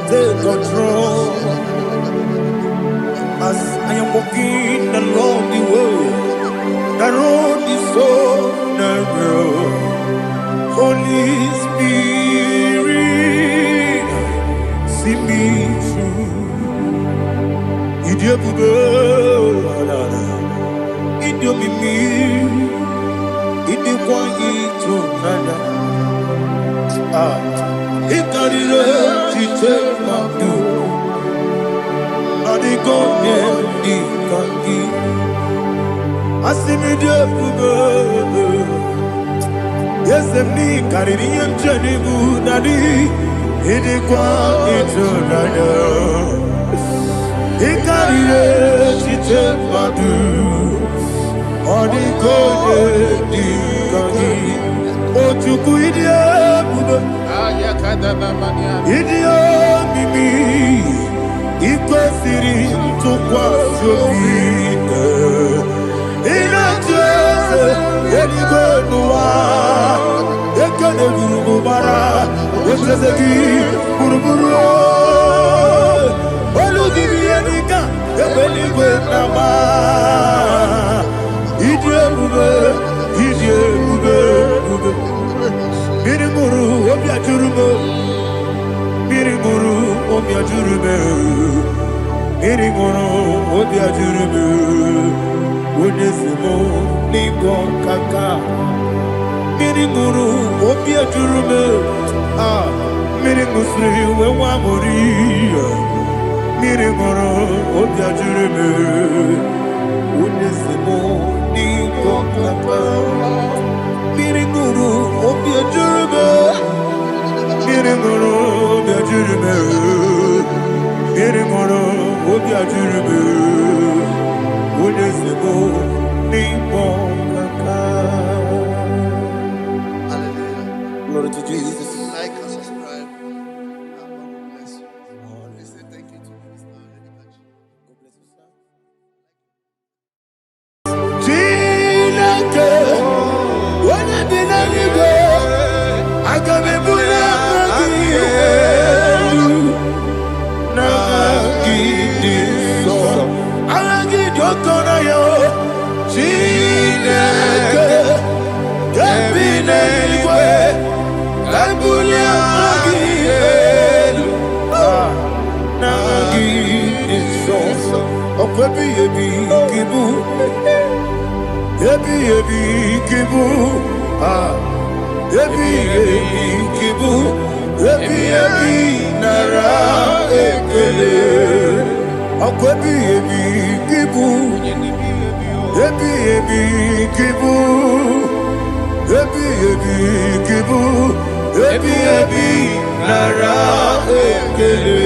S3: take control. As I am walking along the road is so narrow. Holy Spirit, see me through. Idiomimi, Idikwanyitona. Ikarire chitemadu. Adigone ikangi. Asimide bube. Yes, me kaririam chanibu nadi. Idikwanyitona. Ikarire chitemadu. Odikode dikagi Ochuku idia budo Idia mimi Iko siri tukwa sovine Ina jese Edigwe nuwa Ekene guru mubara Ojezegi buruburu Olugibi enika Ebeligwe nama Mirimuru obia jurume Mirimuru obia jurume Mirimuru obia jurume Unesimo ningo kaka Mirimuru obia jurume Mirimusri wewa muri Mirimuru obia jurume Unesimo ningo kaka Mirimuru obia jurume Mirimuru obia jurume Mirimuru obia jurume Unesimo ningo kaka.
S5: Hallelujah.
S3: Glory to Jesus.
S5: Like and subscribe. God bless you. Let's say thank you to Minister. God bless you, sir.
S3: Chineke, onye bi n'eluigwe, aga m ebuli aha gị elu, n'aha gị dị nsọ, aha gị dị ụtọ n'anya. Chineke, nke bi n'eluigwe, ka ebuli aha gị elu, n'aha gị dị nsọ, ọkwa ebighị ebi gị bụ. Ebi kibu, ebi kibu, ebi nara ekele. Ọkọ ebi kibu, ebi kibu, ebi kibu, ebi nara ekele.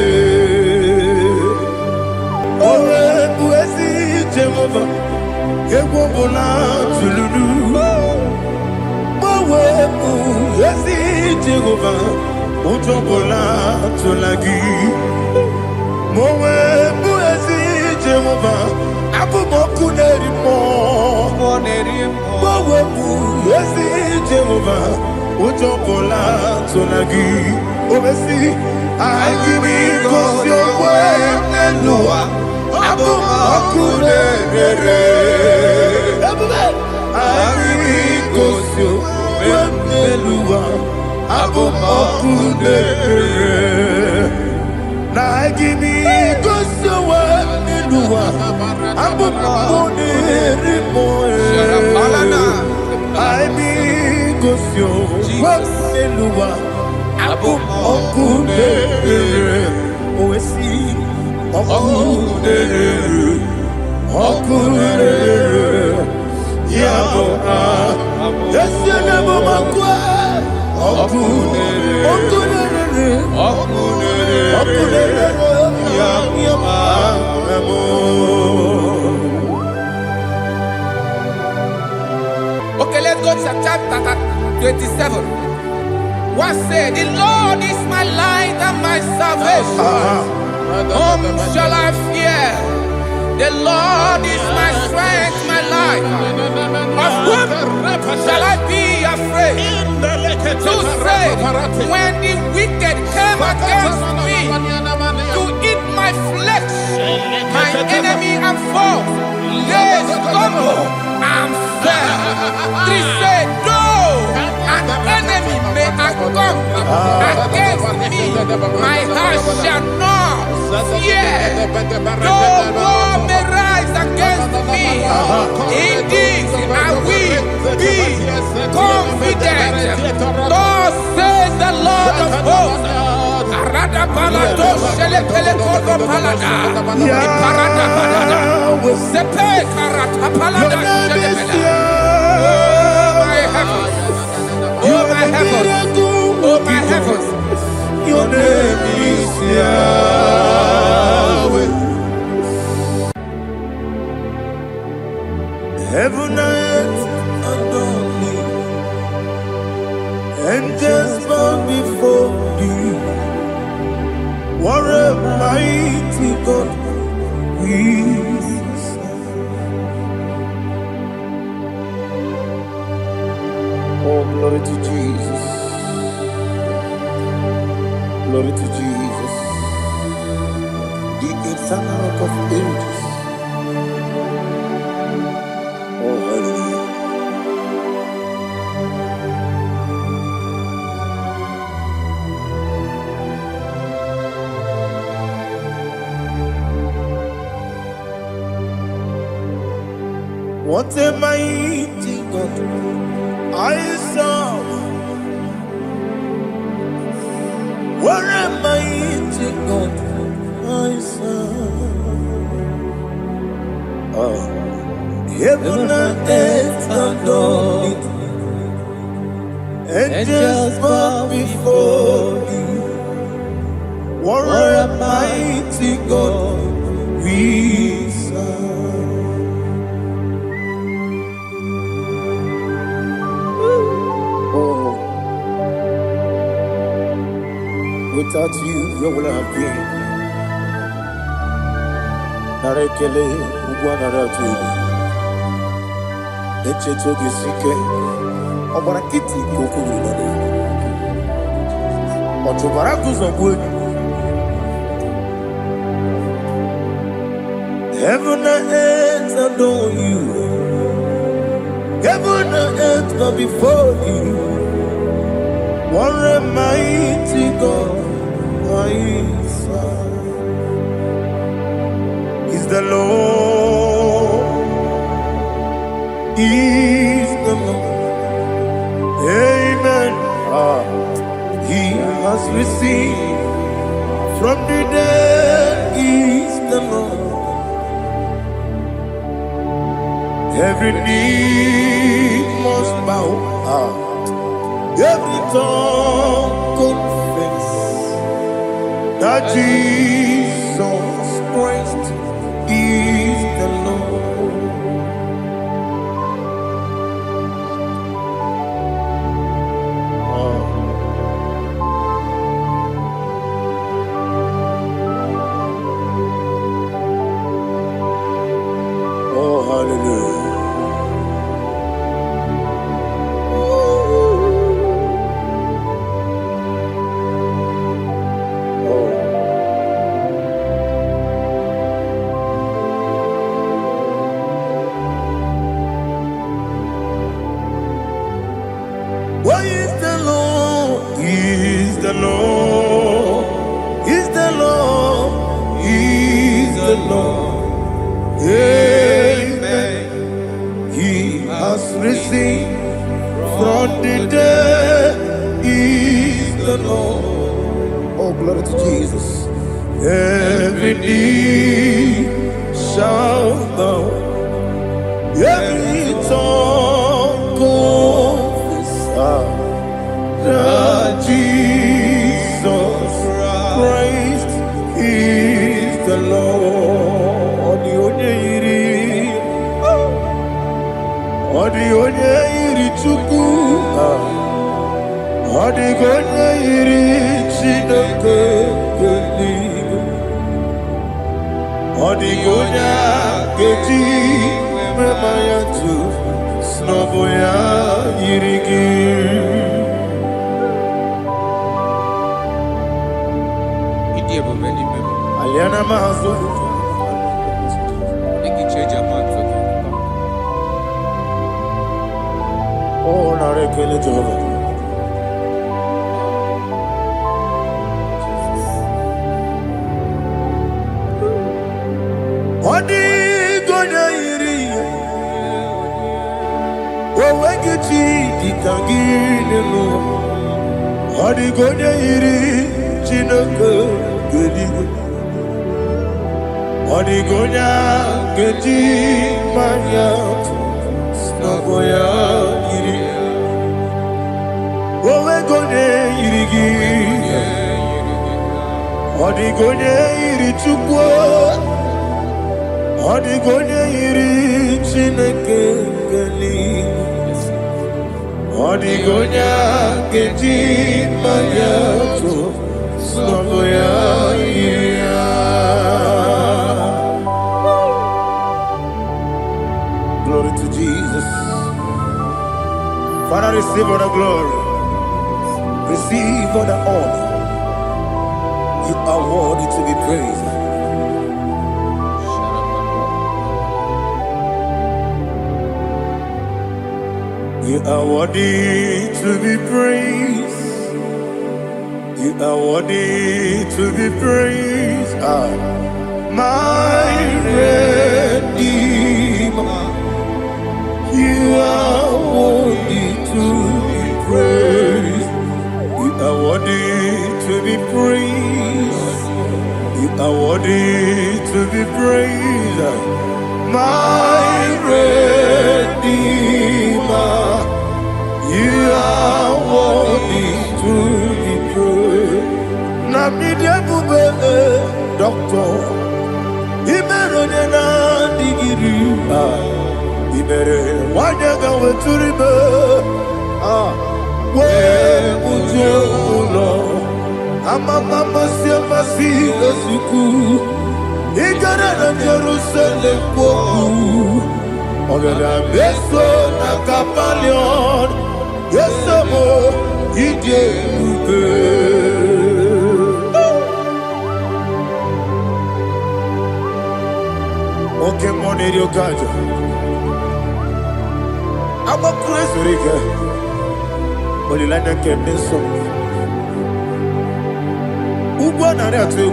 S3: Owe bu ezi Jehova. Ewobola tululu Mowebu ezi Jehova Utobola tulagi Mowebu ezi Jehova Abumoku nerimo Mowebu ezi Jehova Utobola tulagi Obesi Agimi kosyo wenelua Abumoku nerere Agimi kosyo wenelua Abumoku nerere Agimi kosyo wenelua Abumoku nerimo Agimi kosyo wenelua Abumoku nerere Owesi Okunere Yabo Yesenemo makwa Okunere Yabo
S4: Okay, let's go to chapter 27. What said, the Lord is my light and my salvation. Whom shall I fear? The Lord is my strength, my life. Of whom shall I be afraid? Who said, when the wicked came against me to eat my flesh, my enemy and foe, they stumble and fell. Three said, though an enemy may come against me, my heart shall not fear. Though war may rise against me, in this I will be confident. Thus says the Lord of hosts. Arada balado shele pele kodo palada. Iparada balada. Sepe karata palada shele pele. Oh my heavens. Oh my heavens. Oh my heavens.
S3: Your name is Yahweh. Heaven angels bow before thee. What a mighty God we serve. Oh, glory to Jesus. Glory to Jesus. The eternal rock of ages. Oh, hallelujah. What a mighty God I serve. What a mighty God I serve. Oh. Heaven and earth adore it. Angels bow before thee. What a mighty God we serve. Oh, without you, where would I have been? Narekele, Ugwanaratu. Echetoge sike, Obarakiti koko wibade. Otobaraku zogwe. Heaven and earth adore you. Heaven and earth bow before you. What a mighty God I serve. Is the Lord. Is the Lord. Amen. He has received from the dead. Is the Lord. Every knee must bow. Every tongue confess that Jesus Christ is the Lord. Oh, hallelujah. What is the Lord? Is the Lord? Is the Lord? Is the Lord? Amen. He has risen from the dead. Is the Lord. Oh, glory to Jesus. Every knee shall bow. Every tongue confess that Jesus Christ is the Lord. Odi iri Chukwu, odi iri Chineke eluigwe, odi keji mema ya tu, snobo ya iri gị. Aliana mazo. Oh, narekele Jehovah. Odi gonya iri, owegichi dikagine no. Odi gonya iri, Chineke eluigwe. Odi gonya keji maya snobo ya iri. Owe gonya iri gi. Odi gonya iri Chukwu. Odi gonya iri Chineke eluigwe. Odigonya keji mayato soboya iya. Glory to Jesus. Father, receive all the glory. Receive all the honor. You are worthy to be praised. You are worthy to be praised. You are worthy to be praised. My Redeemer. You are worthy to be praised. You are worthy to be praised. You are worthy to be praised. My Redeemer. You are worthy to be praised. Namidia Bube, Doctor. Imeronena digiri. Ibere wanyaga weturibe. We ujulo. Mama siamasi esuku. Igara na Jerusalem kwoku. Ogada beso na kapalion. Yesamo ije ube. Okay, money rio kajo. I'm a crazy riga. But you like that kept so. Ugwa na ria tu.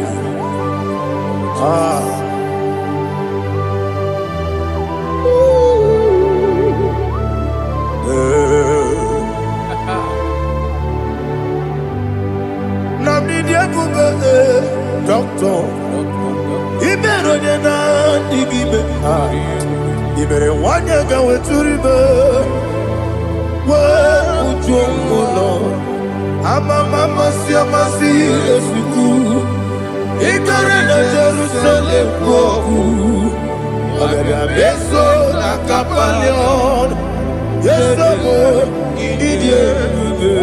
S3: Doctor, Iberonena digibe. Ibere wanyaga weturibe. We ujulo. Mama siamasi esuku. Igara na Jerusalem kwoku. Ogada beso na kapalion. Yesamo idie ube.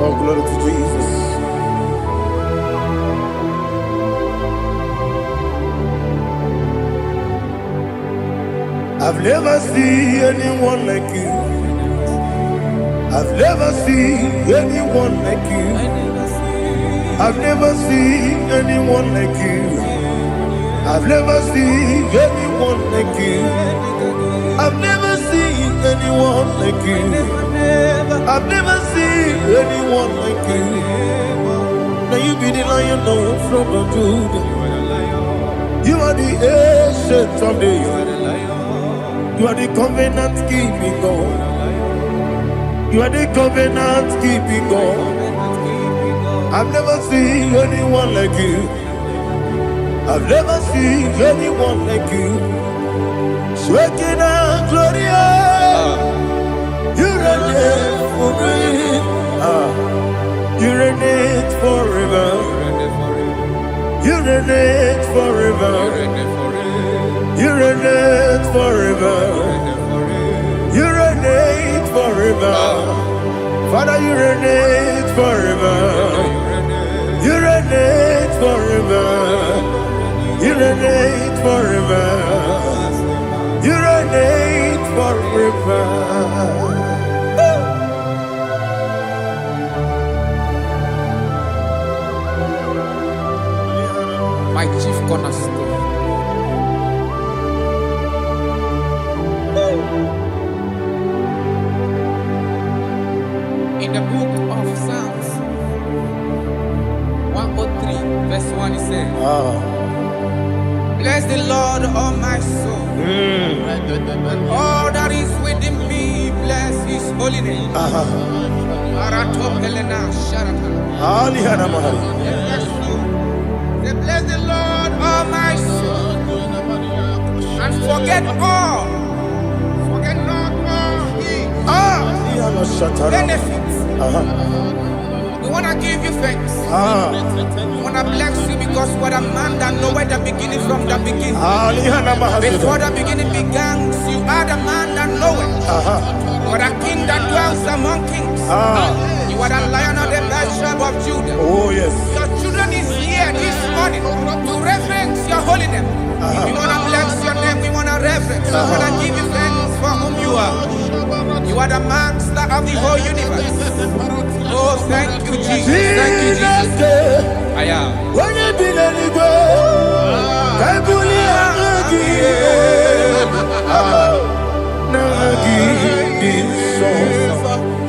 S3: Oh, glory to Jesus. I've never seen anyone like you. I've never seen anyone like you. I've never seen anyone like you. I've never seen anyone like you. I've never seen anyone like you. I've never seen anyone like you. Now you be the Lion from the Judah. You are the ancient of days. You are the covenant keeping God. You are the covenant keeping God. I've never seen anyone like you. I've never seen anyone like you. Shekinah Gloria, you reign for me. You reign forever. You reign forever. You reign forever. You reign forever. Father, you reign forever. You reign forever. You reign forever. You reign forever.
S4: My chief cornerstone. In the book of Psalms 103 verse 1 it says, bless the Lord, all my soul. All that is within me, bless his holy name. Bless the Lord, all my soul, and forget all. Forget not all his benefits. The want to give you thanks. We want to bless you because what a man that know where the beginning from the beginning. Before the beginning began, you are the man that know it. What a king that dwells among kings. You are the Lion of the tribe of Judah.
S3: Oh yes.
S4: Your children is here this morning to reverence your holy name. We want to bless your name. We want to reverence. We want to give you thanks for whom you are. You are the master of the whole universe. Oh, thank you, Jesus. Thank you, Jesus. I am.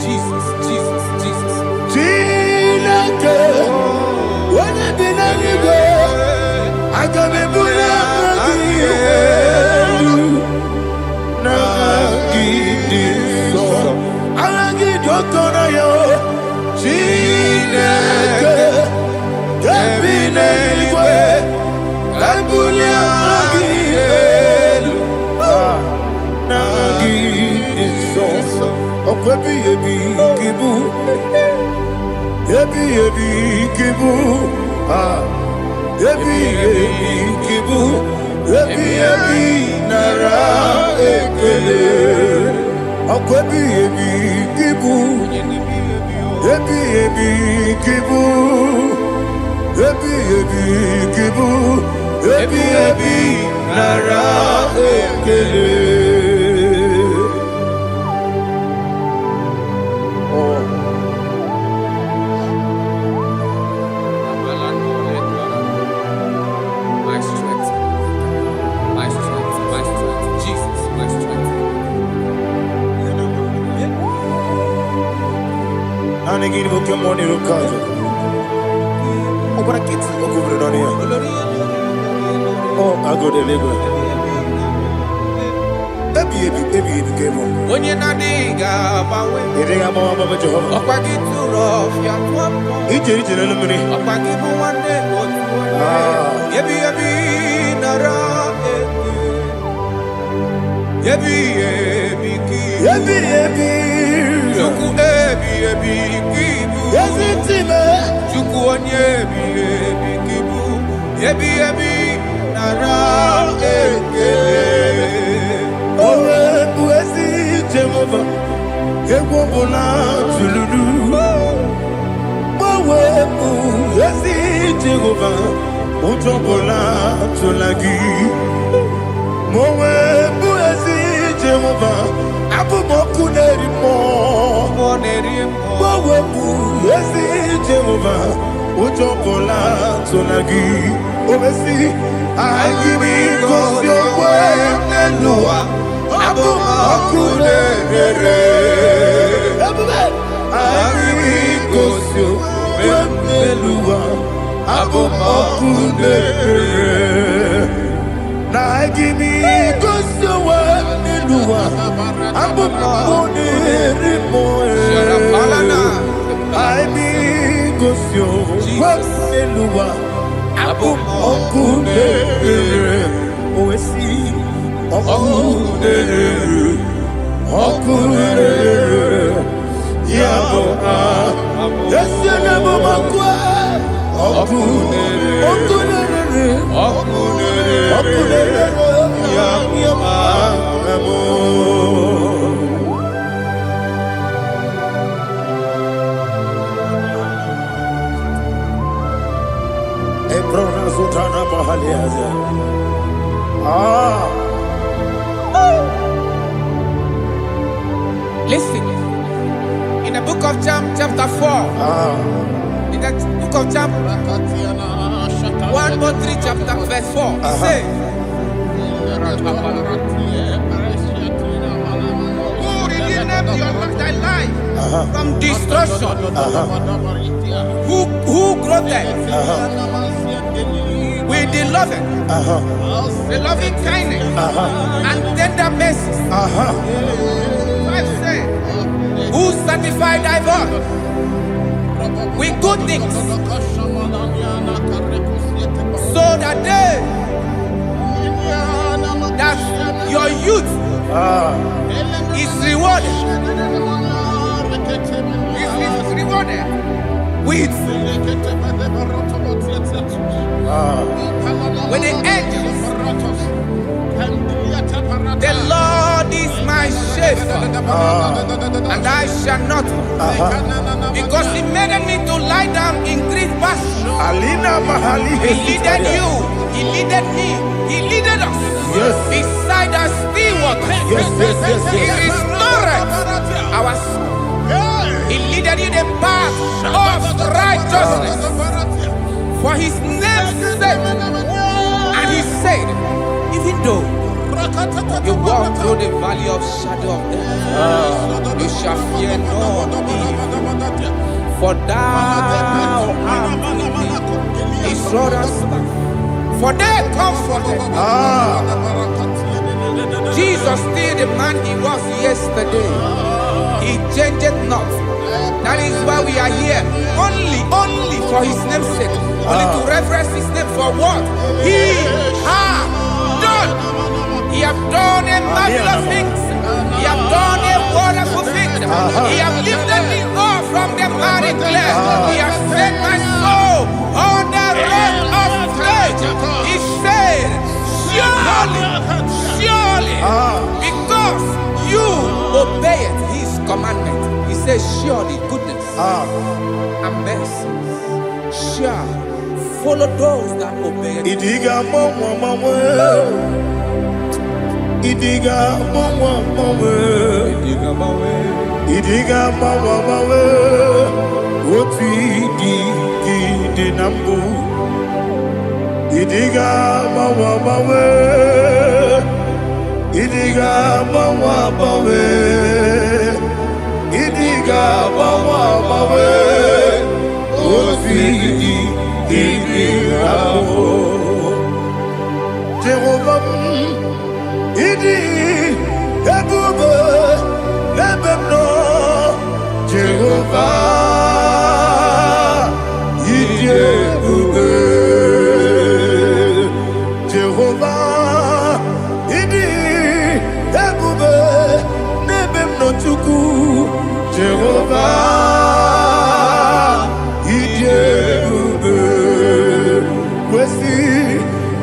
S4: Jesus, Jesus, Jesus.
S3: I go Deliverance.
S4: When you're not Listen, in the book of John, chapter 4, in the book of John, 1 more 3, chapter verse 4, it says, who redeemed thy life from destruction, who groweth with the loving kindness and tender mercies. Who sanctify thy body with good things, so that your youth is rewarded. Is rewarded. with the angels. The Lord is my shepherd, and I shall not want, because He made me to lie down in green pastures. He leaded you, He leaded me, He leaded us beside the still waters. He restored our soul. He leaded you the path of righteousness for His name's sake. And He said, even though you walk through the valley of shadow of death, you shall fear no evil, for thou art with me. His rod and staff, for they comforted. Jesus still the man He was yesterday. He changed not. That is why we are here, only for His name's sake, only to reverence His name for what He has done. He have done a marvelous things. He have done a wonderful thing. He have lifted me up from the miry clay. He has set my soul on the rock of faith. He said, surely, because you obeyed His commandment. He says, surely goodness and mercy shall follow those that obey Him.
S3: Idiga mawe, idiga mawe, oti di nambu. Idiga mawe, idiga mawe, idiga mawe, oti di nambu. Jehovah. Idi ebube lebemno Jehovah. Idi ebube Jehovah. Idi ebube lebemno Chukwu Jehovah. Idi ebube kwesi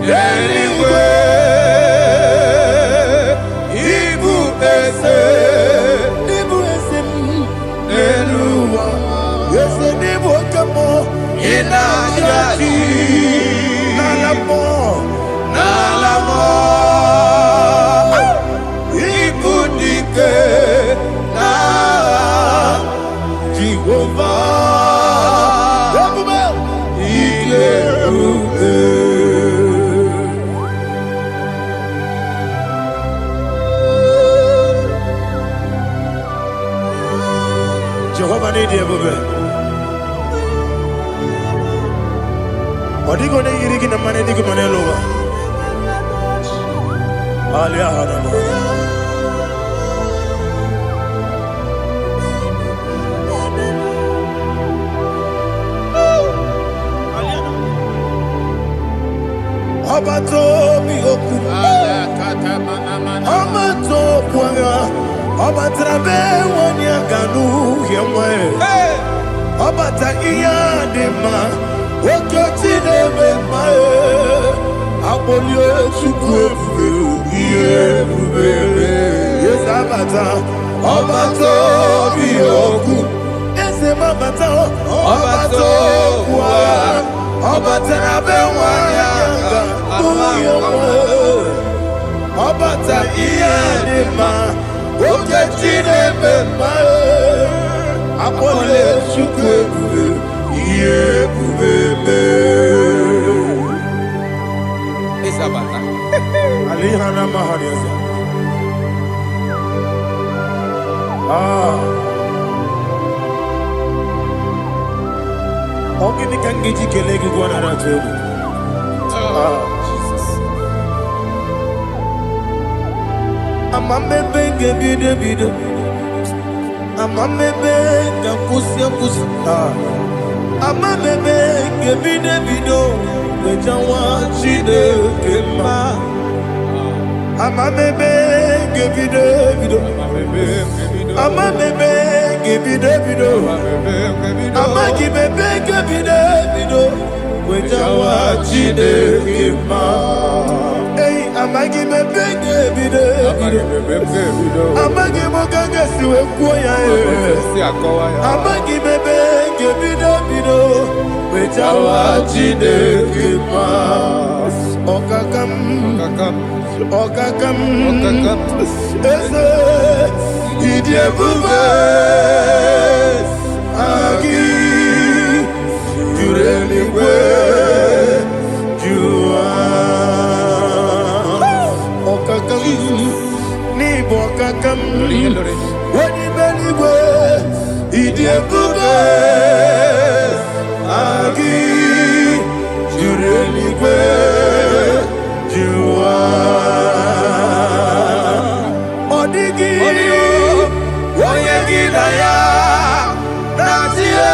S3: anyway. Jehovah need you, baby. What are you going to get in the money? You can lower. Abato mi oku, Abato kwanga, Abatrabe wanya ganu yemwe, Abata iya dema, Okoti deme mae, Abolio chukwe iye bubele, Yes Abata, Abato mi oku, Ese mabata, Abato kwa. Obata bewanya Obata iyadima Oketine bema Apole chukwe Iye kubebe
S4: Isabata
S3: Alihana mahariyaza Ogini kangeji kelegi gwana ratebu.
S4: Jesus.
S3: Amamebe gebide bide. Amamebe gakusi. Amamebe gebide bido. Bejawa chide kema. Amamebe gebide bido. Ama bebe gebido. Ama gibebe gebido. Wejawa Chineke ma. Hey, ama gibebe gebido. Ama gibogaga siwe kuya. Ama gibebe gebido. Wejawa Chineke ma. Okakam. Eze idiebube agi jureligwe jua okakam ni bokakam wani beligwe idiebube agi jureligwe jua odigi oyegi na ya natie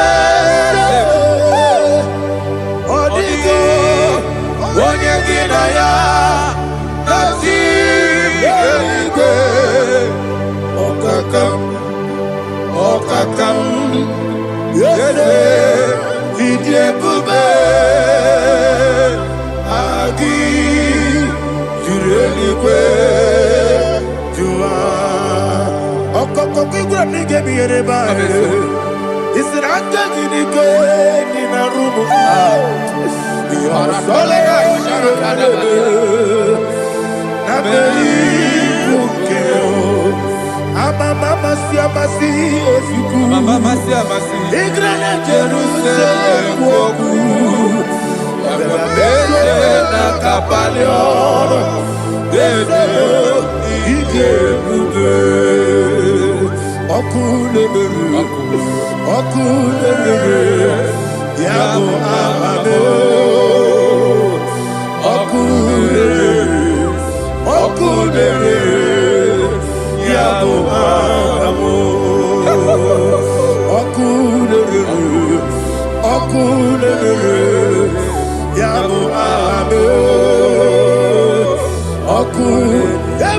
S3: odigi oyegi na ya natie okakam yede idiebube agi jureligwe jua okokokigura nige biyereba isiranga ginike nina rumu yasole na beri bukeo mama siamasi efiku igrane Jerusalem wogu bebe na kapaleon bebe igebube okulere yabo amamo okulere yabo amamo okulere yabo amamo okulere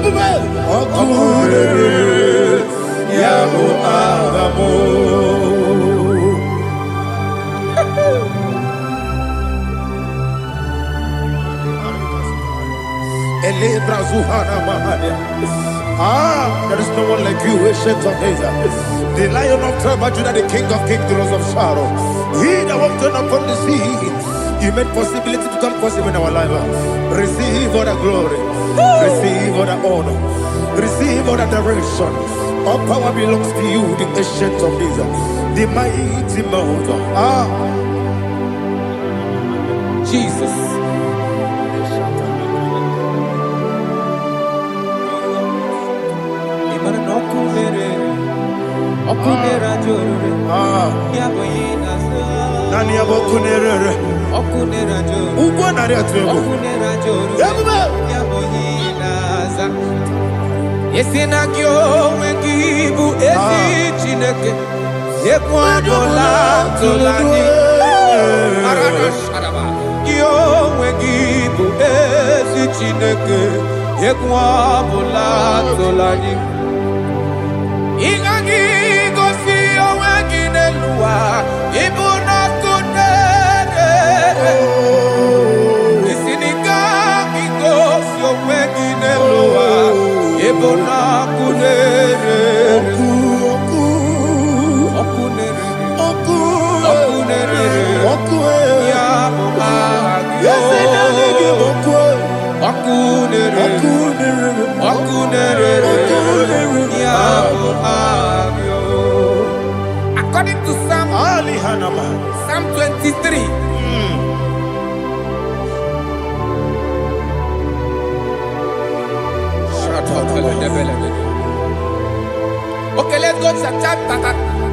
S3: yabo amamo. There is no one like you, ancient of days. The Lion of tribe of Judah, the King of kings, the Rose of Sharon. He that walked upon the sea. You made possibility to come possible in our life. Receive all the glory. Receive all the honor. Receive all the direction. All power belongs to you, the ancient of days, the mighty mountain. Jesus. Nani abokunere okunera joro ugo nari atwego okunera joro yaboyinaza yesinagyo wegibu esi chineke yekwadola tolani arana sharaba yo wegibu esi chineke yekwadola tolani igagi gosi oweginelua ibuna kunere isinika gosi oweginelua ibuna kunere okunere ya okunere ya according to Psalm 23. Okay, let's go to chapter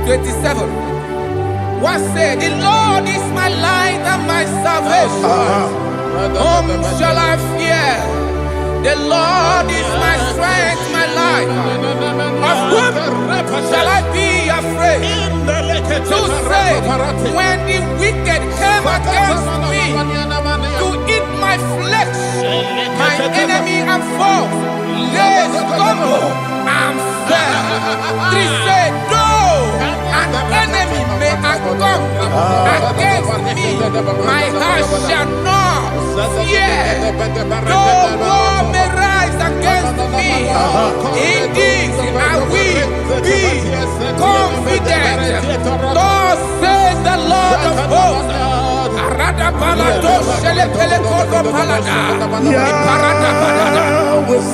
S3: 27. What said? The Lord is my light and my salvation. Whom shall I fear? The Lord is my strength, my life. Of whom shall I be afraid? Who said, when the wicked came against me to eat my flesh, my enemy and foe, they stumble and
S4: said, 3 said, though an enemy may come against me, my heart shall not fear. Though war may rise against me, in this I will be confident. Thus says the Lord of hosts. Arada balado shele pele kodo palada. Iparada palada.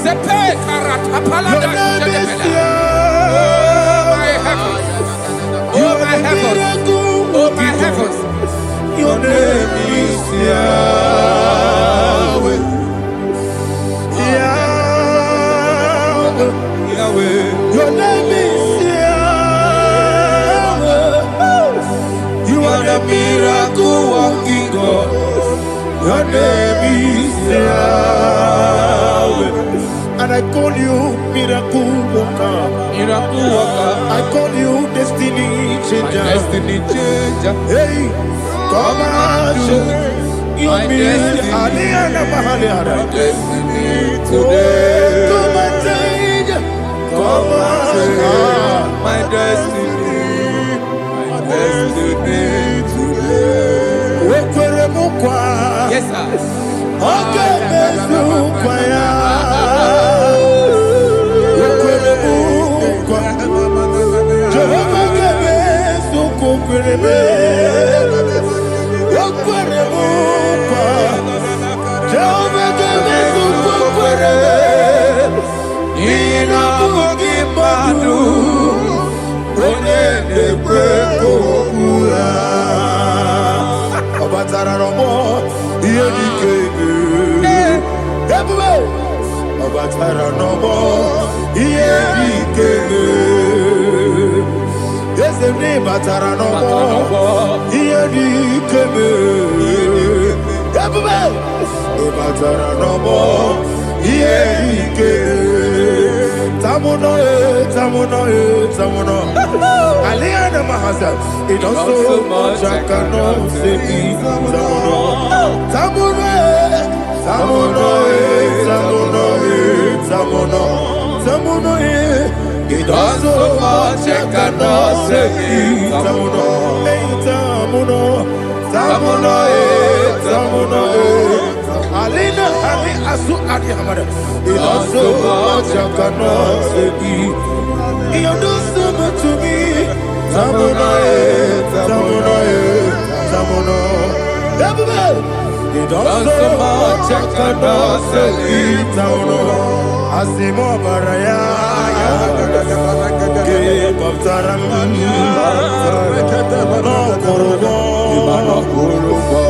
S4: Sepe karata palada shele pele. Oh my heavens. Oh my heavens.
S1: Your name is Yahweh. Yahweh. Yahweh. Your name is Yahweh. You are the miracle working God. Your name is Yahweh. And I call you miracle worker. Miracle worker. I call you destiny changer. Destiny changer. Hey, come on, show your destiny. My destiny today. Come and change. Come on, my destiny. My destiny today.
S4: Yes, sir.
S1: Okay, it also much I cannot say. It also much I cannot say. Alina Ali Asu Adi Hamada. It also much I cannot say. You do so much to me. Tamuno. It also much I cannot say. Tamuno. Asimo Baraya. Give up Taram. No Kurubo.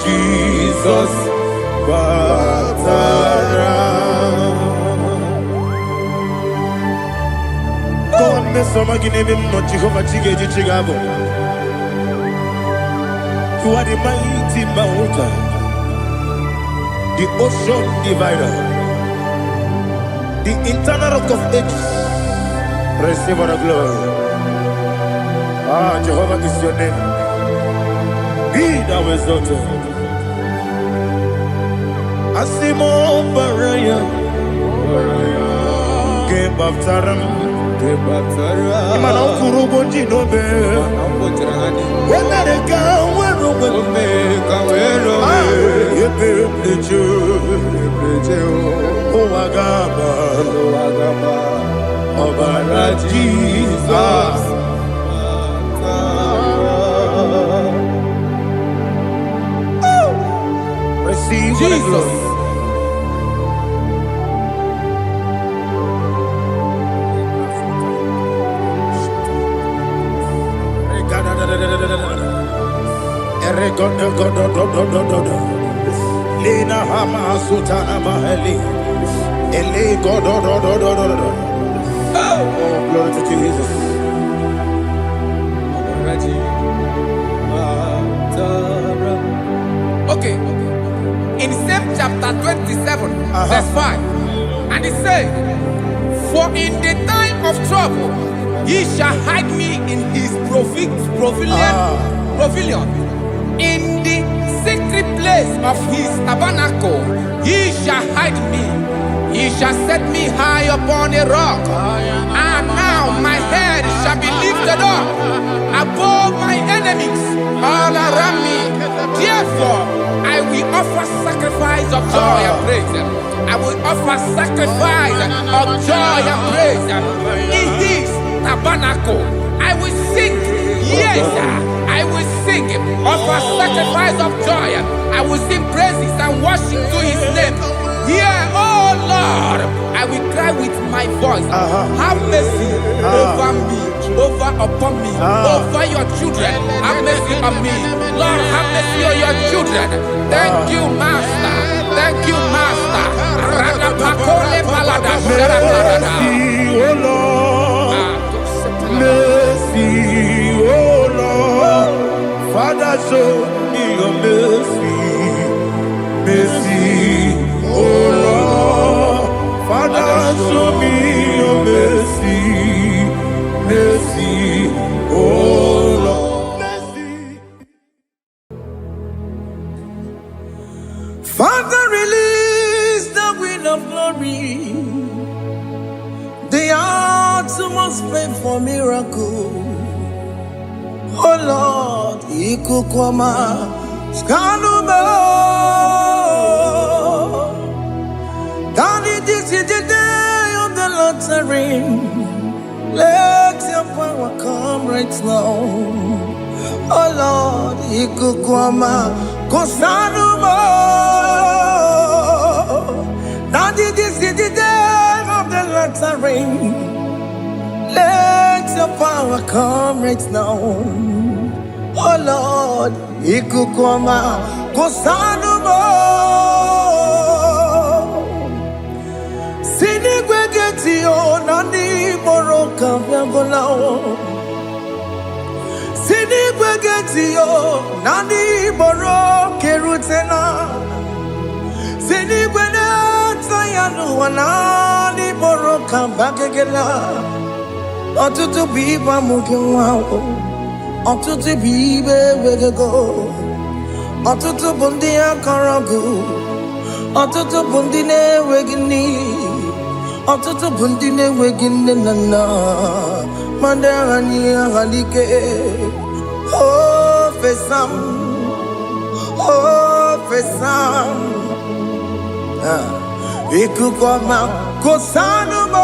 S1: Jesus, God, me some give him no Jehovah Chigabo. You are the mighty mountain, the ocean divider, the internal rock of ages. Receive the glory. Ah, Jehovah is your name. Be thou exalted. Asimo Baraya, Game of Taram, Imano Kurubonji Nobe, when they come, Jesus. Receive Jesus. Lina Hama Sutana Maheli. Ele Godo. Oh, glory to Jesus.
S4: Okay. In same chapter 27, verse 5, and it says, for in the time of trouble, He shall hide me in his pavilion. In the secret place of his tabernacle, he shall hide me. He shall set me high upon a rock. And now my head shall be lifted up above my enemies all around me. Therefore, I will offer sacrifice of joy and praise. I will offer sacrifice of joy and praise. In his tabernacle, I will sing. Yes, I will sing. Offer sacrifice of joy. I will sing praises and worship to his name. Here, oh Lord, I will cry with my voice. Have mercy over me, upon me, over your children. Have mercy on me. Lord, have mercy on your children. Thank you, Master. Thank you, Master.
S3: Mercy, oh Lord. Mercy, oh Lord. Father, show me your mercy. Mercy, oh Lord. Father, show me your mercy. Mercy, oh Lord. Mercy.
S1: Father, release the wind of glory. The atmosphere for miracle. Oh Lord, Ikukwama, Skanuma. Daddy, this is the day of the Lord's ring. Let your power come right now. Oh Lord, Ikukwama, Kosanuma. Daddy, this is the day of the Lord's ring. Let your power come right now. Oh Lord, Ikukwama, Kosanuma. Sinigwegetio, Nandi Boroka, Vyangolao. Sinigwegetio, Nandi Boroke Rutena. Sinigwena, Tayanu, Nandi Boroka, Bakegela. Ọtụtụ bụ ibe amụghị nwa ahụ, ọtụtụ bụ ibe ewegego, ọtụtụ bụ ndị akọrọ gị, ọtụtụ bụ ndị na-enweghị nne, ọtụtụ bụ ndị na-enweghị nne na nna, ma ndị agha n'ihe agha n'ike. O fesam, o fesam, ikuku ọma kosanụ m.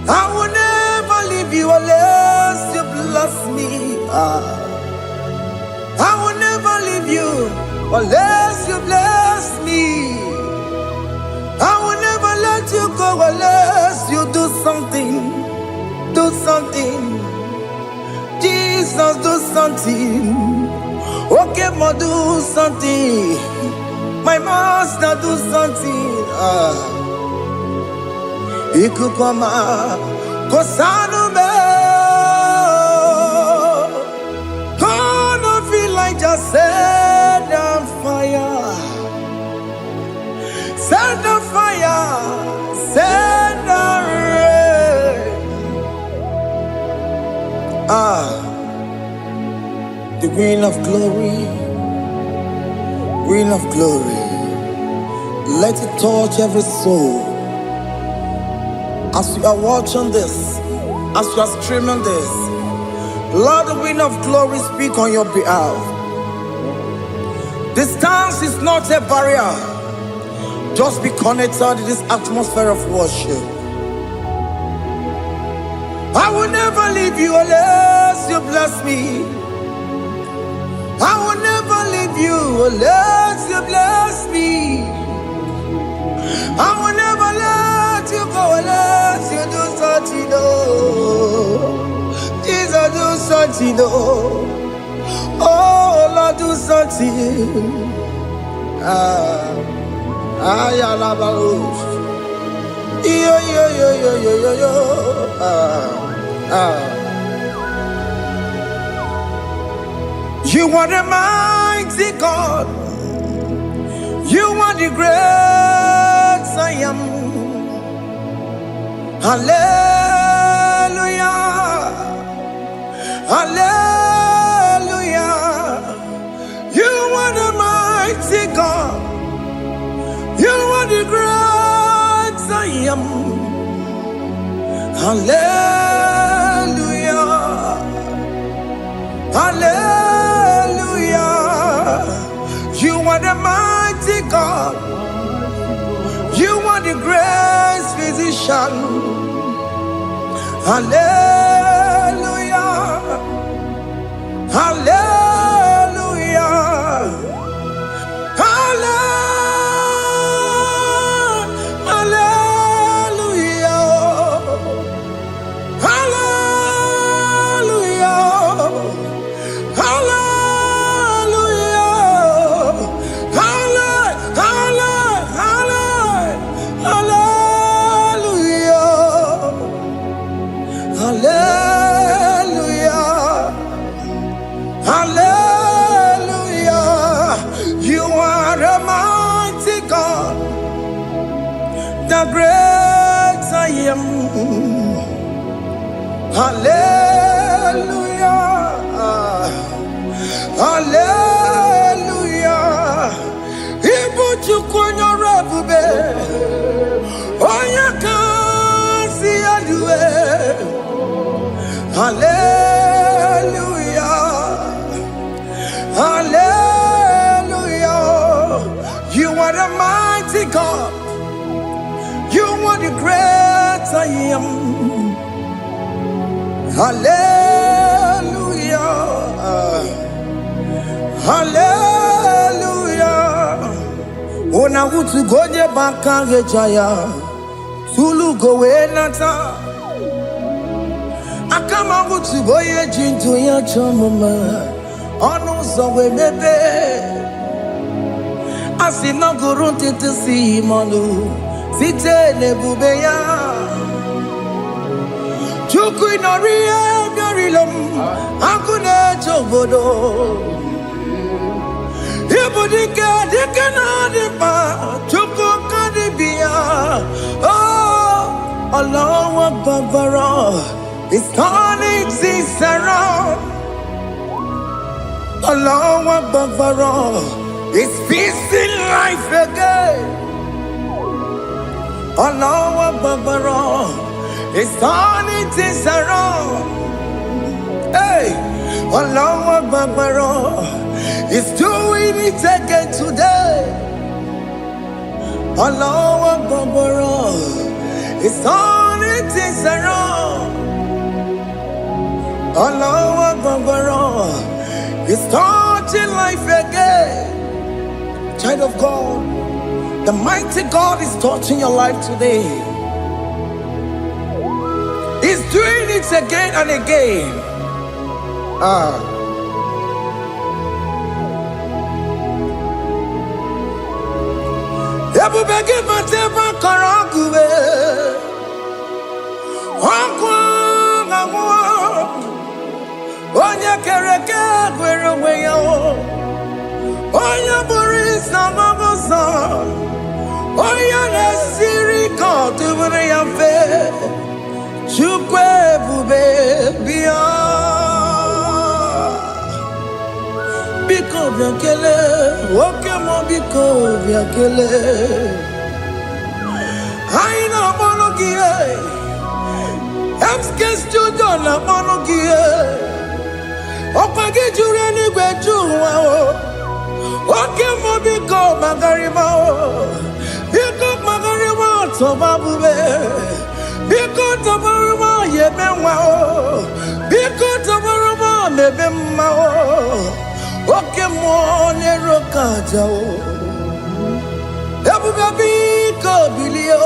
S1: I will never leave you unless you bless me. I will never leave you unless you bless me. I will never let you go unless you do something. Do something. Jesus, do something. Okay, ma, do something. My master, do something. Ikukwama, Kosanume. Gonna feel like just set on fire. Set on fire. Set on rain. The wind of glory. Wind of glory. Let it touch every soul. As you are watching this, as you are streaming this, Lord, the wind of glory speak on your behalf. Distance is not a barrier. Just be connected to this atmosphere of worship. I will never leave you unless you bless me. I will never leave you unless you bless me. I will never let you go unless you do something. Jesus, do something. Oh Lord, do something. You are the mighty God. You are the great I am. Hallelujah. Hallelujah. You are the mighty God. You are the great I am. Hallelujah. Hallelujah. You are the mighty God. You are the great physician. Hallelujah. Hallelujah. Hallelujah. Hallelujah. Hallelujah. Hallelujah. Hallelujah. You are a mighty God, the great I am. Hallelujah. Hallelujah. Ibu chukwanyo rebube, onya kasi adue. Hallelujah. Hallelujah. You are the mighty God. You are the great I am. Hallelujah. Hallelujah. Ona utu goje bakange jaya. Tulu gowe nata. Akama utu boye jintu ya chomama. Onu sowe mebe. Asina gurunti tisi manu. Site nebubeya. Chuku inorie garilom. Akune chobodo. Ibudike dike na dipa. Chuku kadibia. Oh, Allah Akbar. It's turning things around. Allah Akbar. It's feasting life again. Allah Akbar. It's turning things around. Hey, Allah Akbar. It's doing it again today. Allah Akbar. It's turning things around. Allah Akbar. It's touching life again. Child of God, the mighty God is touching your life today. He's doing it again and again. Ebubege mateba karaguwe. Wakwa ngwa. Onye kereke gwere onwe ya. Onye bụrụ isa mabusa. Onye na-esiri ka ọ dịbụrụ ya mfe. Chukwu ebube bịa. Biko bịa kelee, nwoke m biko bịa kelee. Anyị na-akpọrọ gị MSK Studio na-akpọrọ gị ọkwa gị juru eluigwe ju ụwa nwoke m biko magarịma biko magarịma tọba bube biko tọbarịma yebe nwa biko tọbarịma mebe mma nwoke m n'ero ka aja ebube biko bilie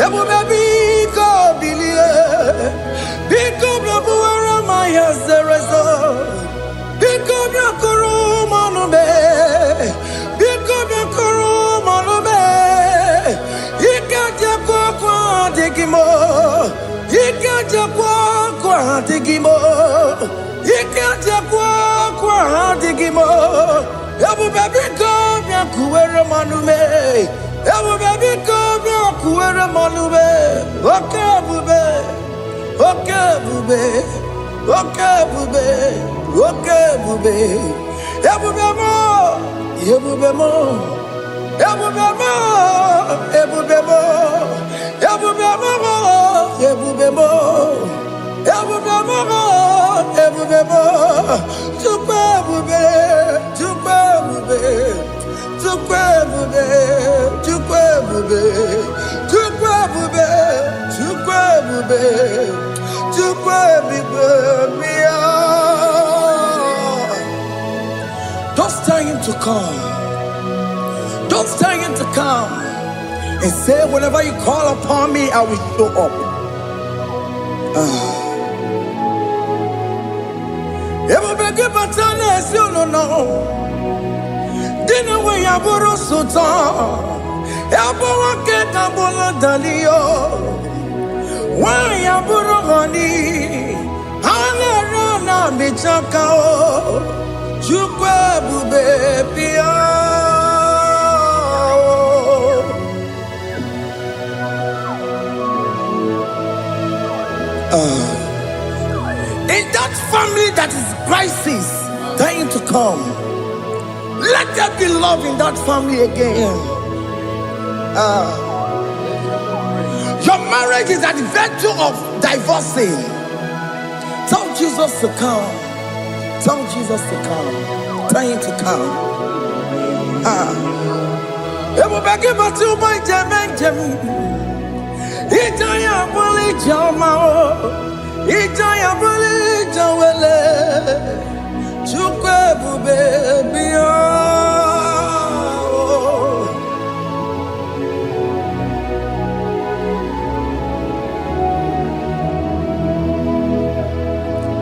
S1: ebube biko bilie biko bịabuwara ma ya zerezo biko bịakọrọ manube biko bịakọrọ manube ike jakwa kwa adịghị m ike jakwa kwa adịghị m ike jakwa kwa adịghị m ebube biko bịakuwere manube Ebube biko bịa kwuere m ọnụ be. Oke ebube. Oke ebube. Oke ebube. Oke ebube. Ebube mo. Ebube mo. Ebube mo. Ebube mo. Ebube mo. Ebube mo. Ebube mo. Ebube mo. Chukwu ebube. Chukwu ebube. Chukwu ebube. Chukwu ebube. Chukwu ebube. Chukwu ebube. Chukwu ebube. Just tell him to come. Just tell him to come. And say, whenever you call upon me, I will show up. Ebube gị bata na-esi ụlọ dị na nwe ya bụrụ sultan, ya bụ nwoke ka bụrụ dalio, nwaanyị ya bụrụ honey, ha na-ere na michaka o. Chukwu ebube bịa. In that family that is crisis, tell him to come. Let there be love in that family again. Your marriage is at the verge of divorcing. Tell Jesus to come. Tell Jesus to come. Tell him to come. Ebubeke batu boy jemenjem. Ijaya buli jamao. Ijaya buli jawele. Chukwu ebube bịa.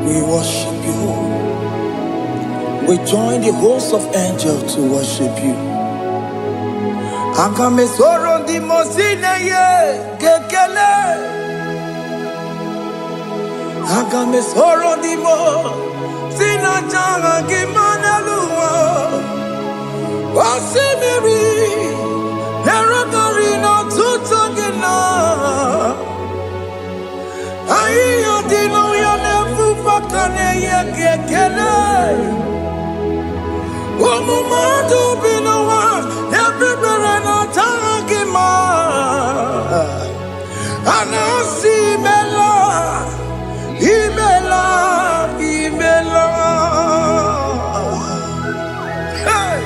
S1: We worship you. We join the host of angels to worship you. Akame soro di mosine ye kekele. Akame soro di mo sina janga kimaneluwa. Wasimiri nerokari no tutogina. Ayo dino ya nefu fakane ye kekele. Umumadu binowa nebibere no tangima. Anasi mela. Imela, Imela. Hey,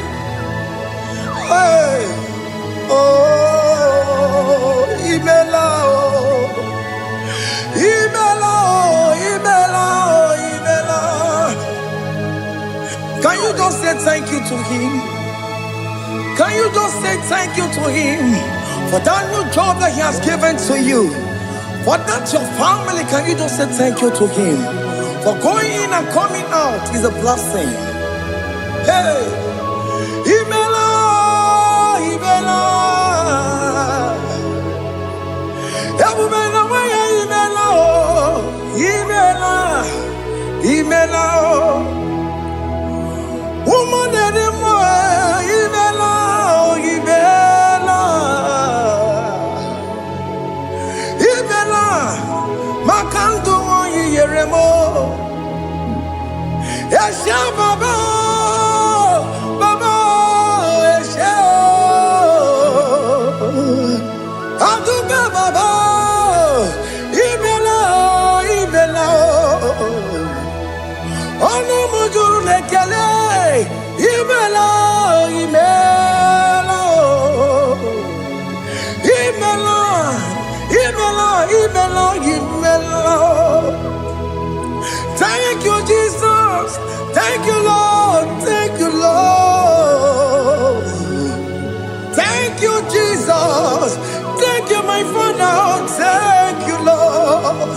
S1: hey, oh, Imela, oh, Imela, oh, Imela, oh, Imela. Can you just say thank you to him? Can you just say thank you to him for that new job that he has given to you? For that your family, can you just say thank you to him? For going in and coming out is a blessing. Hey, Imela, Imela, Imela, Imela, Imela, woman anymore, Imela, Imela. Makandu wanyi yeremo. Esha baba, baba, esha. Aduga baba, ibela, ibela. Onu mujuru lekele, ibela, ibela, ibela. Imela, Imela, Imela. Thank you, Jesus. Thank you, Lord. Thank you, Lord. Thank you, Jesus. Thank you, my Father. Thank you, Lord.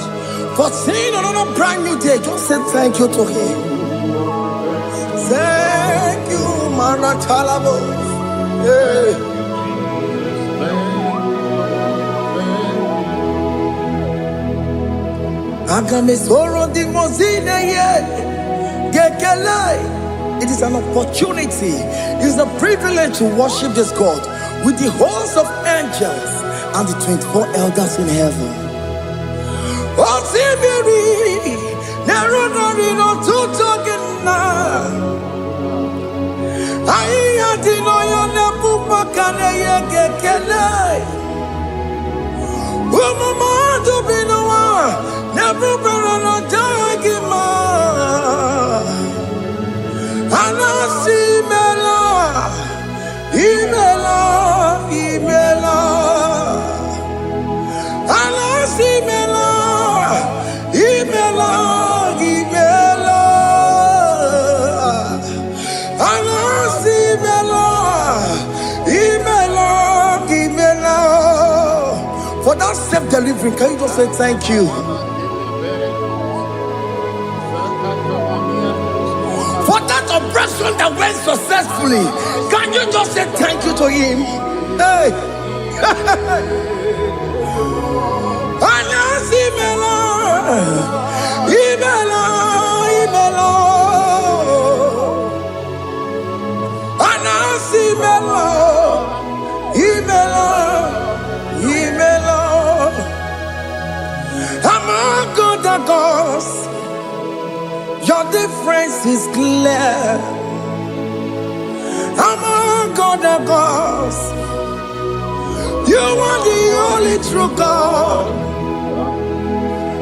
S1: For seeing another brand new day, just say thank you to him. Thank you, Manatalabo. Yeah. It is an opportunity, it is a privilege to worship this God. with the host of angels and the 24 elders in heaven. Oh, Sibiri, Nerunarino Tutogina. I didn't know Nepupakane Yekele. Mama to be no one, never better Dagima. Anasi Mela, Imela, Imela. Anasi Mela, Imela, Imela. Anasi Mela, Imela, Imela. For that self-delivery, can you just say thank you? For that operation that went successfully, can you just say thank you to him? Hey! Anasi Mela, Imela, Imela. Anasi Mela, Imela, Imela. Among other gods, your difference is clear. Among other gods, you are the only true God.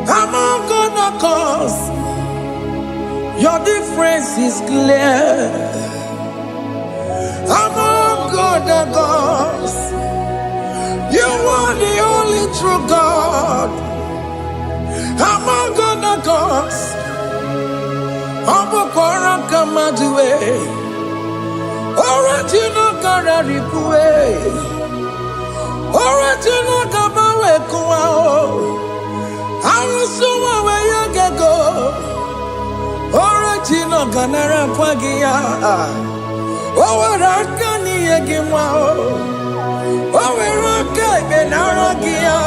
S1: Among other gods, your difference is clear. Among other gods, you are the only true God. Among other gods, Abokora Kamadue, Original Kararipue, Original Kabawe Kuao, Arusuma Wayagago, Original Ganara Pagia, Owarakani Yagimao, Owaraka Benaragia,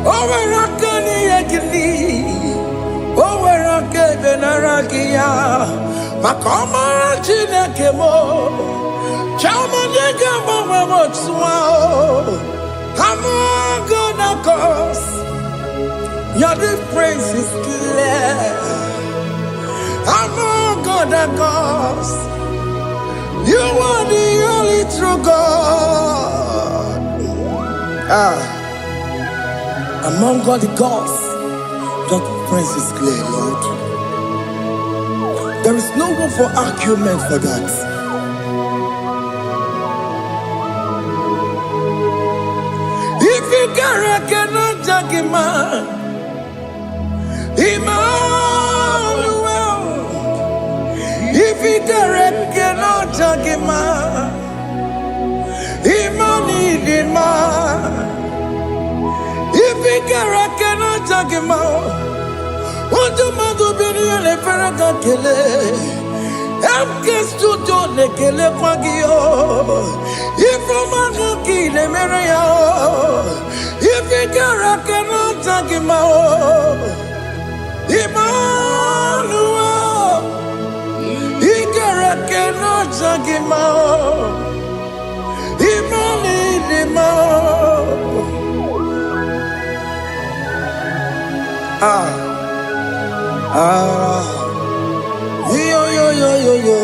S1: Owarakani Yagini. Owaraka benaragia, makoma chinekemo, chama negamo wamotswao. Among other gods, your difference is clear. Among other gods, you are the only true God. Among all the gods, your difference is clear, Lord. There is no room for argument for that. If you cannot judge him, Emmanuel. If you cannot judge him, Emmanuel. If you cannot judge him, Ojo mago bini ele feraka kele, emke studio le kele kwagio. Ifo mago kile mere yo, ifikara kena tagima o. Emmanuel, ikara kena tagima o. Emmanuel. Yo.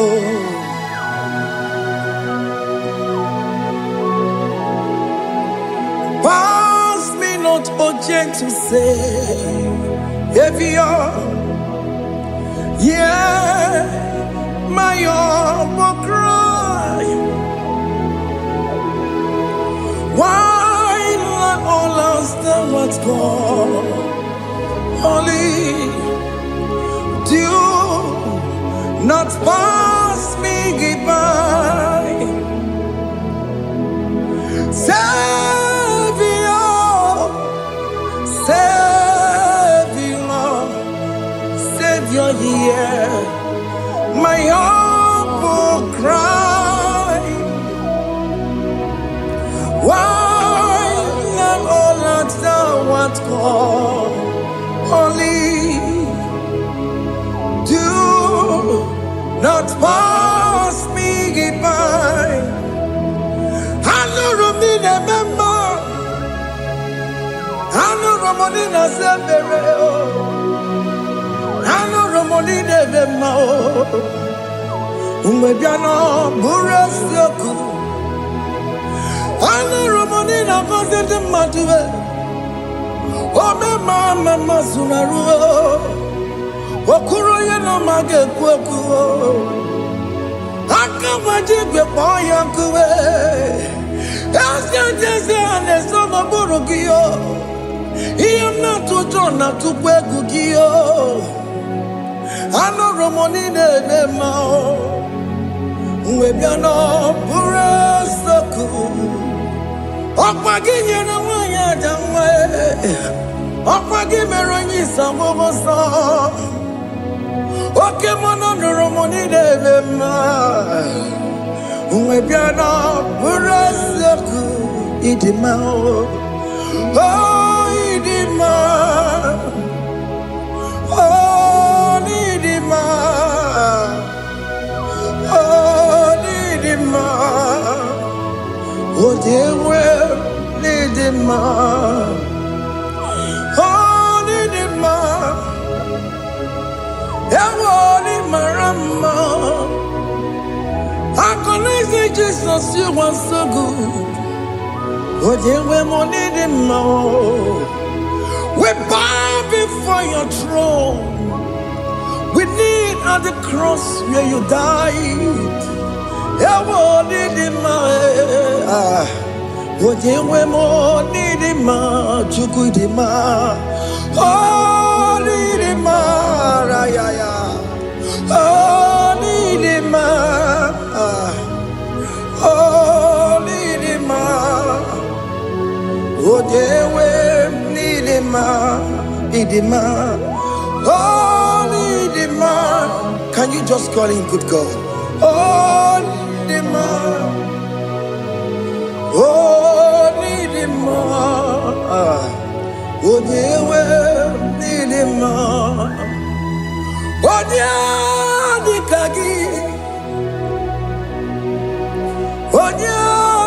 S1: Pass me not, O gentle Savior. Yeah, my humble cry. Why not all us that what's gone? Only do not pass me by. Savior, hear my humble cry. Why not all that thou art called? Only do not pass me by. And Umwebiano Burasioku Ana Romanina Cosette Matue Ome Mama Masunaru Okuro Yano Mage Kweku Akamajigwe Poyankue Jese and Soma Burugio I am not to turn up to Kwekugio Ana Romanina Mao Webiano Burasoku Okwaginye na wanya jamwe Okwagimeronyi samobosa Okemono nuromoni debema Webiano Burasoku Idima Oh Idima Oh Idima Oh, dear, well, need him, oh, need him, I can say Jesus, you are so good. Oh, dear, well, need him, we bow before your throne. We need at the cross where you died. Ewo nidima, ojewe mo nidima, chukudima, oh nidima, rayaya, oh nidima, oh nidima, ojewe nidima, nidima, oh nidima. Can you just call him good God? Oh, Nidima, oh, Nidima, oh, Dewe, Nidima, oh, Dikagi, oh,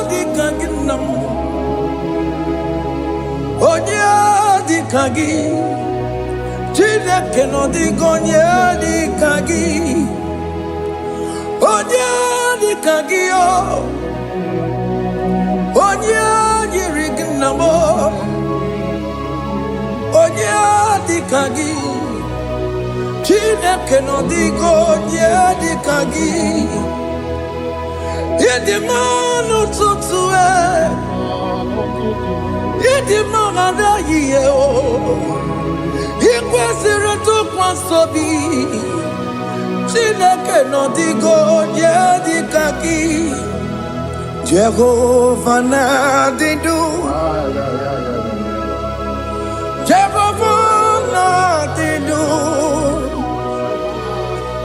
S1: Dikagi, oh, Dikagi, Chile no digonya Dikagi. Onya di kagio, onya di rignamo, onya di kagi, chine che non dico onya di kagi, yedi mano tutsue, yedi mano da yeo, ikwesire tu kwasobi. Chineke no digo di kaki Jehovah na didu Jehovah na didu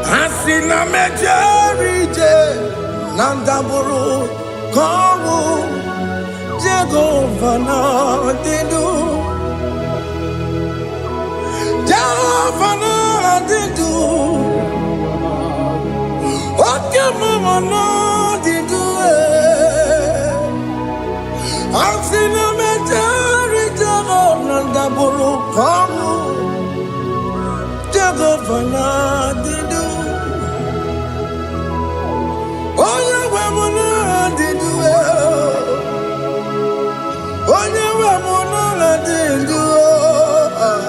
S1: Asina mejerije Nandaburu kowu Jehovah na didu Jehovah na didu Mama no did do it. I've seen a majority of Nandaburu come. Jehovah did do. Oh, yeah, women did do it. Oh, yeah, women did do it.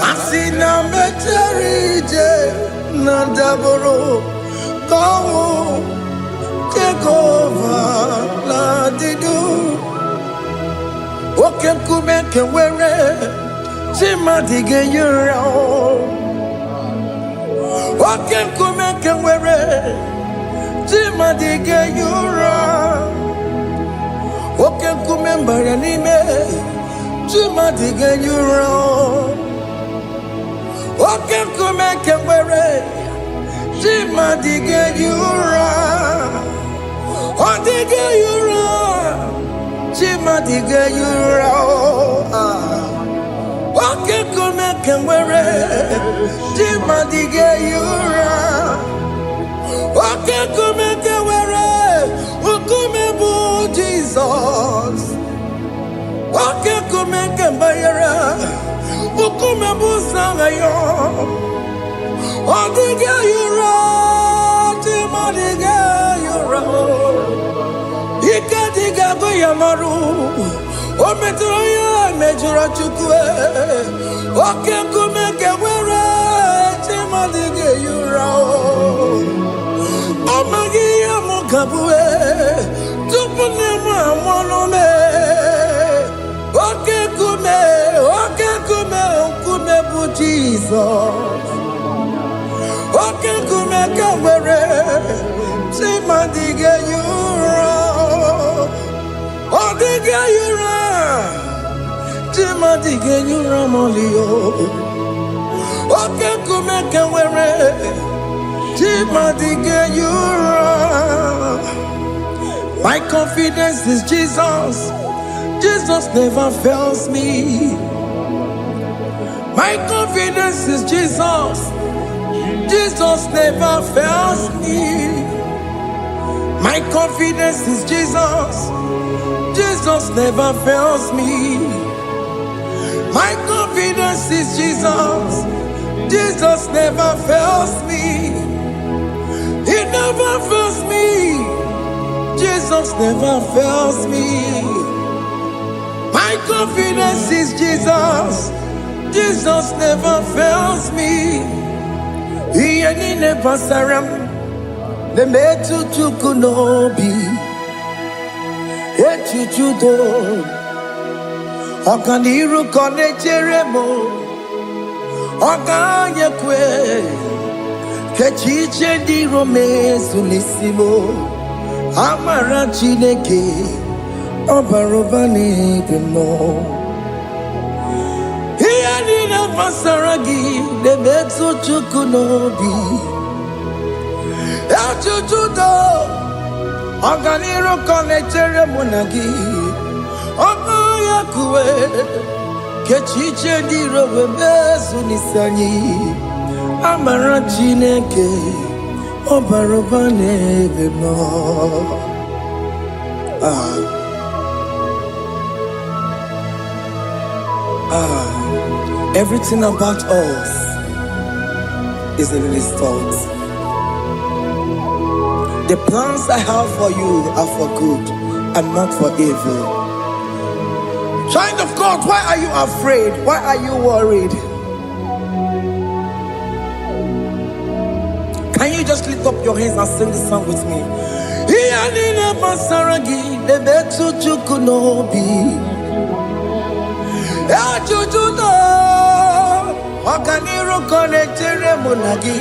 S1: I've seen a majority. Nandaburu, come, take over, la didu. Okem kumeke were, Timadiga yuro. Okem kumeke were, Timadiga yuro. Okem kumemba yanime, Timadiga yuro. Okem kumeke were, Timadiga yura, Odiga yura, Timadiga yura. Okem kumeke were, Timadiga yura. Okem kumeke were, ukumebu Jesus. Okem kumeke bayara. yo. Odiga yura, timadiga yura. Ika diga goya maru. O metro ya mejura chukwe. Oke kumeke wera, timadiga yura. Omagi ya mukabwe. Tupune ma monome. Oke kume bu Jesus. Oke kume kawere, Timandige yura. Odige yura, Timandige yura molio. Oke kume kawere, Timandige yura. My confidence is Jesus. Jesus never fails me. My confidence is Jesus. Jesus never fails me. My confidence is Jesus. Jesus never fails me. My confidence is Jesus. Jesus never fails me. He never fails me. Jesus never fails me. My confidence is Jesus. Jesus never fails me. He ain't never saram. The metu tukunobi. Echuchudo. Okaniru kone jeremo. Okanye kwe. Kechiche di rome sunisimo. Amara chineke. Obarobane demo. Here in a Masaragi, the Metsu Chukunobi. Achuchudo, Oganiro Connectere Monagi. Omayakue, Kechiche di Robemesu Nisani. Amarachineke, Obarobane demo. Everything about us is in His thoughts. The plans I have for you are for good and not for evil. Child of God, why are you afraid? Why are you worried? Can you just lift up your hands and sing this song with me? Achuchudo, Okaniro Connectere Monagi.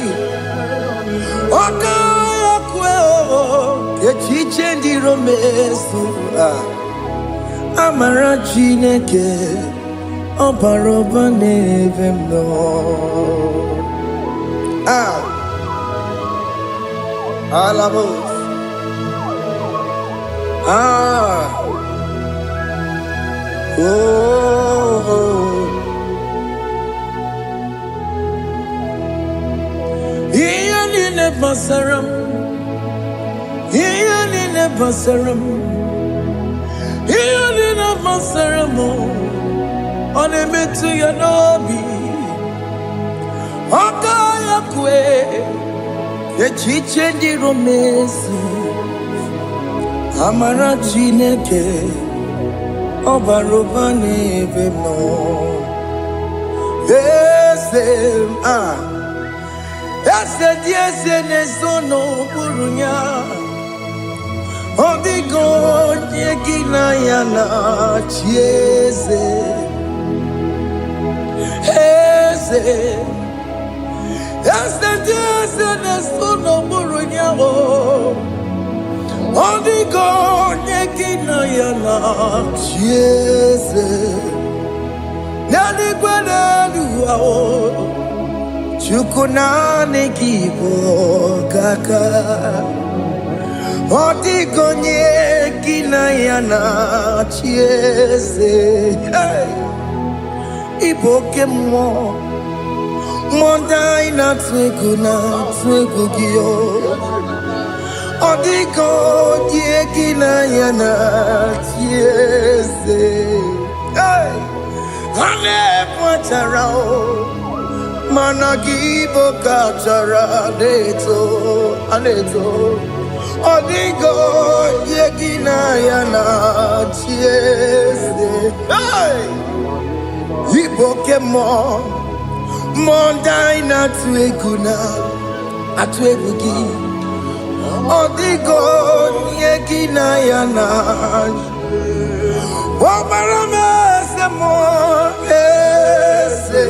S1: Okayakwe, Kechiche di Romesu. Amarachineke, Obarobane vemno. Alamos. Basaram, Ianina Basaram, Ianina Basaramo, on a metu yanobi, Okayakwe, the chiche di romesu, Amarachineke, Obarobane vemno, yes, sono burunya. Odigo yekina yana chiese. Yes, sono burunya. Odigo yekina yana chiese. Nani kwanaluwa. Chukunane kibo kaka. Otikonye kinayana chiese. Iboke mo. Mondai na twegu giyo. Otikonye kinayana chiese. Ane pacharao. Managibo kachara aneto Odigo yegina yana chiese Hey! Ibokemo Mondai na tueguna Atuegugi Odigo yegina yana Omarame semo ese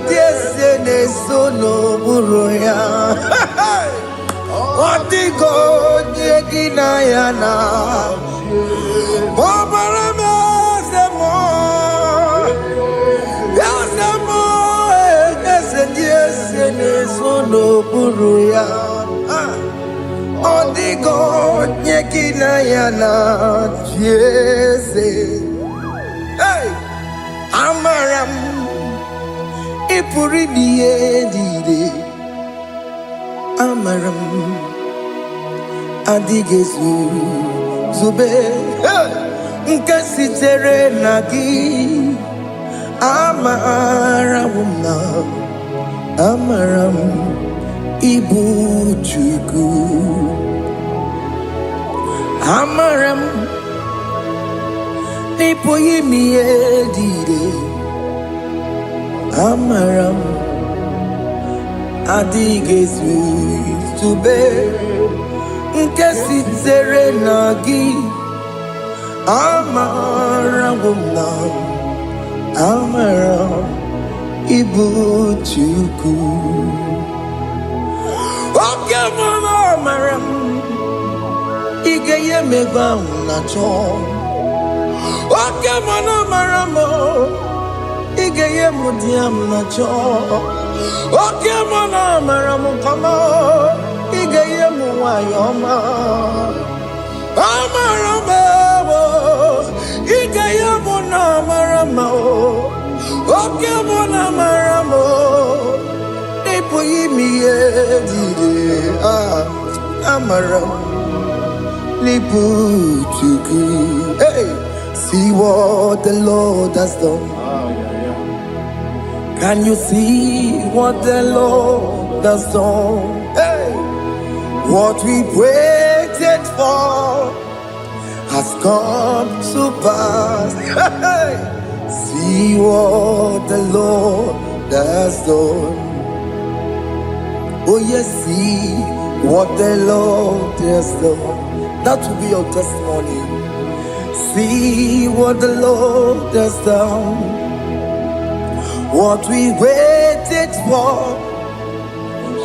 S1: Diese ne sono buruya Odigo yegina yana Omarame semo Diese ne sono buruya Odigo nyekina yana Jese Hey Amaram Ipuri diye dide Amaram Adigezu Zube Hey Nkasitere nagi Amaram Amaram Ibu Chuku Amaram Nipo yimi edide Amaram Adigezu Zube Nkesi tere nagi Amaram Amaram Ibu Chuku Okay, mama, maram. Igeye meba unacho. Okay, mama, maramo. Igeye mudiam nacho. Okay, mama, maramo kama. Igeye muwayoma. Amaramo. Igeye muna maramo. Okay, mama, maramo. Amaram Hey, see what the Lord has done. Can you see what the Lord has done? Hey, what we waited for has come to pass. Hey, see what the Lord has done. Oh yes, see what the Lord has done. That will be your testimony. See what the Lord has done. What we waited for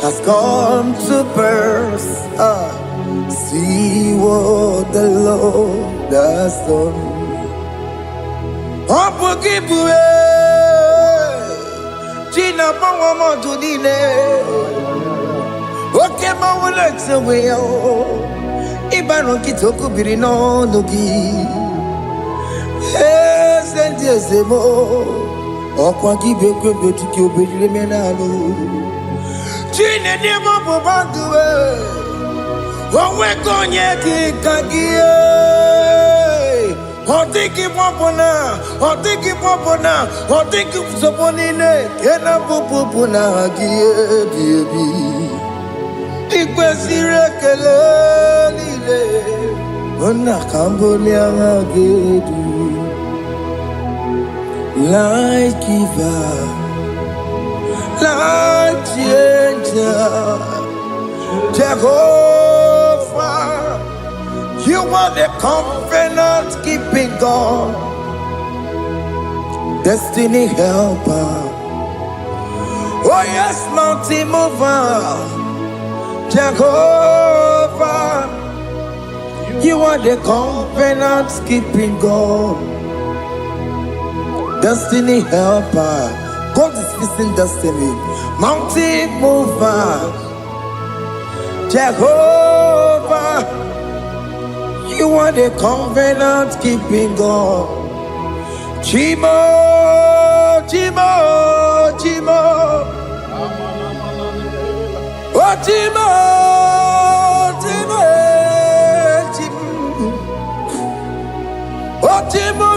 S1: has come to pass. See what the Lord has done. Gina Pawamo Okay, my words away. Ibano Kitoku Birino Nogi. Yes, and yes, more. Or Quaki Beko Betiki Bimenalo. Gina Nemo Bobandue. One way Konyaki Kagia. Or take him Popona. Or take him Popona. Or take him Soponine. Kena Popona Gia. Ikwesire kelelile Ona kambolia gedu Light giver Light changer Jehovah You are the covenant keeping God Destiny helper Oh yes, mountain mover Jehovah, you are the covenant keeping God, destiny helper. God is fixing destiny, mountain mover. Jehovah, you are the covenant keeping God. Chimo, Chimo, Chimo. Oh, Chimo, Chimo, Chimo. Oh, Chimo,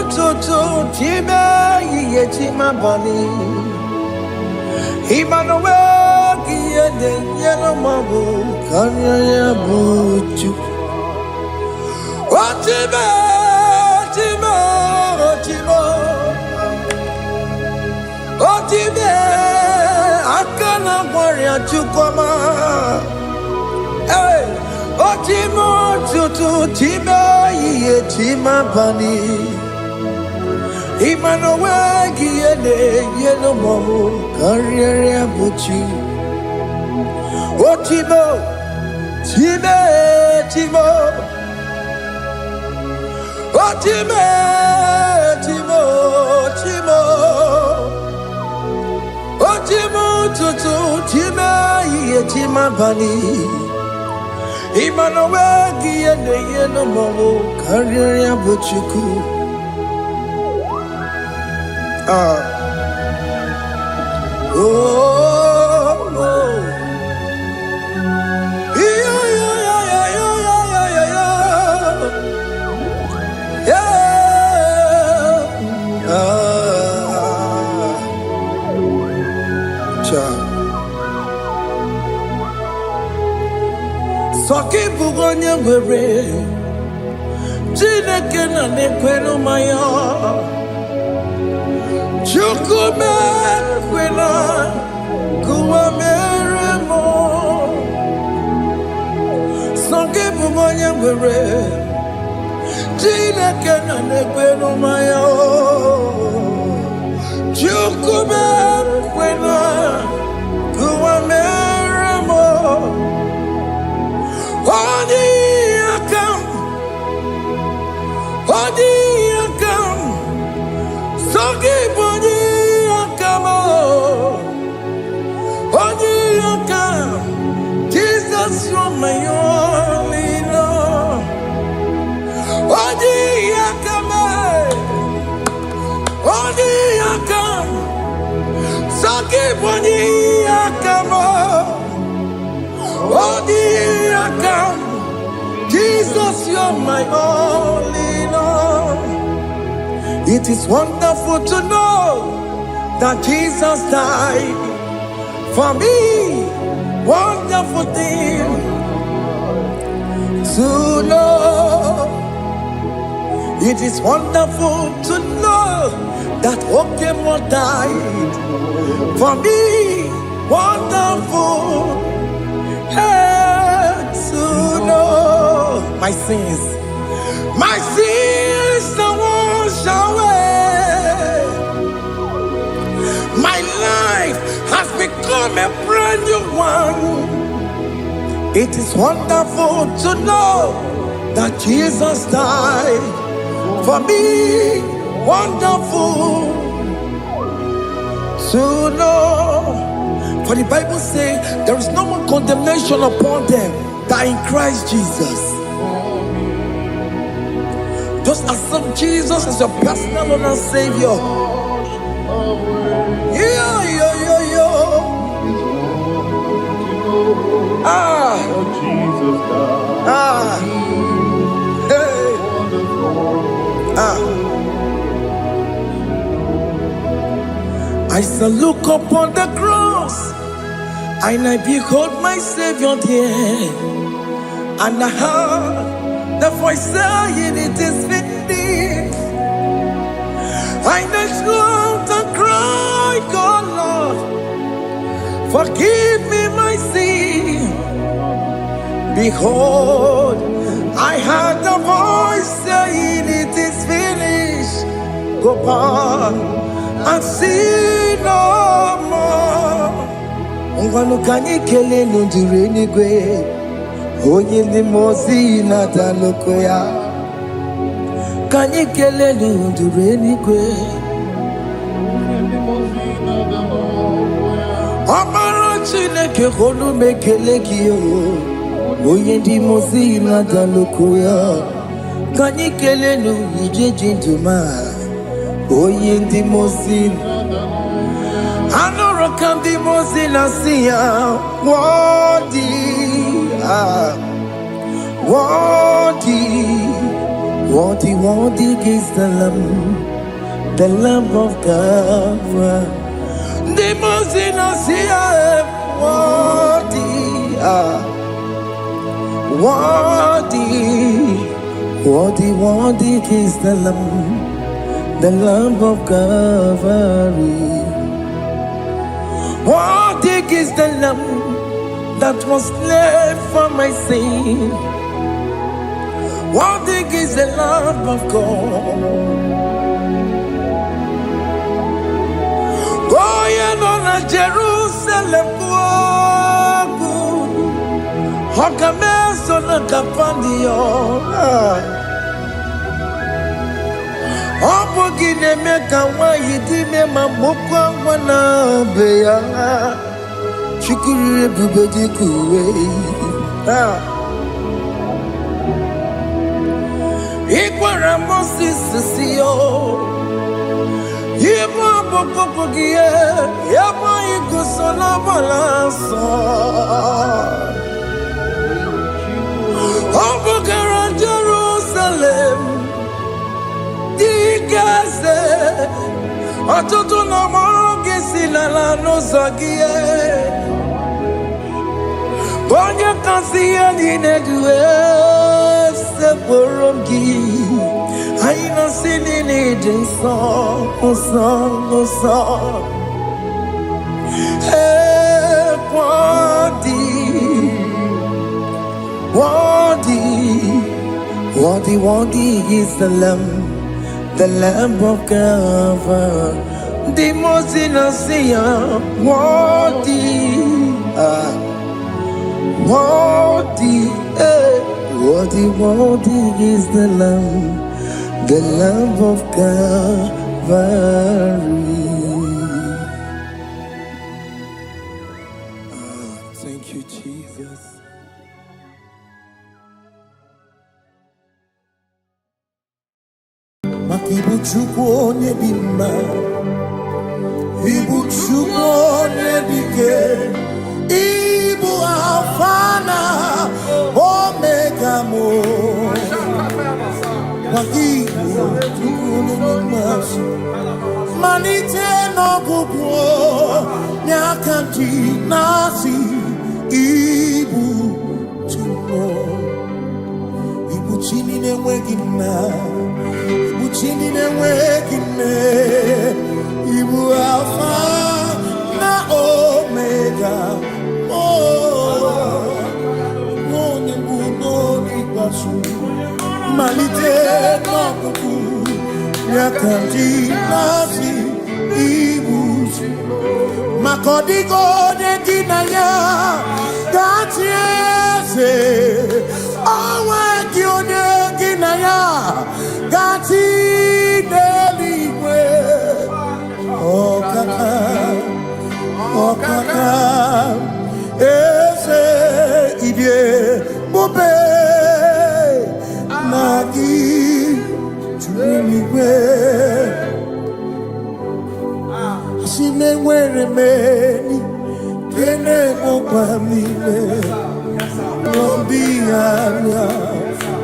S1: tutu chime ye chima bani. Imanowe kiyende yeno mabu kanya ya buchu. Chime, chime, chime. Chime, akana warrior chukoma. Hey, chime tutu chime ye chima bani. Imanowe kiyende yeno mabu kanya ya buchu. Chime, chime, chime. Chime, chime, chime. Chime tutu chime ye chima bani. Imanowe kiyende yeno mabu kanya ya buchuku. Soki bugonye were Chineke na nekwenu maya Chukume kwena Kuwa mere mo Soki bugonye were Chineke na nekwenu maya Chukume kwena Kuwa mere mo Odi akam, sogi bodi akamo. Odi akam, Jesus you're my only Lord. Odi akam, sogi bodi akamo. Odi akam. Jesus, you're my only Lord. It is wonderful to know that Jesus died for me. Wonderful thing to know. It is wonderful to know that Okemo died for me. Wonderful to know my sins are washed away. My life has become a brand new one. It is wonderful to know that Jesus died for me. Wonderful to know. For the Bible says there is no more condemnation upon them that in Christ Jesus. Just accept Jesus as your personal Lord and Savior. I shall look upon the cross, and I behold my Savior there, and I heard the voice saying, "It is finished." I next looked and cried, "God, Lord, forgive me my sin." Behold, I heard the voice saying, "It is finished." Go back and sin no more. Ngwanu kanyi kele nundure nigwe, onye ndi mozi na daloko ya. Kanyi kele nundure nigwe, Amara Chineke konu mekele kiyo, onye ndi mozi na daloko ya. Kanyi kele nu ije jinduma, onye ndi mozi. Anoro kandi mozi na siya, worthy is the Lamb. the Lamb of God. The most innocent, worthy, worthy is the Lamb of Calvary. Worthy is the Lamb that was slain for my sin. Worthy is the Lamb of God. Going on a Jerusalem, Hokameso na kapandio. Obogi ne meka wa yidi me mamukwa wana beya. Chukuri bubedi kuwe. Ikwara Moses siyo. Yebo bokopogie, yebo igusola balanso. Obogara Jerusalem, Digaze, Ototo no moge silala no zagie. Bonja kansiya dinedue se boromgi. I know singing it in song. Hey, worthy is the Lamb of God. The most innocent, worthy is the Lamb of Calvary. Thank you, Jesus. Makibuchukwu onye dị mma, Ibuchukwu onye dike, Ibu Alpha na Omega mo. Malite n'ọgwụgwụ n'akanti nasi Ibu Chimo, Ibu Chini na-enweghị nna, Ibu Chini na-enweghị nne, Ibu Alpha na Omega. Onye bụ n'ikpeazụ. Malite n'ọgụgụ ya ka ndị na-asị Ibu maka ọdịgo onye gị na ya ga-atị eze, onwe gị onye gị na ya ga-atị n'eluigwe. Ọkaka eze ibie mube Nagi Chumigwe Asime nwere meni Kene mokwa mile Lombi anya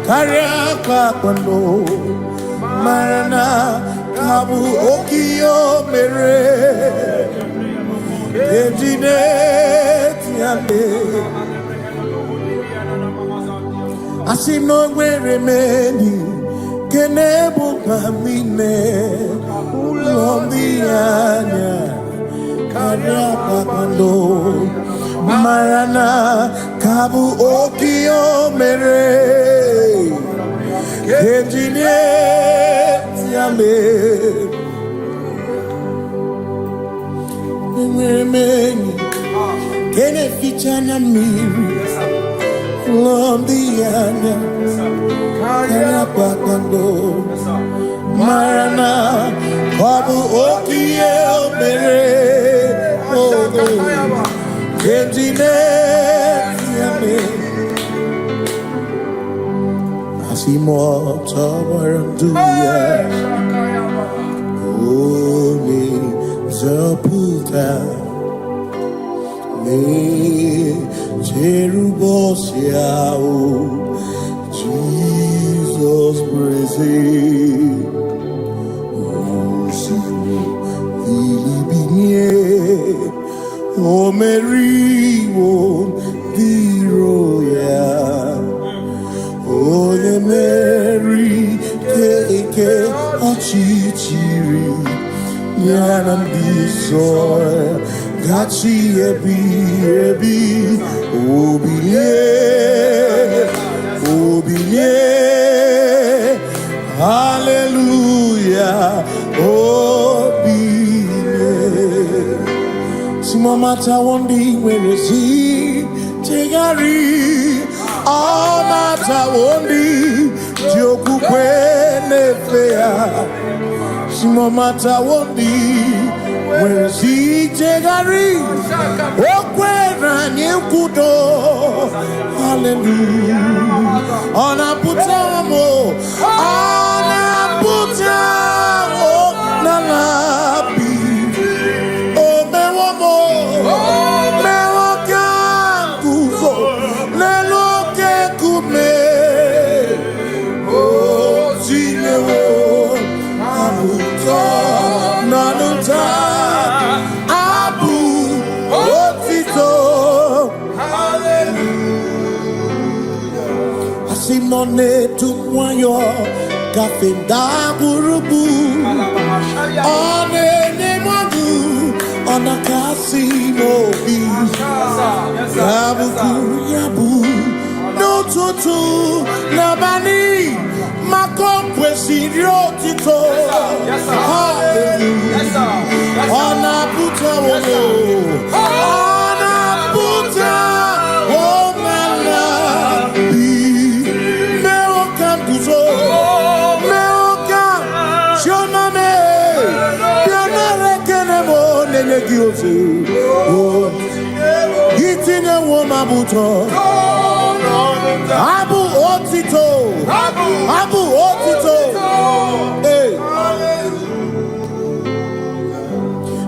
S1: Karya kwa kwando Marana Kabu okiyo mere Ejine tiame Asino nwere meni Kene mokwa mile Lombi anya Karya kwa kwando Marana Kabu okiyo mere Ejine tiame Mweni Kene fichana miri Lombiana Kaya pakando Marana Wabu okie mere Ogo Kentine Yame Asimo Tawaranduya Omi Zaputa Me Cherubosiao Jesus praise
S2: O Mary, O the royal, O the Mary, Keke, Ochichiri, Yanam Bisoy, Gachi Ebi, Obiye, Hallelujah, Mata wondi weresi tegari all mata wondi joku kwene fea simo mata wondi weresi tegari okwena nyekudo hallelujah ona putamo na labi Simone tumwayo kafenda burubu one nemadu ona kasimo bi yabu no tutu nabani makompwe sirio tito ona puta wono ona puta womala Itine woma buto Abu otito Hey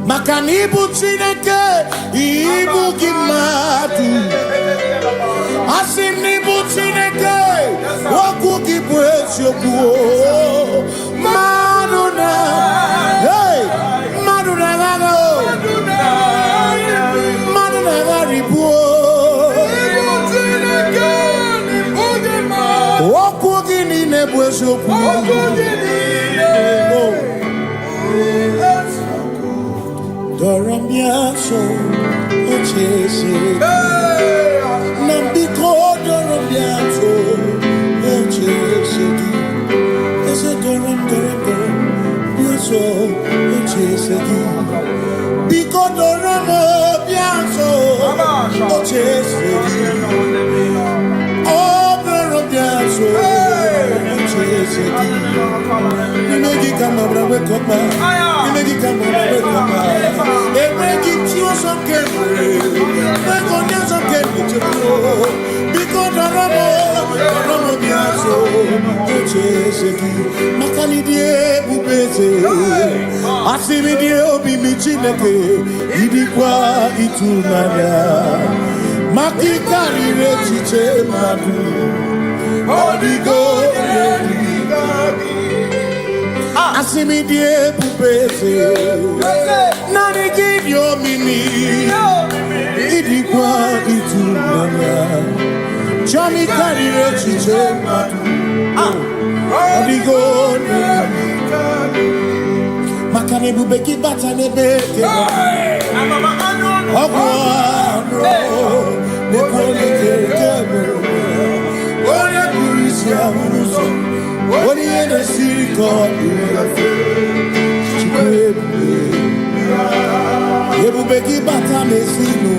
S2: Makanibu chineke Ibu gimadu Asinibu chineke Waku gibwesyoku Maduna Hey Maduna gago Okugini nebwesoku Doramiaso ochese Nambiko doramiaso ochese Ese doram biaso ochese Biko doramiaso ochese Imegi kama brawe koma Imegi kama brawe koma Imegi tiyo sokemwe Megonya sokemwe chepo Biko doramo biaso Ocheseki Makali die bubeze Asimi die obi michineke Idikwa itunanya Makikari rechiche madu Odigo Asimi die bubeze Nani gidio mini Idikwa itunanya Chami karire chiche Odigo Makane bubeki bata nebeke Ogwano Nekone kekeme Oye kurisia unuso Oye ene siriko Chikwebu Ebubeki bata mesino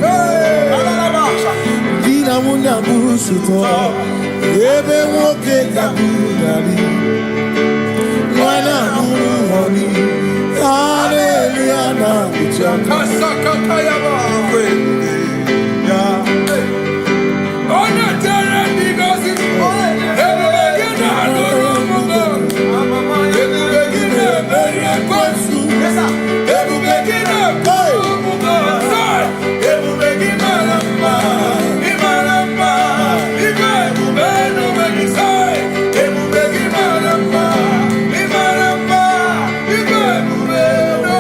S2: Dina munya burusuto Ebe woke kabudali Mwana nuru honi Hallelujah na kuchaka
S4: Kasakata yaba Ya Ona tere bigosi Ebubegina adoromugo Ebubegina beri kwansu Ebubegina adoromugo Ebubegina lamba Imaramba Ibe ebubeno megisai Ebubegina lamba Imaramba Ibe ebubeno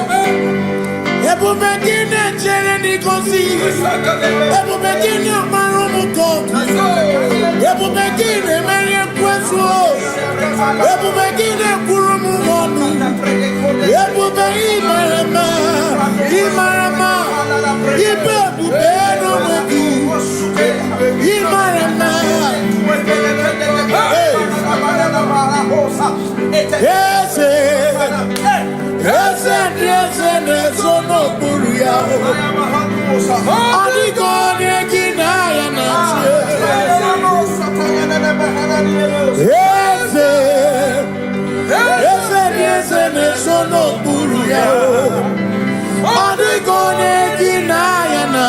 S2: Ebu begine chere ni kosi. Ebu begine marumu koki. Ebu begine merie kwesu. Ebu begine kurumu monu. Ebu begine imarama. Ibe bubeno mwegi. Imarama. Yes, no buria. Adi gone ginaya na. Yes, no buria. Adi gone ginaya na.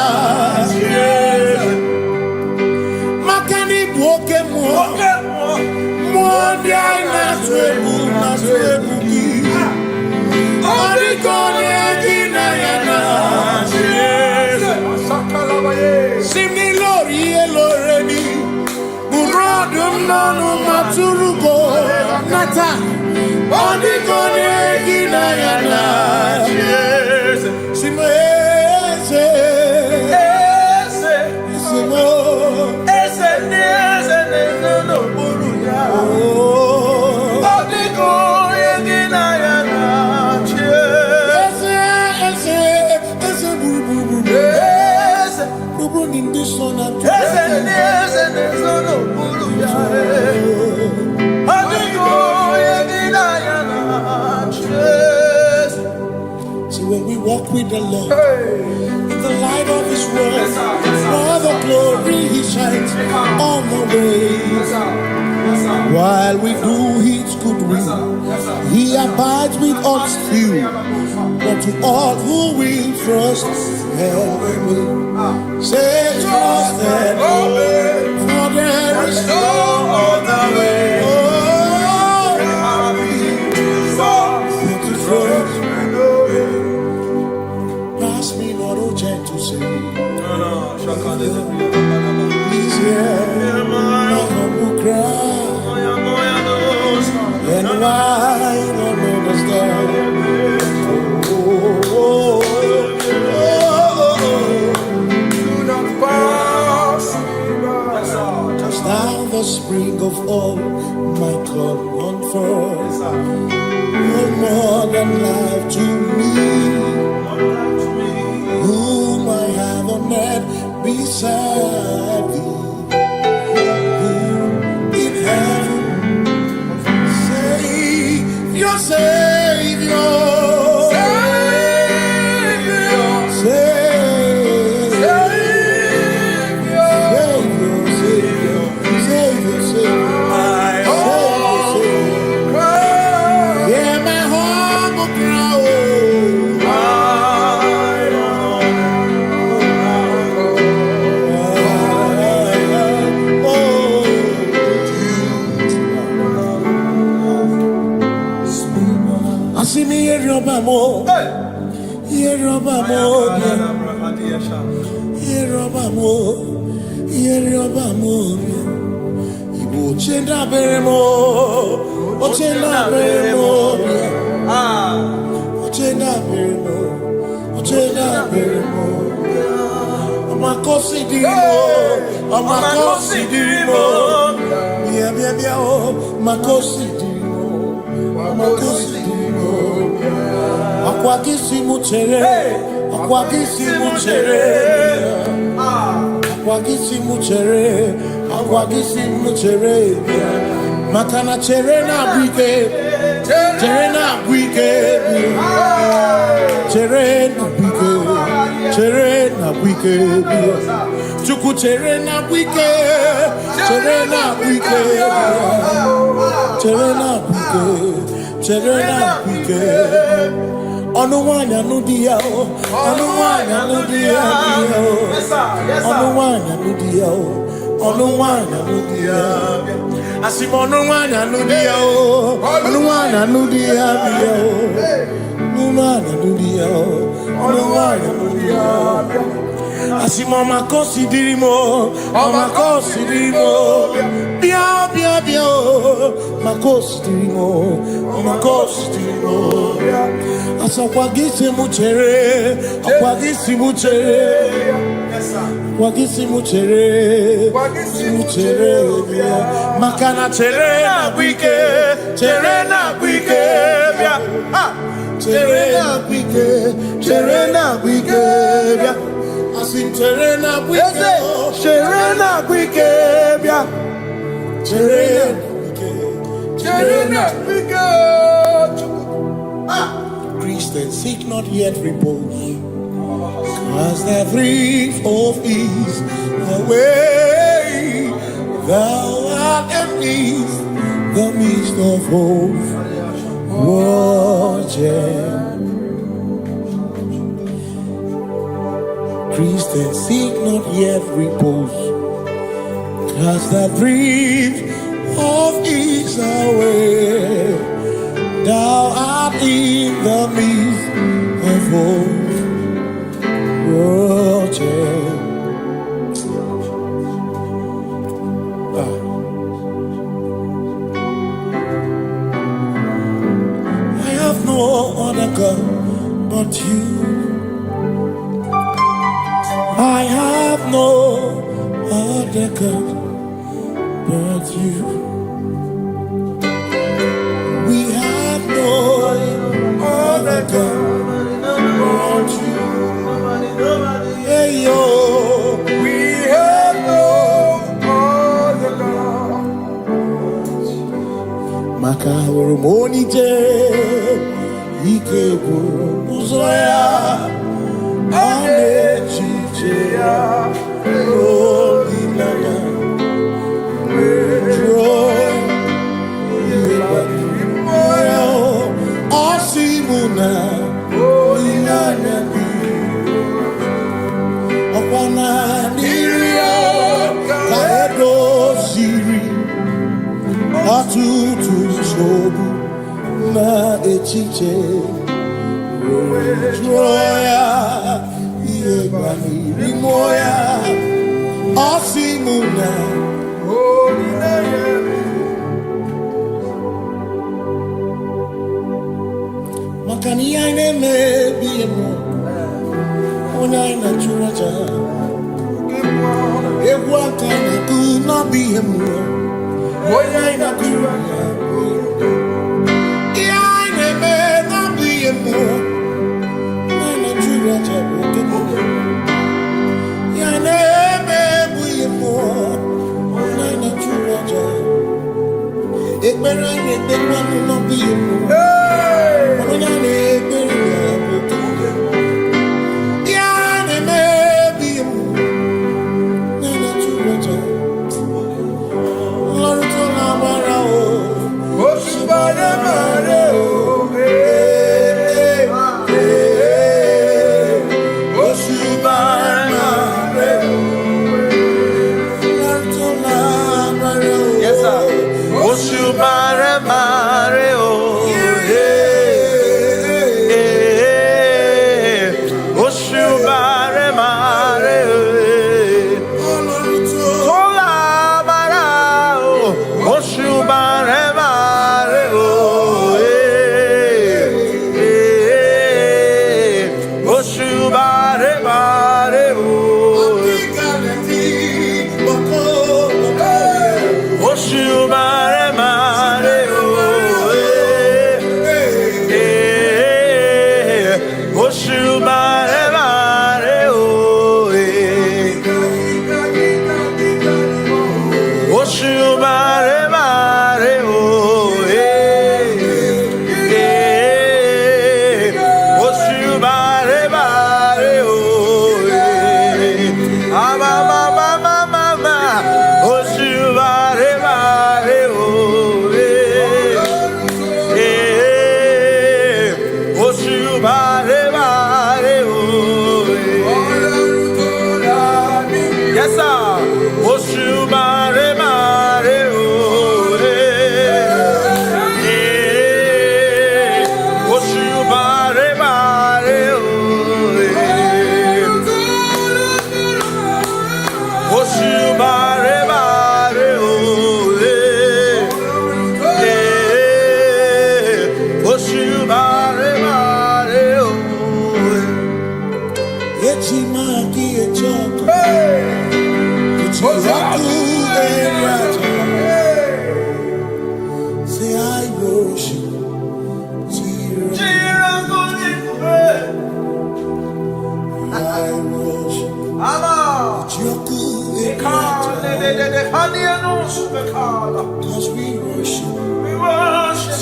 S2: Makani boke mo. Mondia na twebu ki. Adi gone ginaya na. Simi lori eloreni. Burodum nonu maturugo nata. Adi gone ginaya na. Simi See, when we walk with the Lord, in the light of His word, for the glory He shines on the way. While we do His good will, He abides with us still. But to all who will trust and obey, say trust and obey, for there is no other way. Oh, to trust and obey. Pass me not, O gentle Savior. He's here, my humble cry. And why not understand? Do not pass just now the spring of all my cup unfurls. No more than life to me, whom I have on earth beside thee. Your Savior, yeah, my humble crown. See me here, Robamo. Here, Robamo. Here, Robamo. Here, Robamo. Ibu chenda beremo. Ochenda beremo. Ochenda beremo. Ochenda beremo. Amakosi dirimo. Amakosi dirimo. Bia, oh. Makosi dirimo. Amakosi dirimo. Akwagisi muchere, akwagisi muchere, akwagisi muchere, akwagisi muchere. Makana chere na bwike, chere na bwike, chere na bwike, chere na bwike. Chuku chere na bwike, chere na bwike, chere na bwike, chere na bwike. Onuwanya nudia, onuwanya nudia, onuwanya nudia, onuwanya nudia. Asim onuwanya nudia, onuwanya nudia, onuwanya nudia, onuwanya nudia. Asim omakosi dirimo, bia. Asakwagisi muchere, akwagisi muchere, wagisi muchere, makana chere na bwike, chere na bwike, chere na bwike, asim chere na bwike, chere na bwike, chere na bwike. Christians, seek not yet repose, cause the brief of ease away. Thou art at peace, the midst of hope. Watching. Christians, seek not yet repose, cause the brief of ease away. Thou art in the midst of hope. I have no other God but you. I have no other God but you. We have no other God but you. Hey yo, we have no other God. Makahuru monite, ikebu muzoya, ane chicheya, holy nana, joy, Asimuna, holy nana. Okwana nirio kaedo siri atutu sobu na echiche joya iebani rimoya asimuna makani aine mebi emo ona ina churaja Ewaka na kuna bihemu, oya ina kuna. Iya ina me na bihemu, na chura chabu kemo. Iya ina me bihemu, na chura chabu. Ekbera ina tekwa na bihemu, oya ina ekbera chabu kemo. Iya ina me bihemu. Yes, sir. Say I worship. Cause we worship. We worship.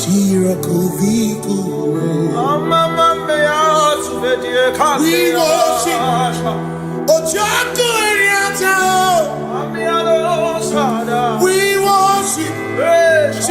S2: We worship.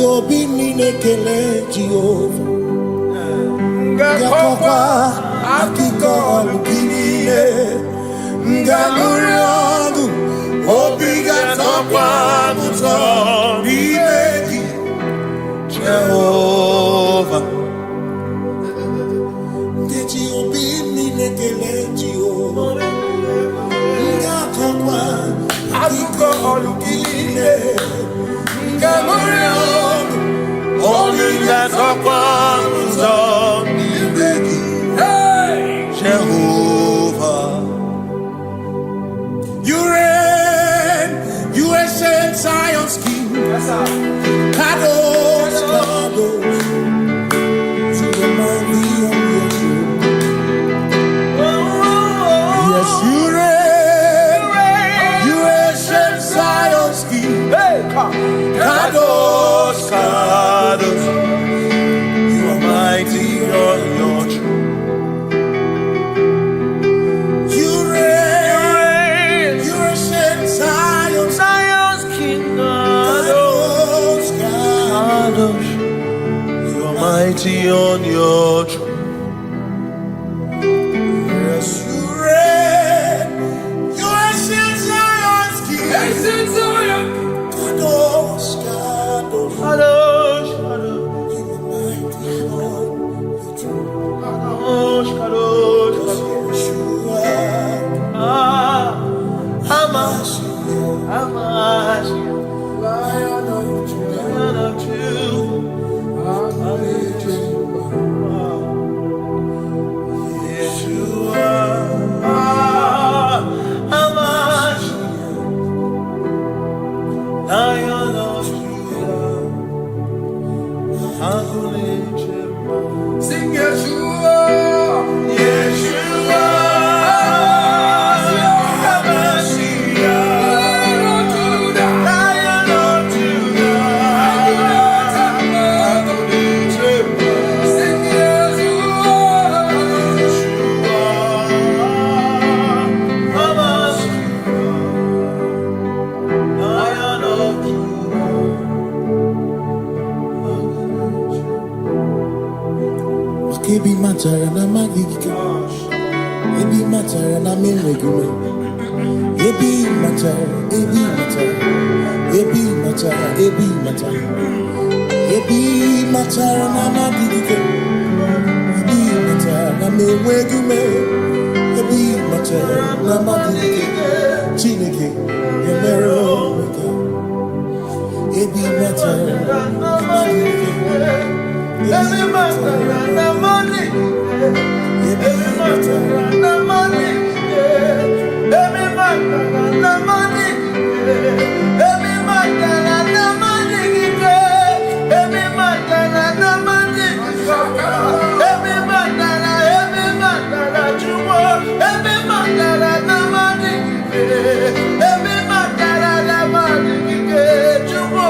S2: Obi minekele Jehovah Ngakokwa akiko alukile Ngamuriagu Obi gatokwa muto Nimeki Jehovah Ngeji Obi minekele Jehovah Ngakokwa akiko alukile Ngamuriagu Holy that's upon Jehovah. You reign, you ancient Zion's King. Kadosh, Kadosh, to the mighty of your throne. Yes, you reign, you ancient Zion's King. Kadosh, Kadosh, you are mighty on your throne. You reign, you ancient Zion's King. Kadosh, Kadosh, you are mighty on your throne. Yes, you reign, you ancient Zion's King. Ancient Zion. Kadosh, Kadosh, Kadosh, Kadosh, you are mighty on your throne. Kadosh, Kadosh, Kadosh, you are Hamash, Lion of Judah, Yeshua, Hamash, Lion of Judah, sing Yeshua, Yeshua, Lion of Judah, sing Yeshua, Hamash, Lion of Judah. Ebi matara na magigike, ebi matara na menwegume, ebi matara, ebi matara, ebi matara, ebi matara, ebi matara na magigike, ebi matara na menwegume, ebi matara na magigike, Chineke emere omega, ebi matara na magigike. Every matter na money, every matter na money, every matter na money, every matter na money, every matter na money, every matter na jumo, every matter na money, every matter na money, jumo,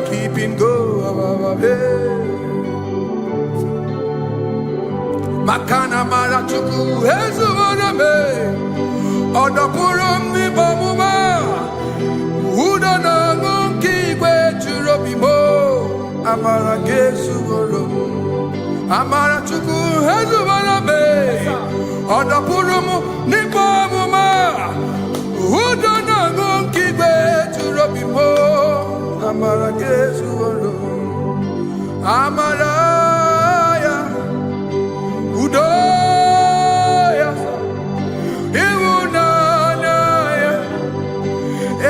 S1: Keeping go, Makana Marachuku, Hezuaname, Odapurum ni Bamuma, Udana Monkey, where to Robimo, Amara Gesurum, Amara Chuku, Hezuaname, Odapurum ni Bamuma, Udana Monkey, where to Robimo, Amara Gesurum, Amaraya, Udoya, Iwunanaya,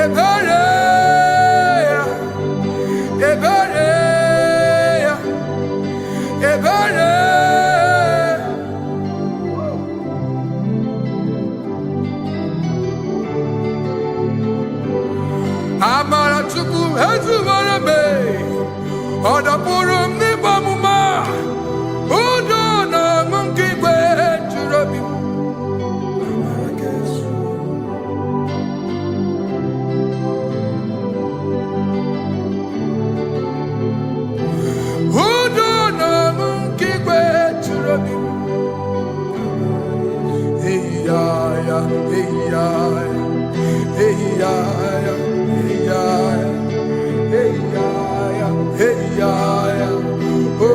S1: Ebereya, Ebereya, Ebereya. Amara Chuku, Hezuwarabe, Odapurum ni Bamuma, Udona Monkey Way to Robbie. Udona Monkey Way to Robbie. Hey, yeah, hey, yeah, hey, yeah, hey, yeah, hey, yeah, hey, yeah, oh,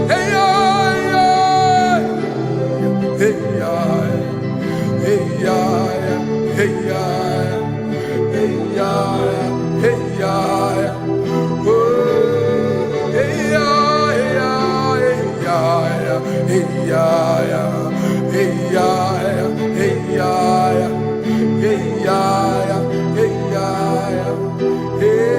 S1: hey, yeah, hey, yeah, hey, yeah, hey, yeah, hey, yeah, hey, yeah, oh, hey, yeah, hey, yeah, hey, yeah, hey, yeah, hey, yeah, hey, yeah, hey, yeah, hey.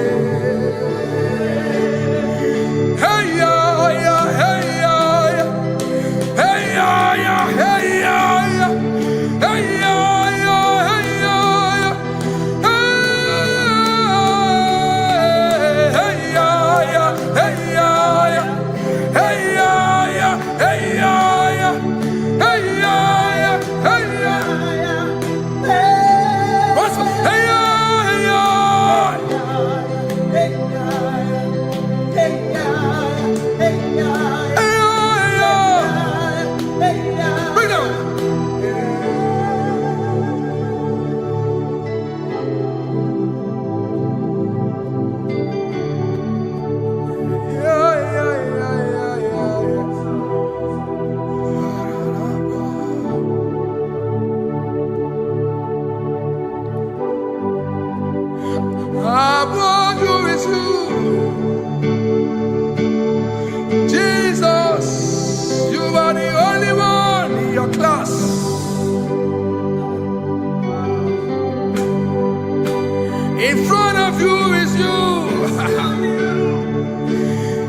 S1: In front of you is you.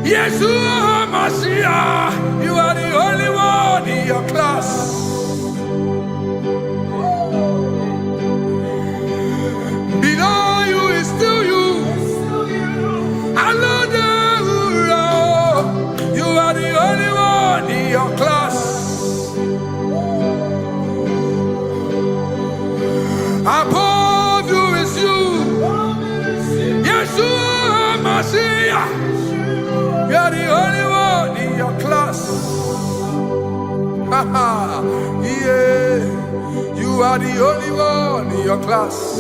S1: Yeshua Mashiach, you are the only one in your class. Below you is still you. You are the only one in your class. Above you is you. Yeshua Mashiach, you are the only one in your class. Yeah, you are the only one in your class.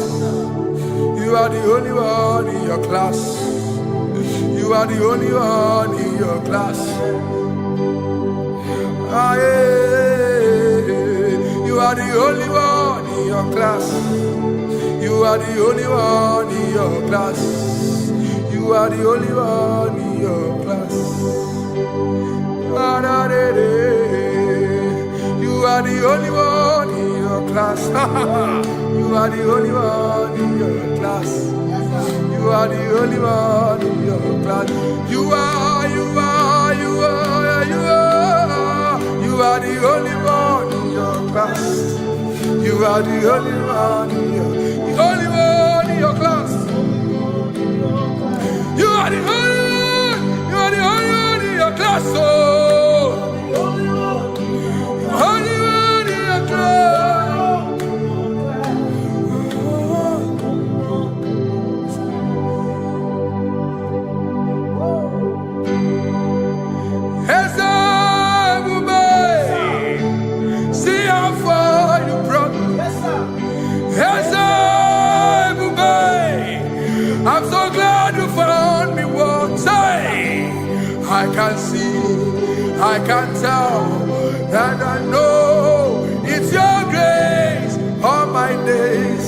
S1: You are the only one in your class. You are the only one in your class. Ah, yeah. You are the only one in your class. You are the only one in your class. You are the only one in your class. Ah, da, da, da. You are the only one in your class. You are the only one in your class. You are the only one in your class. You are the only one in your class. You are the only one in your class. You are the only one in your class. Oh, only one in your class. Hey,
S6: I can see, I can tell, and I know it's your grace. All my days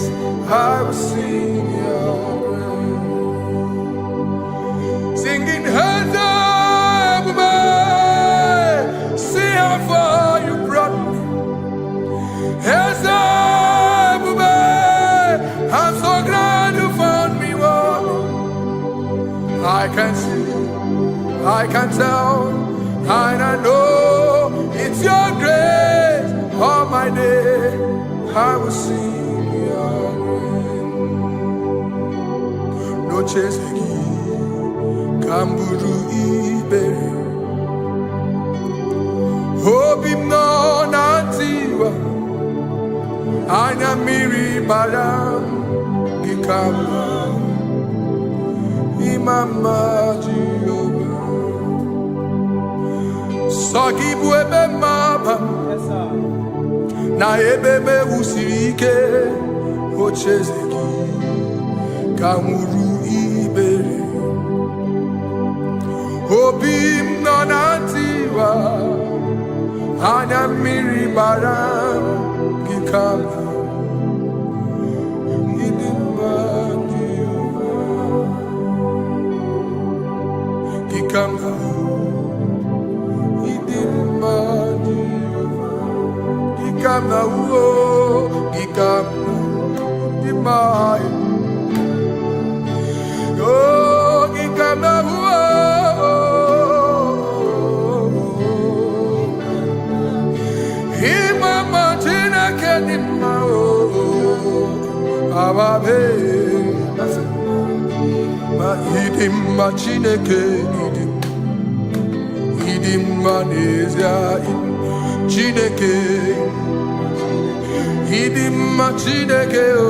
S6: I will sing your praise. Singing hands up, man. See how far you brought me. Hands up, man. I'm so glad you found me one. I can see, I can tell, and I know it's your grace. All my day I will sing your grace. No chasing, Kamburu Iberi. Hope him no nantiwa. Anya miri baram gikama. Imama Jehovah. Sagibu ebe maba. Na ebebe usirike. Ochezeki. Kamuru Iberi. Obim nonantiwa. Anya miri baram gikama. Idimba Jehovah. Gikama. Idimba Jehovah. Gikama uo. Gikama. Idimba. Oh, gikama uo. Ababe, ma idim ma chineke idim ma nezia chineke idim ma chineke o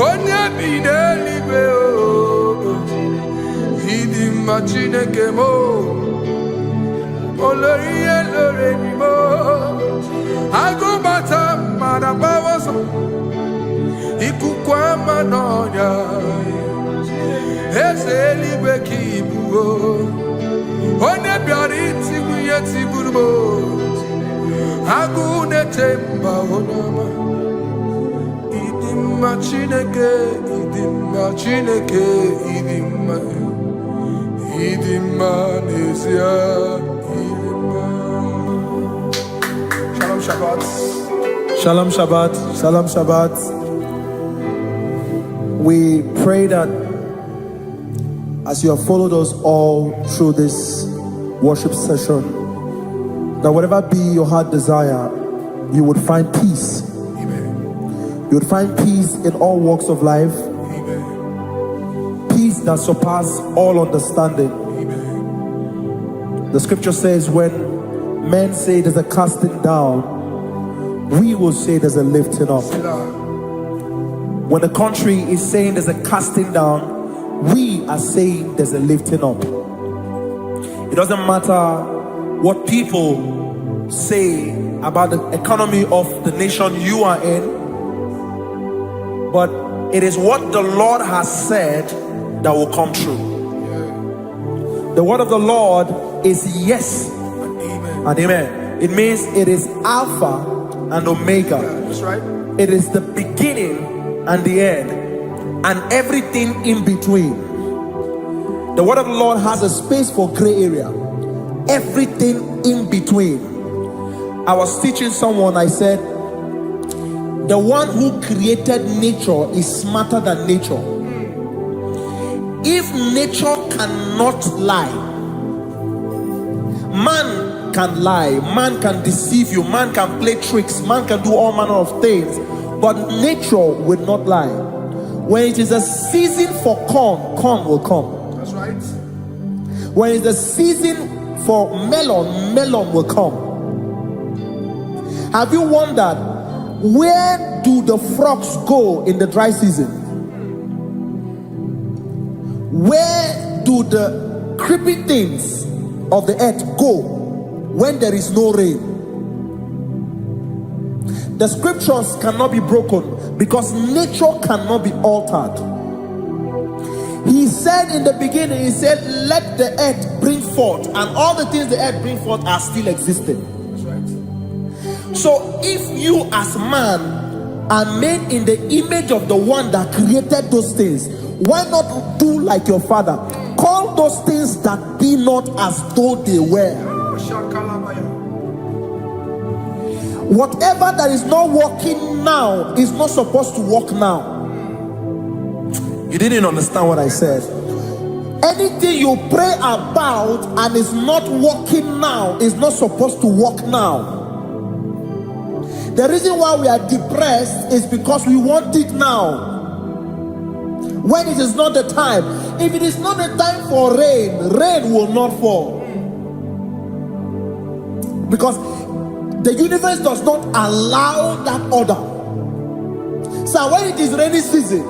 S6: onya bidelibe o idim ma chineke mo oloriye lore ni mo agubata marabawoso ikukwama nonya eseli bekibuo one biari tiguye tiburbo agune temba onama idimma chineke idimma nezia idimma. Shalom Shabbat.
S2: Shalom Shabbat. Shalom Shabbat. We pray that as you have followed us all through this worship session, that whatever be your heart desire, you would find peace.
S6: Amen.
S2: You would find peace in all walks of life.
S6: Amen.
S2: Peace that surpasses all understanding.
S6: Amen.
S2: The scripture says when men say there's a casting down, we will say there's a lifting up. When the country is saying there's a casting down, we are saying there's a lifting up. It doesn't matter what people say about the economy of the nation you are in, but it is what the Lord has said that will come true. The word of the Lord is yes and amen. It means it is Alpha and Omega.
S6: That's right.
S2: It is the beginning and the end, and everything in between. The word of the Lord has a space for gray area. Everything in between. I was teaching someone, I said, the one who created nature is smarter than nature. If nature cannot lie, man can lie, man can deceive you, man can play tricks, man can do all manner of things, but nature will not lie. When it is a season for corn, corn will come.
S6: That's right.
S2: When it's a season for melon, melon will come. Have you wondered, where do the frogs go in the dry season? Where do the creepy things of the earth go when there is no rain? The scriptures cannot be broken because nature cannot be altered. He said in the beginning, he said, let the earth bring forth, and all the things the earth bring forth are still existing.
S6: That's right.
S2: So if you as man are made in the image of the one that created those things, why not do like your father? Call those things that be not as though they were. Whatever that is not working now is not supposed to work now. You didn't understand what I said. Anything you pray about and is not working now is not supposed to work now. The reason why we are depressed is because we want it now, when it is not the time. If it is not the time for rain, rain will not fall, because the universe does not allow that order. So when it is rainy season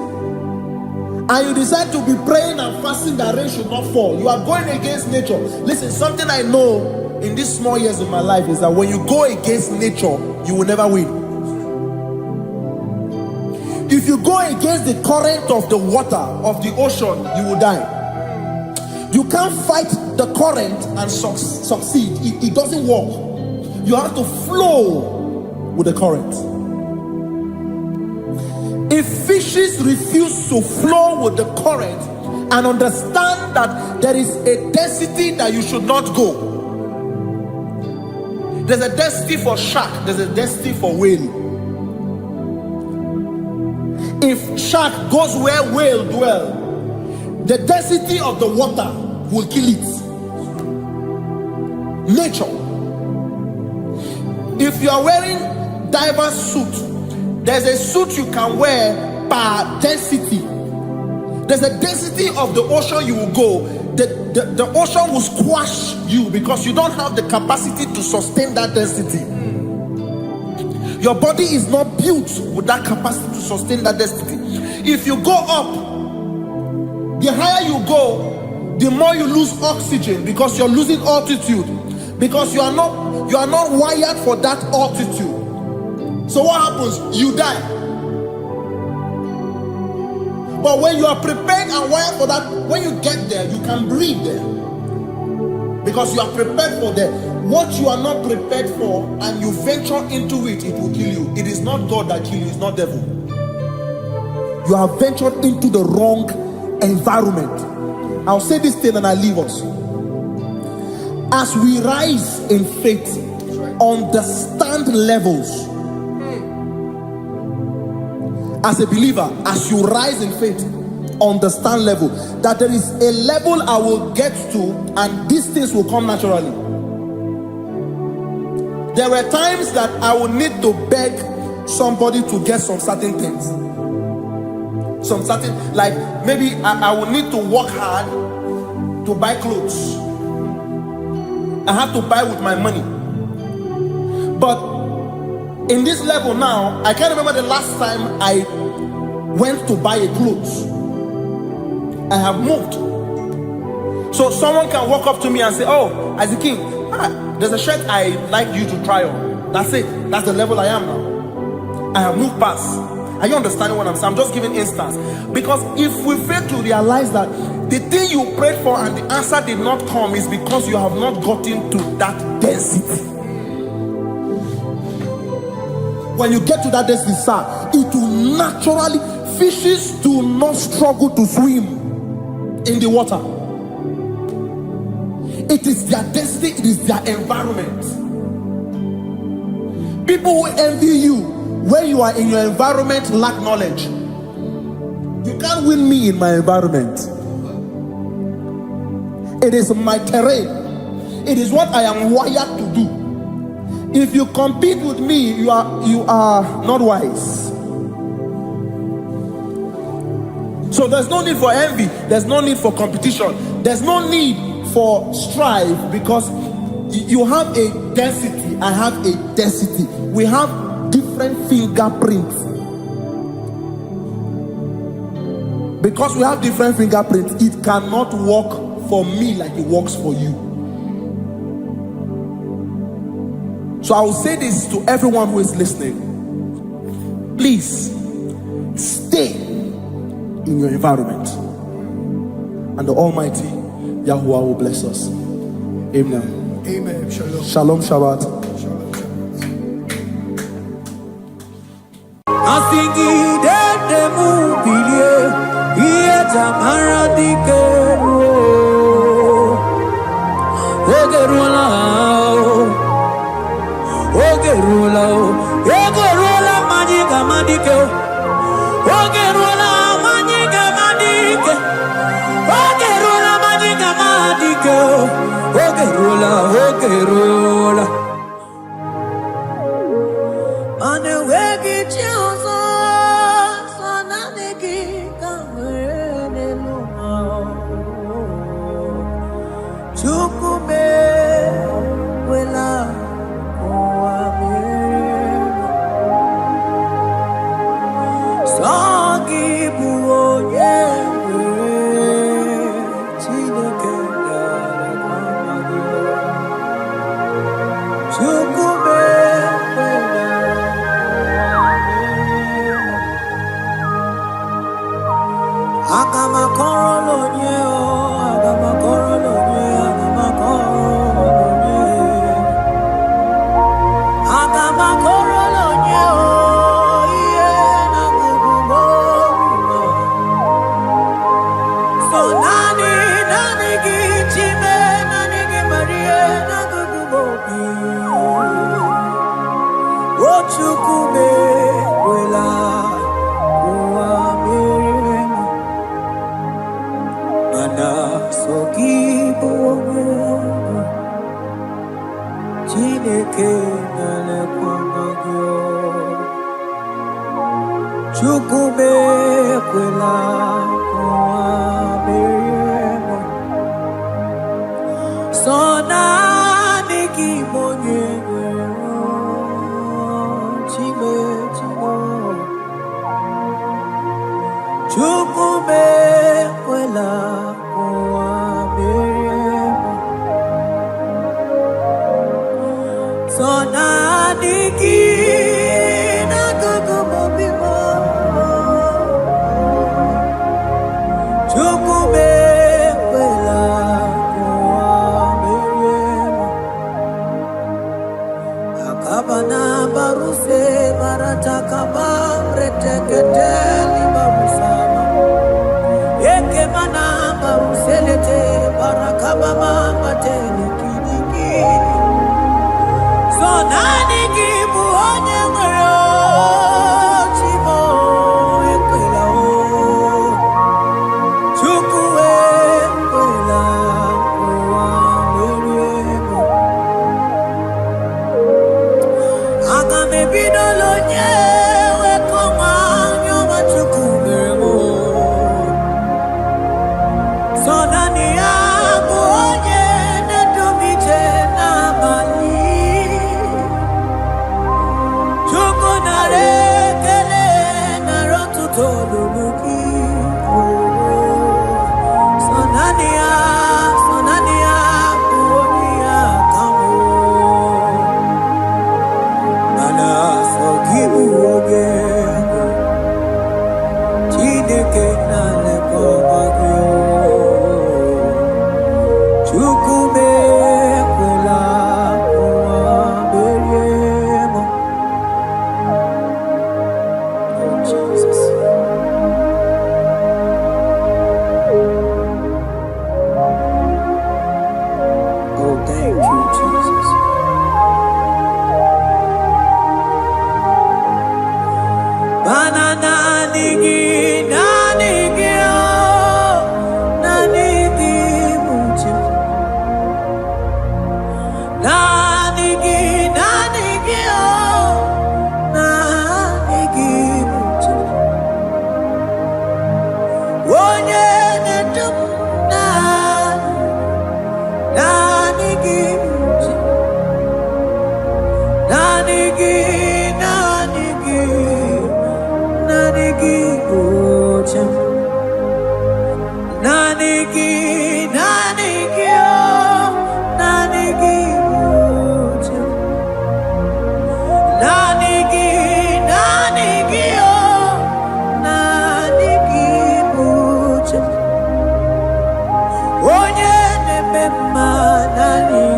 S2: and you decide to be praying and fasting that rain should not fall, you are going against nature. Listen, something I know in these small years of my life is that when you go against nature, you will never win. If you go against the current of the water of the ocean, you will die. You can't fight the current and succeed. It doesn't work. You have to flow with the current. If fishes refuse to flow with the current and understand that there is a density that you should not go, there's a density for shark, there's a density for whale. If shark goes where whale dwell, the density of the water will kill it. Nature. If you are wearing diver's suit, there's a suit you can wear per density. There's a density of the ocean you will go. The ocean will squash you because you don't have the capacity to sustain that density. Your body is not built with that capacity to sustain that density. If you go up, the higher you go, the more you lose oxygen because you're losing altitude, because you are not wired for that altitude. So what happens? You die. But when you are prepared and wired for that, when you get there, you can breathe there, because you are prepared for that. What you are not prepared for and you venture into it, it will kill you. It is not God that kills you, it's not devil. You have ventured into the wrong environment. I'll say this thing and I leave us. As we rise in faith, understand levels. As a believer, as you rise in faith, understand level. That there is a level I will get to and these things will come naturally. There were times that I would need to beg somebody to get some certain things. Some certain, like maybe I would need to work hard to buy clothes. I have to buy with my money. But in this level now, I can't remember the last time I went to buy a clothes. I have moved. So someone can walk up to me and say, "Oh, as a king, there's a shirt I like you to try on." That's it. That's the level I am now. I have moved past. Are you understanding what I'm saying? I'm just giving instance. Because if we fail to realize that the thing you prayed for and the answer did not come is because you have not gotten to that density. When you get to that density, sir, it will naturally, fishes do not struggle to swim in the water. It is their density, it is their environment. People who envy you when you are in your environment lack knowledge. You can't win me in my environment. It is my terrain. It is what I am wired to do. If you compete with me, you are not wise. So there's no need for envy. There's no need for competition. There's no need for strife, because you have a density. I have a density. We have different fingerprints. Because we have different fingerprints, it cannot work for me like it works for you. So I will say this to everyone who is listening. Please stay in your environment, and the Almighty Yahuwah will bless us. Amen.
S6: Amen. Shalom.
S2: Shalom, Shabbat.
S7: Onye na-eme mma naanị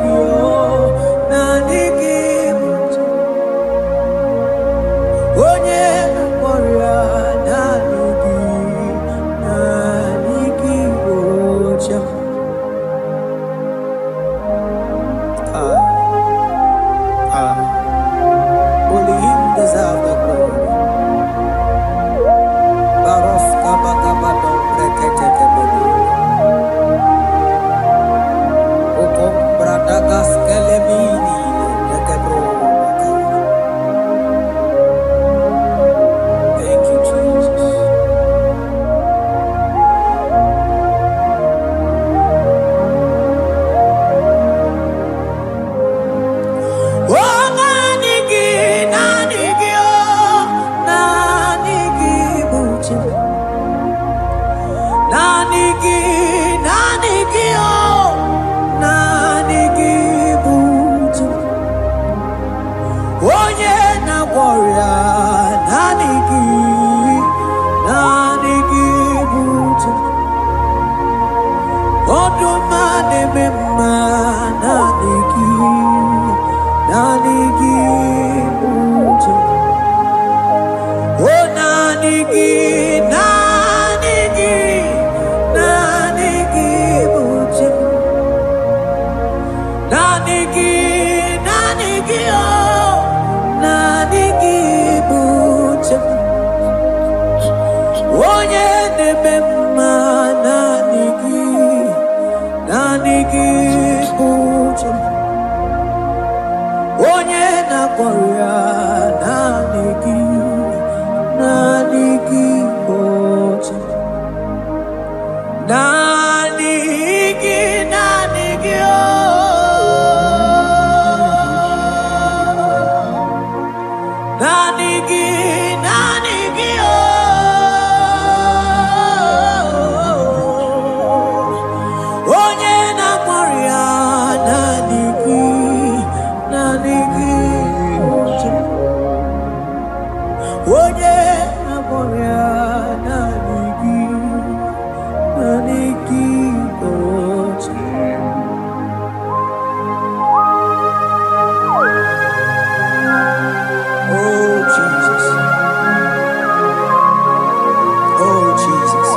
S1: onye na-eme mma naanị gị uche m, onye na-akpọrọ ya naanị gị uche m, naanị gị oh. Naanị gị oh. Onye na-akpọrọ ya naanị gị uche m, onye na-akpọrọ ya naanị gị uche m. Oh Jesus. Oh Jesus.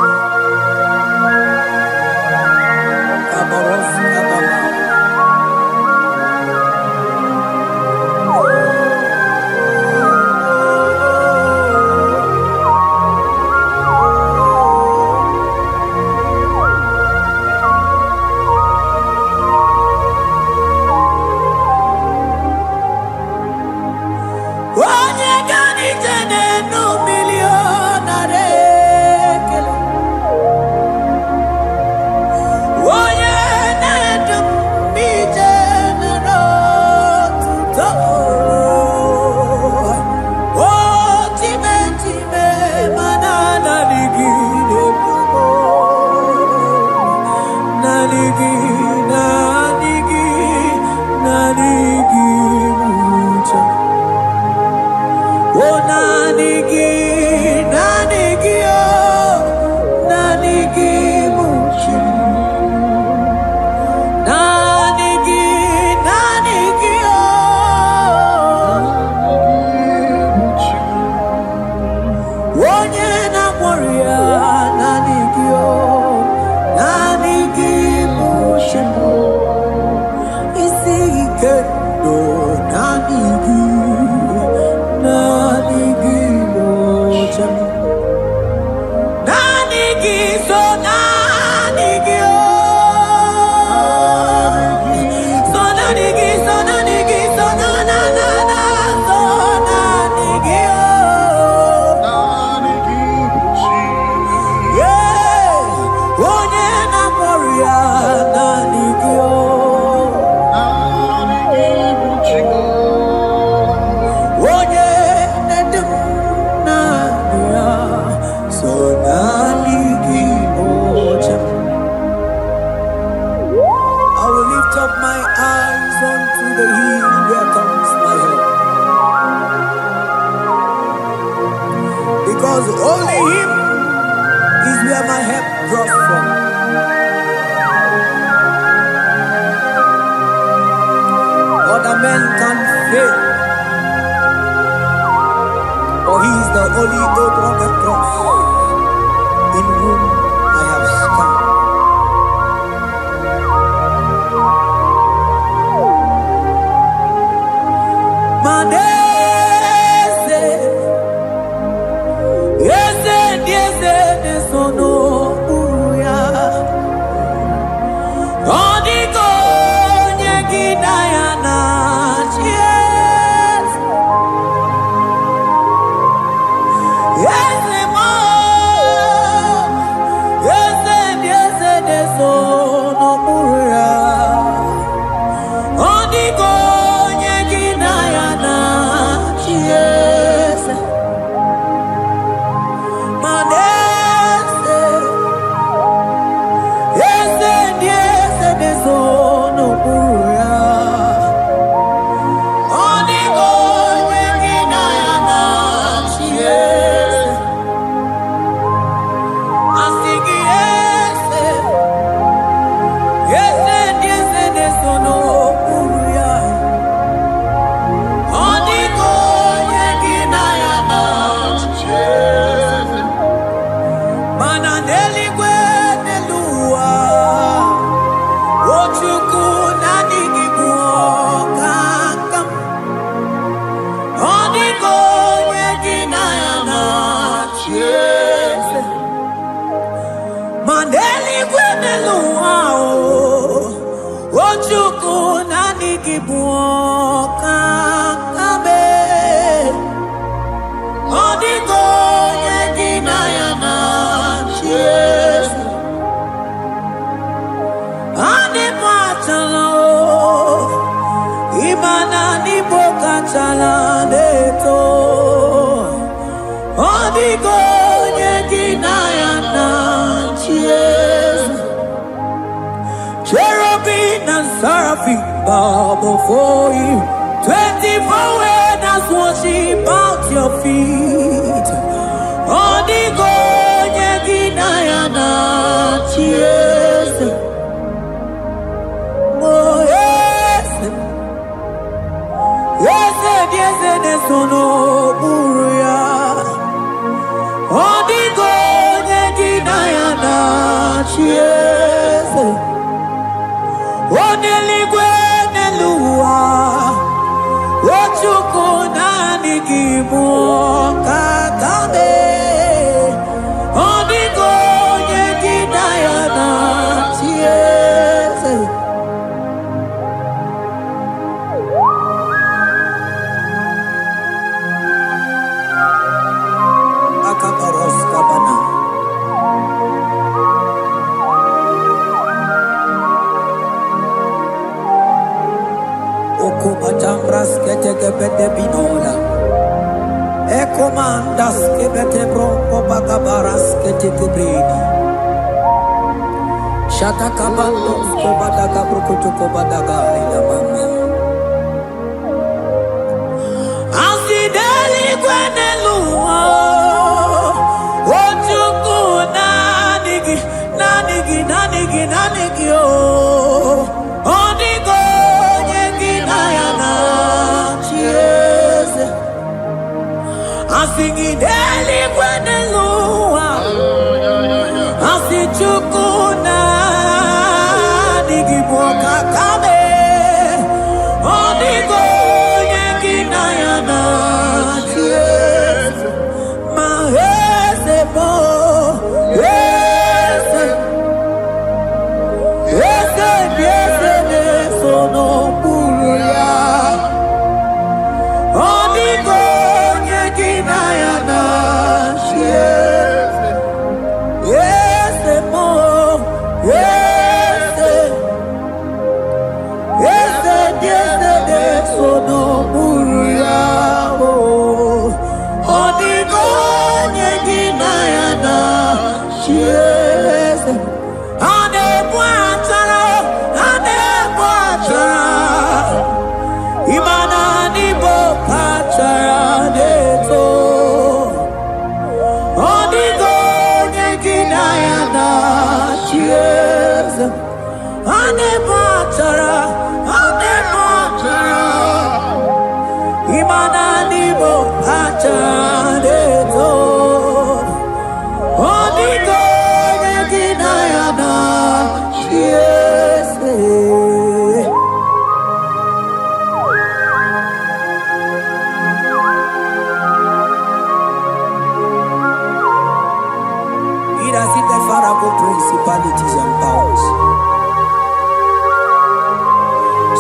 S1: Onye ganije n'enu milionare ekele, onye na-edu ije n'otuto, o time mana naanị gị na-ebubo, naanị gị uche. Oh, naanị gị oh, naanị gị uche m, naanị gị oh, onye na-akpọrọ ya naanị gị oh, naanị gị uche m, isi ike do naanị gị uche m, naanị gị so naanị gị oh, so naanị gị so naanị gị so so naanị gị oh, yeah, onye na-akpọrọ ya naanị gị oh, onye na-edu m naanị ya, so naanị gị uche m. I will lift up my eyes unto the hill, where comes my help, because only Him is where my help draws from. Other men can fail, for He is the only hope of the cross, in whom I have stand. Manese, ese sono uya, odigo nyegina ya na chies. Yes. Cherubim and seraphim bow before you. 24 elders worship at your feet. Odigo yeginayana cheers. Oh yes, yes, yes, yes, no buruya. Odigo yeginayana cheers. Oneligwe nelua, ochukuna nigimu kakabe. Onigo yegidayana tiese. Akaparos kabana. Okobachambras ketekebete binola. Ekomandas kebete bronco bagabaras ketekebrini. Shatakabandos kobadaga brukutu kobadaga ila mama. Asideli kwenelua. Ochuku nanigi, nanigi, nanigi, nanigi oh. Onigo Asingi deli kwenelua, asichukuna nigiboka kabe, onigo yeginayana cheers, mahese mo, yese, yese, yese nesono buruya, onigo yeginayana cheers, yese mo, yese, yese, yese nesono buruya, onigo yeginayana cheers, ane bwatara, imana nibo kachara neto, onigo yeginayana cheers, ane bwatara, imana nibo kachara neto, onigo yeginayana cheers. It has hit the Pharaoh principalities and powers.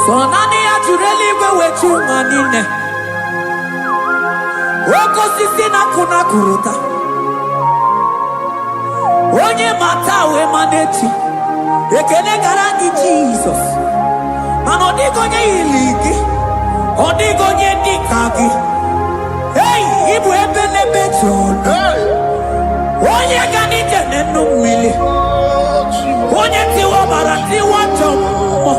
S1: So nani atureli wetu manine. Woko sisi na kuna kuruta. Onye matawe maneti. Ekele garangi Jesus. Manodigo nye iligi. Odigo nye nikagi. Hey, ibu ebele betrono. Onye ganite nenu mili. Onye tiwa barati watomo.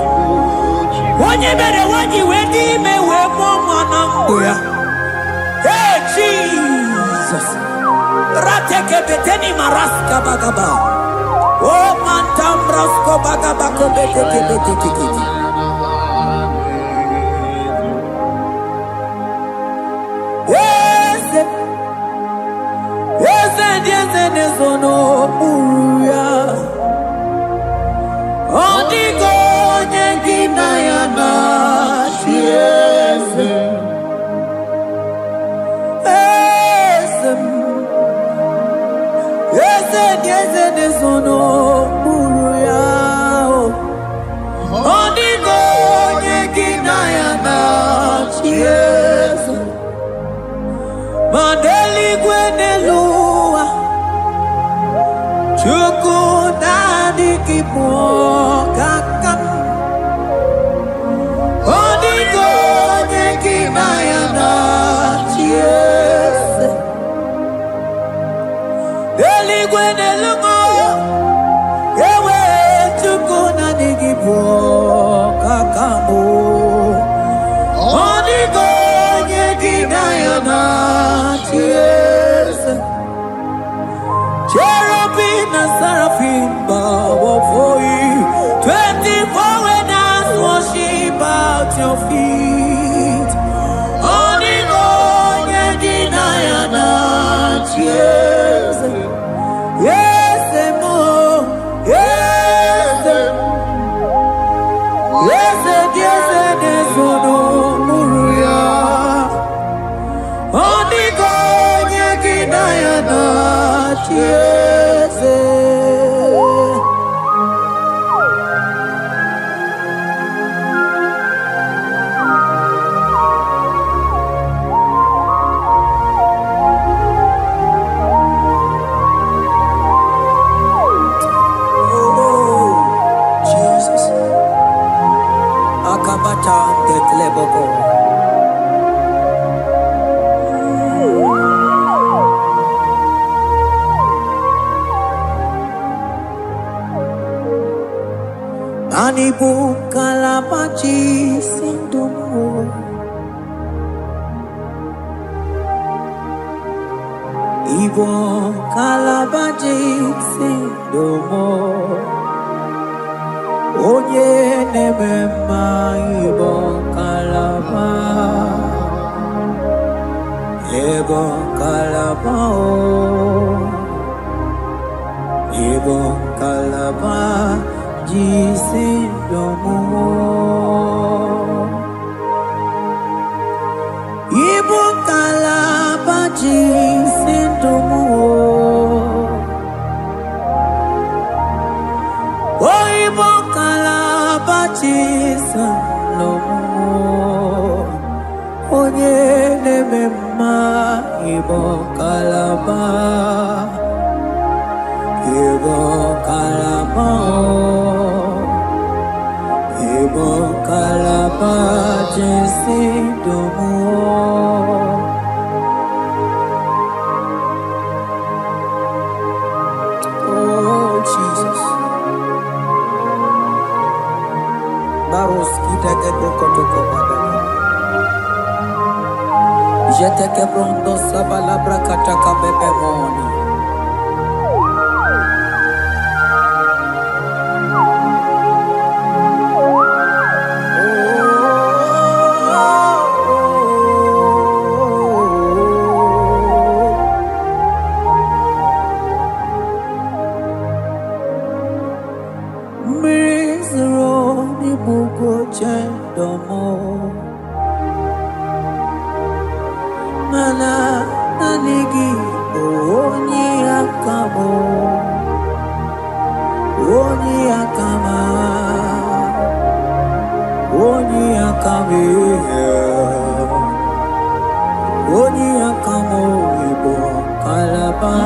S1: Onye bere wanyi wedi mewe mwana mbuya. Hey Jesus. Rateke beteni maraska bagaba. Oh mantam rasko bagaba kobeteke beteke. Sono buruya, onigo yeginayana cheers, yes, sono buruya, onigo kakam. Onigo nekinayana chiese. Eligwe nelungo. Ewe tukuna nigibo kakamo. Onigo nekinayana chiese. Cherubim and seraphim bow before you. 24 elders worship at your feet. Onigo neginayana chiese. Yes, mo. Yes, yes, yes, yes, no muruya. Onigo neginayana chiese. Anibu kalabachi sindumo. Ibo kalabachi sindumo. Onye nemema ibo kalaba. Ibo kalaba o. Ibo kalaba. Jisindomo. Ibo kalaba jisindomo. Oh, Ibo kalaba jisindomo. Onye nemema Ibo kalaba. Ibo kalaba. Ibo kalaba jisindomo. Oh Jesus. Baros kita ke brokotoko baba. Jete ke brondo sabala brakata ka bebe moni. Mana nanigi oni akamo, oni akama, oni akame, oni akamo ibo kalaba.